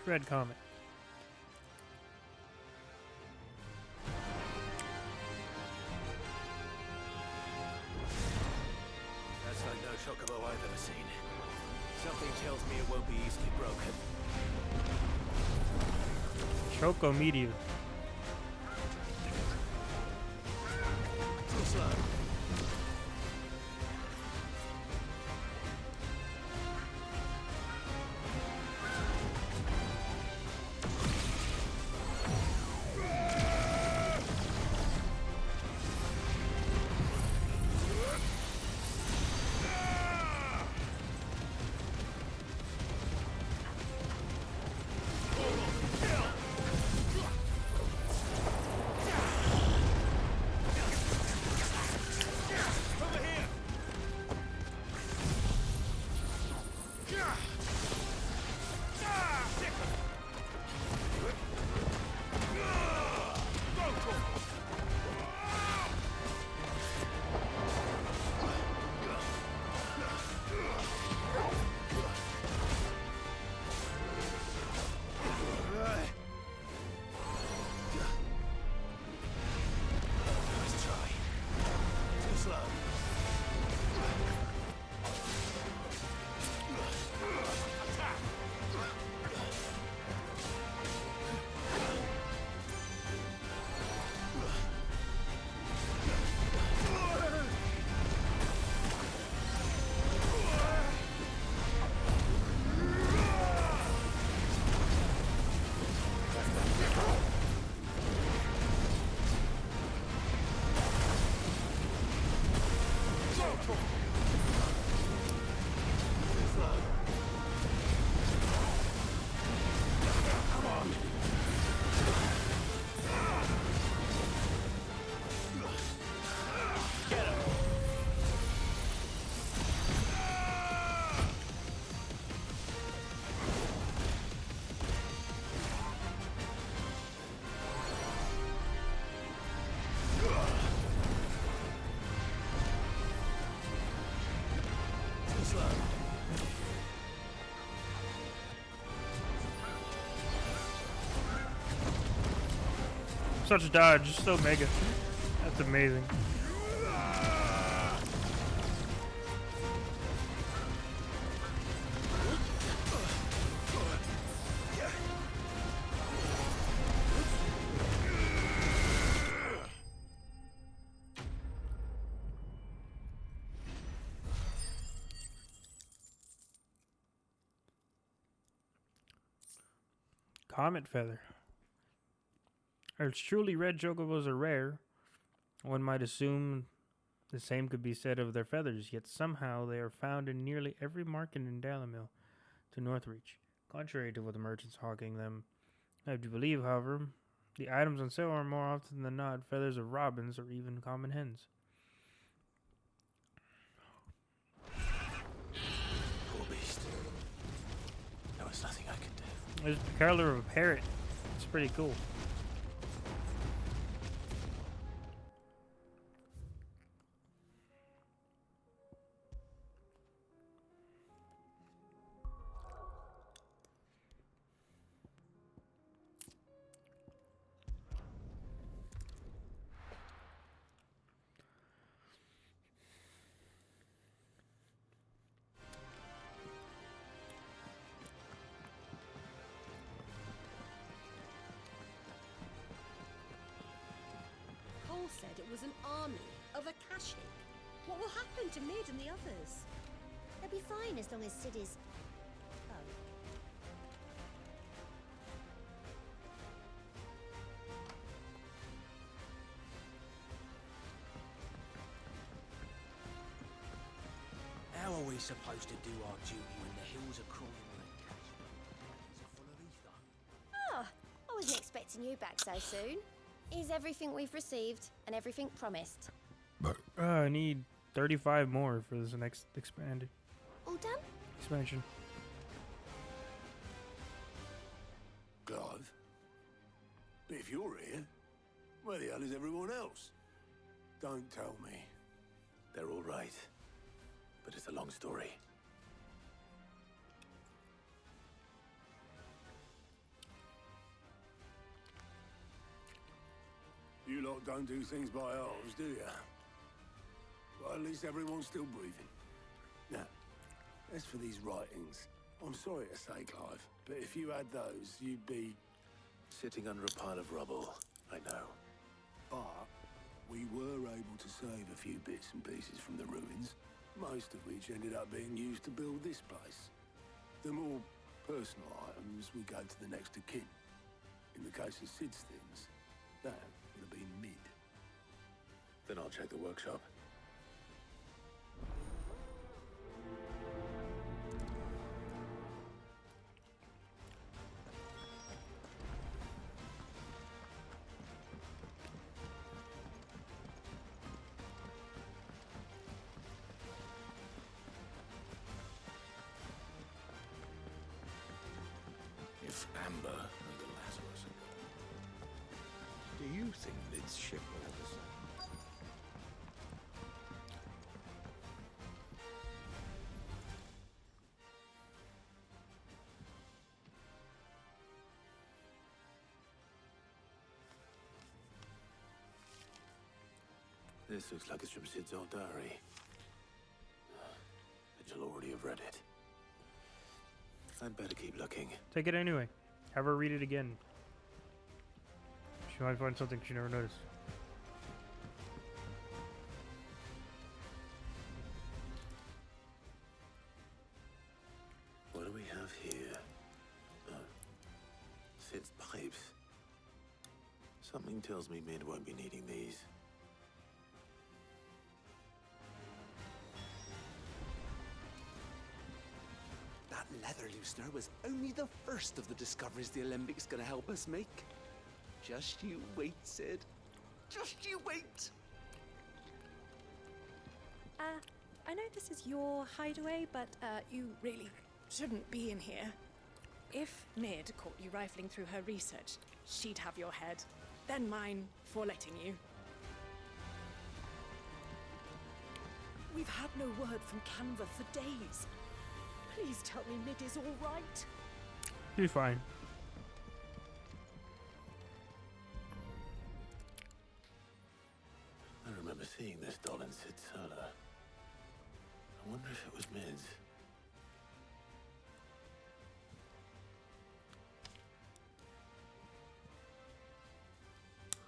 Red Comet. That's like no chocobo I've ever seen. Something tells me it won't be easily broken. Choco Meteor. Too slow. Such dodge, so mega. That's amazing. Comet feather. As truly red chocobos are rare, one might assume the same could be said of their feathers, yet somehow they are found in nearly every market in Dalamil to Northreach, contrary to what the merchants hawking them have to believe. However, the items on sale are more often than not feathers of robins or even common hens. Poor beast. There was nothing I could do. There's the color of a parrot. It's pretty cool. Cole said it was an army of Akashic. What will happen to Mid and the others? They'll be fine as long as Sid is... Oh. How are we supposed to do our duty when the hills are crawling with a full of ether? Oh, I wasn't expecting you back so soon. Is everything we've received and everything promised? I need 35 more for this next expanded All done? expansion. Clive? But if you're here, where the hell is everyone else? Don't tell me. They're all right. But it's a long story. You lot don't do things by halves, do ya? Well, at least everyone's still breathing. Now, as for these writings, I'm sorry to say, Clive, but if you had those, you'd be... sitting under a pile of rubble, I know. But we were able to save a few bits and pieces from the ruins, most of which ended up being used to build this place. The more personal items we go to the next of kin. In the case of Sid's things, that would have been Mid. Then I'll check the workshop. If Amber and the Lazarus are gone, do you think Lid's ship will ever sail? This looks like it's from Sid's old diary. But you'll already have read it. I'd better keep looking. Take it anyway. Have her read it again. She might find something she never noticed. What do we have here? Oh, Sid's pipes. Something tells me Mid won't be needing these. That leather loosener was only the first of the discoveries the Alembics gonna help us make. Just you wait, Sid. Just you wait! I know this is your hideaway, but you really shouldn't be in here. If Mid caught you rifling through her research, she'd have your head, then mine for letting you. We've had no word from Canva for days. Please tell me Mid is all right. She's fine. seeing this doll in Sid Solar. I wonder if it was Mid's.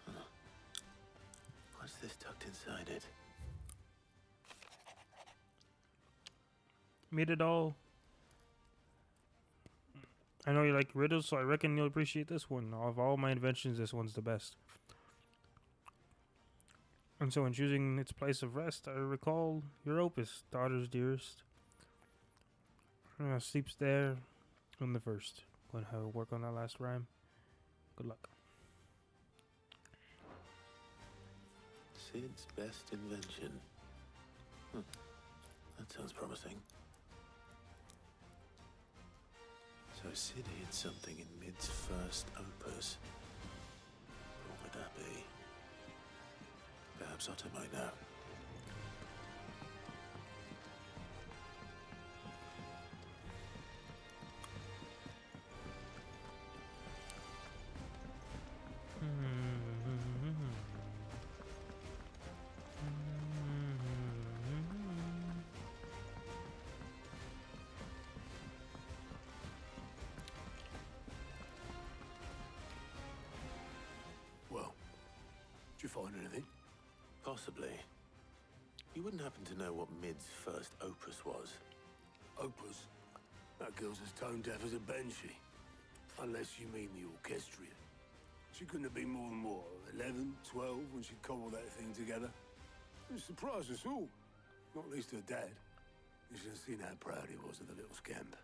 Huh. What's this tucked inside it? Made it all. I know you like riddles, so I reckon you'll appreciate this one. Of all my inventions, this one's the best. And so in choosing its place of rest, I recall your opus, Daughter's Dearest. Sleeps there on the first. Going to have to work on that last rhyme. Good luck. Sid's best invention. That sounds promising. So Sid hid something in Mid's first opus. What would that be? Perhaps Otto might know. Well, did you find anything? Possibly. You wouldn't happen to know what Mid's first opus was? Opus? That girl's as tone deaf as a banshee. Unless you mean the orchestrion. She couldn't have been more than, what, 11, 12 when she cobbled that thing together? It surprised us all. Not least her dad. You should have seen how proud he was of the little scamp.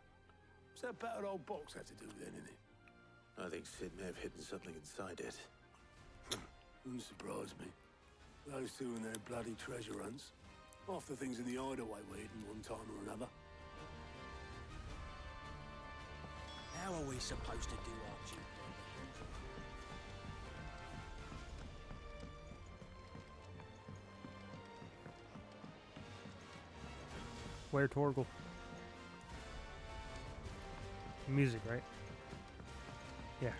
What's that battered old box have to do with anything? I think Sid may have hidden something inside it. Wouldn't surprise me. Those two and their bloody treasure hunts. Half the things in the hideaway were hidden one time or another. How are we supposed to do our duty? Where Torgal? Music, right? Yeah.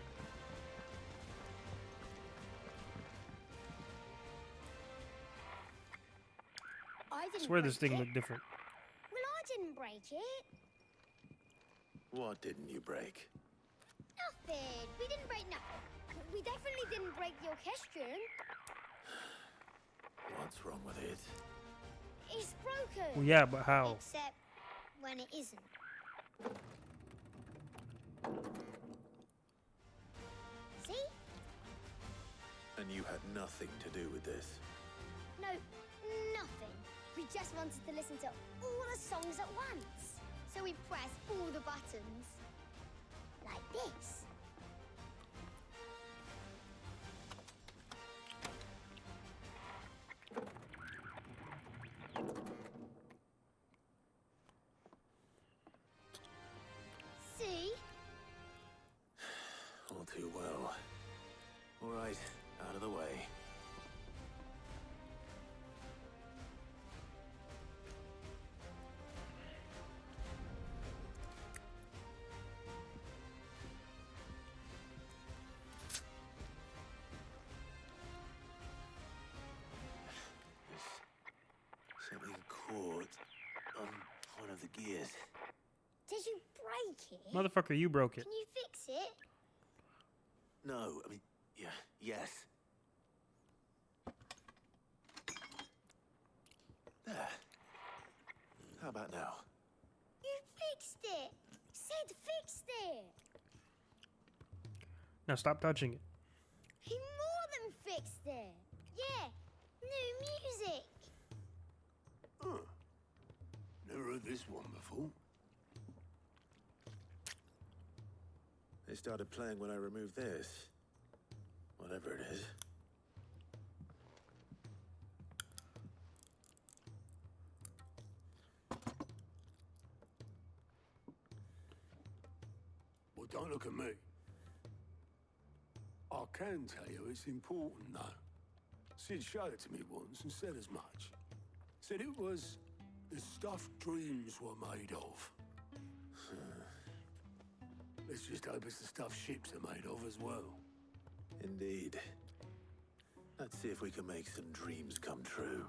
I swear this thing looked different. Well, I didn't break it. What didn't you break? Nothing. We didn't break nothing. We definitely didn't break the orchestrion. What's wrong with it? It's broken. Well, yeah, but how? Except when it isn't. See? And you had nothing to do with this? No, nothing. We just wanted to listen to all the songs at once. So we pressed all the buttons. Like this. See? All too well. All right, out of the way. Something caught on one of the gears. Did you break it? Motherfucker, you broke it. Can you fix it? No, I mean, yeah, yes. There. How about now? You fixed it. Sid fixed it. Now stop touching it. He more than fixed it. Yeah, new music. Huh. Never heard this one before. They started playing when I removed this. Whatever it is. Well, don't look at me. I can tell you it's important, though. Sid showed it to me once and said as much. Said it was the stuff dreams were made of. Let's just hope it's the stuff ships are made of as well. Indeed. Let's see if we can make some dreams come true.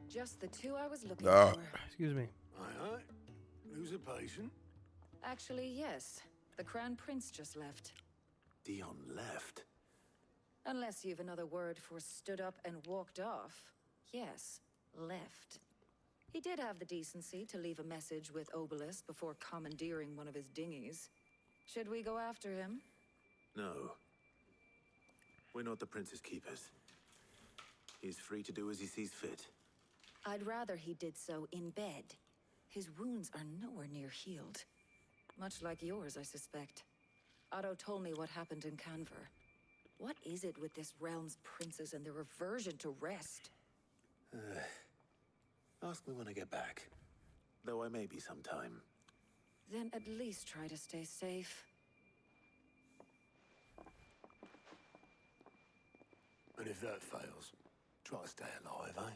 Just the two I was looking Ah. for. Excuse me. Aye. Who's a patient? Actually, yes. The Crown Prince just left. Dion left. Unless you've another word for stood up and walked off. Yes, left. He did have the decency to leave a message with Obelisk before commandeering one of his dinghies. Should we go after him? No. We're not the Prince's keepers. He's free to do as he sees fit. I'd rather he did so in bed. His wounds are nowhere near healed. Much like yours, I suspect. Otto told me what happened in Canver. What is it with this realm's princes and their aversion to rest? Ask me when I get back. Though I may be sometime. Then at least try to stay safe. And if that fails, try to stay alive, eh?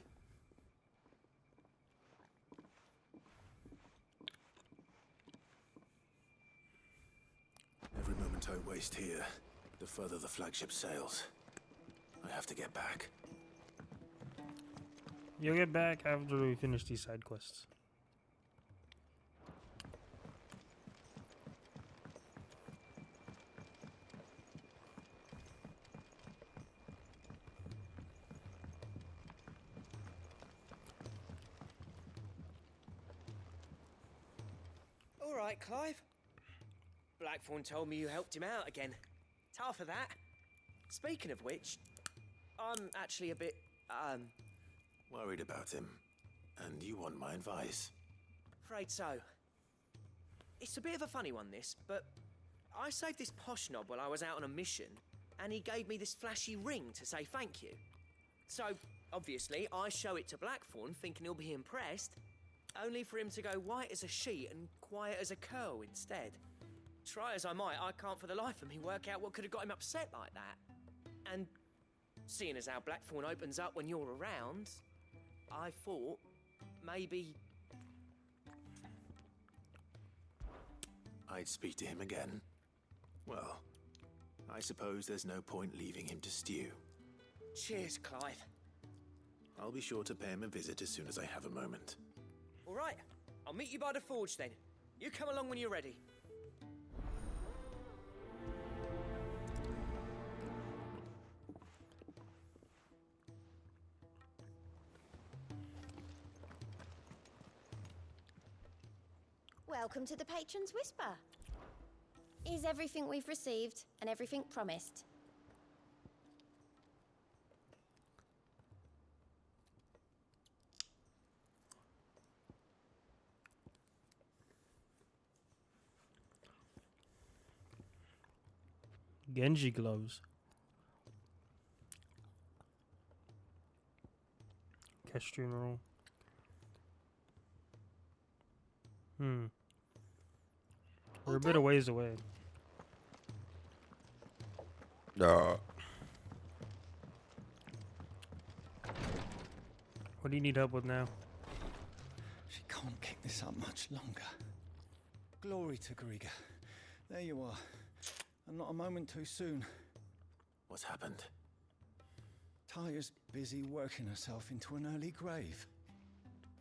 Every moment I waste here, the further the flagship sails. I have to get back. You'll get back after we finish these side quests. All right, Clive. Blackthorn told me you helped him out again. Tough for that. Speaking of which, I'm actually a bit, Worried about him. And you want my advice. afraid so. It's a bit of a funny one, this, but I saved this posh knob while I was out on a mission, and he gave me this flashy ring to say thank you. So, obviously, I show it to Blackthorn, thinking he'll be impressed, only for him to go white as a sheet and quiet as a curl instead. Try as I might, I can't for the life of me work out what could have got him upset like that. And seeing as how Blackthorn opens up when you're around, I thought maybe... I'd speak to him again. Well, I suppose there's no point leaving him to stew. Cheers, Clive. I'll be sure to pay him a visit as soon as I have a moment. All right, I'll meet you by the forge then. You come along when you're ready. Welcome to the Patron's Whisper. Is everything we've received and everything promised? Genji gloves. Castrian roll. We're a bit of ways away. No. What do you need help with now? She can't kick this up much longer. Glory to Griga. There you are. And not a moment too soon. What's happened? Taya's busy working herself into an early grave.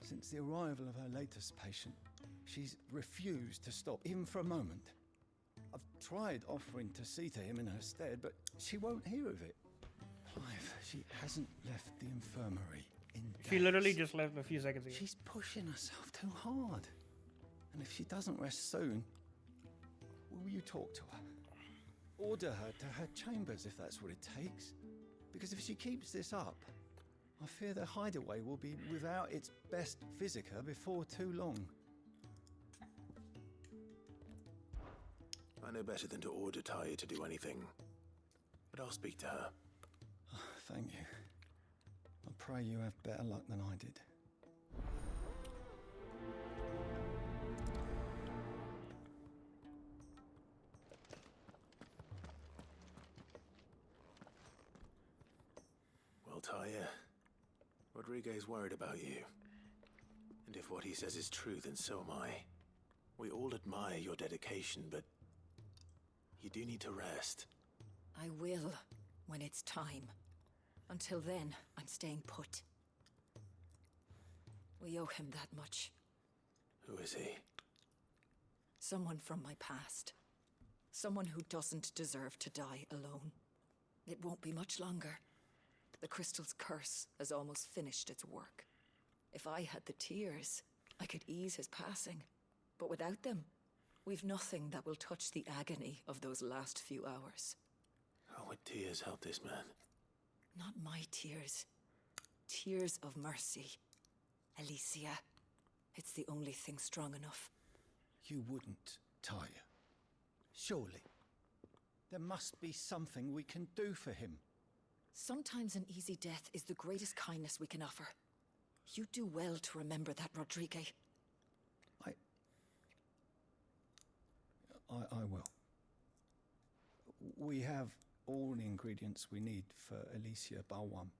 Since the arrival of her latest patient, she's refused to stop, even for a moment. I've tried offering to see to him in her stead, but she won't hear of it. Clive, she hasn't left the infirmary in She days. literally just left a few seconds ago. She's pushing herself too hard. And if she doesn't rest soon, will you talk to her? Order her to her chambers if that's what it takes. Because if she keeps this up, I fear the hideaway will be without its best physica before too long. I know better than to order Taya to do anything. But I'll speak to her. Thank you. I pray you have better luck than I did. Well, Talia, Rodriguez worried about you. And if what he says is true, then so am I. We all admire your dedication, but you do need to rest. I will, when it's time. Until then, I'm staying put. We owe him that much. Who is he? Someone from my past. Someone who doesn't deserve to die alone. It won't be much longer. The crystal's curse has almost finished its work. If I had the tears, I could ease his passing. But without them, we've nothing that will touch the agony of those last few hours. How would tears help this man? Not my tears. Tears of mercy. Alicia. It's the only thing strong enough. You wouldn't, Talia. Surely. There must be something we can do for him. Sometimes an easy death is the greatest kindness we can offer. You do well to remember that, Rodriguez. I will. We have all the ingredients we need for Alicia Balwam.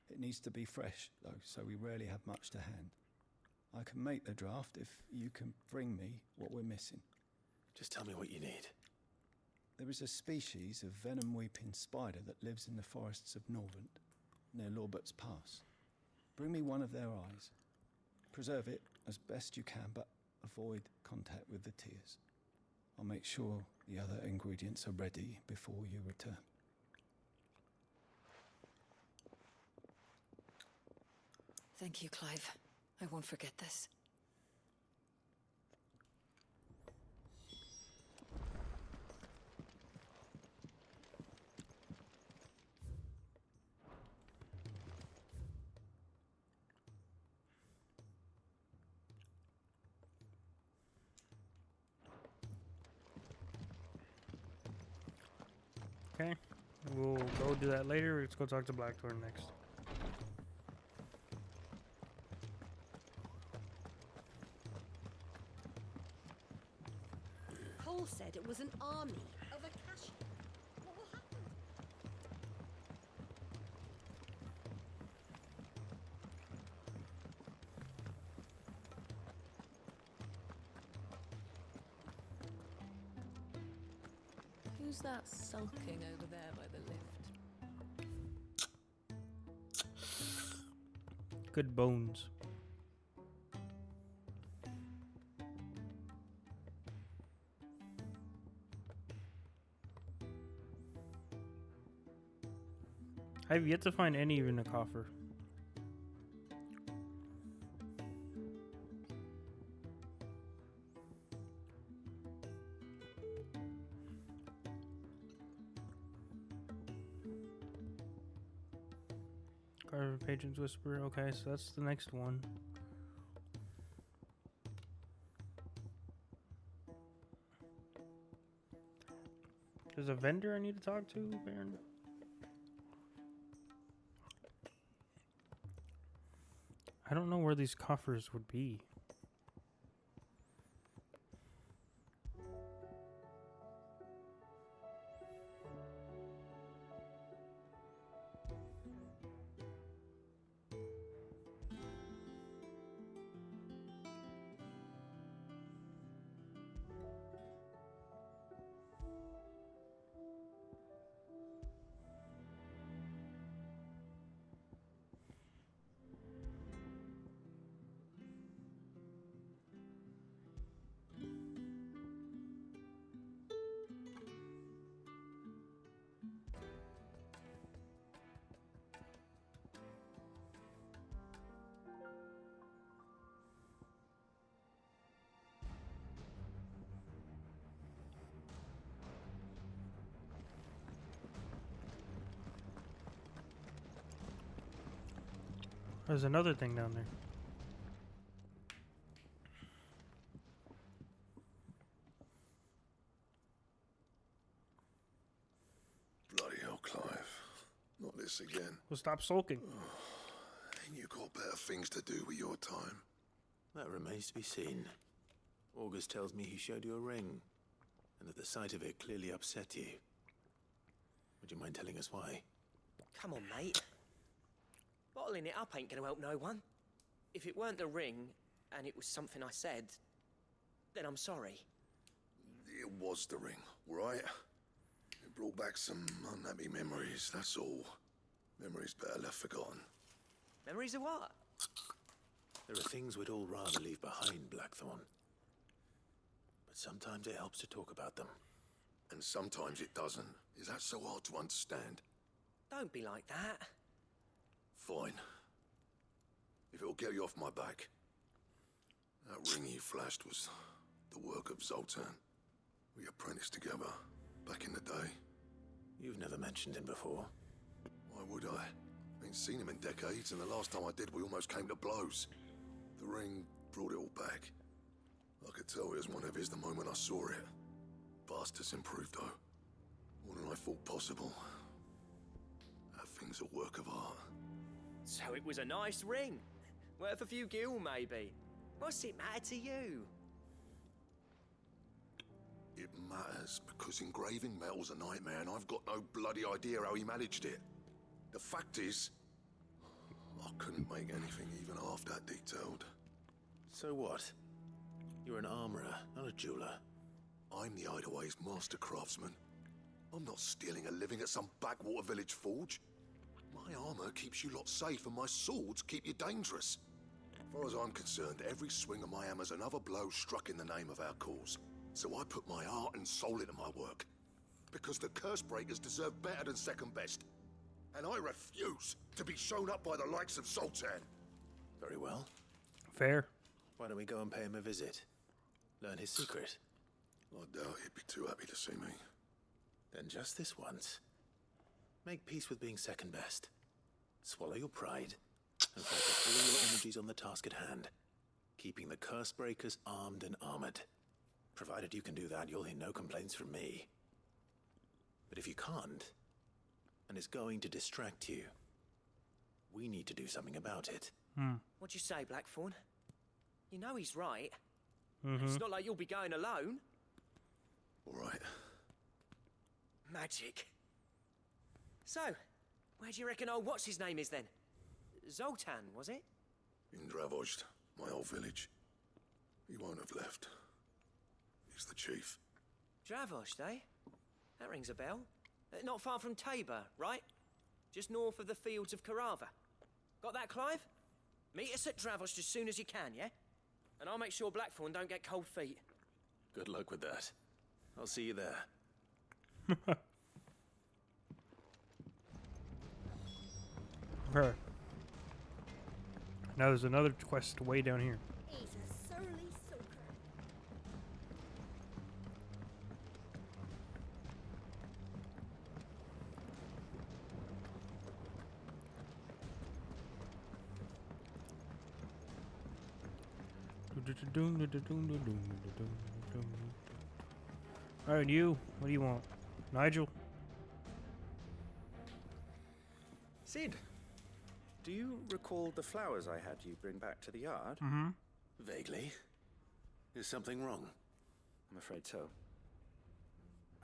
It needs to be fresh, though, so we rarely have much to hand. I can make the draft if you can bring me what we're missing. Just tell me what you need. There is a species of venom-weeping spider that lives in the forests of Norvent, near Lorbert's Pass. Bring me one of their eyes. Preserve it as best you can, but avoid contact with the tears. I'll make sure the other ingredients are ready before you return. Thank you, Clive. I won't forget this. Okay, we'll go do that later. Let's go talk to Blackthorn next. Cole said it was an army of Akashi. What will happen? Who's that sulking over there by the lift? Good bones. I've yet to find any in a coffer. Carver Patron's Whisper. Okay, so that's the next one. There's a vendor I need to talk to, Baron. I don't know where these coffers would be. There's another thing down there. Bloody hell, Clive. Not this again. Well, stop sulking. You got better things to do with your time. That remains to be seen. August tells me he showed you a ring, and that the sight of it clearly upset you. Would you mind telling us why? Come on, mate. Bottling it up ain't gonna help no one. If it weren't the ring, and it was something I said, then I'm sorry. It was the ring, right? It brought back some unhappy memories, that's all. Memories better left forgotten. Memories of what? There are things we'd all rather leave behind, Blackthorn. But sometimes it helps to talk about them. And sometimes it doesn't. Is that so hard to understand? Don't be like that. Fine. If it'll get you off my back. That ring you flashed was the work of Zoltan. We apprenticed together, back in the day. You've never mentioned him before. Why would I? Ain't seen him in decades, and the last time I did, we almost came to blows. The ring brought it all back. I could tell it was one of his the moment I saw it. Vast has improved, though. More than I thought possible. That thing's a work of art. So it was a nice ring. Worth a few gil, maybe. What's it matter to you? It matters because engraving metal's a nightmare, and I've got no bloody idea how he managed it. The fact is, I couldn't make anything even half that detailed. So what? You're an armorer, not a jeweler. I'm the Hideaway's master craftsman. I'm not stealing a living at some backwater village forge. My armor keeps you lot safe, and my swords keep you dangerous. As far as I'm concerned, every swing of my hammer's another blow struck in the name of our cause. So I put my heart and soul into my work. Because the curse breakers deserve better than second best. And I refuse to be shown up by the likes of Zoltan. Very well. Fair. Why don't we go and pay him a visit? Learn his secret. I doubt he'd be too happy to see me. Then just this once. Make peace with being second best. Swallow your pride. And focus all your energies on the task at hand. Keeping the curse breakers armed and armored. Provided you can do that, you'll hear no complaints from me. But if you can't, and it's going to distract you, we need to do something about it. What'd you say, Blackthorn? You know he's right. Mm-hmm. It's not like you'll be going alone. All right. Magic. So, where do you reckon old what's-his-name is then? Zoltan, was it? In Dravozd, my old village. He won't have left. He's the chief. Dravozd, eh? That rings a bell. Not far from Tabor, right? Just north of the fields of Carava. Got that, Clive? Meet us at Dravozd as soon as you can, yeah? And I'll make sure Blackthorn don't get cold feet. Good luck with that. I'll see you there. Okay. Now there's another quest way down here. He's a surly soaker. Alright, you. What do you want? Nigel? Sid, do you recall the flowers I had you bring back to the yard? Mm-hmm. Vaguely. Is something wrong? I'm afraid so.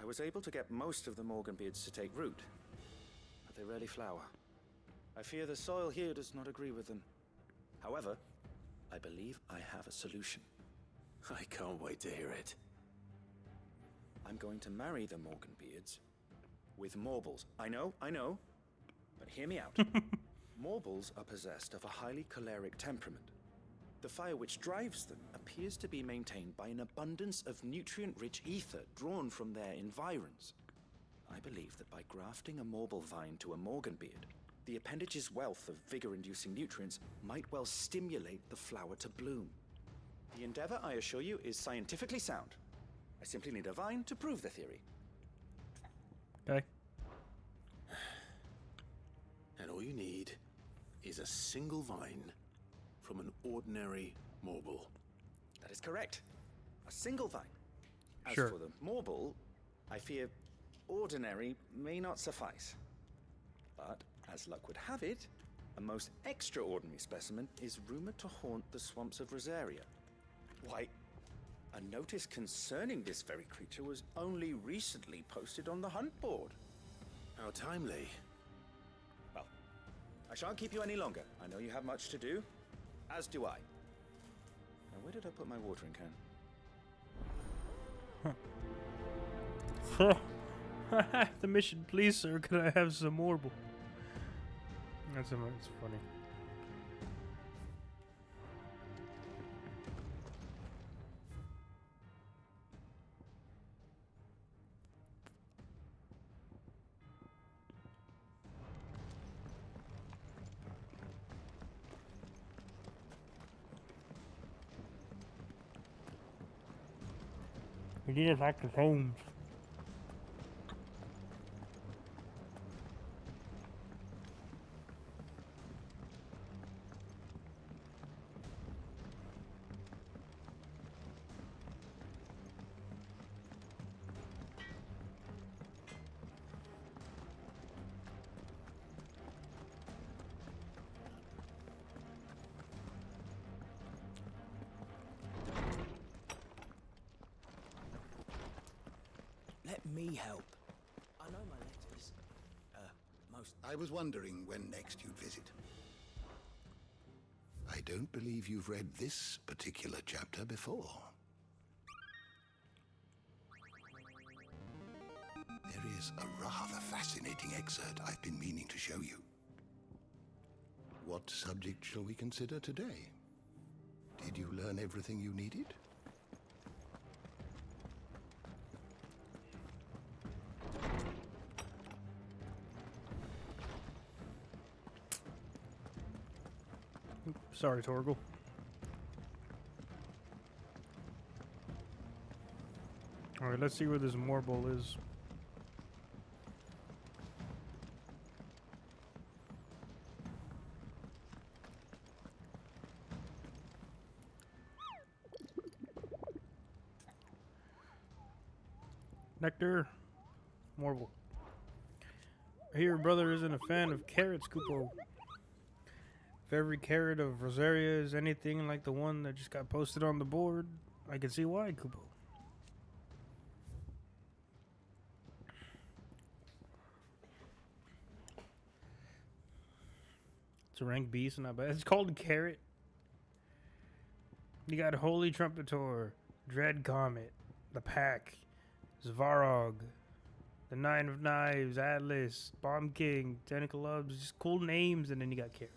I was able to get most of the Morganbeards to take root, but they rarely flower. I fear the soil here does not agree with them. However, I believe I have a solution. I can't wait to hear it. I'm going to marry the Morganbeards with Morbles. I know, but hear me out. Morbles are possessed of a highly choleric temperament. The fire which drives them appears to be maintained by an abundance of nutrient-rich ether drawn from their environs. I believe that by grafting a Morble vine to a Morganbeard, the appendage's wealth of vigor-inducing nutrients might well stimulate the flower to bloom. The endeavor, I assure you, is scientifically sound. I simply need a vine to prove the theory. Okay. And all you need is a single vine from an ordinary Morble. That is correct. A single vine. As Sure. for the Morble, I fear ordinary may not suffice. But, as luck would have it, A most extraordinary specimen is rumored to haunt the swamps of Rosaria. Why, a notice concerning this very creature was only recently posted on the hunt board. How timely. Well, I shan't keep you any longer. I know you have much to do, as do I. Now, where did I put my watering can? The mission, please, sir. Could I have some more? That's funny. We need to back to Holmes. Let me help. I know my letters. Most. I was wondering when next you'd visit. I don't believe you've read this particular chapter before. There is a rather fascinating excerpt I've been meaning to show you. What subject shall we consider today? Did you learn everything you needed? Sorry, Torgal. Alright, let's see where this marble is. Nectar. Marble. I hear your brother isn't a fan of carrots, Kupo. If every carrot of Rosaria is anything like the one that just got posted on the board, I can see why, Kupo. It's a rank beast, not bad. It's called Carrot. You got Holy Trumpetor, Dread Comet, the Pack, Svarog, the Nine of Knives, Atlas, Bomb King, Tentacle Ubs, just cool names, and then you got Carrot.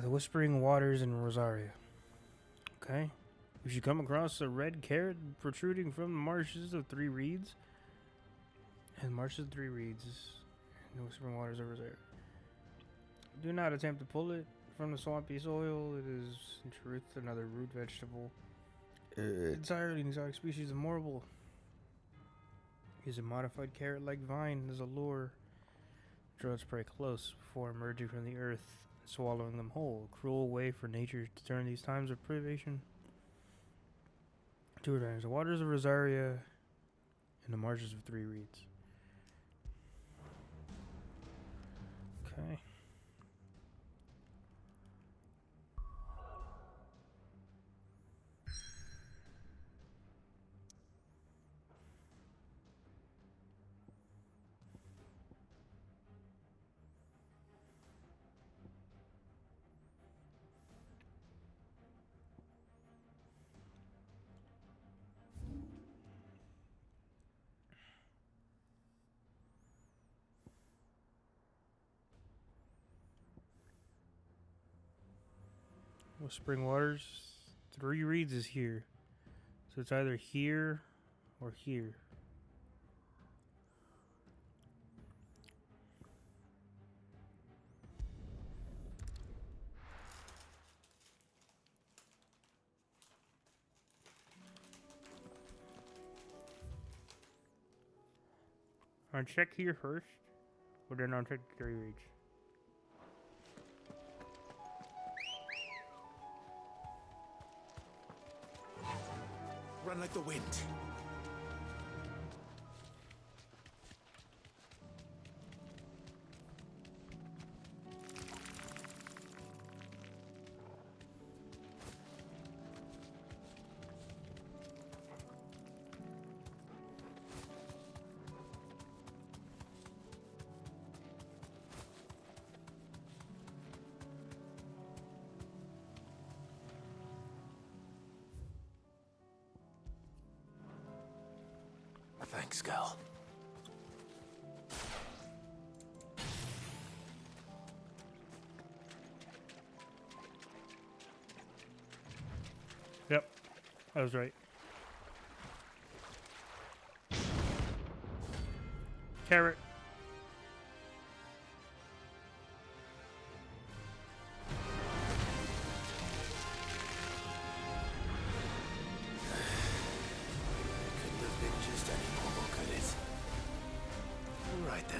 The Whispering Waters in Rosaria. Okay. If you come across a red carrot protruding from the marshes of Three Reeds, and marshes of Three Reeds, the Whispering Waters of Rosaria, do not attempt to pull it from the swampy soil. It is, in truth, another root vegetable. Entirely an exotic species of marble. Is a modified carrot-like vine as a lure. Draw its prey close before emerging from the earth, swallowing them whole. A cruel way for nature to turn these times of privation. 2 times. The waters of Rosaria and the marshes of Three Reeds. Okay. Whispering Waters. Three Reeds is here. So it's either here or here. I'll check here first, or then I'll check Three Reeds. Run like the wind. Thanks, girl. Yep, I was right. Carrot. Couldn't have been just any normal, could it? All right then.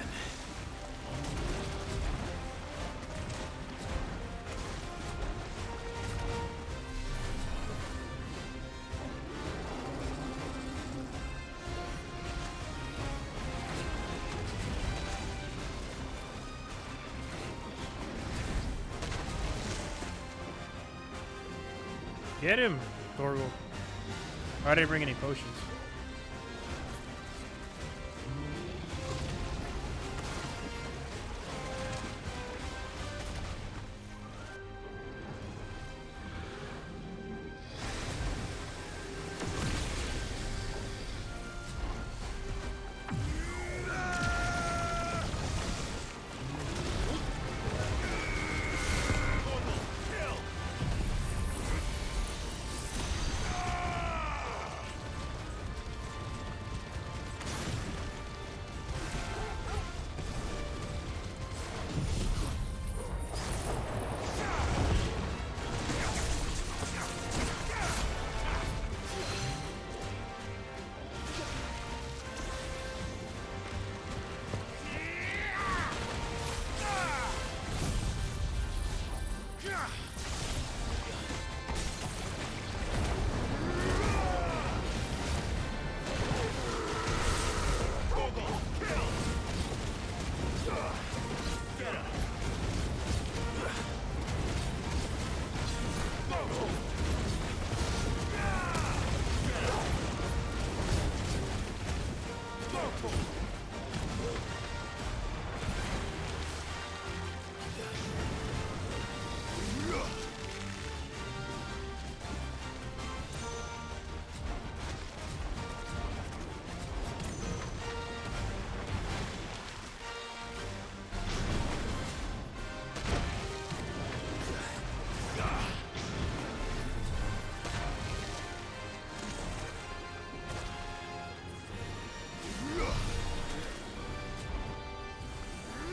Get him, Thorgal. I didn't bring any potions.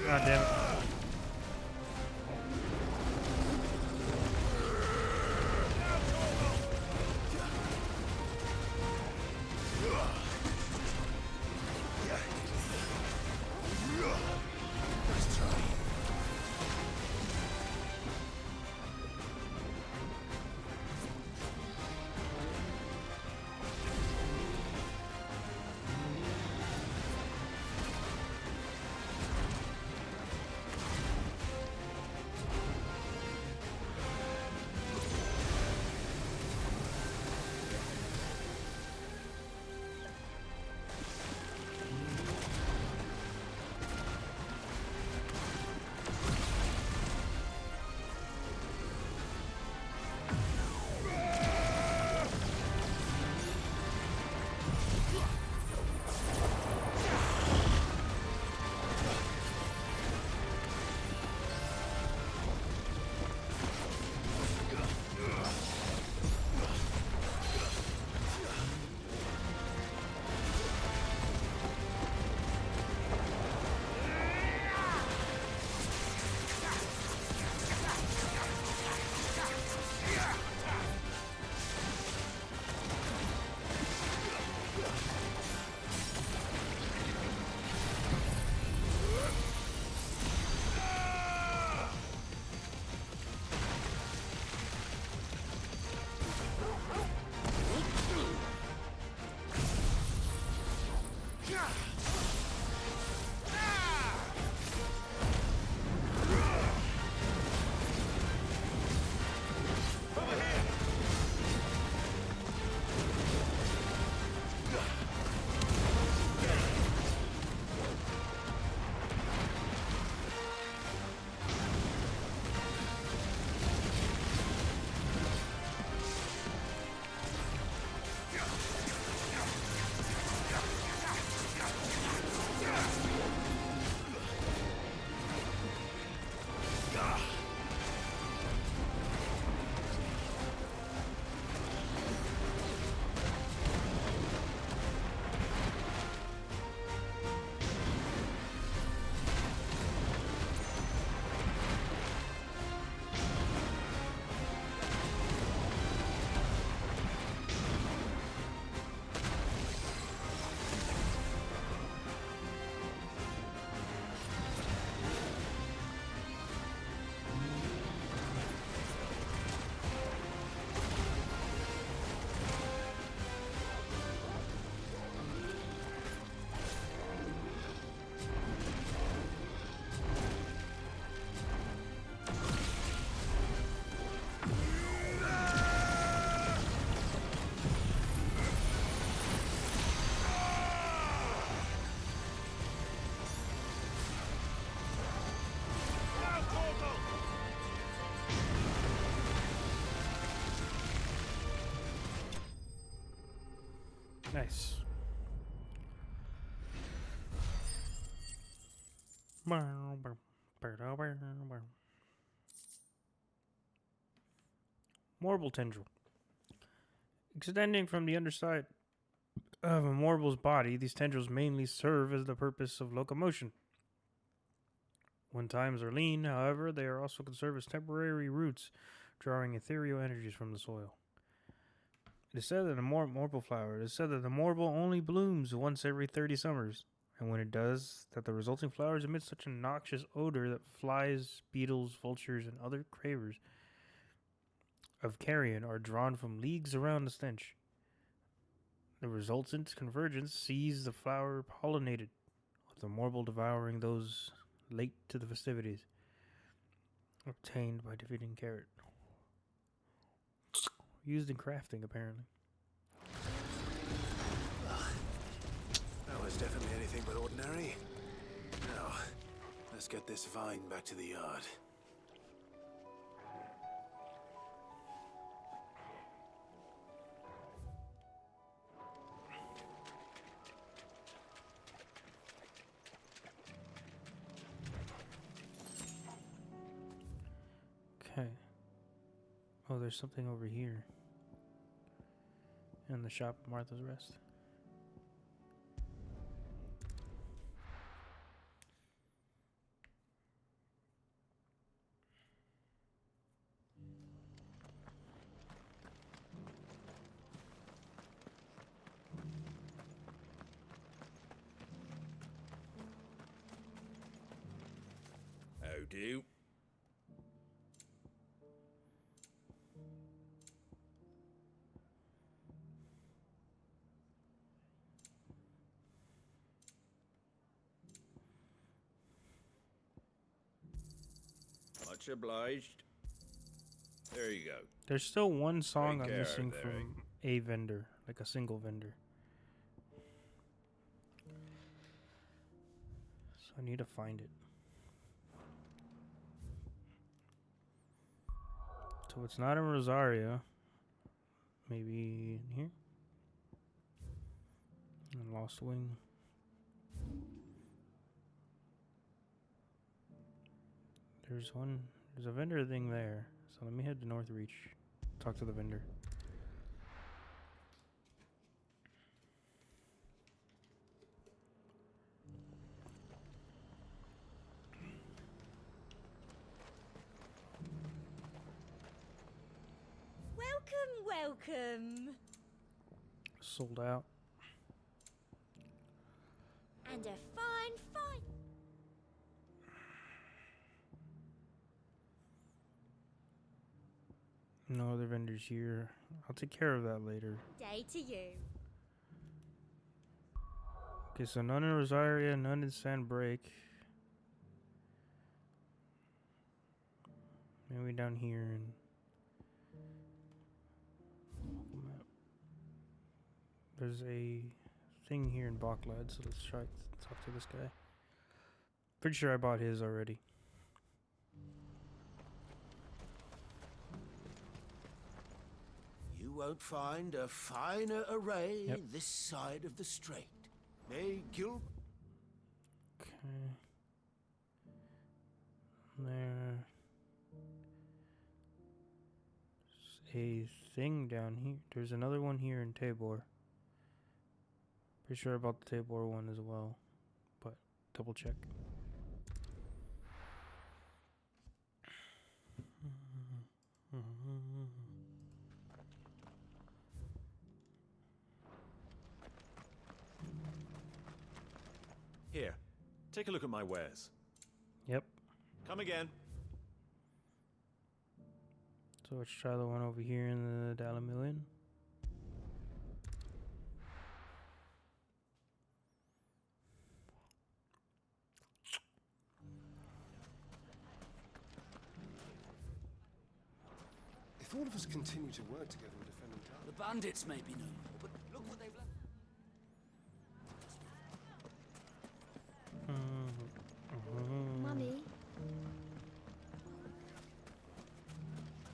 God damn it. Nice. Marble tendril. Extending from the underside of a marble's body, these tendrils mainly serve as the purpose of locomotion. When times are lean, however, they are also can serve as temporary roots, drawing ethereal energies from the soil. It is said that the marble flower. It is said that the marble only blooms once every 30 summers, and when it does, that the resulting flowers emit such a noxious odor that flies, beetles, vultures, and other cravers of carrion are drawn from leagues around the stench. The resultant convergence sees the flower pollinated, with the marble devouring those late to the festivities, obtained by defeating carrot. Used in crafting, apparently. That was definitely anything but ordinary. Now, let's get this vine back to the yard. Okay. Oh, there's something over here. In the shop at Martha's Rest. How do? Much obliged. There you go. There's still one song Take I'm care missing there, from a vendor, like a single vendor. So I need to find it. So it's not in Rosaria. Maybe in here? In Lost Wing. There's a vendor thing there. So let me head to Northreach. Talk to the vendor. Welcome. Sold out. And a fine. No other vendors here. I'll take care of that later. Day to you. Okay, so none in Rosaria, none in Sandbreak. Maybe down here in... There's a thing here in Bocklad, so let's try to talk to this guy. Pretty sure I bought his already. You won't find a finer array this side of the strait. May Gil... Okay. There's a thing down here. There's another one here in Tabor. Pretty sure I bought the Tabor one as well, but double check. Here, take a look at my wares. Yep. Come again. So let's try the one over here in the Dalamillion. If all of us continue to work together in defending town... The bandits may be no more, but look what they've left. Mummy?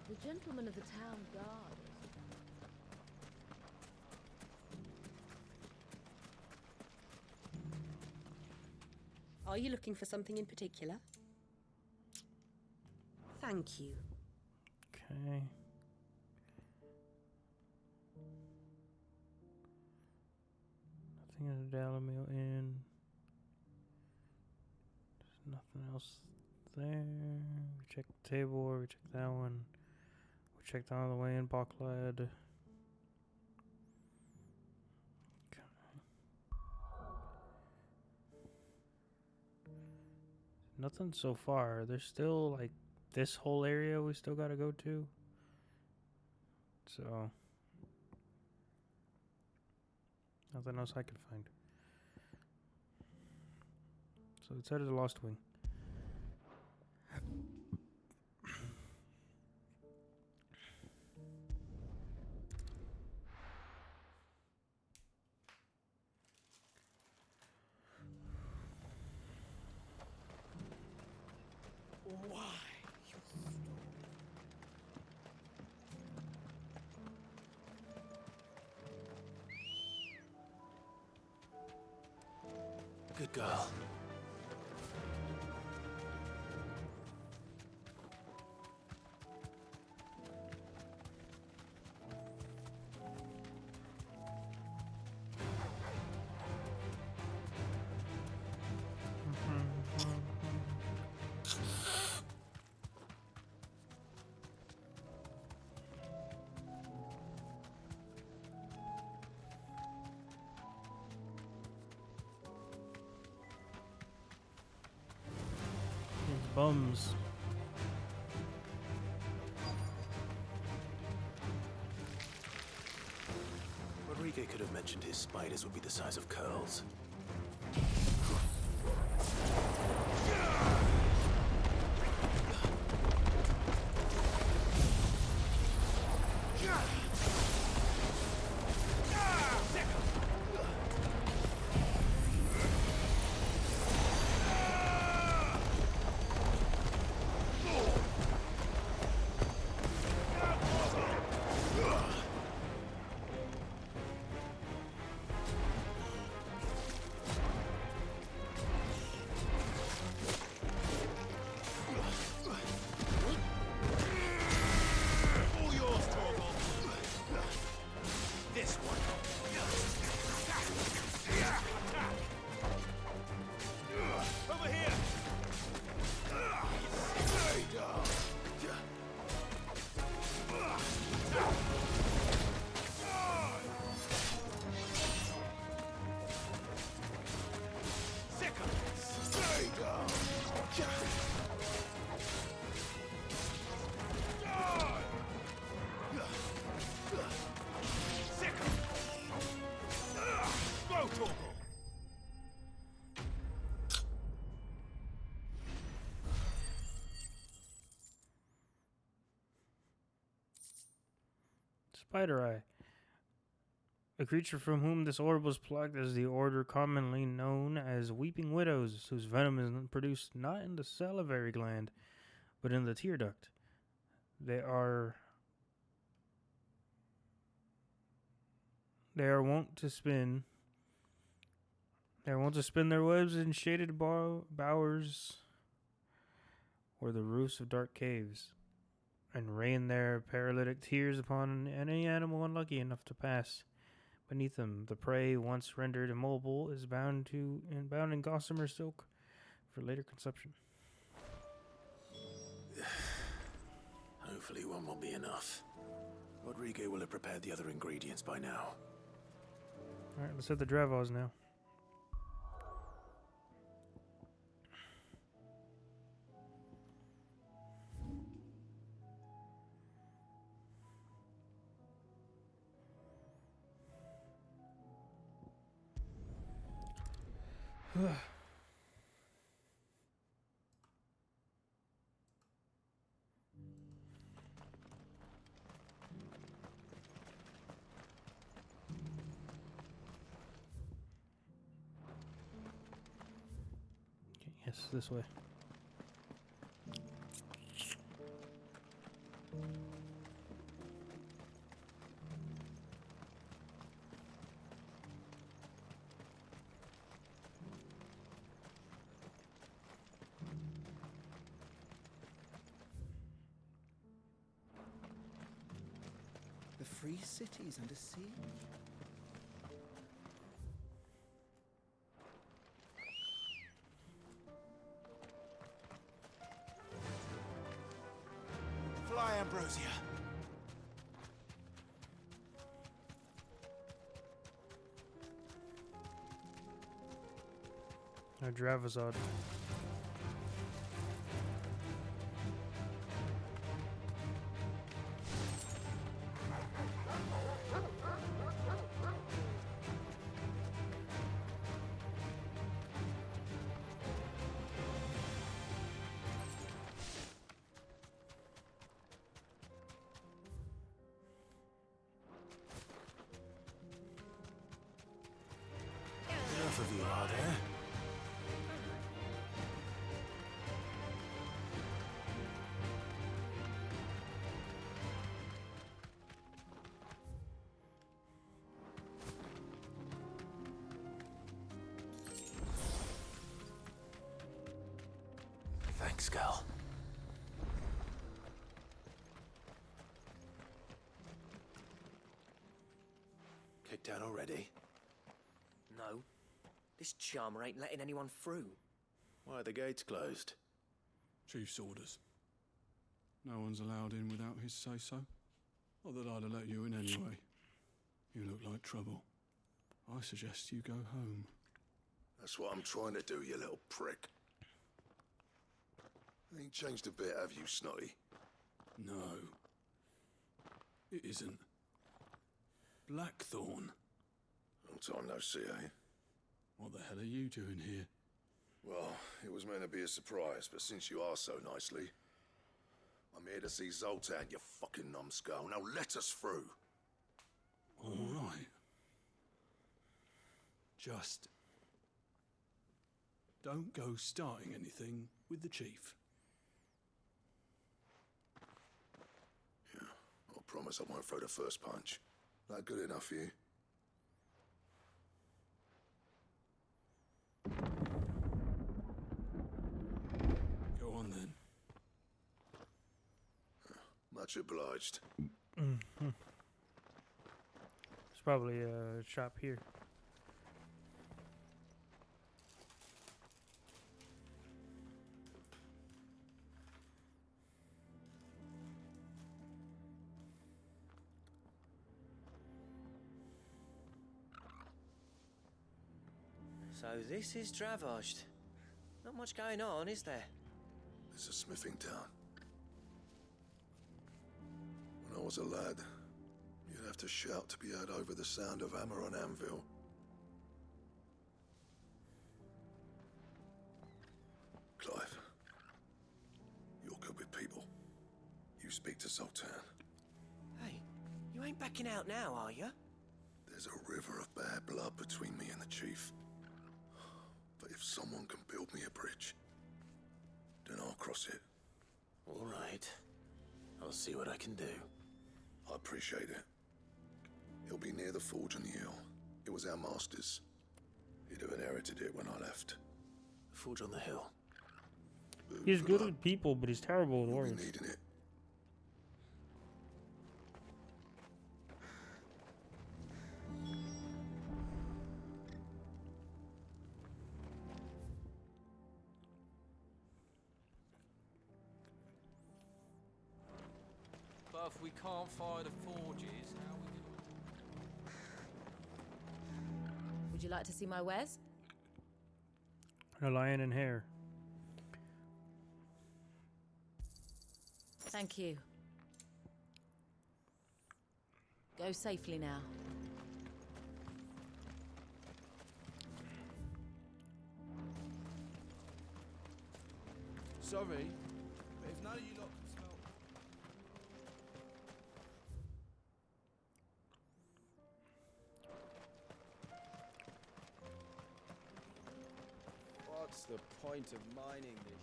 The gentleman of the town guard. Are you looking for something in particular? Thank you. Okay. Nothing in the Dalamio Inn. There's nothing else there. We checked the table, we checked that one. We checked on the way in Backlad. Okay. Nothing so far. There's still like this whole area we still gotta go to. So nothing else I can find. So it's out of the Lost Wing. Why? Good girl. Bums. Rodriguez could have mentioned his spiders would be the size of curls. Spider Eye. A creature from whom this orb was plucked is the order commonly known as Weeping Widows, whose venom is produced not in the salivary gland, but in the tear duct. They are wont to spin. They are wont to spin their webs in shaded bowers or the roofs of dark caves, and rain their paralytic tears upon any animal unlucky enough to pass beneath them. The prey, once rendered immobile, is bound in gossamer silk for later consumption. Hopefully one will be enough. Rodriguez will have prepared the other ingredients by now. Alright, let's hit the Dravos now. Yes, this way. 3 cities under siege. Fly, Ambrosia. Dravazod. Enough of you, are there? Thanks, girl. Kicked out already? No. This charmer ain't letting anyone through. Why are the gates closed? Chief's orders. No one's allowed in without his say-so. Not that I'd have let you in anyway. You look like trouble. I suggest you go home. That's what I'm trying to do, you little prick. Ain't changed a bit, have you, Snotty? No. It isn't. Blackthorn. Long time no see, eh? What the hell are you doing here? Well, it was meant to be a surprise, but since you are so nicely, I'm here to see Zoltan, you fucking numbskull. Now let us through. All right. Just don't go starting anything with the chief. Yeah, I promise I won't throw the first punch. That good enough for you? Go on then. Much obliged. Mm-hmm. It's probably a shop here. So this is Dravozd. Not much going on, is there? It's a smithing town. When I was a lad, you'd have to shout to be heard over the sound of hammer on anvil. Clive, you're good with people. You speak to Zoltan. Hey, you ain't backing out now, are you? There's a river of bad blood between me and the chief. But if someone can build me a bridge, then I'll cross it. All right. I'll see what I can do. I appreciate it. He'll be near the forge on the hill. It was our master's. He'd have inherited it when I left. The forge on the hill. He's good with people, but he's terrible with words. Needing it. But if we can't fire the forges, how are we gonna... Would you like to see my wares? A lion and hair. Thank you. Go safely now. Sorry, but if none of you lot can smell... What's the point of mining this?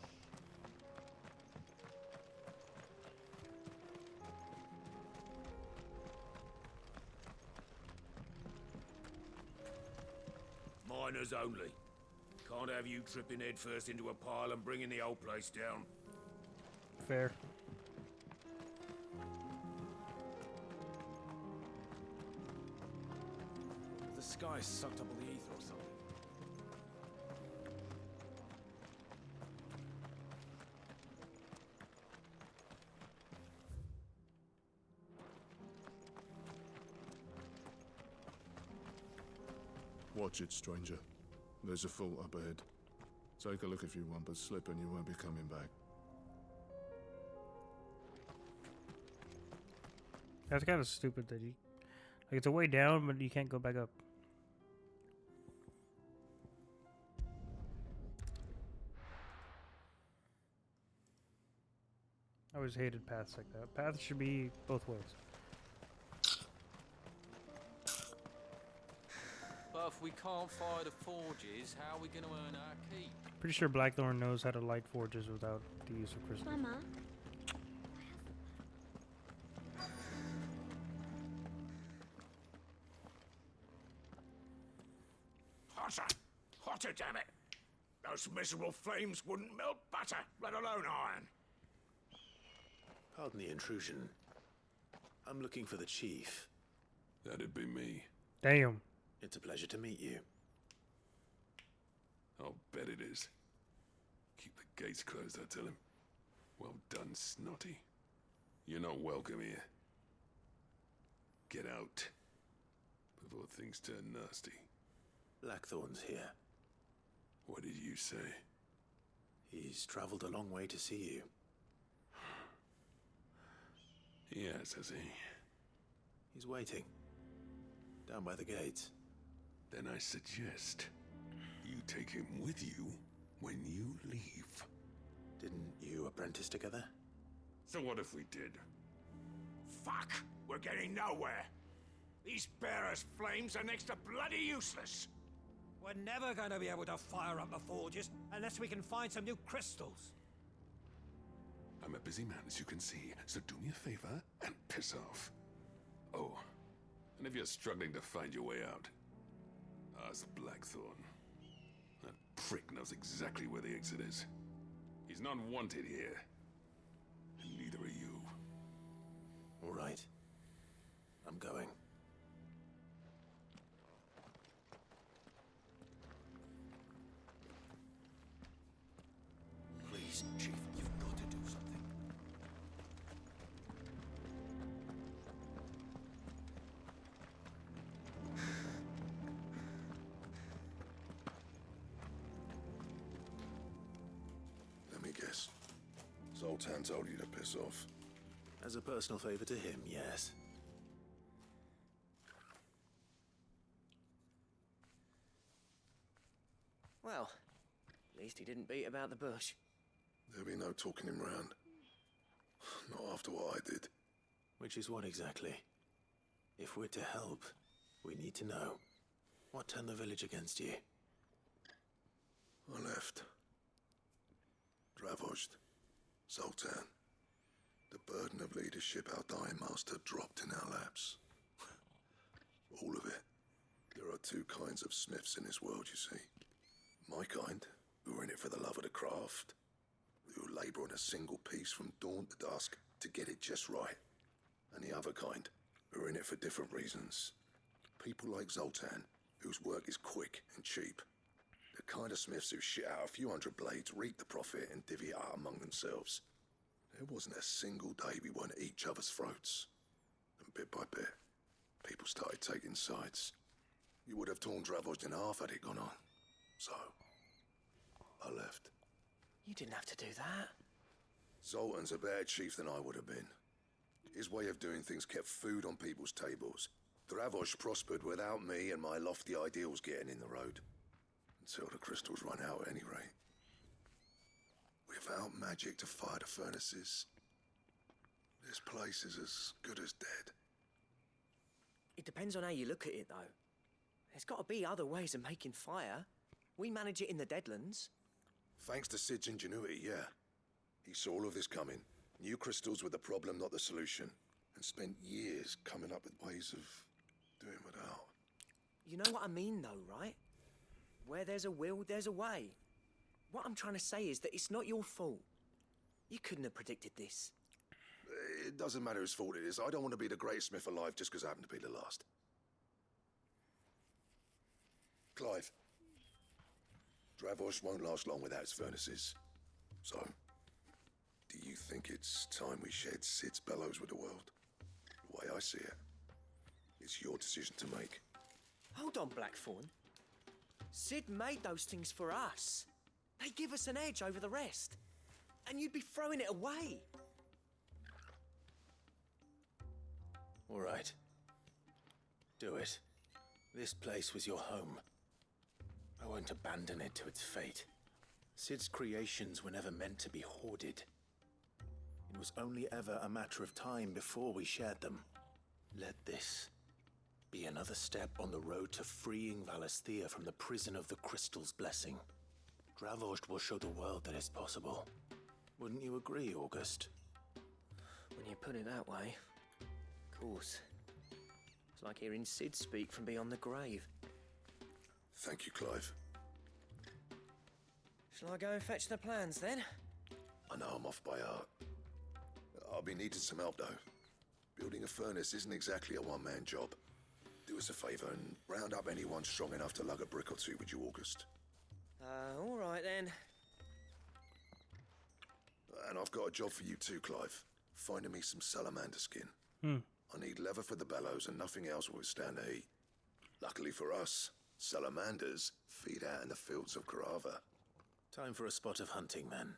Miners only. Can't have you tripping headfirst into a pile and bringing the whole place down. Fair. The sky sucked up all the ether or something. Watch it, stranger. There's a fault up ahead. Take a look if you want, but slip and you won't be coming back. That's kind of stupid that you... Like, it's a way down, but you can't go back up. I always hated paths like that. Paths should be both ways. But if we can't fire the forges, how are we going to earn our keep? Pretty sure Blackthorn knows how to light forges without the use of crystals. Mama. Hotter! Hotter, damn it! Those miserable flames wouldn't melt butter, let alone iron. Pardon the intrusion. I'm looking for the chief. That'd be me. Damn. It's a pleasure to meet you. I'll bet it is. Keep the gates closed, I tell him. Well done, Snotty. You're not welcome here. Get out. Before things turn nasty. Blackthorn's here. What did you say? He's traveled a long way to see you. Yes, has he? He's waiting. Down by the gates. Then I suggest you take him with you when you leave. Didn't you apprentice together? So what if we did? Fuck! We're getting nowhere. These bearers' flames are next to bloody useless. We're never going to be able to fire up the forges unless we can find some new crystals. I'm a busy man, as you can see, so do me a favor and piss off. Oh, and if you're struggling to find your way out, ask Blackthorn. That prick knows exactly where the exit is. He's not wanted here. And neither are you. All right. I'm going. Please, Chief, you've got to do something. Let me guess. Zoltan told you to piss off. As a personal favor to him, yes. Well, at least he didn't beat about the bush. There'll be no talking him round. Not after what I did. Which is what exactly? If we're to help, we need to know. What turned the village against you? I left. Dravozd. Zoltan. The burden of leadership our dying master dropped in our laps. All of it. There are two kinds of smiths in this world, you see. My kind, who are in it for the love of the craft, who labour on a single piece from dawn to dusk to get it just right. And the other kind, who are in it for different reasons. People like Zoltan, whose work is quick and cheap. The kind of smiths who shit out a few hundred blades, reap the profit, and divvy it out among themselves. There wasn't a single day we weren't at each other's throats. And bit by bit, people started taking sides. You would have torn Dravozd in half had it gone on. So, I left. You didn't have to do that. Zoltan's a better chief than I would have been. His way of doing things kept food on people's tables. Dravozd prospered without me and my lofty ideals getting in the road. Until the crystals run out, at any rate. Without magic to fire the furnaces, this place is as good as dead. It depends on how you look at it, though. There's got to be other ways of making fire. We manage it in the Deadlands. Thanks to Sid's ingenuity, yeah. He saw all of this coming. Knew crystals were the problem, not the solution. And spent years coming up with ways of doing without. You know what I mean, though, right? Where there's a will, there's a way. What I'm trying to say is that it's not your fault. You couldn't have predicted this. It doesn't matter whose fault it is. I don't want to be the greatest smith alive just because I happen to be the last. Clive. Dravosh won't last long without its furnaces. So, do you think it's time we shared Sid's bellows with the world? The way I see it, it's your decision to make. Hold on, Blackthorn. Sid made those things for us. They give us an edge over the rest. And you'd be throwing it away. All right. Do it. This place was your home. I won't abandon it to its fate. Sid's creations were never meant to be hoarded. It was only ever a matter of time before we shared them. Let this be another step on the road to freeing Valisthea from the prison of the Crystal's blessing. Dravost will show the world that it's possible. Wouldn't you agree, August? When you put it that way, of course. It's like hearing Sid speak from beyond the grave. Thank you, Clive. Shall I go and fetch the plans, then? I know I'm off by heart. I'll be needing some help, though. Building a furnace isn't exactly a one-man job. Do us a favour and round up anyone strong enough to lug a brick or two with you, August. All right, then. And I've got a job for you too, Clive. Finding me some salamander skin. I need leather for the bellows and nothing else will withstand the heat. Luckily for us, salamanders feed out in the fields of Carava. Time for a spot of hunting, then.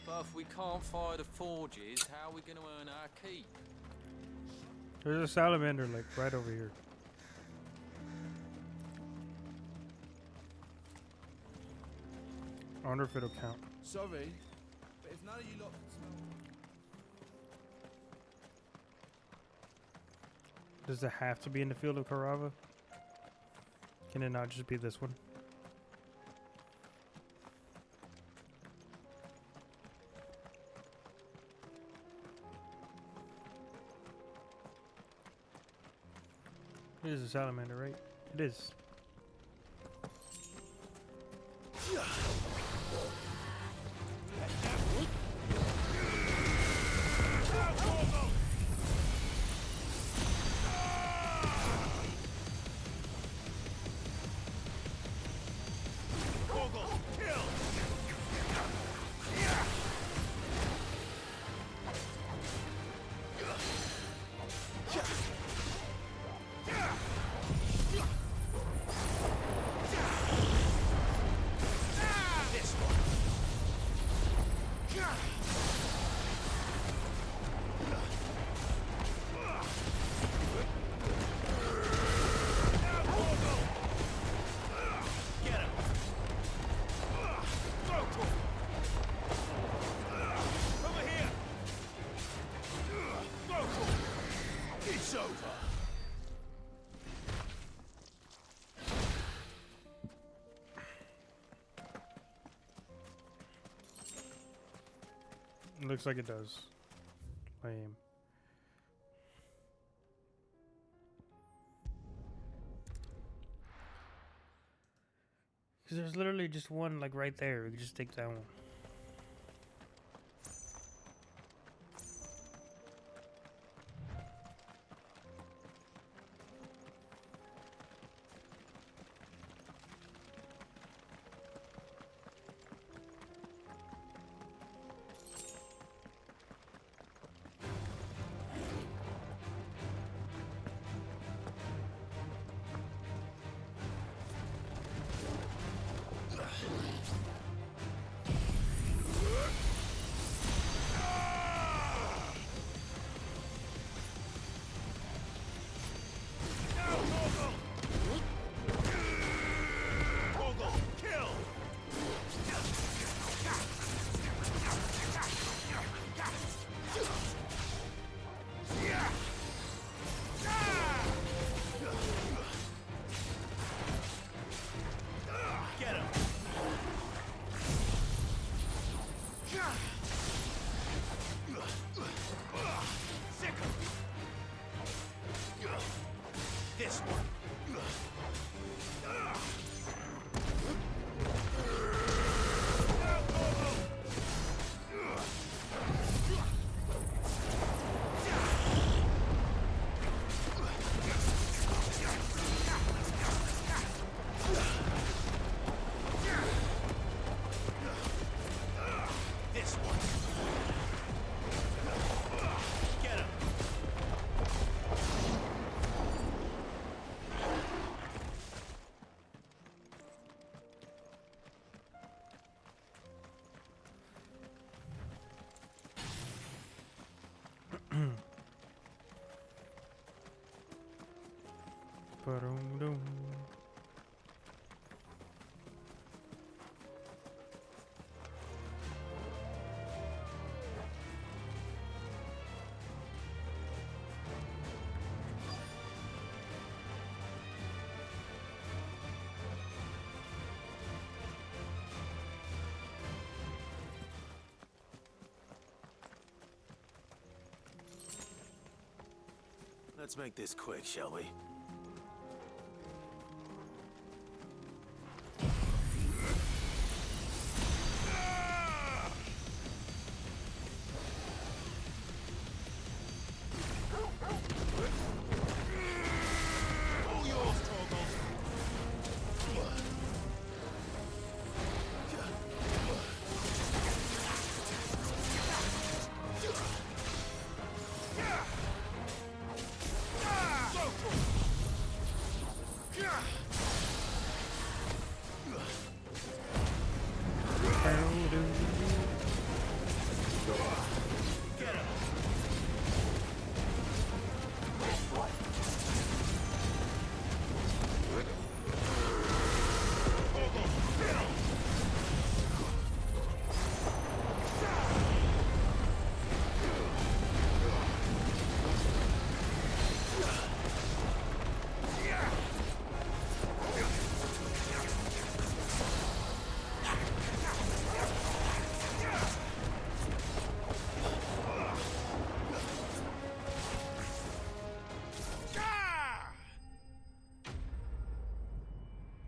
But if we can't fire the forges, how are we going to earn our keep? There's a salamander, like, right over here. I wonder if it'll count. Sorry, but if none of you lot can smell... Does it have to be in the field of Carava? Can it not just be this one? It is a salamander, right? It is. Looks like it does. I aim. Because there's literally just one, like, right there. We can just take that one. Ba-dum-dum. Let's make this quick, shall we?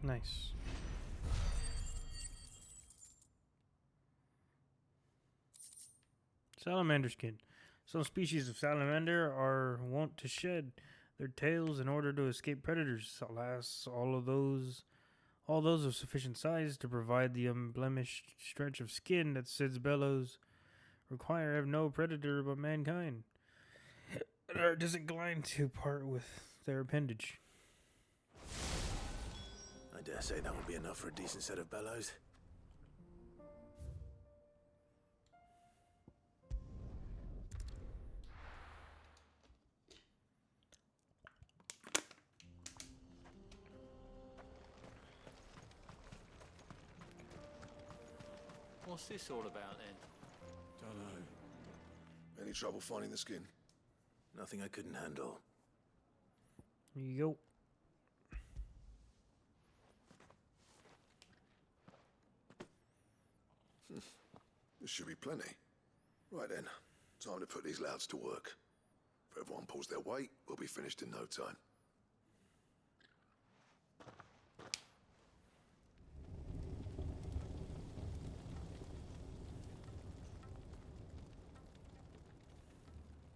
Nice. Salamander skin. Some species of salamander are wont to shed their tails in order to escape predators. Alas, all those of sufficient size to provide the unblemished stretch of skin that Sid's bellows require have no predator but mankind, and are disinclined to part with their appendage. I dare say that would be enough for a decent set of bellows. What's this all about then? Don't know. Any trouble finding the skin? Nothing I couldn't handle. Yo. This should be plenty. Right then, time to put these louds to work. If everyone pulls their weight, we'll be finished in no time.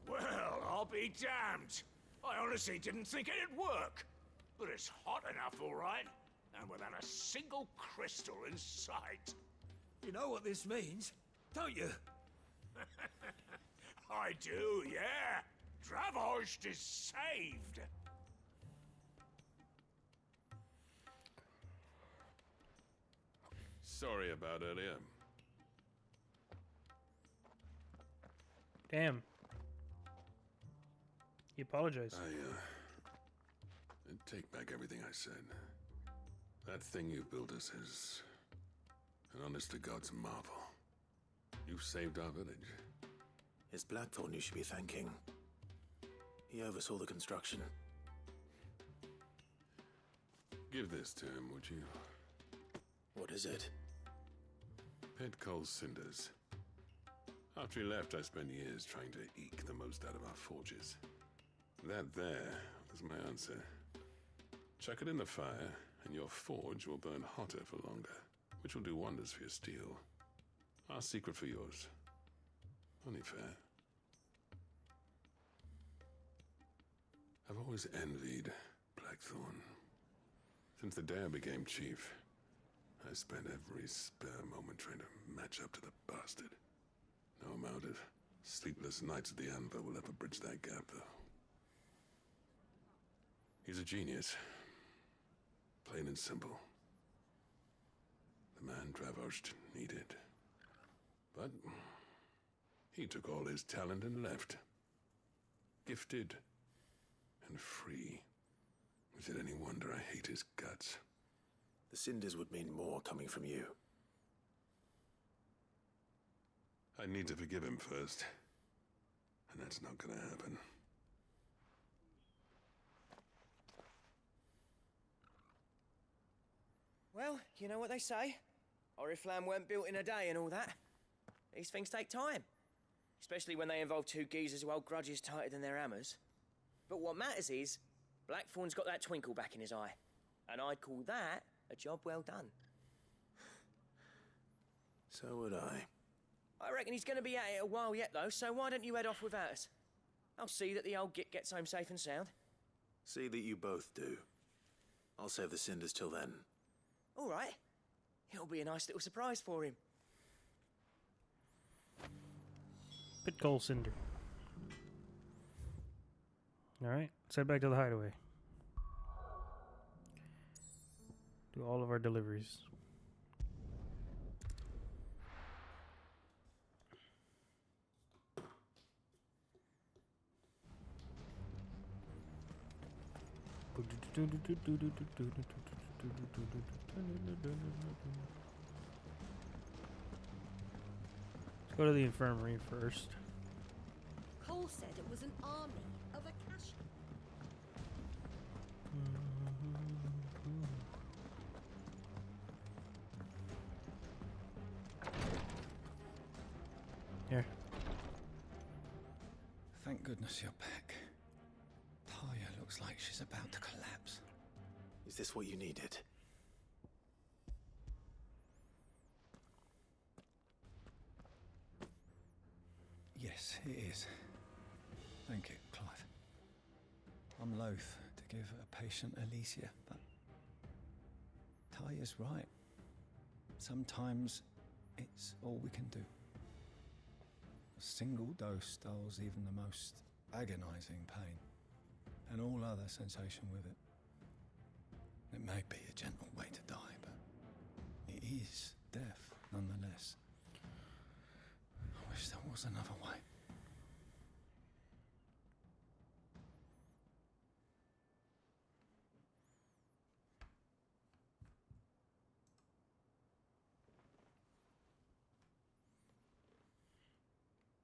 Well, I'll be damned. I honestly didn't think it'd work. But it's hot enough, all right. And without a single crystal in sight. You know what this means, don't you? I do, yeah. Dravost is saved. Sorry about earlier. Damn. He apologized. I take back everything I said. That thing you built us is an honest-to-God's marvel. You saved our village. It's Blackthorn you should be thanking. He oversaw the construction. Give this to him, would you? What is it? Pit coal cinders. After he left, I spent years trying to eke the most out of our forges. That there was my answer. Chuck it in the fire, and your forge will burn hotter for longer, which will do wonders for your steel. Our secret for yours. Only fair. I've always envied Blackthorn. Since the day I became chief, I spent every spare moment trying to match up to the bastard. No amount of sleepless nights at the Anvil will ever bridge that gap, though. He's a genius. Plain and simple. The man Dravost needed. But he took all his talent and left. Gifted and free. Is it any wonder I hate his guts? The cinders would mean more coming from you. I need to forgive him first. And that's not gonna happen. Well, you know what they say. Oriflamme weren't built in a day and all that. These things take time. Especially when they involve two geezers who hold grudges tighter than their hammers. But what matters is, Blackthorn's got that twinkle back in his eye. And I'd call that a job well done. So would I. I reckon he's going to be at it a while yet, though, so why don't you head off without us? I'll see that the old git gets home safe and sound. See that you both do. I'll save the cinders till then. All right. It'll be a nice little surprise for him. Pit coal cinder. Alright, let's head back to the hideaway. Do all of our deliveries. Let's go to the infirmary first. Cole said it was an army of Akashi. Here. Thank goodness you're back. Taya looks like she's about to collapse. Is this what you needed? Yes, it is. Thank you, Clive. I'm loath to give a patient Alicia, but Taya's right. Sometimes it's all we can do. A single dose dulls even the most agonizing pain, and all other sensation with it. It may be a gentle way to die, but it is death nonetheless. I wish there was another way.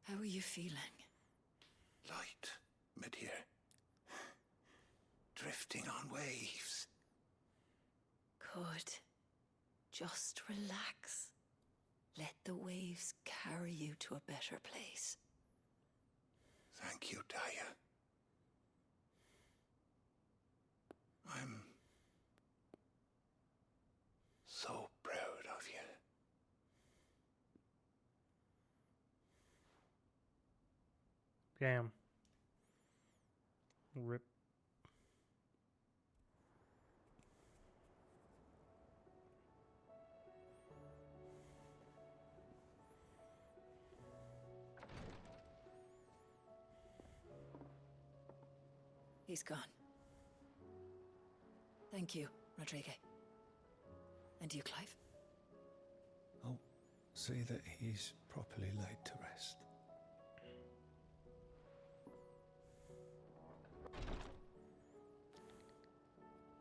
How are you feeling? Light, mid-here. Drifting on waves. Good. Just relax. Let the waves carry you to a better place. Thank you, Taya. I'm so proud of you. Damn. Rip. He's gone. Thank you, Rodrigue. And you, Clive? I'll see that he's properly laid to rest.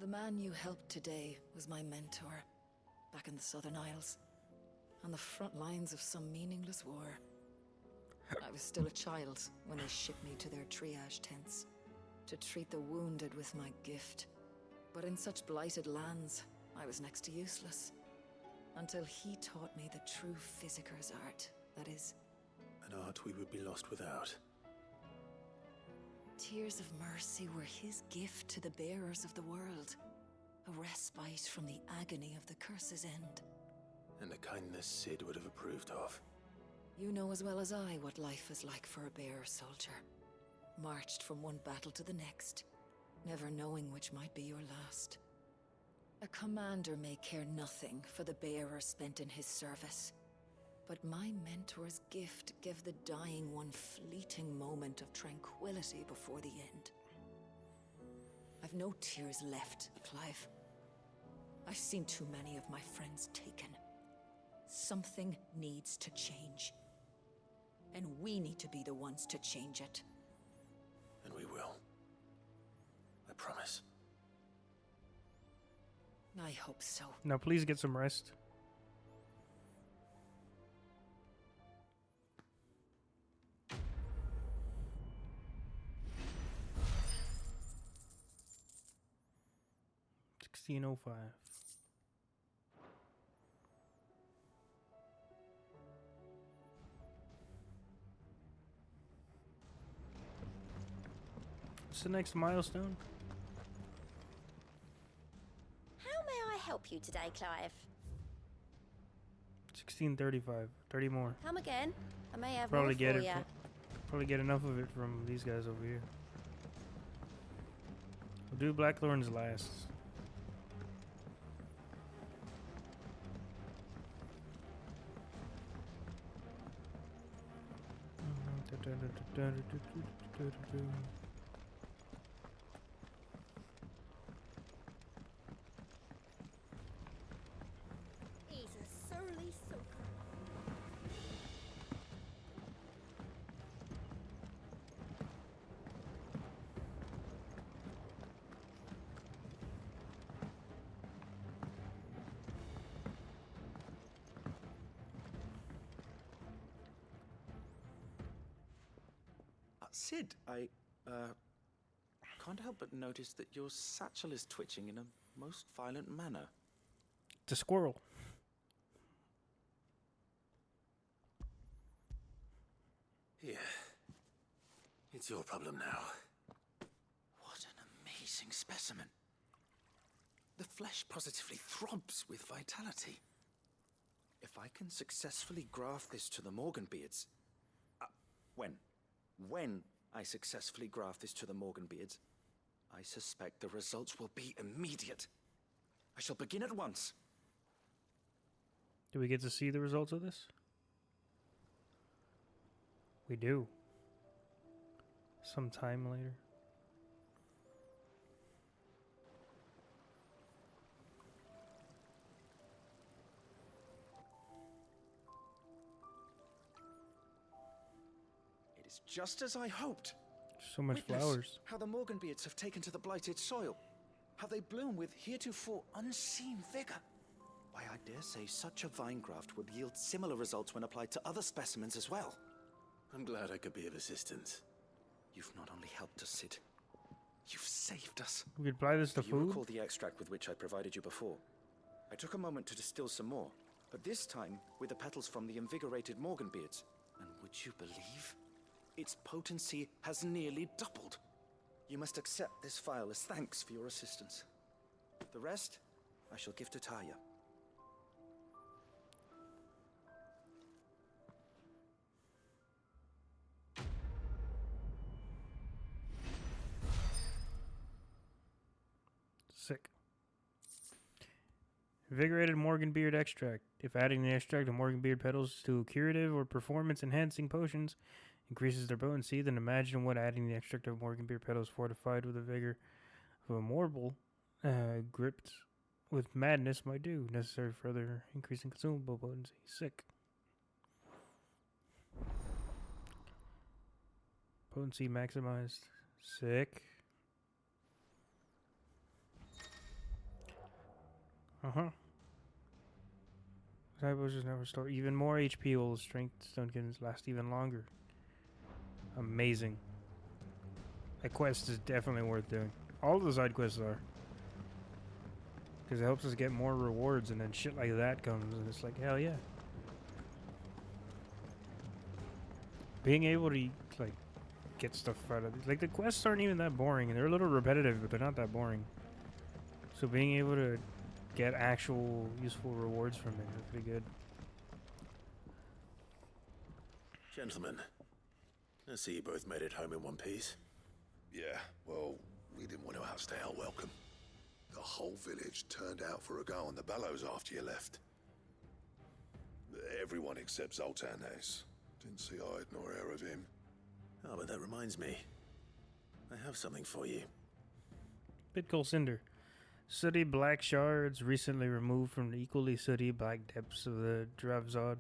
The man you helped today was my mentor, back in the Southern Isles, on the front lines of some meaningless war. I was still a child when they shipped me to their triage tents, to treat the wounded with my gift. But in such blighted lands, I was next to useless. Until he taught me the true physicker's art, that is. An art we would be lost without. Tears of mercy were his gift to the bearers of the world. A respite from the agony of the curse's end. And a kindness Sid would have approved of. You know as well as I what life is like for a bearer soldier. Marched from one battle to the next, never knowing which might be your last. A commander may care nothing for the bearer spent in his service. But my mentor's gift gave the dying one fleeting moment of tranquility before the end. I've no tears left, Clive. I've seen too many of my friends taken. Something needs to change. And we need to be the ones to change it. And we will. I promise. I hope so. Now please get some rest. $16.05. What's the next milestone? How may I help you today, Clive? 1635. 30 more. Come again. I may have Probably more get for it. ya. Probably get enough of it from these guys over here. We'll do Blackthorn's last. He's a surly soaker. Sid, I can't help but notice that your satchel is twitching in a most violent manner. It's a squirrel. Here. It's your problem now. What an amazing specimen. The flesh positively throbs with vitality. If I can successfully graft this to the Morganbeards... When I successfully graft this to the Morganbeards, I suspect the results will be immediate. I shall begin at once. Do we get to see the results of this? We do. Sometime later. It is just as I hoped. So much Witness flowers. how the Morganbeards have taken to the blighted soil. How they bloom with heretofore unseen vigor. Why, I dare say such a vine graft would yield similar results when applied to other specimens as well. I'm glad I could be of assistance. You've not only helped us, Sid, you've saved us. We could apply this to You food. recall the extract with which I provided you before. I took a moment to distill some more, but this time with the petals from the invigorated Morganbeards. And would you believe? Its potency has nearly doubled. You must accept this vial as thanks for your assistance. The rest, I shall give to Taya. Sick. Invigorated Morganbeard extract. If adding the extract of Morganbeard petals to curative or performance enhancing potions increases their potency, then imagine what adding the extract of Morganbeard petals fortified with the vigor of a Morble gripped with madness might do. Necessary further increase in consumable potency. Sick. Potency maximized. Sick. Type potions never restore. Even more HP will strength stone kittens last even longer. Amazing. That quest is definitely worth doing. All of the side quests are. Because it helps us get more rewards and then shit like that comes and it's like, hell yeah. Being able to, like, get stuff out of these. Like, the quests aren't even that boring. And they're a little repetitive, but they're not that boring. So being able to get actual useful rewards from it is pretty good. Gentlemen, I see you both made it home in one piece. Yeah, well, we didn't want to outstay our welcome. The whole village turned out for a go on the bellows after you left. Everyone except Zoltan has. Didn't see hide nor hair of him. Oh, but that reminds me. I have something for you. Bitcoal Cinder. Sooty black shards recently removed from the equally sooty black depths of the Dravzod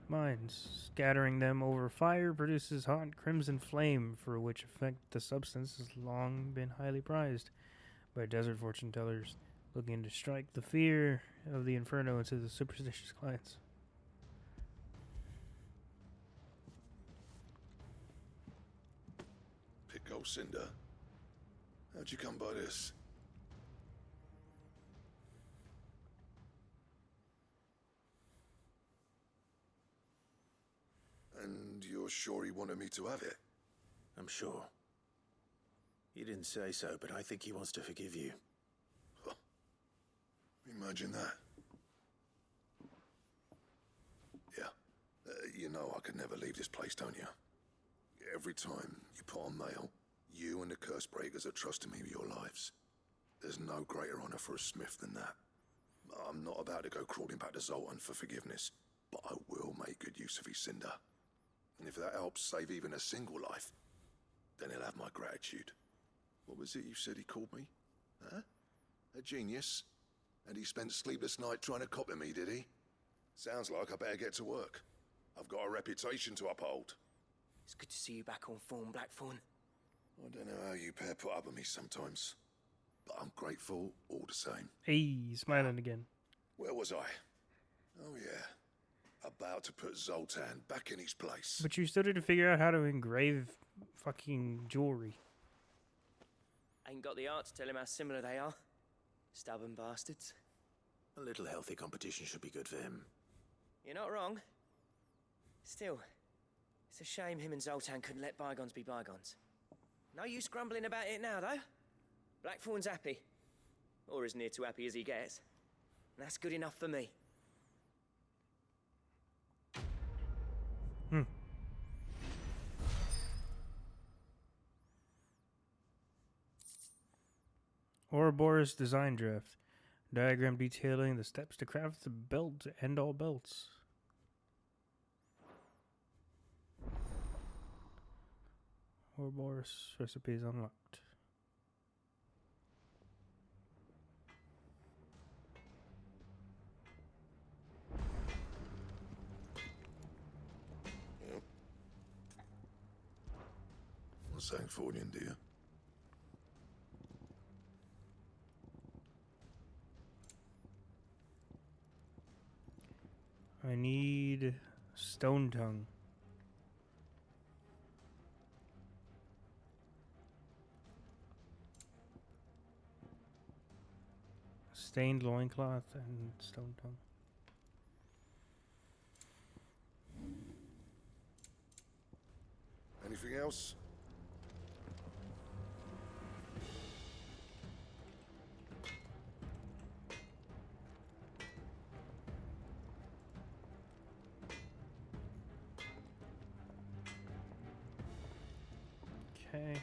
mines. Scattering them over fire produces hot crimson flame, for which effect the substance has long been highly prized by desert fortune tellers. looking to strike the fear of the Inferno into the superstitious clients. Pico Cinder. How'd you come by this? And you're sure he wanted me to have it? I'm sure. He didn't say so, but I think he wants to forgive you. Huh. Imagine that. Yeah. You know I could never leave this place, don't you? Every time you put on mail, you and the Curse Breakers are trusting me with your lives. There's no greater honor for a Smith than that. I'm not about to go crawling back to Zoltan for forgiveness, but I will make good use of his cinder. And if that helps save even a single life, then he'll have my gratitude. What was it you said he called me? Huh? A genius? And he spent sleepless night trying to copy me, did he? Sounds like I better get to work. I've got a reputation to uphold. It's good to see you back on form, Blackthorn. I don't know how you pair put up with me sometimes, but I'm grateful all the same. Hey, smiling again. Where was I? Oh yeah, about to put Zoltan back in his place. But you still didn't figure out how to engrave fucking jewelry. Ain't got the art to tell him how similar they are. Stubborn bastards. A little healthy competition should be good for him. You're not wrong. Still, it's a shame him and Zoltan couldn't let bygones be bygones. No use grumbling about it now, though. Blackthorn's happy. Or as near to happy as he gets. And that's good enough for me. Ouroboros design draft. Diagram detailing the steps to craft the belt to end all belts. Ouroboros recipes unlocked. Yep. What's that for you, dear? I need Stone Tongue. Stained loincloth and Stone Tongue. Anything else? Okay.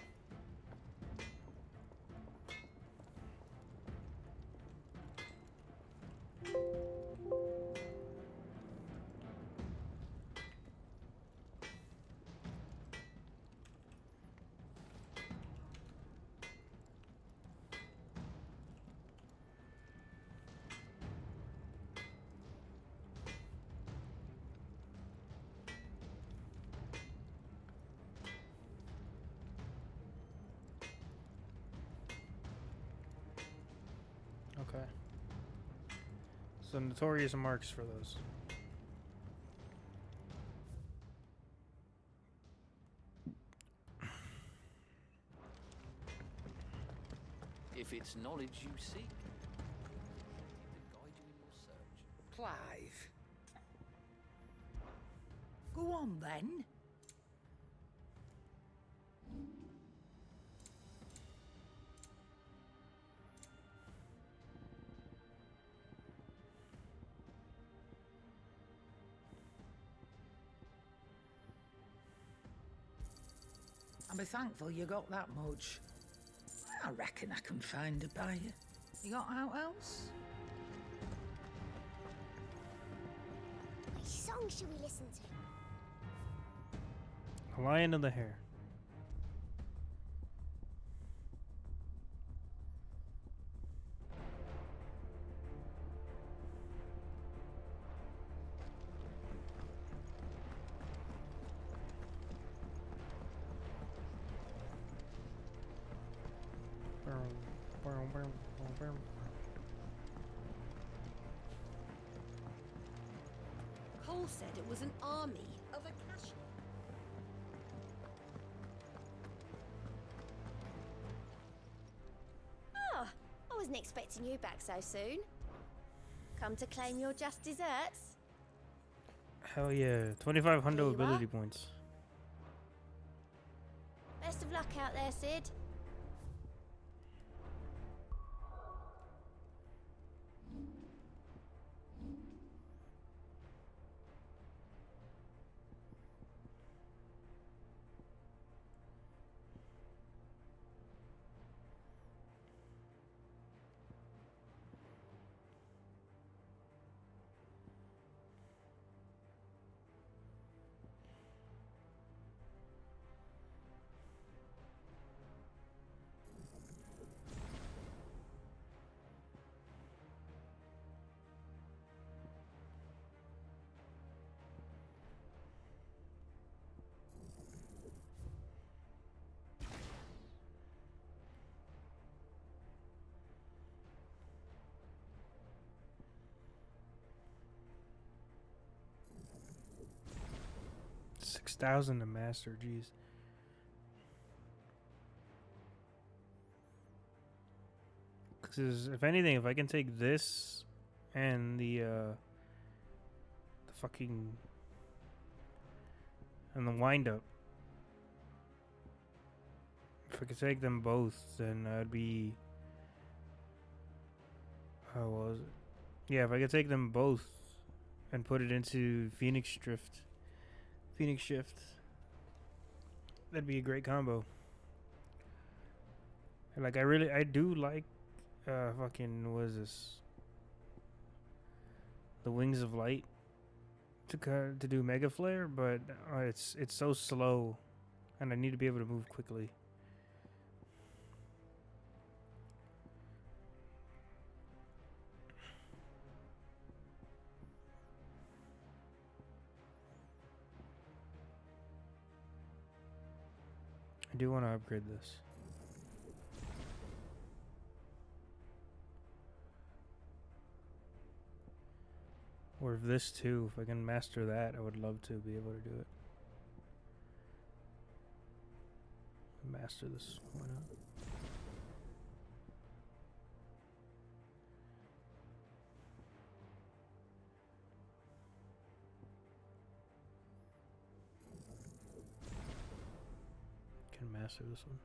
Okay. So notorious marks for those. If it's knowledge you seek, to guide you in your search. Clive. Go on then. I'll be thankful you got that much. I reckon I can find a buyer. You got out else? Which song should we listen to? The Lion and the Hare. all said it was an army of Akashi. Oh, I wasn't expecting you back so soon. Come to claim your just desserts? Hell yeah. 2,500 Here you ability are. points. Best of luck out there, Sid. $6,000 to master, jeez. Because if anything, if I can take this and the fucking and the wind up, if I could take them both, then I'd be. How was it? Yeah, if I could take them both and put it into Phoenix Shift, that'd be a great combo. And like I do like fucking what is this? The Wings of Light to do Mega Flare, but it's so slow, and I need to be able to move quickly. I do want to upgrade this. Or if this too, if I can master that, I would love to be able to do it. Master this, why not? Can master this one.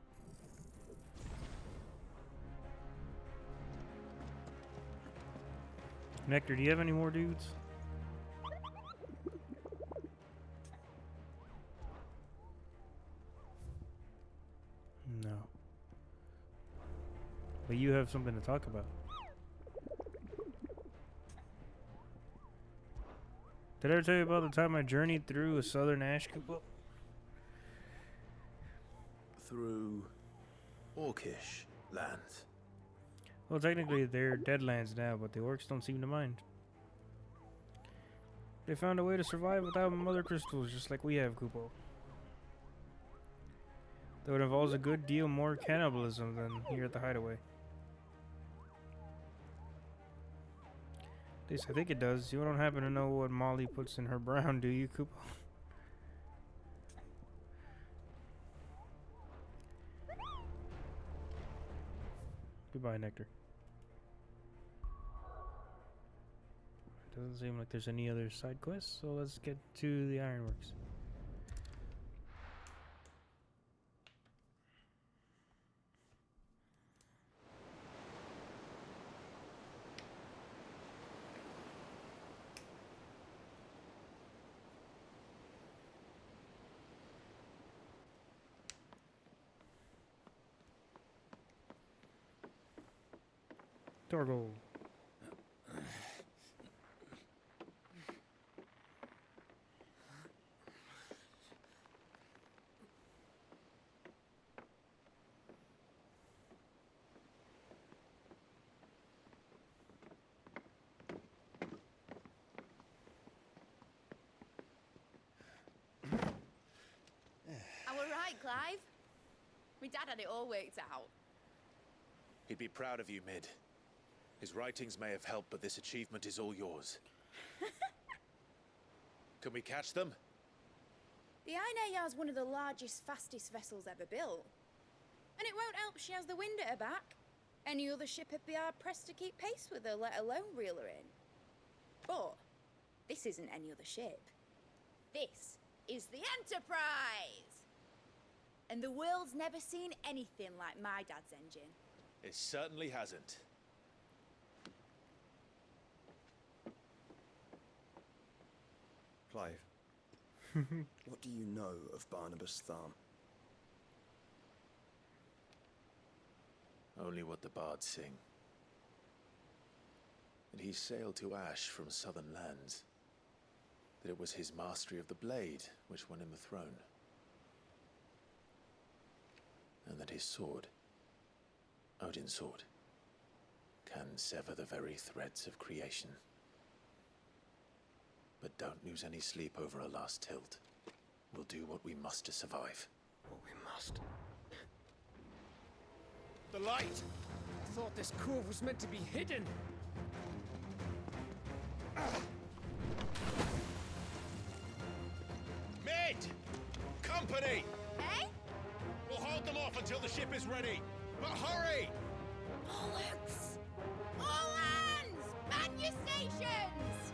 Nectar, do you have any more dudes? No. But you have something to talk about. Did I ever tell you about the time I journeyed through a southern ash couple? Through Orcish lands. Well, technically they're deadlands now, but the orcs don't seem to mind. They found a way to survive without mother crystals, just like we have, Kupo. Though it involves a good deal more cannibalism than here at the Hideaway. At least I think it does. You don't happen to know what Molly puts in her brown, do you, Kupo? Goodbye, Nectar. Doesn't seem like there's any other side quests, so let's get to the Ironworks. Torgal. Am I right, Clive? My dad had it all worked out. He'd be proud of you, Mid. His writings may have helped, but this achievement is all yours. Can we catch them? The Ainayar's one of the largest, fastest vessels ever built. And it won't help she has the wind at her back. Any other ship would be hard-pressed to keep pace with her, let alone reel her in. But this isn't any other ship. This is the Enterprise! And the world's never seen anything like my dad's engine. It certainly hasn't. Clive, what do you know of Barnabas Tharm? Only what the bards sing. That he sailed to Ash from southern lands. That it was his mastery of the blade which won him the throne. And that his sword, Odin's sword, can sever the very threads of creation. But don't lose any sleep over a last tilt. We'll do what we must to survive. What we must. The light! I thought this cove was meant to be hidden. Mid! Company! Eh? We'll hold them off until the ship is ready. But hurry! Bollocks! All hands! Man your stations!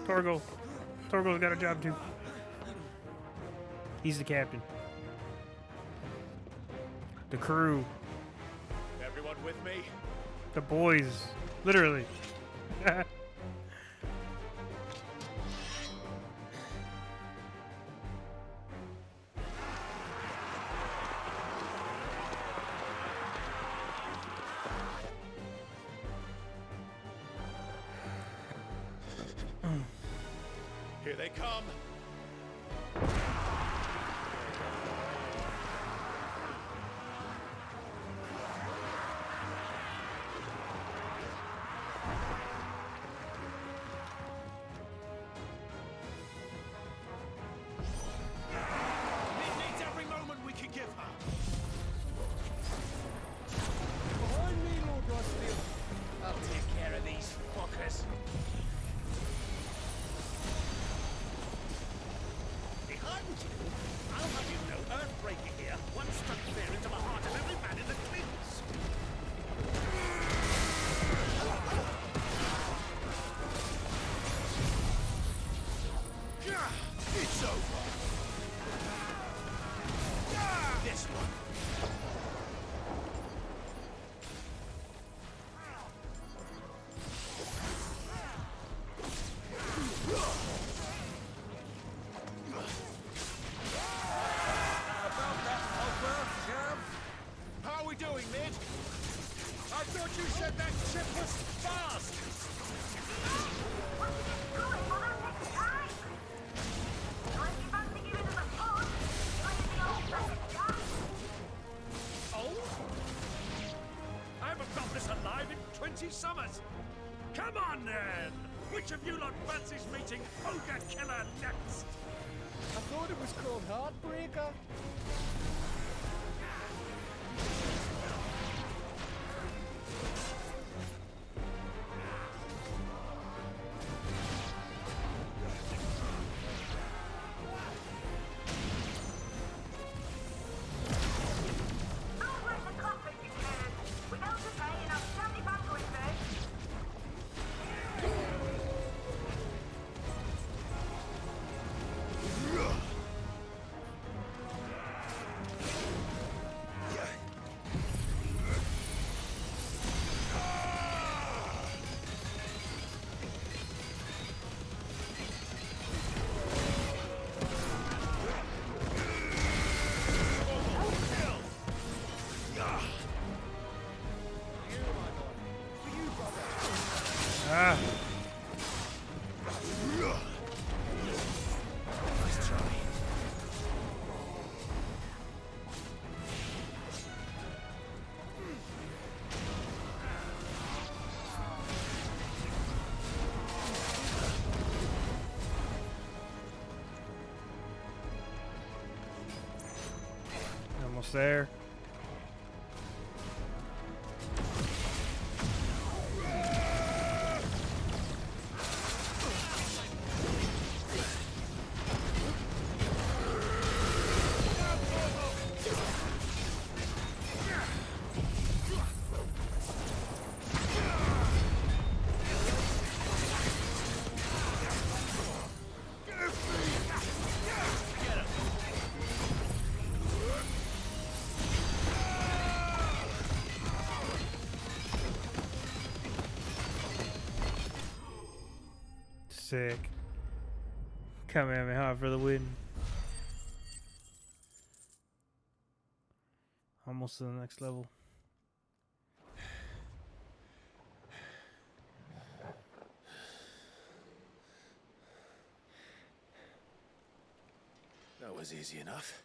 Torgo's got a job too. He's the captain. The crew. Everyone with me? The boys. Literally. Here they come. It needs every moment we can give her. Behind me, Lord Rustfield. I'll take care of these fuckers. Behind you? I'll have you know, Earthbreaker here once struck fear into the heart of every man in the Crims. It's over. This one. How are we doing, Mid? I thought you said that ship was fast! Oh? I haven't felt this alive in 20 summers! Come on, then! Which of you lot fancies meeting Ogre Killer next? I thought it was called Heartbreaker. Ah. Nice try. Almost there. Sick. Come at me hard for the win. Almost to the next level. That was easy enough.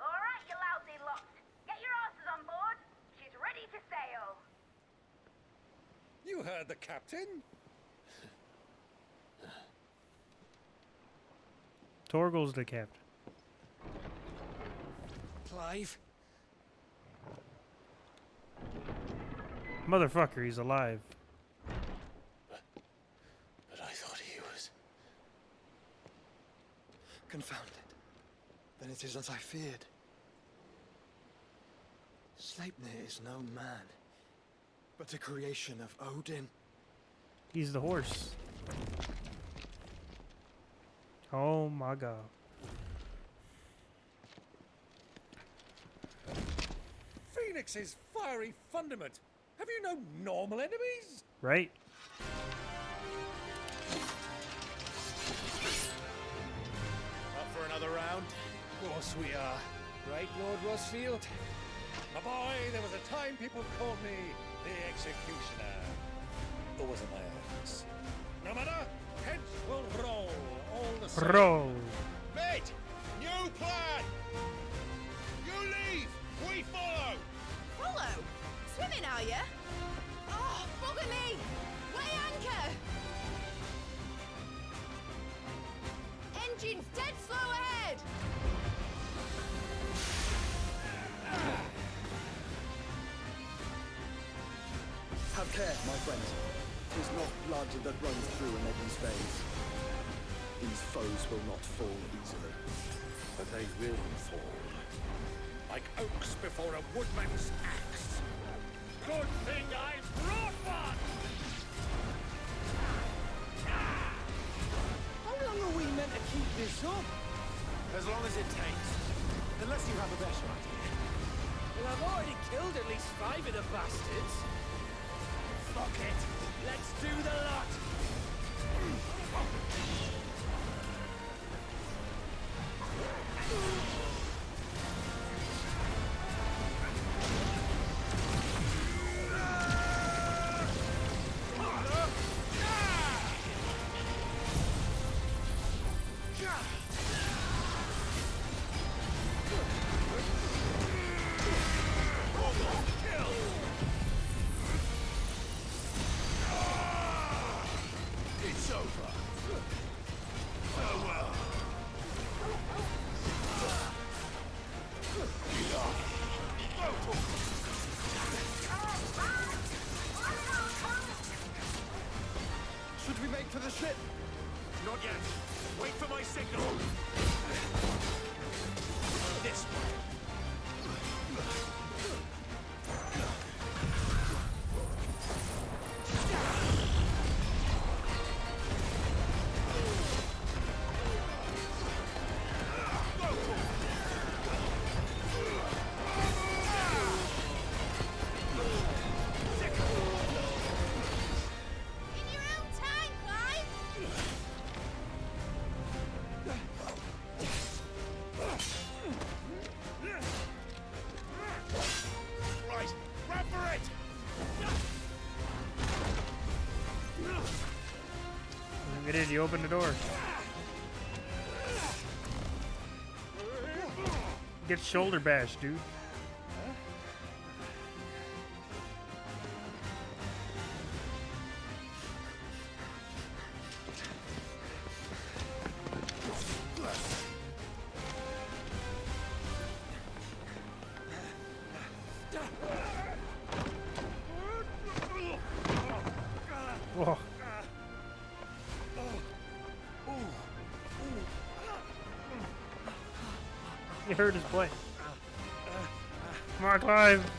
All right, you lousy lot. Get your asses on board. She's ready to sail. You heard the captain? Torgal's the captain. Clive? Motherfucker, he's alive. But I thought he was... Confounded. Then it is as I feared. Sleipnir is no man, but a creation of Odin. He's the horse. Oh my god. Phoenix's fiery fundament. Have you no normal enemies? Right? Up for another round? Of course we are. Right, Lord Rosfield? My boy, there was a time people called me the Executioner. Or was it my ex? No matter, heads will roll all the same. Roll. Mate, new plan! You leave, we follow! Follow? Swimming, are you? Oh, bugger me! Weigh anchor! Engine's dead slow ahead! Have care, my friends. 'Tis not blood that runs through an Eden's veins. These foes will not fall easily. But they will fall. Like oaks before a woodman's axe. Good thing I brought one! How long are we meant to keep this up? As long as it takes. Unless you have a better idea. Well, I've already killed at least 5 of the bastards. Fuck it. Let's do the lot. It's over. Farewell. Should we make for the ship? Not yet. Wait for my signal. This way. In your own time, Clive! Right, run for it! Look at it, you open the door. Get shoulder bashed, dude. Whoa. He hurt his play. Come on, Clive.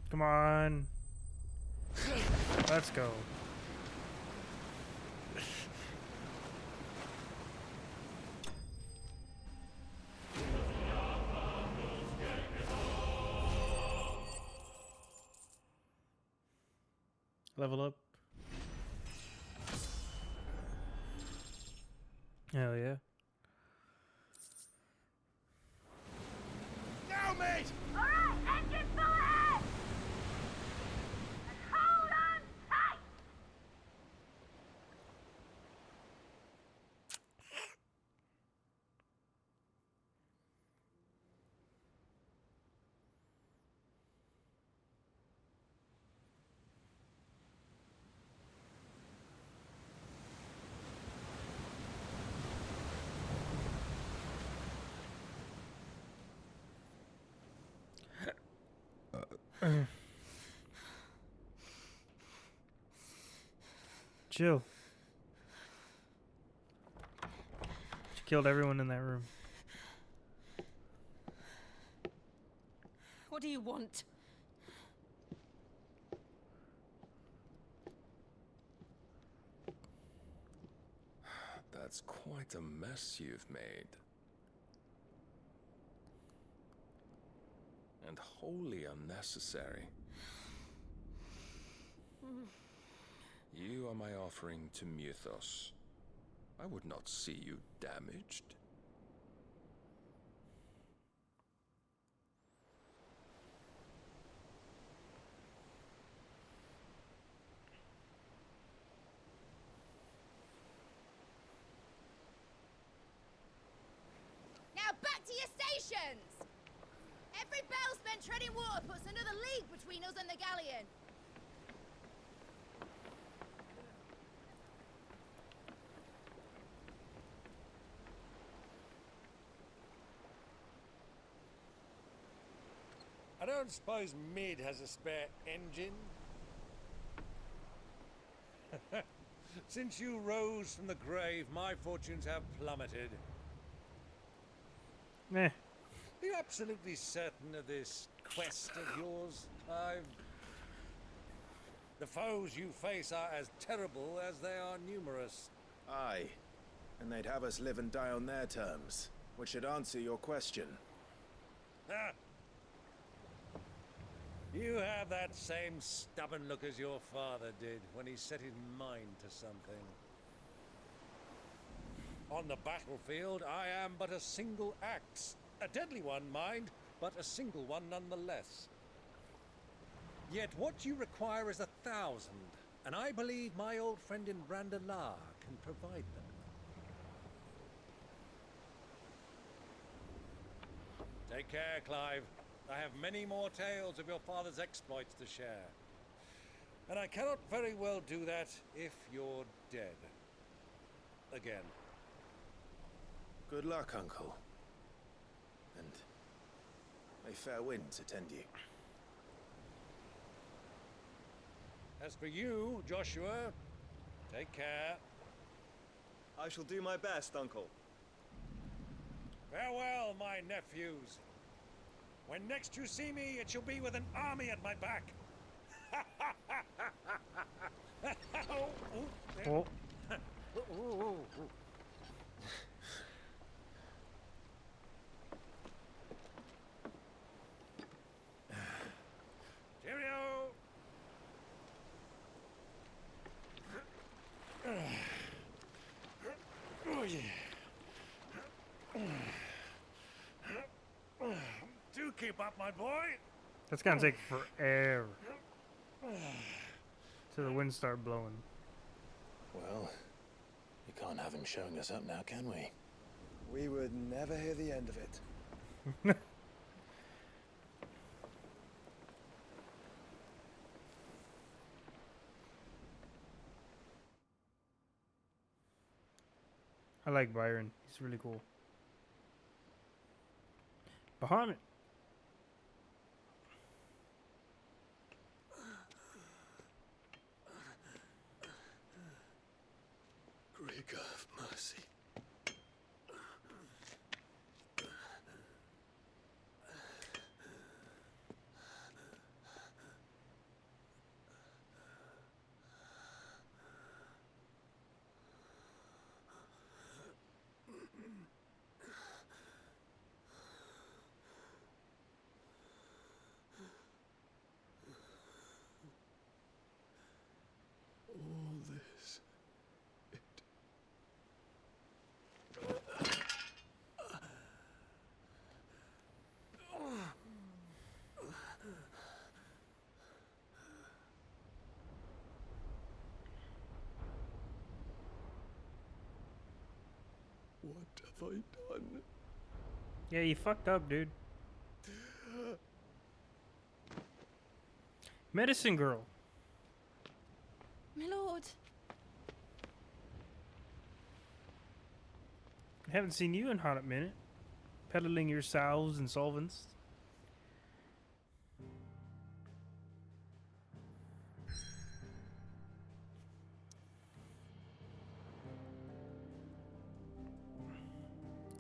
Come on. Let's go. Level up. Hell yeah. Now, mate! Alright, engine full ahead! And hold on tight! Chill. She killed everyone in that room. What do you want? That's quite a mess you've made. And wholly unnecessary. You are my offering to Mythos. I would not see you damaged. Now back to your stations! Every bell spent treading water puts another league between us and the galleon. I don't suppose Mid has a spare engine? Since you rose from the grave, my fortunes have plummeted. Meh. Are you absolutely certain of this quest of yours, Clive? The foes you face are as terrible as they are numerous. Aye. And they'd have us live and die on their terms, which should answer your question. Ah. You have that same stubborn look as your father did when he set his mind to something. On the battlefield, I am but a single axe. A deadly one, mind, but a single one nonetheless. Yet what you require is 1,000, and I believe my old friend in Randalar can provide them. Take care, Clive. I have many more tales of your father's exploits to share. And I cannot very well do that if you're dead. Again. Good luck, Uncle. And may fair winds attend you. As for you, Joshua, take care. I shall do my best, Uncle. Farewell, my nephews. When next you see me, it shall be with an army at my back. Oh. Cheerio! Oh, yeah. Do keep up, my boy. That's gonna take forever till the wind start blowing. Well, we can't have him showing us up now, can we? We would never hear the end of it. I like Byron. He's really cool. Bahamut. Grieger of mercy. have I done? Yeah, you fucked up, dude. Medicine girl. My lord. I haven't seen you in a hot minute. Peddling your salves and solvents.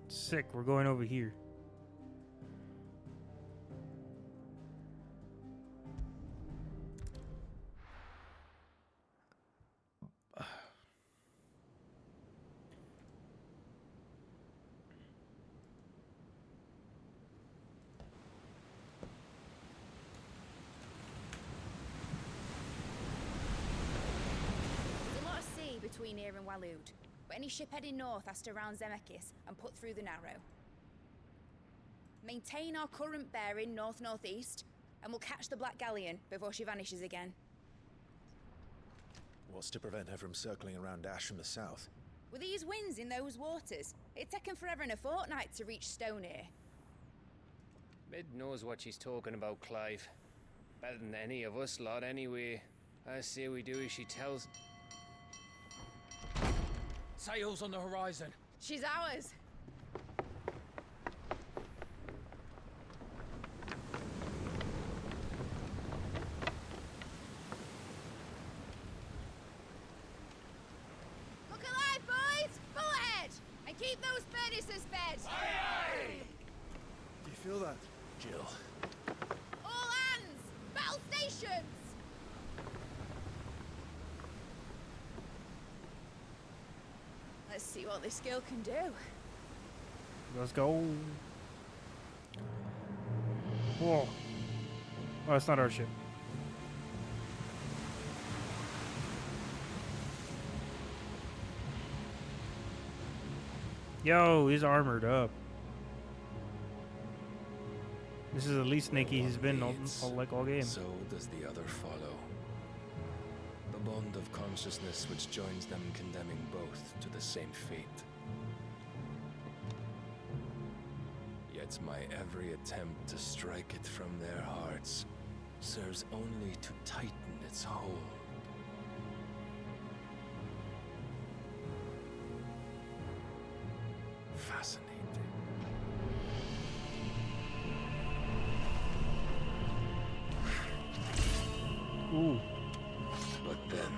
Sick, we're going over here. There's a lot of sea between here and Waloed, but any ship heading north has to round Zemeckis and put through the Narrow. Maintain our current bearing north-northeast, and we'll catch the Black Galleon before she vanishes again. What's to prevent her from circling around Ash from the south? With these winds in those waters, it's taken forever and a fortnight to reach Stonehere. Mid knows what she's talking about, Clive. Better than any of us lot, anyway. I say we do as she tells. Sails on the horizon. She's ours. Look alive, boys! Full ahead! And keep those furnaces fed! Aye, aye! Do you feel that? Jill. All hands! Battle stations! Let's see what this girl can do. Let's go. Whoa. Oh, it's not our ship. Yo, he's armored up. This is the least snaky he's been all game. So does the other follow. The bond of consciousness which joins them, condemning both to the same fate. Yet my every attempt to strike it from their hearts serves only to tighten its hold. Fascinating. Ooh. But then,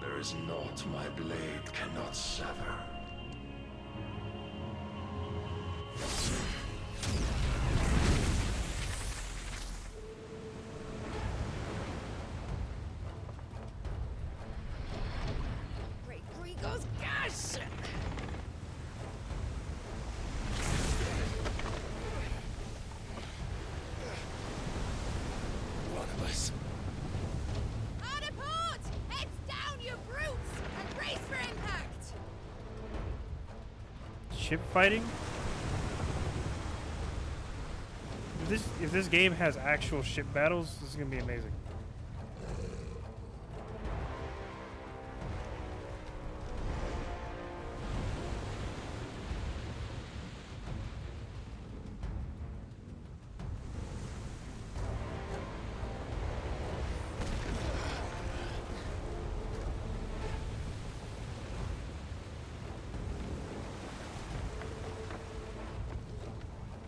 there is naught my blade cannot sever. Great Grigor's gas! One of us. Hard a port! Heads down, you brutes! And brace for impact! Ship fighting? If this game has actual ship battles, this is gonna be amazing.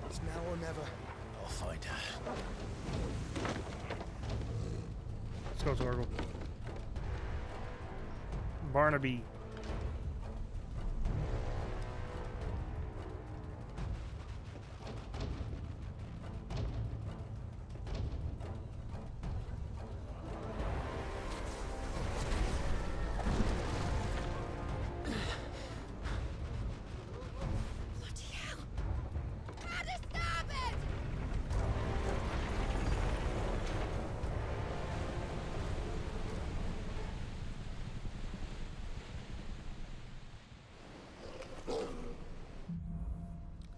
It's now or never. I'll find her. Let's go, Zorgle. Barnaby. Bloody hell! Hard a starboard!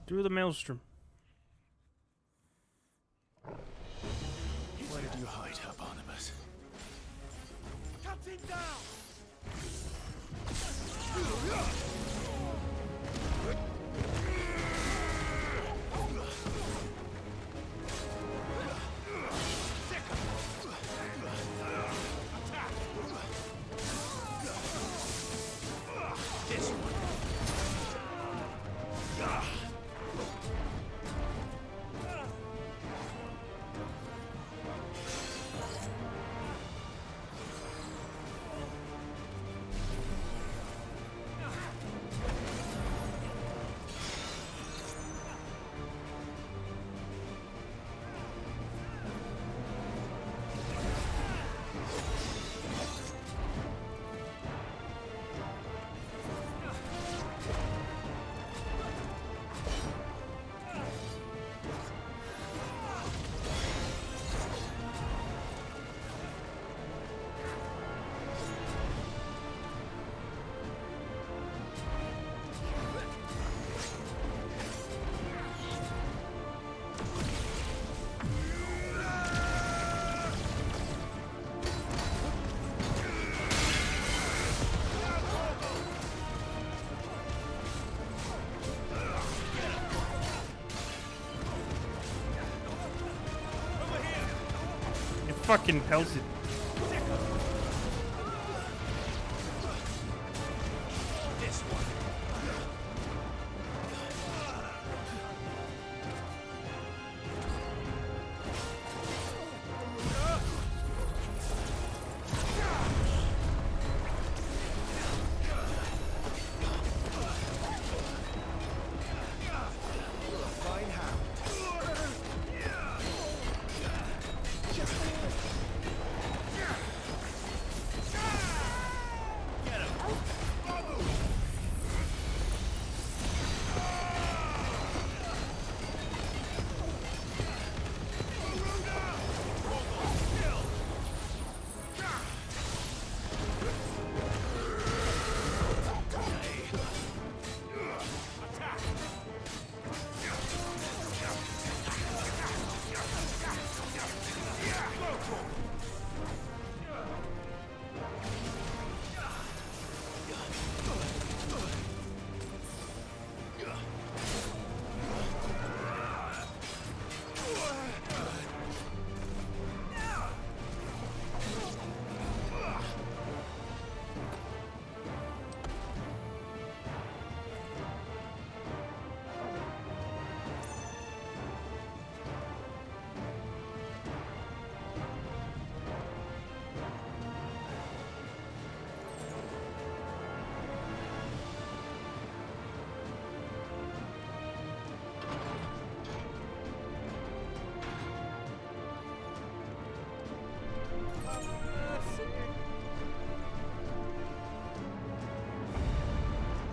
Through the maelstrom. Where did you hide her, Barnabas? Cut him down! fucking pelted. This one. Fine hand.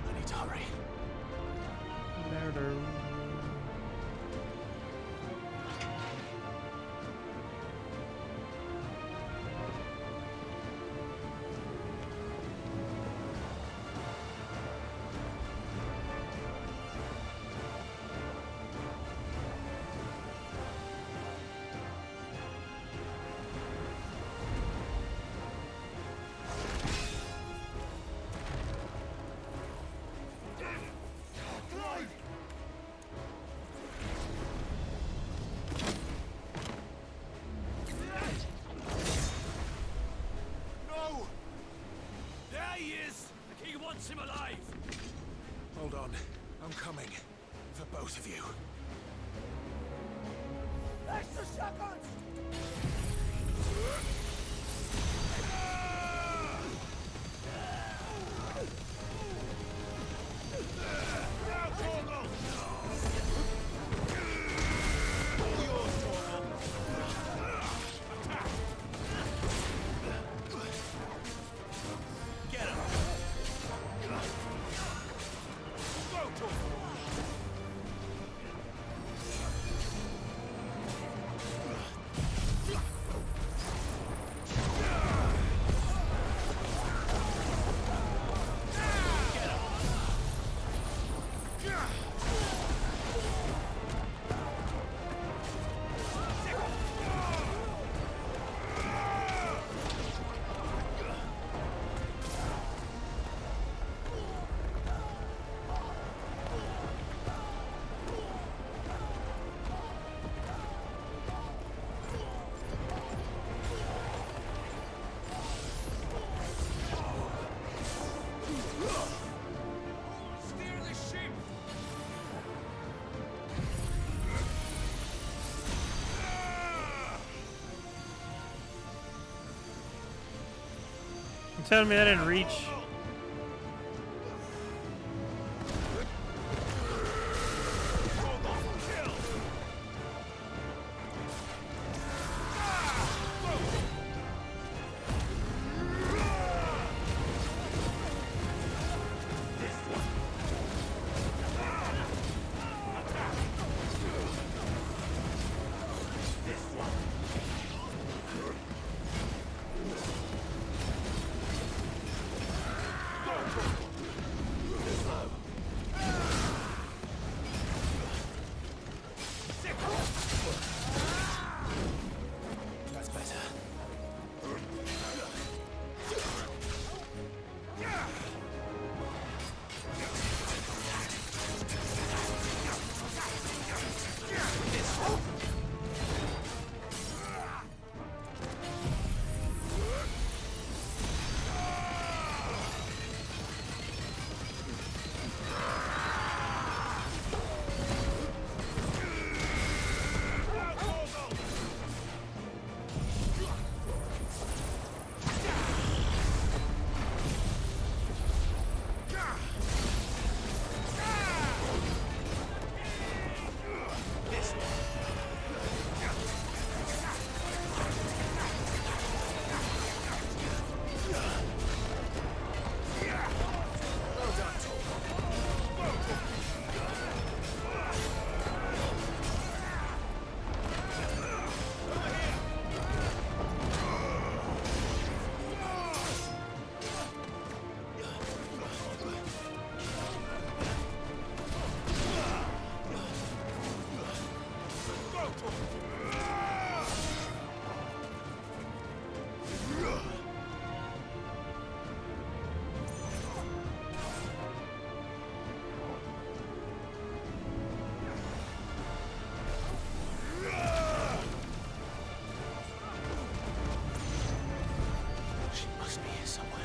I need to hurry. No! There he is! The king wants him alive! Hold on. I'm coming. For both of you. Extra seconds! Get him! Go, Steer the ship! You telling me I didn't reach? She must be here somewhere.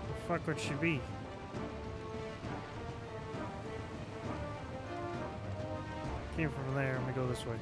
The fuck would she be? Came from there. I'm gonna go this way.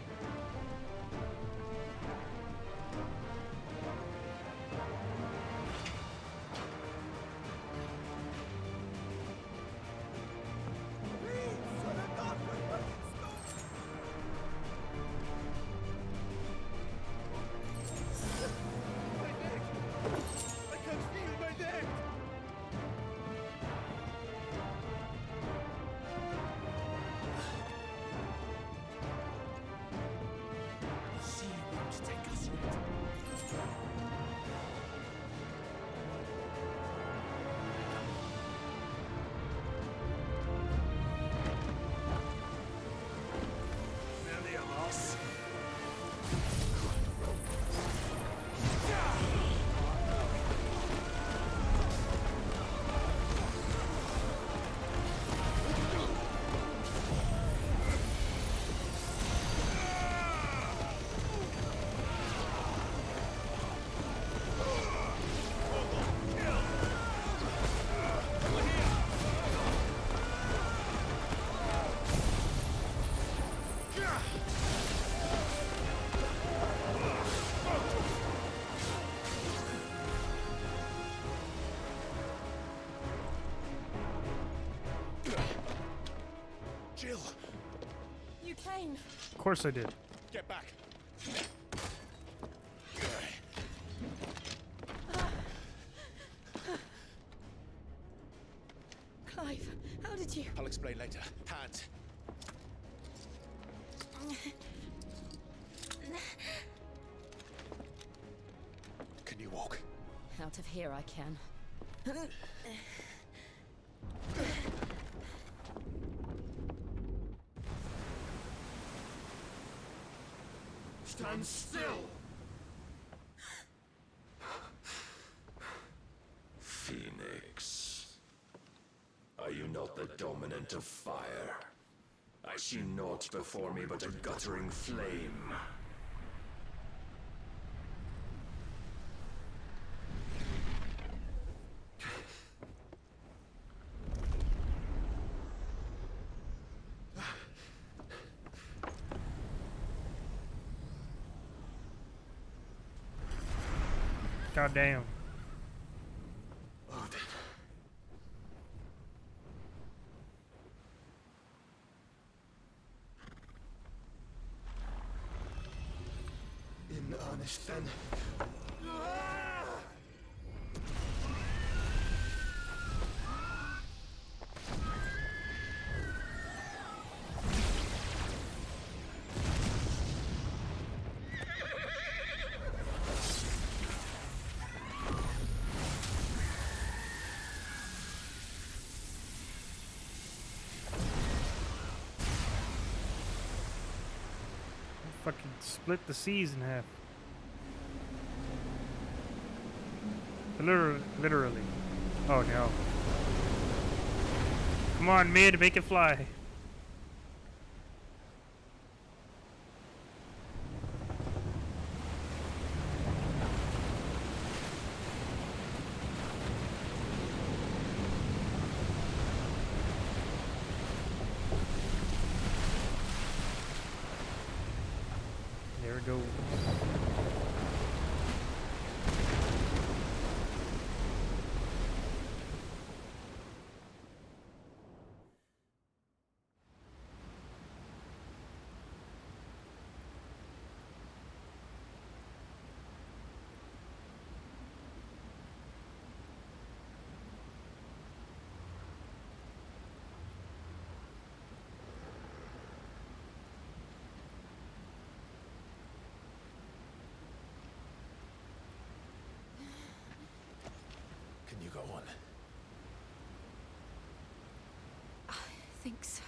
Jill! You came. Of course I did. Get back! Clive, how did you? I'll explain later. Hands. Can you walk? Out of here I can. Stand still! Phoenix. Are you not the dominant of fire? I see naught before me but a guttering flame. God damn. In earnest then. Fucking split the seas in half. Literally. Oh no. Come on, mid, make it fly. There we go. one? I think so.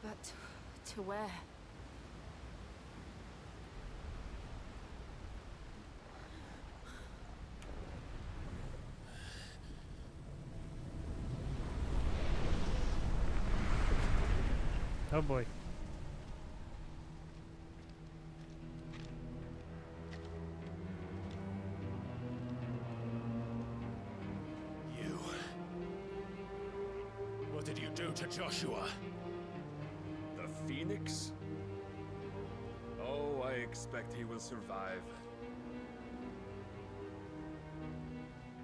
But to where? Oh boy. You. What did you do to Joshua? The Phoenix? Oh, I expect he will survive.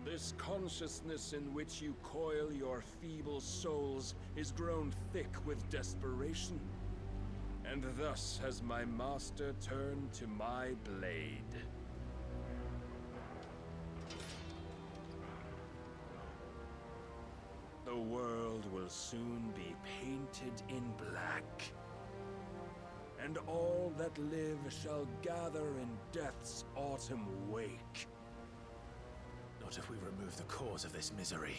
This consciousness in which you coil your feeble souls is grown thick with desperation. And thus has my master turned to my blade. The world will soon be painted in black. And all that live shall gather in death's autumn wake. Not if we remove the cause of this misery.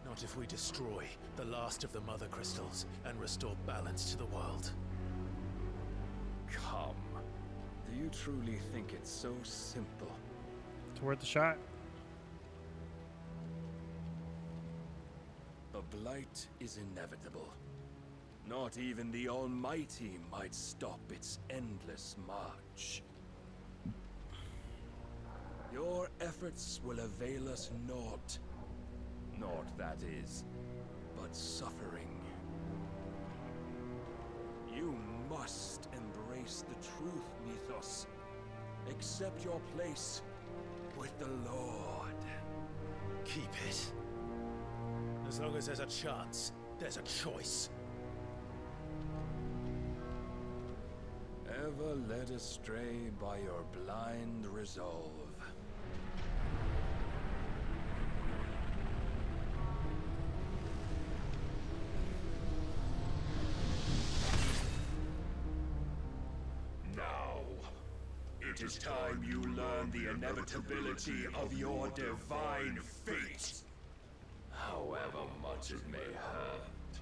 Not if we destroy the last of the Mother Crystals and restore balance to the world. Come. Do you truly think it's so simple? It's worth a shot. The blight is inevitable. Not even the Almighty might stop its endless march. Your efforts will avail us naught. Naught, that is, but suffering. You must embrace the truth, Mythos. Accept your place with the Lord. Keep it. As long as there's a chance, there's a choice. Ever led astray by your blind resolve. Now, it is time you learn the inevitability of your divine fate. However much it may hurt.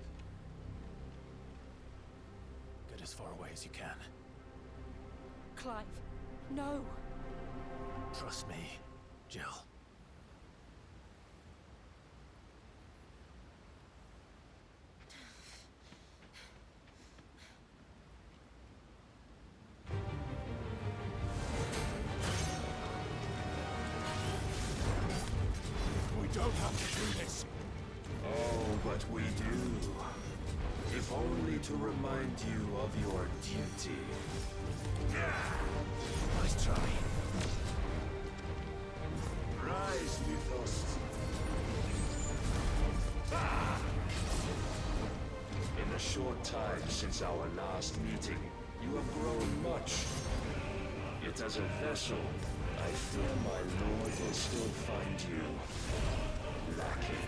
Get as far away as you can. Clive, no. Trust me, Jill. We don't have to do this. Oh, but we do. If only to remind you of your duty. Nice try. Rise, Mythos. In the short time since our last meeting, you have grown much. Yet as a vessel, I fear my lord will still find you lacking.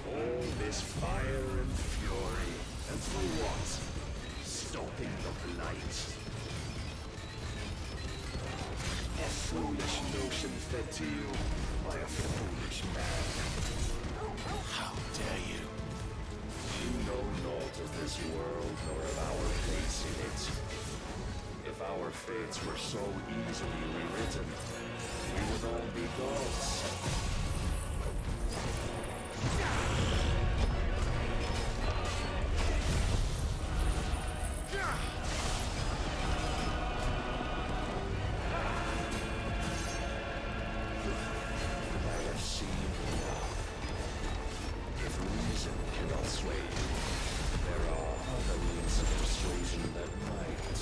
All this fire and fury, and for what? Stopping the blight. A foolish notion fed to you by a foolish man. How dare you? You know naught of this world nor of our fates in it. If our fates were so easily rewritten, we would all be gods. I have seen enough. If reason cannot sway you, there are other means of persuasion that might.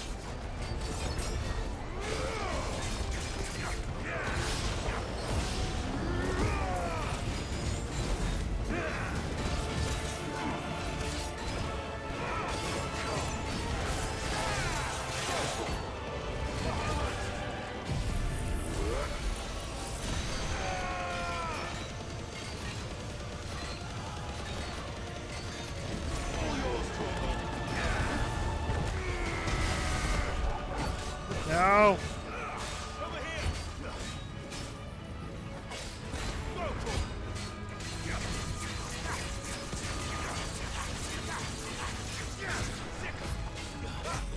No.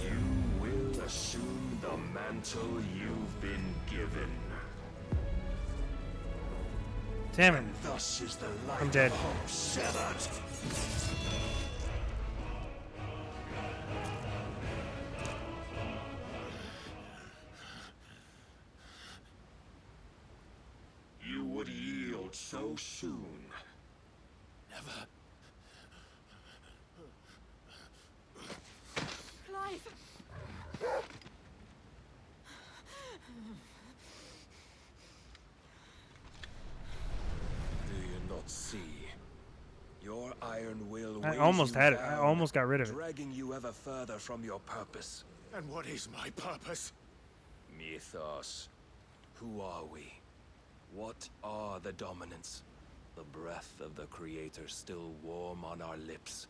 You will assume the mantle you've been given. Damn it. And thus is the light I'm dead. of hope severed. You would yield so soon. Never. Clive! Do you not see? Your iron will I weighs almost you had it. I down, almost got rid of it. dragging you ever further from your purpose. And what is my purpose? Mythos. Who are we? What are the dominants? The breath of the Creator still warm on our lips.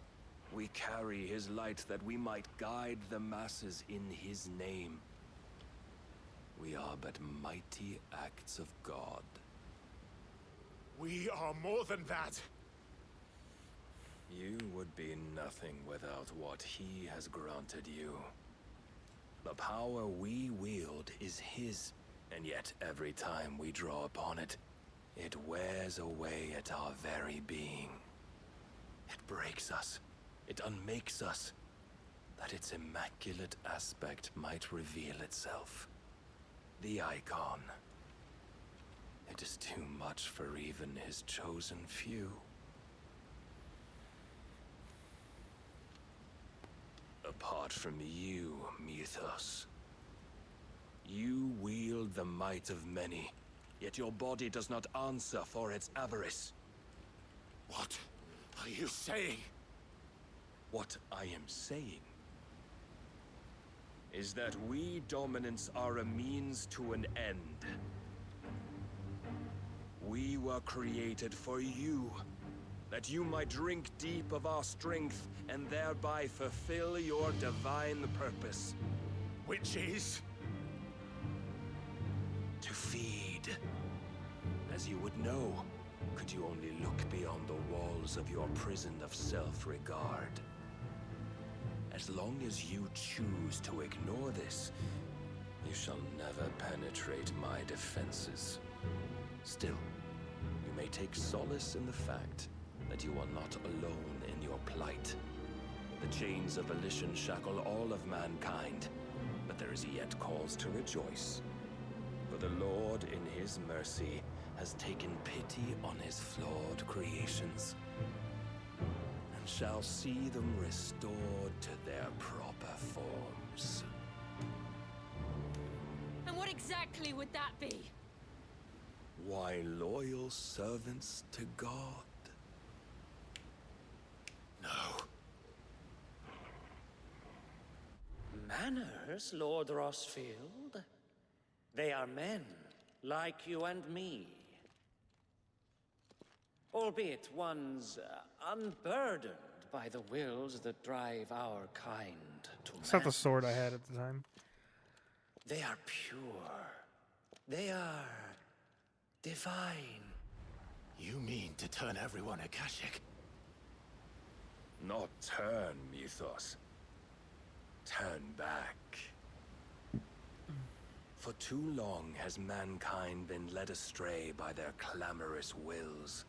We carry his light that we might guide the masses in his name. We are but mighty acts of God. We are more than that. You would be nothing without what he has granted you. The power we wield is his, and yet every time we draw upon it, it wears away at our very being. It breaks us. It unmakes us, that its immaculate aspect might reveal itself. The icon. It is too much for even his chosen few. Apart from you, Mythos. You wield the might of many, yet your body does not answer for its avarice. What are you saying? What I am saying is that we dominants are a means to an end. We were created for you, that you might drink deep of our strength and thereby fulfill your divine purpose. Which is? To feed. As you would know, could you only look beyond the walls of your prison of self-regard. As long as you choose to ignore this, you shall never penetrate my defenses. Still, you may take solace in the fact that you are not alone in your plight. The chains of volition shackle all of mankind, but there is yet cause to rejoice. For the Lord, in his mercy, has taken pity on his flawed creations, and shall see them restored to their proper forms. And what exactly would that be? Why, loyal servants to God. No. Manners, Lord Rossfield? They are men, like you and me. Albeit ones unburdened by the wills that drive our kind to It's not the sword I had at the time. They are pure. They are divine. You mean to turn everyone Akashic? Not turn, Mythos. Turn back. For too long has mankind been led astray by their clamorous wills.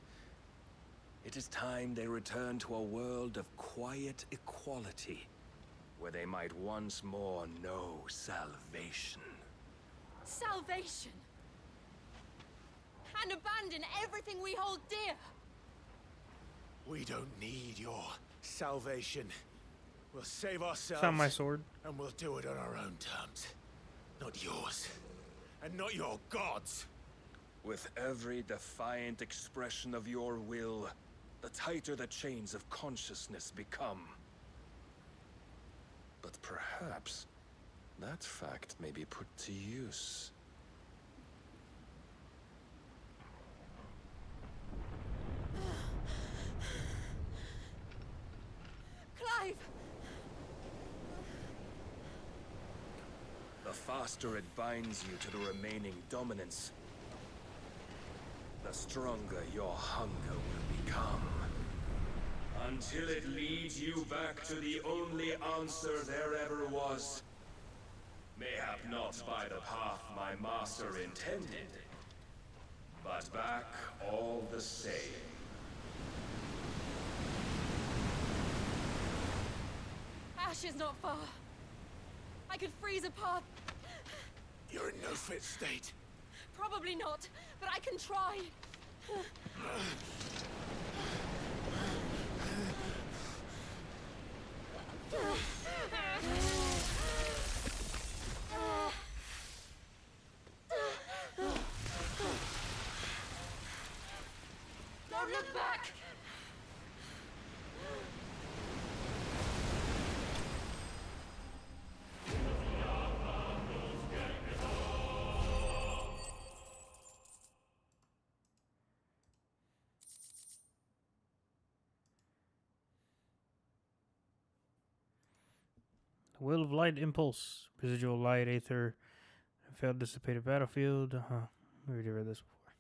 It is time they return to a world of quiet equality, where they might once more know salvation. Salvation! And abandon everything we hold dear! We don't need your salvation. We'll save ourselves. Found my sword. And we'll do it on our own terms. Not yours. And not your gods. With every defiant expression of your will, the tighter the chains of consciousness become. But perhaps that fact may be put to use. Clive! The the faster it binds you to the remaining dominance, the stronger your hunger will become. Until it leads you back to the only answer there ever was. Mayhap not by the path my master intended, but back all the same. Ash is not far. I could freeze a path. You're in no fit state. Probably not, but I can try. Don't look back! Will of light impulse, residual light aether, failed dissipated battlefield. We already read this before.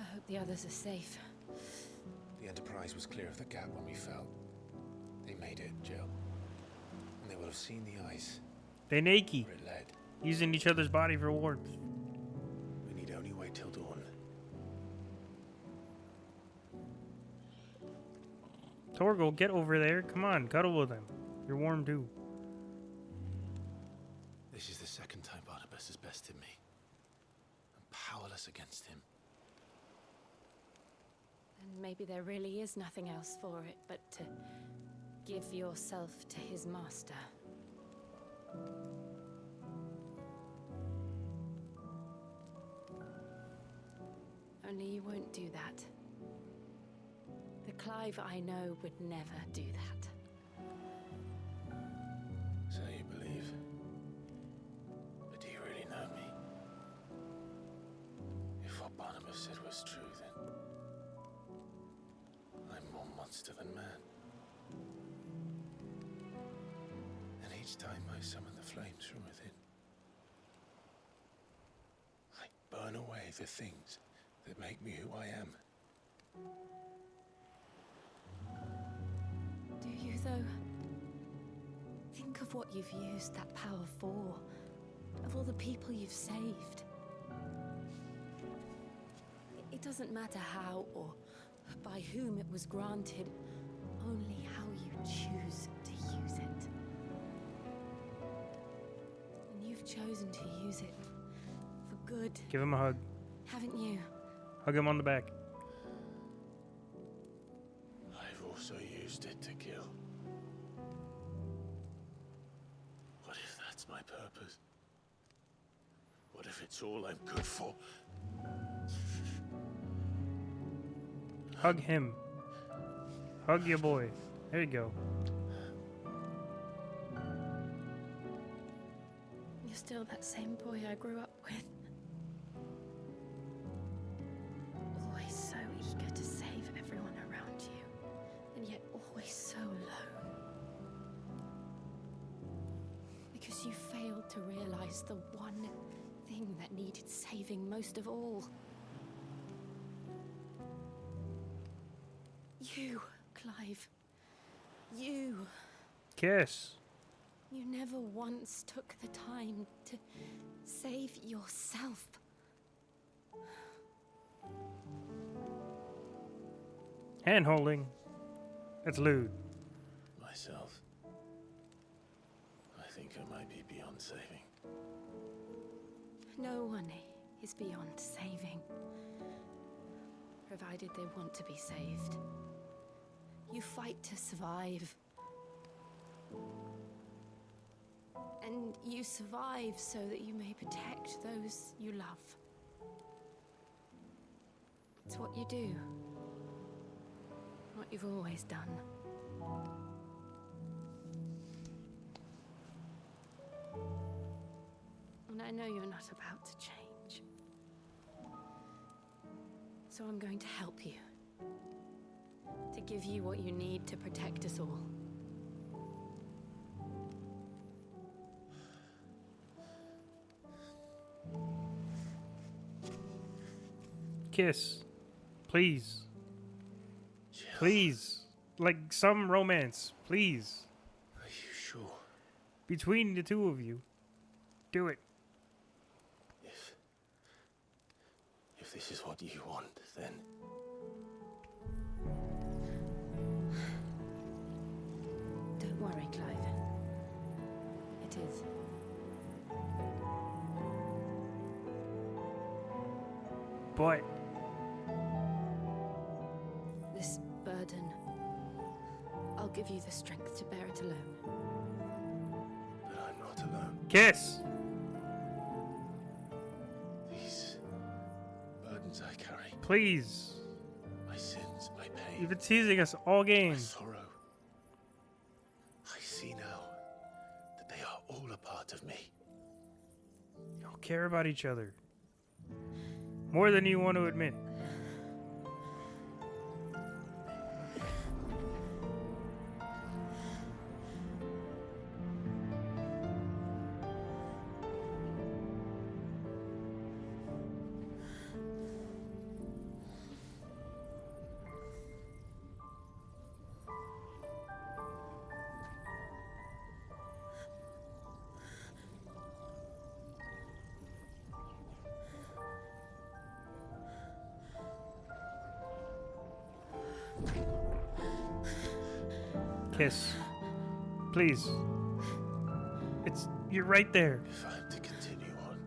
I hope the others are safe. The Enterprise was clear of the gap when we fell. They made it, Jill. And they will have seen the ice. They naked, where it led. using each other's body for warmth. We need only wait till dawn. Torgal, get over there. Come on, cuddle with him. You're warm too. This is the second time Barnabas has bested me. I'm powerless against him. And maybe there really is nothing else for it but to give yourself to his master. Only you won't do that. The Clive I know would never do that. So you believe? But do you really know me? If what Barnabas said was true, then I'm more monster than man. And each time I summon the flames from within, I burn away the things that make me who I am. Do you, though? Think of what you've used that power for. Of all the people you've saved. It doesn't matter how or by whom it was granted, only how you choose to use it. And you've chosen to use it for good. Give him a hug. Haven't you? Hug him on the back. I've also used it to kill. What if that's my purpose? What if it's all I'm good for? Hug him. Hug your boy. There you go. You're still that same boy I grew up with. Always so eager to save everyone around you, and yet always so alone. Because you failed to realize the one thing that needed saving most of all. You, Clive. You. Kiss. You never once took the time to save yourself. Hand holding. That's lewd. Myself. I think I might be beyond saving. No one is beyond saving. Provided they want to be saved. You fight to survive. And you survive so that you may protect those you love. It's what you do. What you've always done. I know you're not about to change. So I'm going to help you. To give you what you need to protect us all. Kiss. Please. Please. Like some romance. Please. Are you sure? Between the two of you. Do it. If this is what you want, then... Don't worry, Clive. It is. But... This burden... I'll give you the strength to bear it alone. But I'm not alone. Kiss! These burdens I carry. Please. My sins, my pain. You've been teasing us all game. My sorrow. I see now that they are all a part of me. You don't care about each other. More than you want to admit. Kiss. Please. You're right there. If I'm to continue on,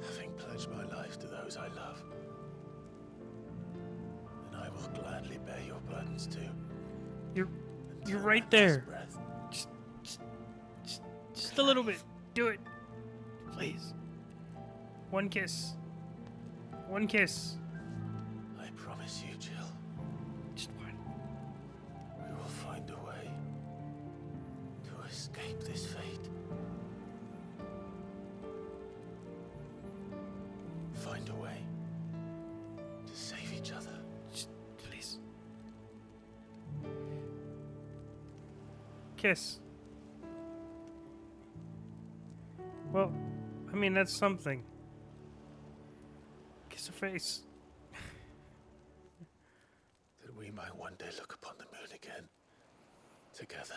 having pledged my life to those I love, then I will gladly bear your burdens too. You're right there. Just a little bit. Do it. Please. One kiss. One kiss. I promise you, Jill. Just one. We will find a way to escape this fate. Find a way to save each other. Just, please. Kiss. Well, I mean, that's something. Kiss her face. That we might one day look upon the moon again, together.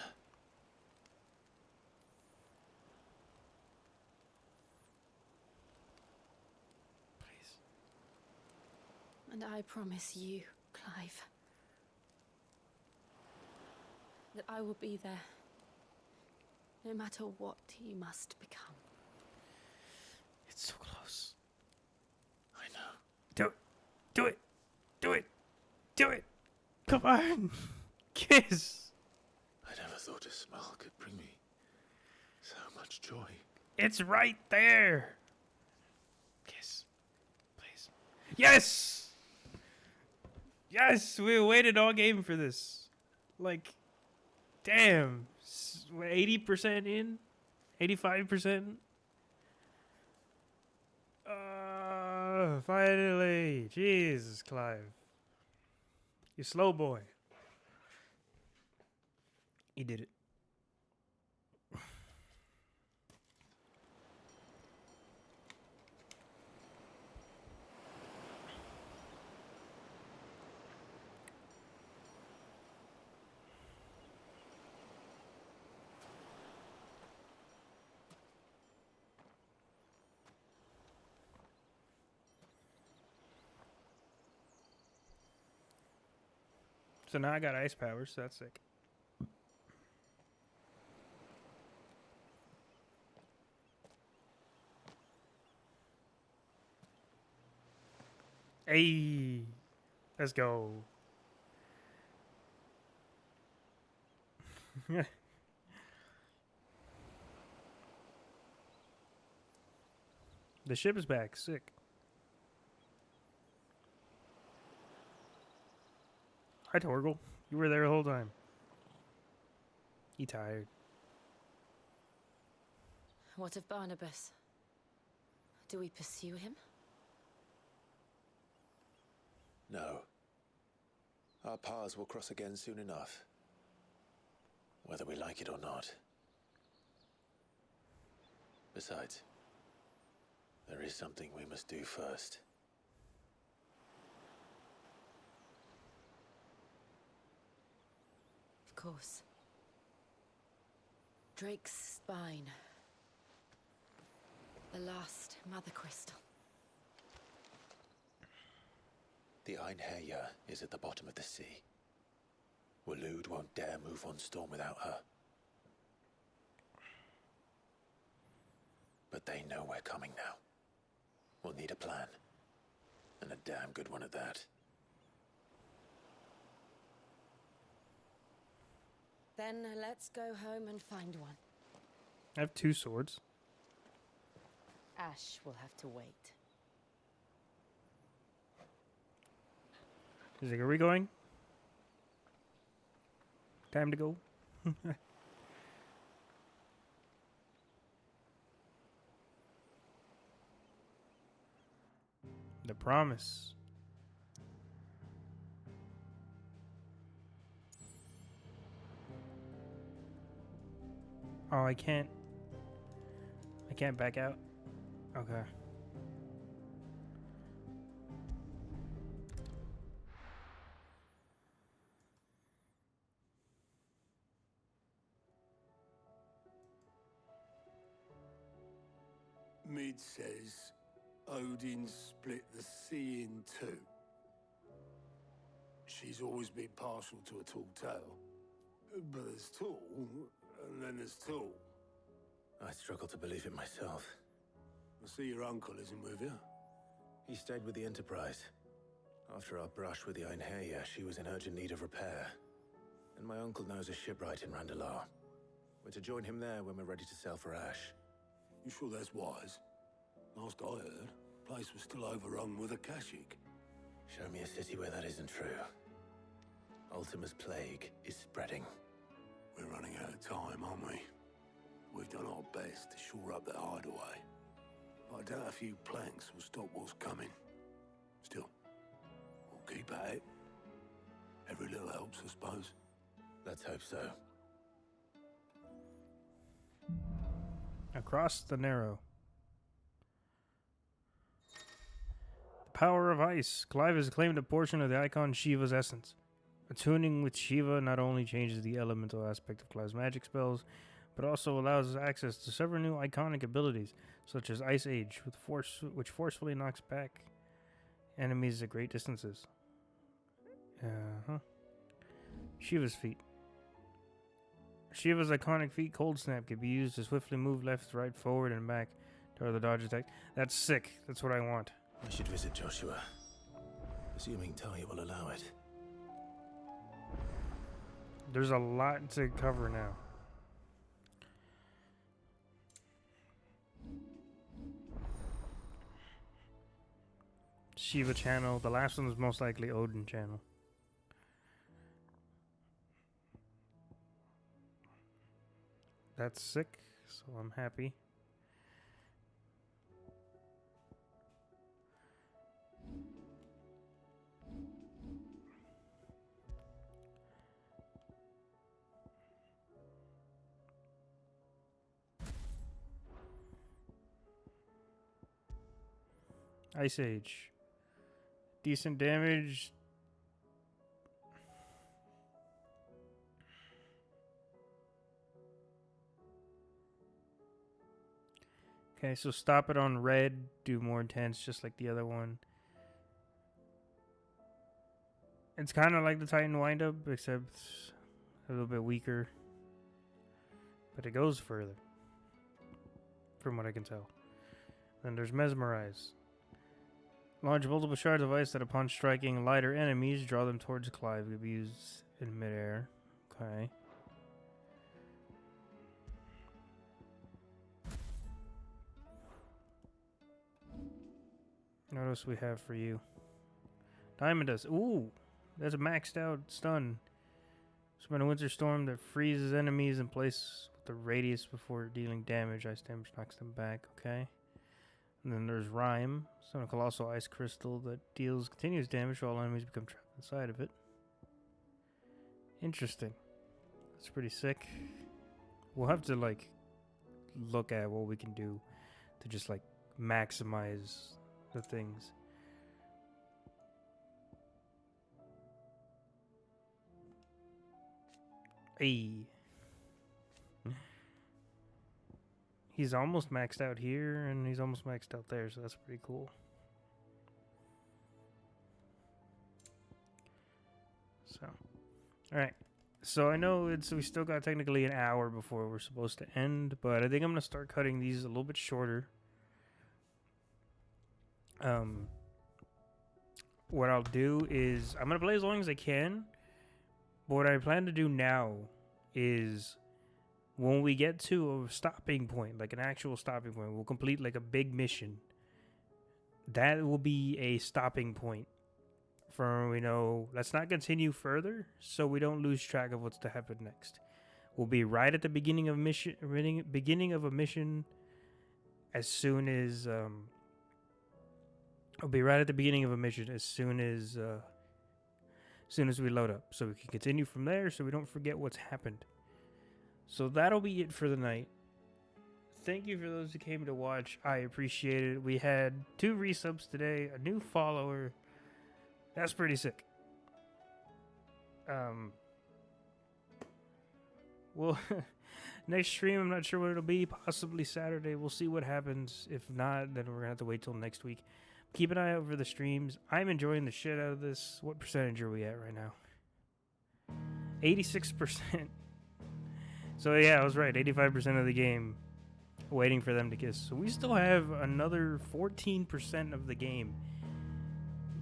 Please. And I promise you, Clive, that I will be there, no matter what you must become. It's so close. I know. Do it. Do it. Do it. Do it. Come on. Kiss. I never thought a smile could bring me so much joy. It's right there. Kiss. Please. Yes! Yes! We waited all game for this. Like, damn. 80% in? 85%? Finally. Jesus, Clive. You slow boy. You did it. So now I got ice powers, so that's sick. Hey, let's go. The ship is back. Sick. Hi, Torgal. You were there the whole time. He tired. What of Barnabas? Do we pursue him? No. Our paths will cross again soon enough. Whether we like it or not. Besides, there is something we must do first. Of course. Drake's spine. The last Mother Crystal. The Einherja is at the bottom of the sea. Waloed won't dare move on Storm without her. But they know we're coming now. We'll need a plan. And a damn good one at that. Then let's go home and find one. I have 2 swords. Ash will have to wait. He's like, are we going? Time to go. The promise. Oh, I can't back out. Okay. Mid says Odin split the sea in two. She's always been partial to a tall tale. But there's tall, and then there's tall. I struggle to believe it myself. I see your uncle isn't with you. He stayed with the Enterprise. After our brush with the Einherja, she was in urgent need of repair. And my uncle knows a shipwright in Randalar. We're to join him there when we're ready to sail for Ash. You sure that's wise? Last I heard, the place was still overrun with Akashic. Show me a city where that isn't true. Ultima's plague is spreading. We're running out of time, aren't we? We've done our best to shore up that hideaway. But I doubt a few planks will stop what's coming. Still, we'll keep at it. Every little helps, I suppose. Let's hope so. Across the Narrow. The power of ice. Clive has claimed a portion of the icon Shiva's essence. Attuning with Shiva not only changes the elemental aspect of Clive's magic spells, but also allows us access to several new iconic abilities, such as Ice Age, which forcefully knocks back enemies at great distances. Shiva's feat. Shiva's iconic feat, Cold Snap, can be used to swiftly move left, right, forward, and back to other dodge attack. That's sick. That's what I want. I should visit Joshua. Assuming Talia will allow it. There's a lot to cover now. Shiva channel. The last one is most likely Odin channel. That's sick, so I'm happy. Ice Age. Decent damage. Okay, so stop it on red, do more intense, just like the other one. It's kind of like the Titan windup, except a little bit weaker. But it goes further, from what I can tell. Then there's Mesmerize. Launch multiple shards of ice that upon striking lighter enemies, draw them towards Clive. Can be used in midair. Okay. What else we have for you? Diamond Dust. Ooh, that's a maxed out stun. Spend a winter storm that freezes enemies in place with the radius before dealing damage. Ice damage knocks them back. Okay. And then there's Rime. Summon a colossal ice crystal that deals continuous damage while enemies become trapped inside of it. Interesting. That's pretty sick. We'll have to like look at what we can do to just like maximize the things. Hey. He's almost maxed out here and he's almost maxed out there, so that's pretty cool. So, alright. So I know we still got technically an hour before we're supposed to end, but I think I'm going to start cutting these a little bit shorter. What I'll do is I'm going to play as long as I can. But what I plan to do now is when we get to a stopping point, like an actual stopping point, we'll complete like a big mission. That will be a stopping point for, we know, let's not continue further so we don't lose track of what's to happen next. We'll be right at the beginning of a mission as soon as I'll be right at the beginning of a mission as soon as we load up, so we can continue from there so we don't forget what's happened. So that'll be it for the night. Thank you for those who came to watch. I appreciate it. We had 2 resubs today, a new follower. That's pretty sick. Well, next stream, I'm not sure what it'll be. Possibly Saturday. We'll see what happens. If not, then we're going to have to wait till next week. Keep an eye out for the streams. I'm enjoying the shit out of this. What percentage are we at right now? 86%. So yeah, I was right. 85% of the game waiting for them to kiss. So we still have another 14% of the game.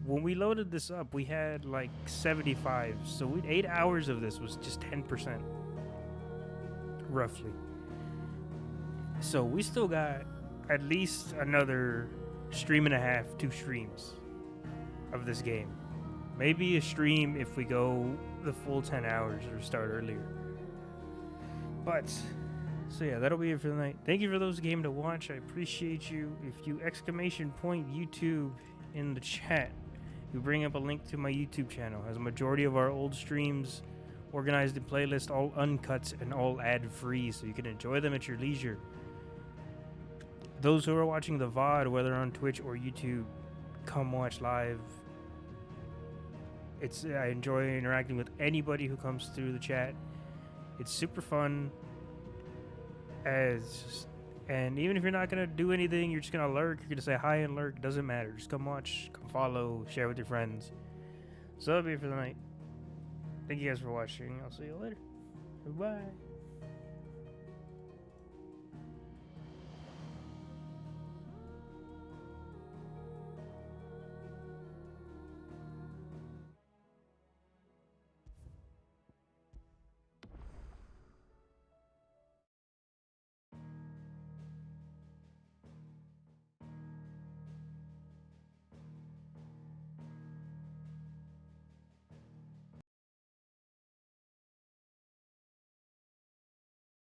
When we loaded this up, we had like 75. So 8 hours of this was just 10%. Roughly. So we still got at least another stream and a half, 2 streams of this game. Maybe a stream if we go the full 10 hours or start earlier. But, so yeah, that'll be it for the night. Thank you for those who came to watch. I appreciate you. If you ! YouTube in the chat, you bring up a link to my YouTube channel. It has a majority of our old streams organized in playlists, all uncut and all ad-free, so you can enjoy them at your leisure. Those who are watching the VOD, whether on Twitch or YouTube, come watch live. I enjoy interacting with anybody who comes through the chat. It's super fun. And even if you're not gonna do anything, you're just gonna lurk. You're gonna say hi and lurk. Doesn't matter. Just come watch, come follow, share with your friends. So that'll be it for the night. Thank you guys for watching. I'll see you later. Bye.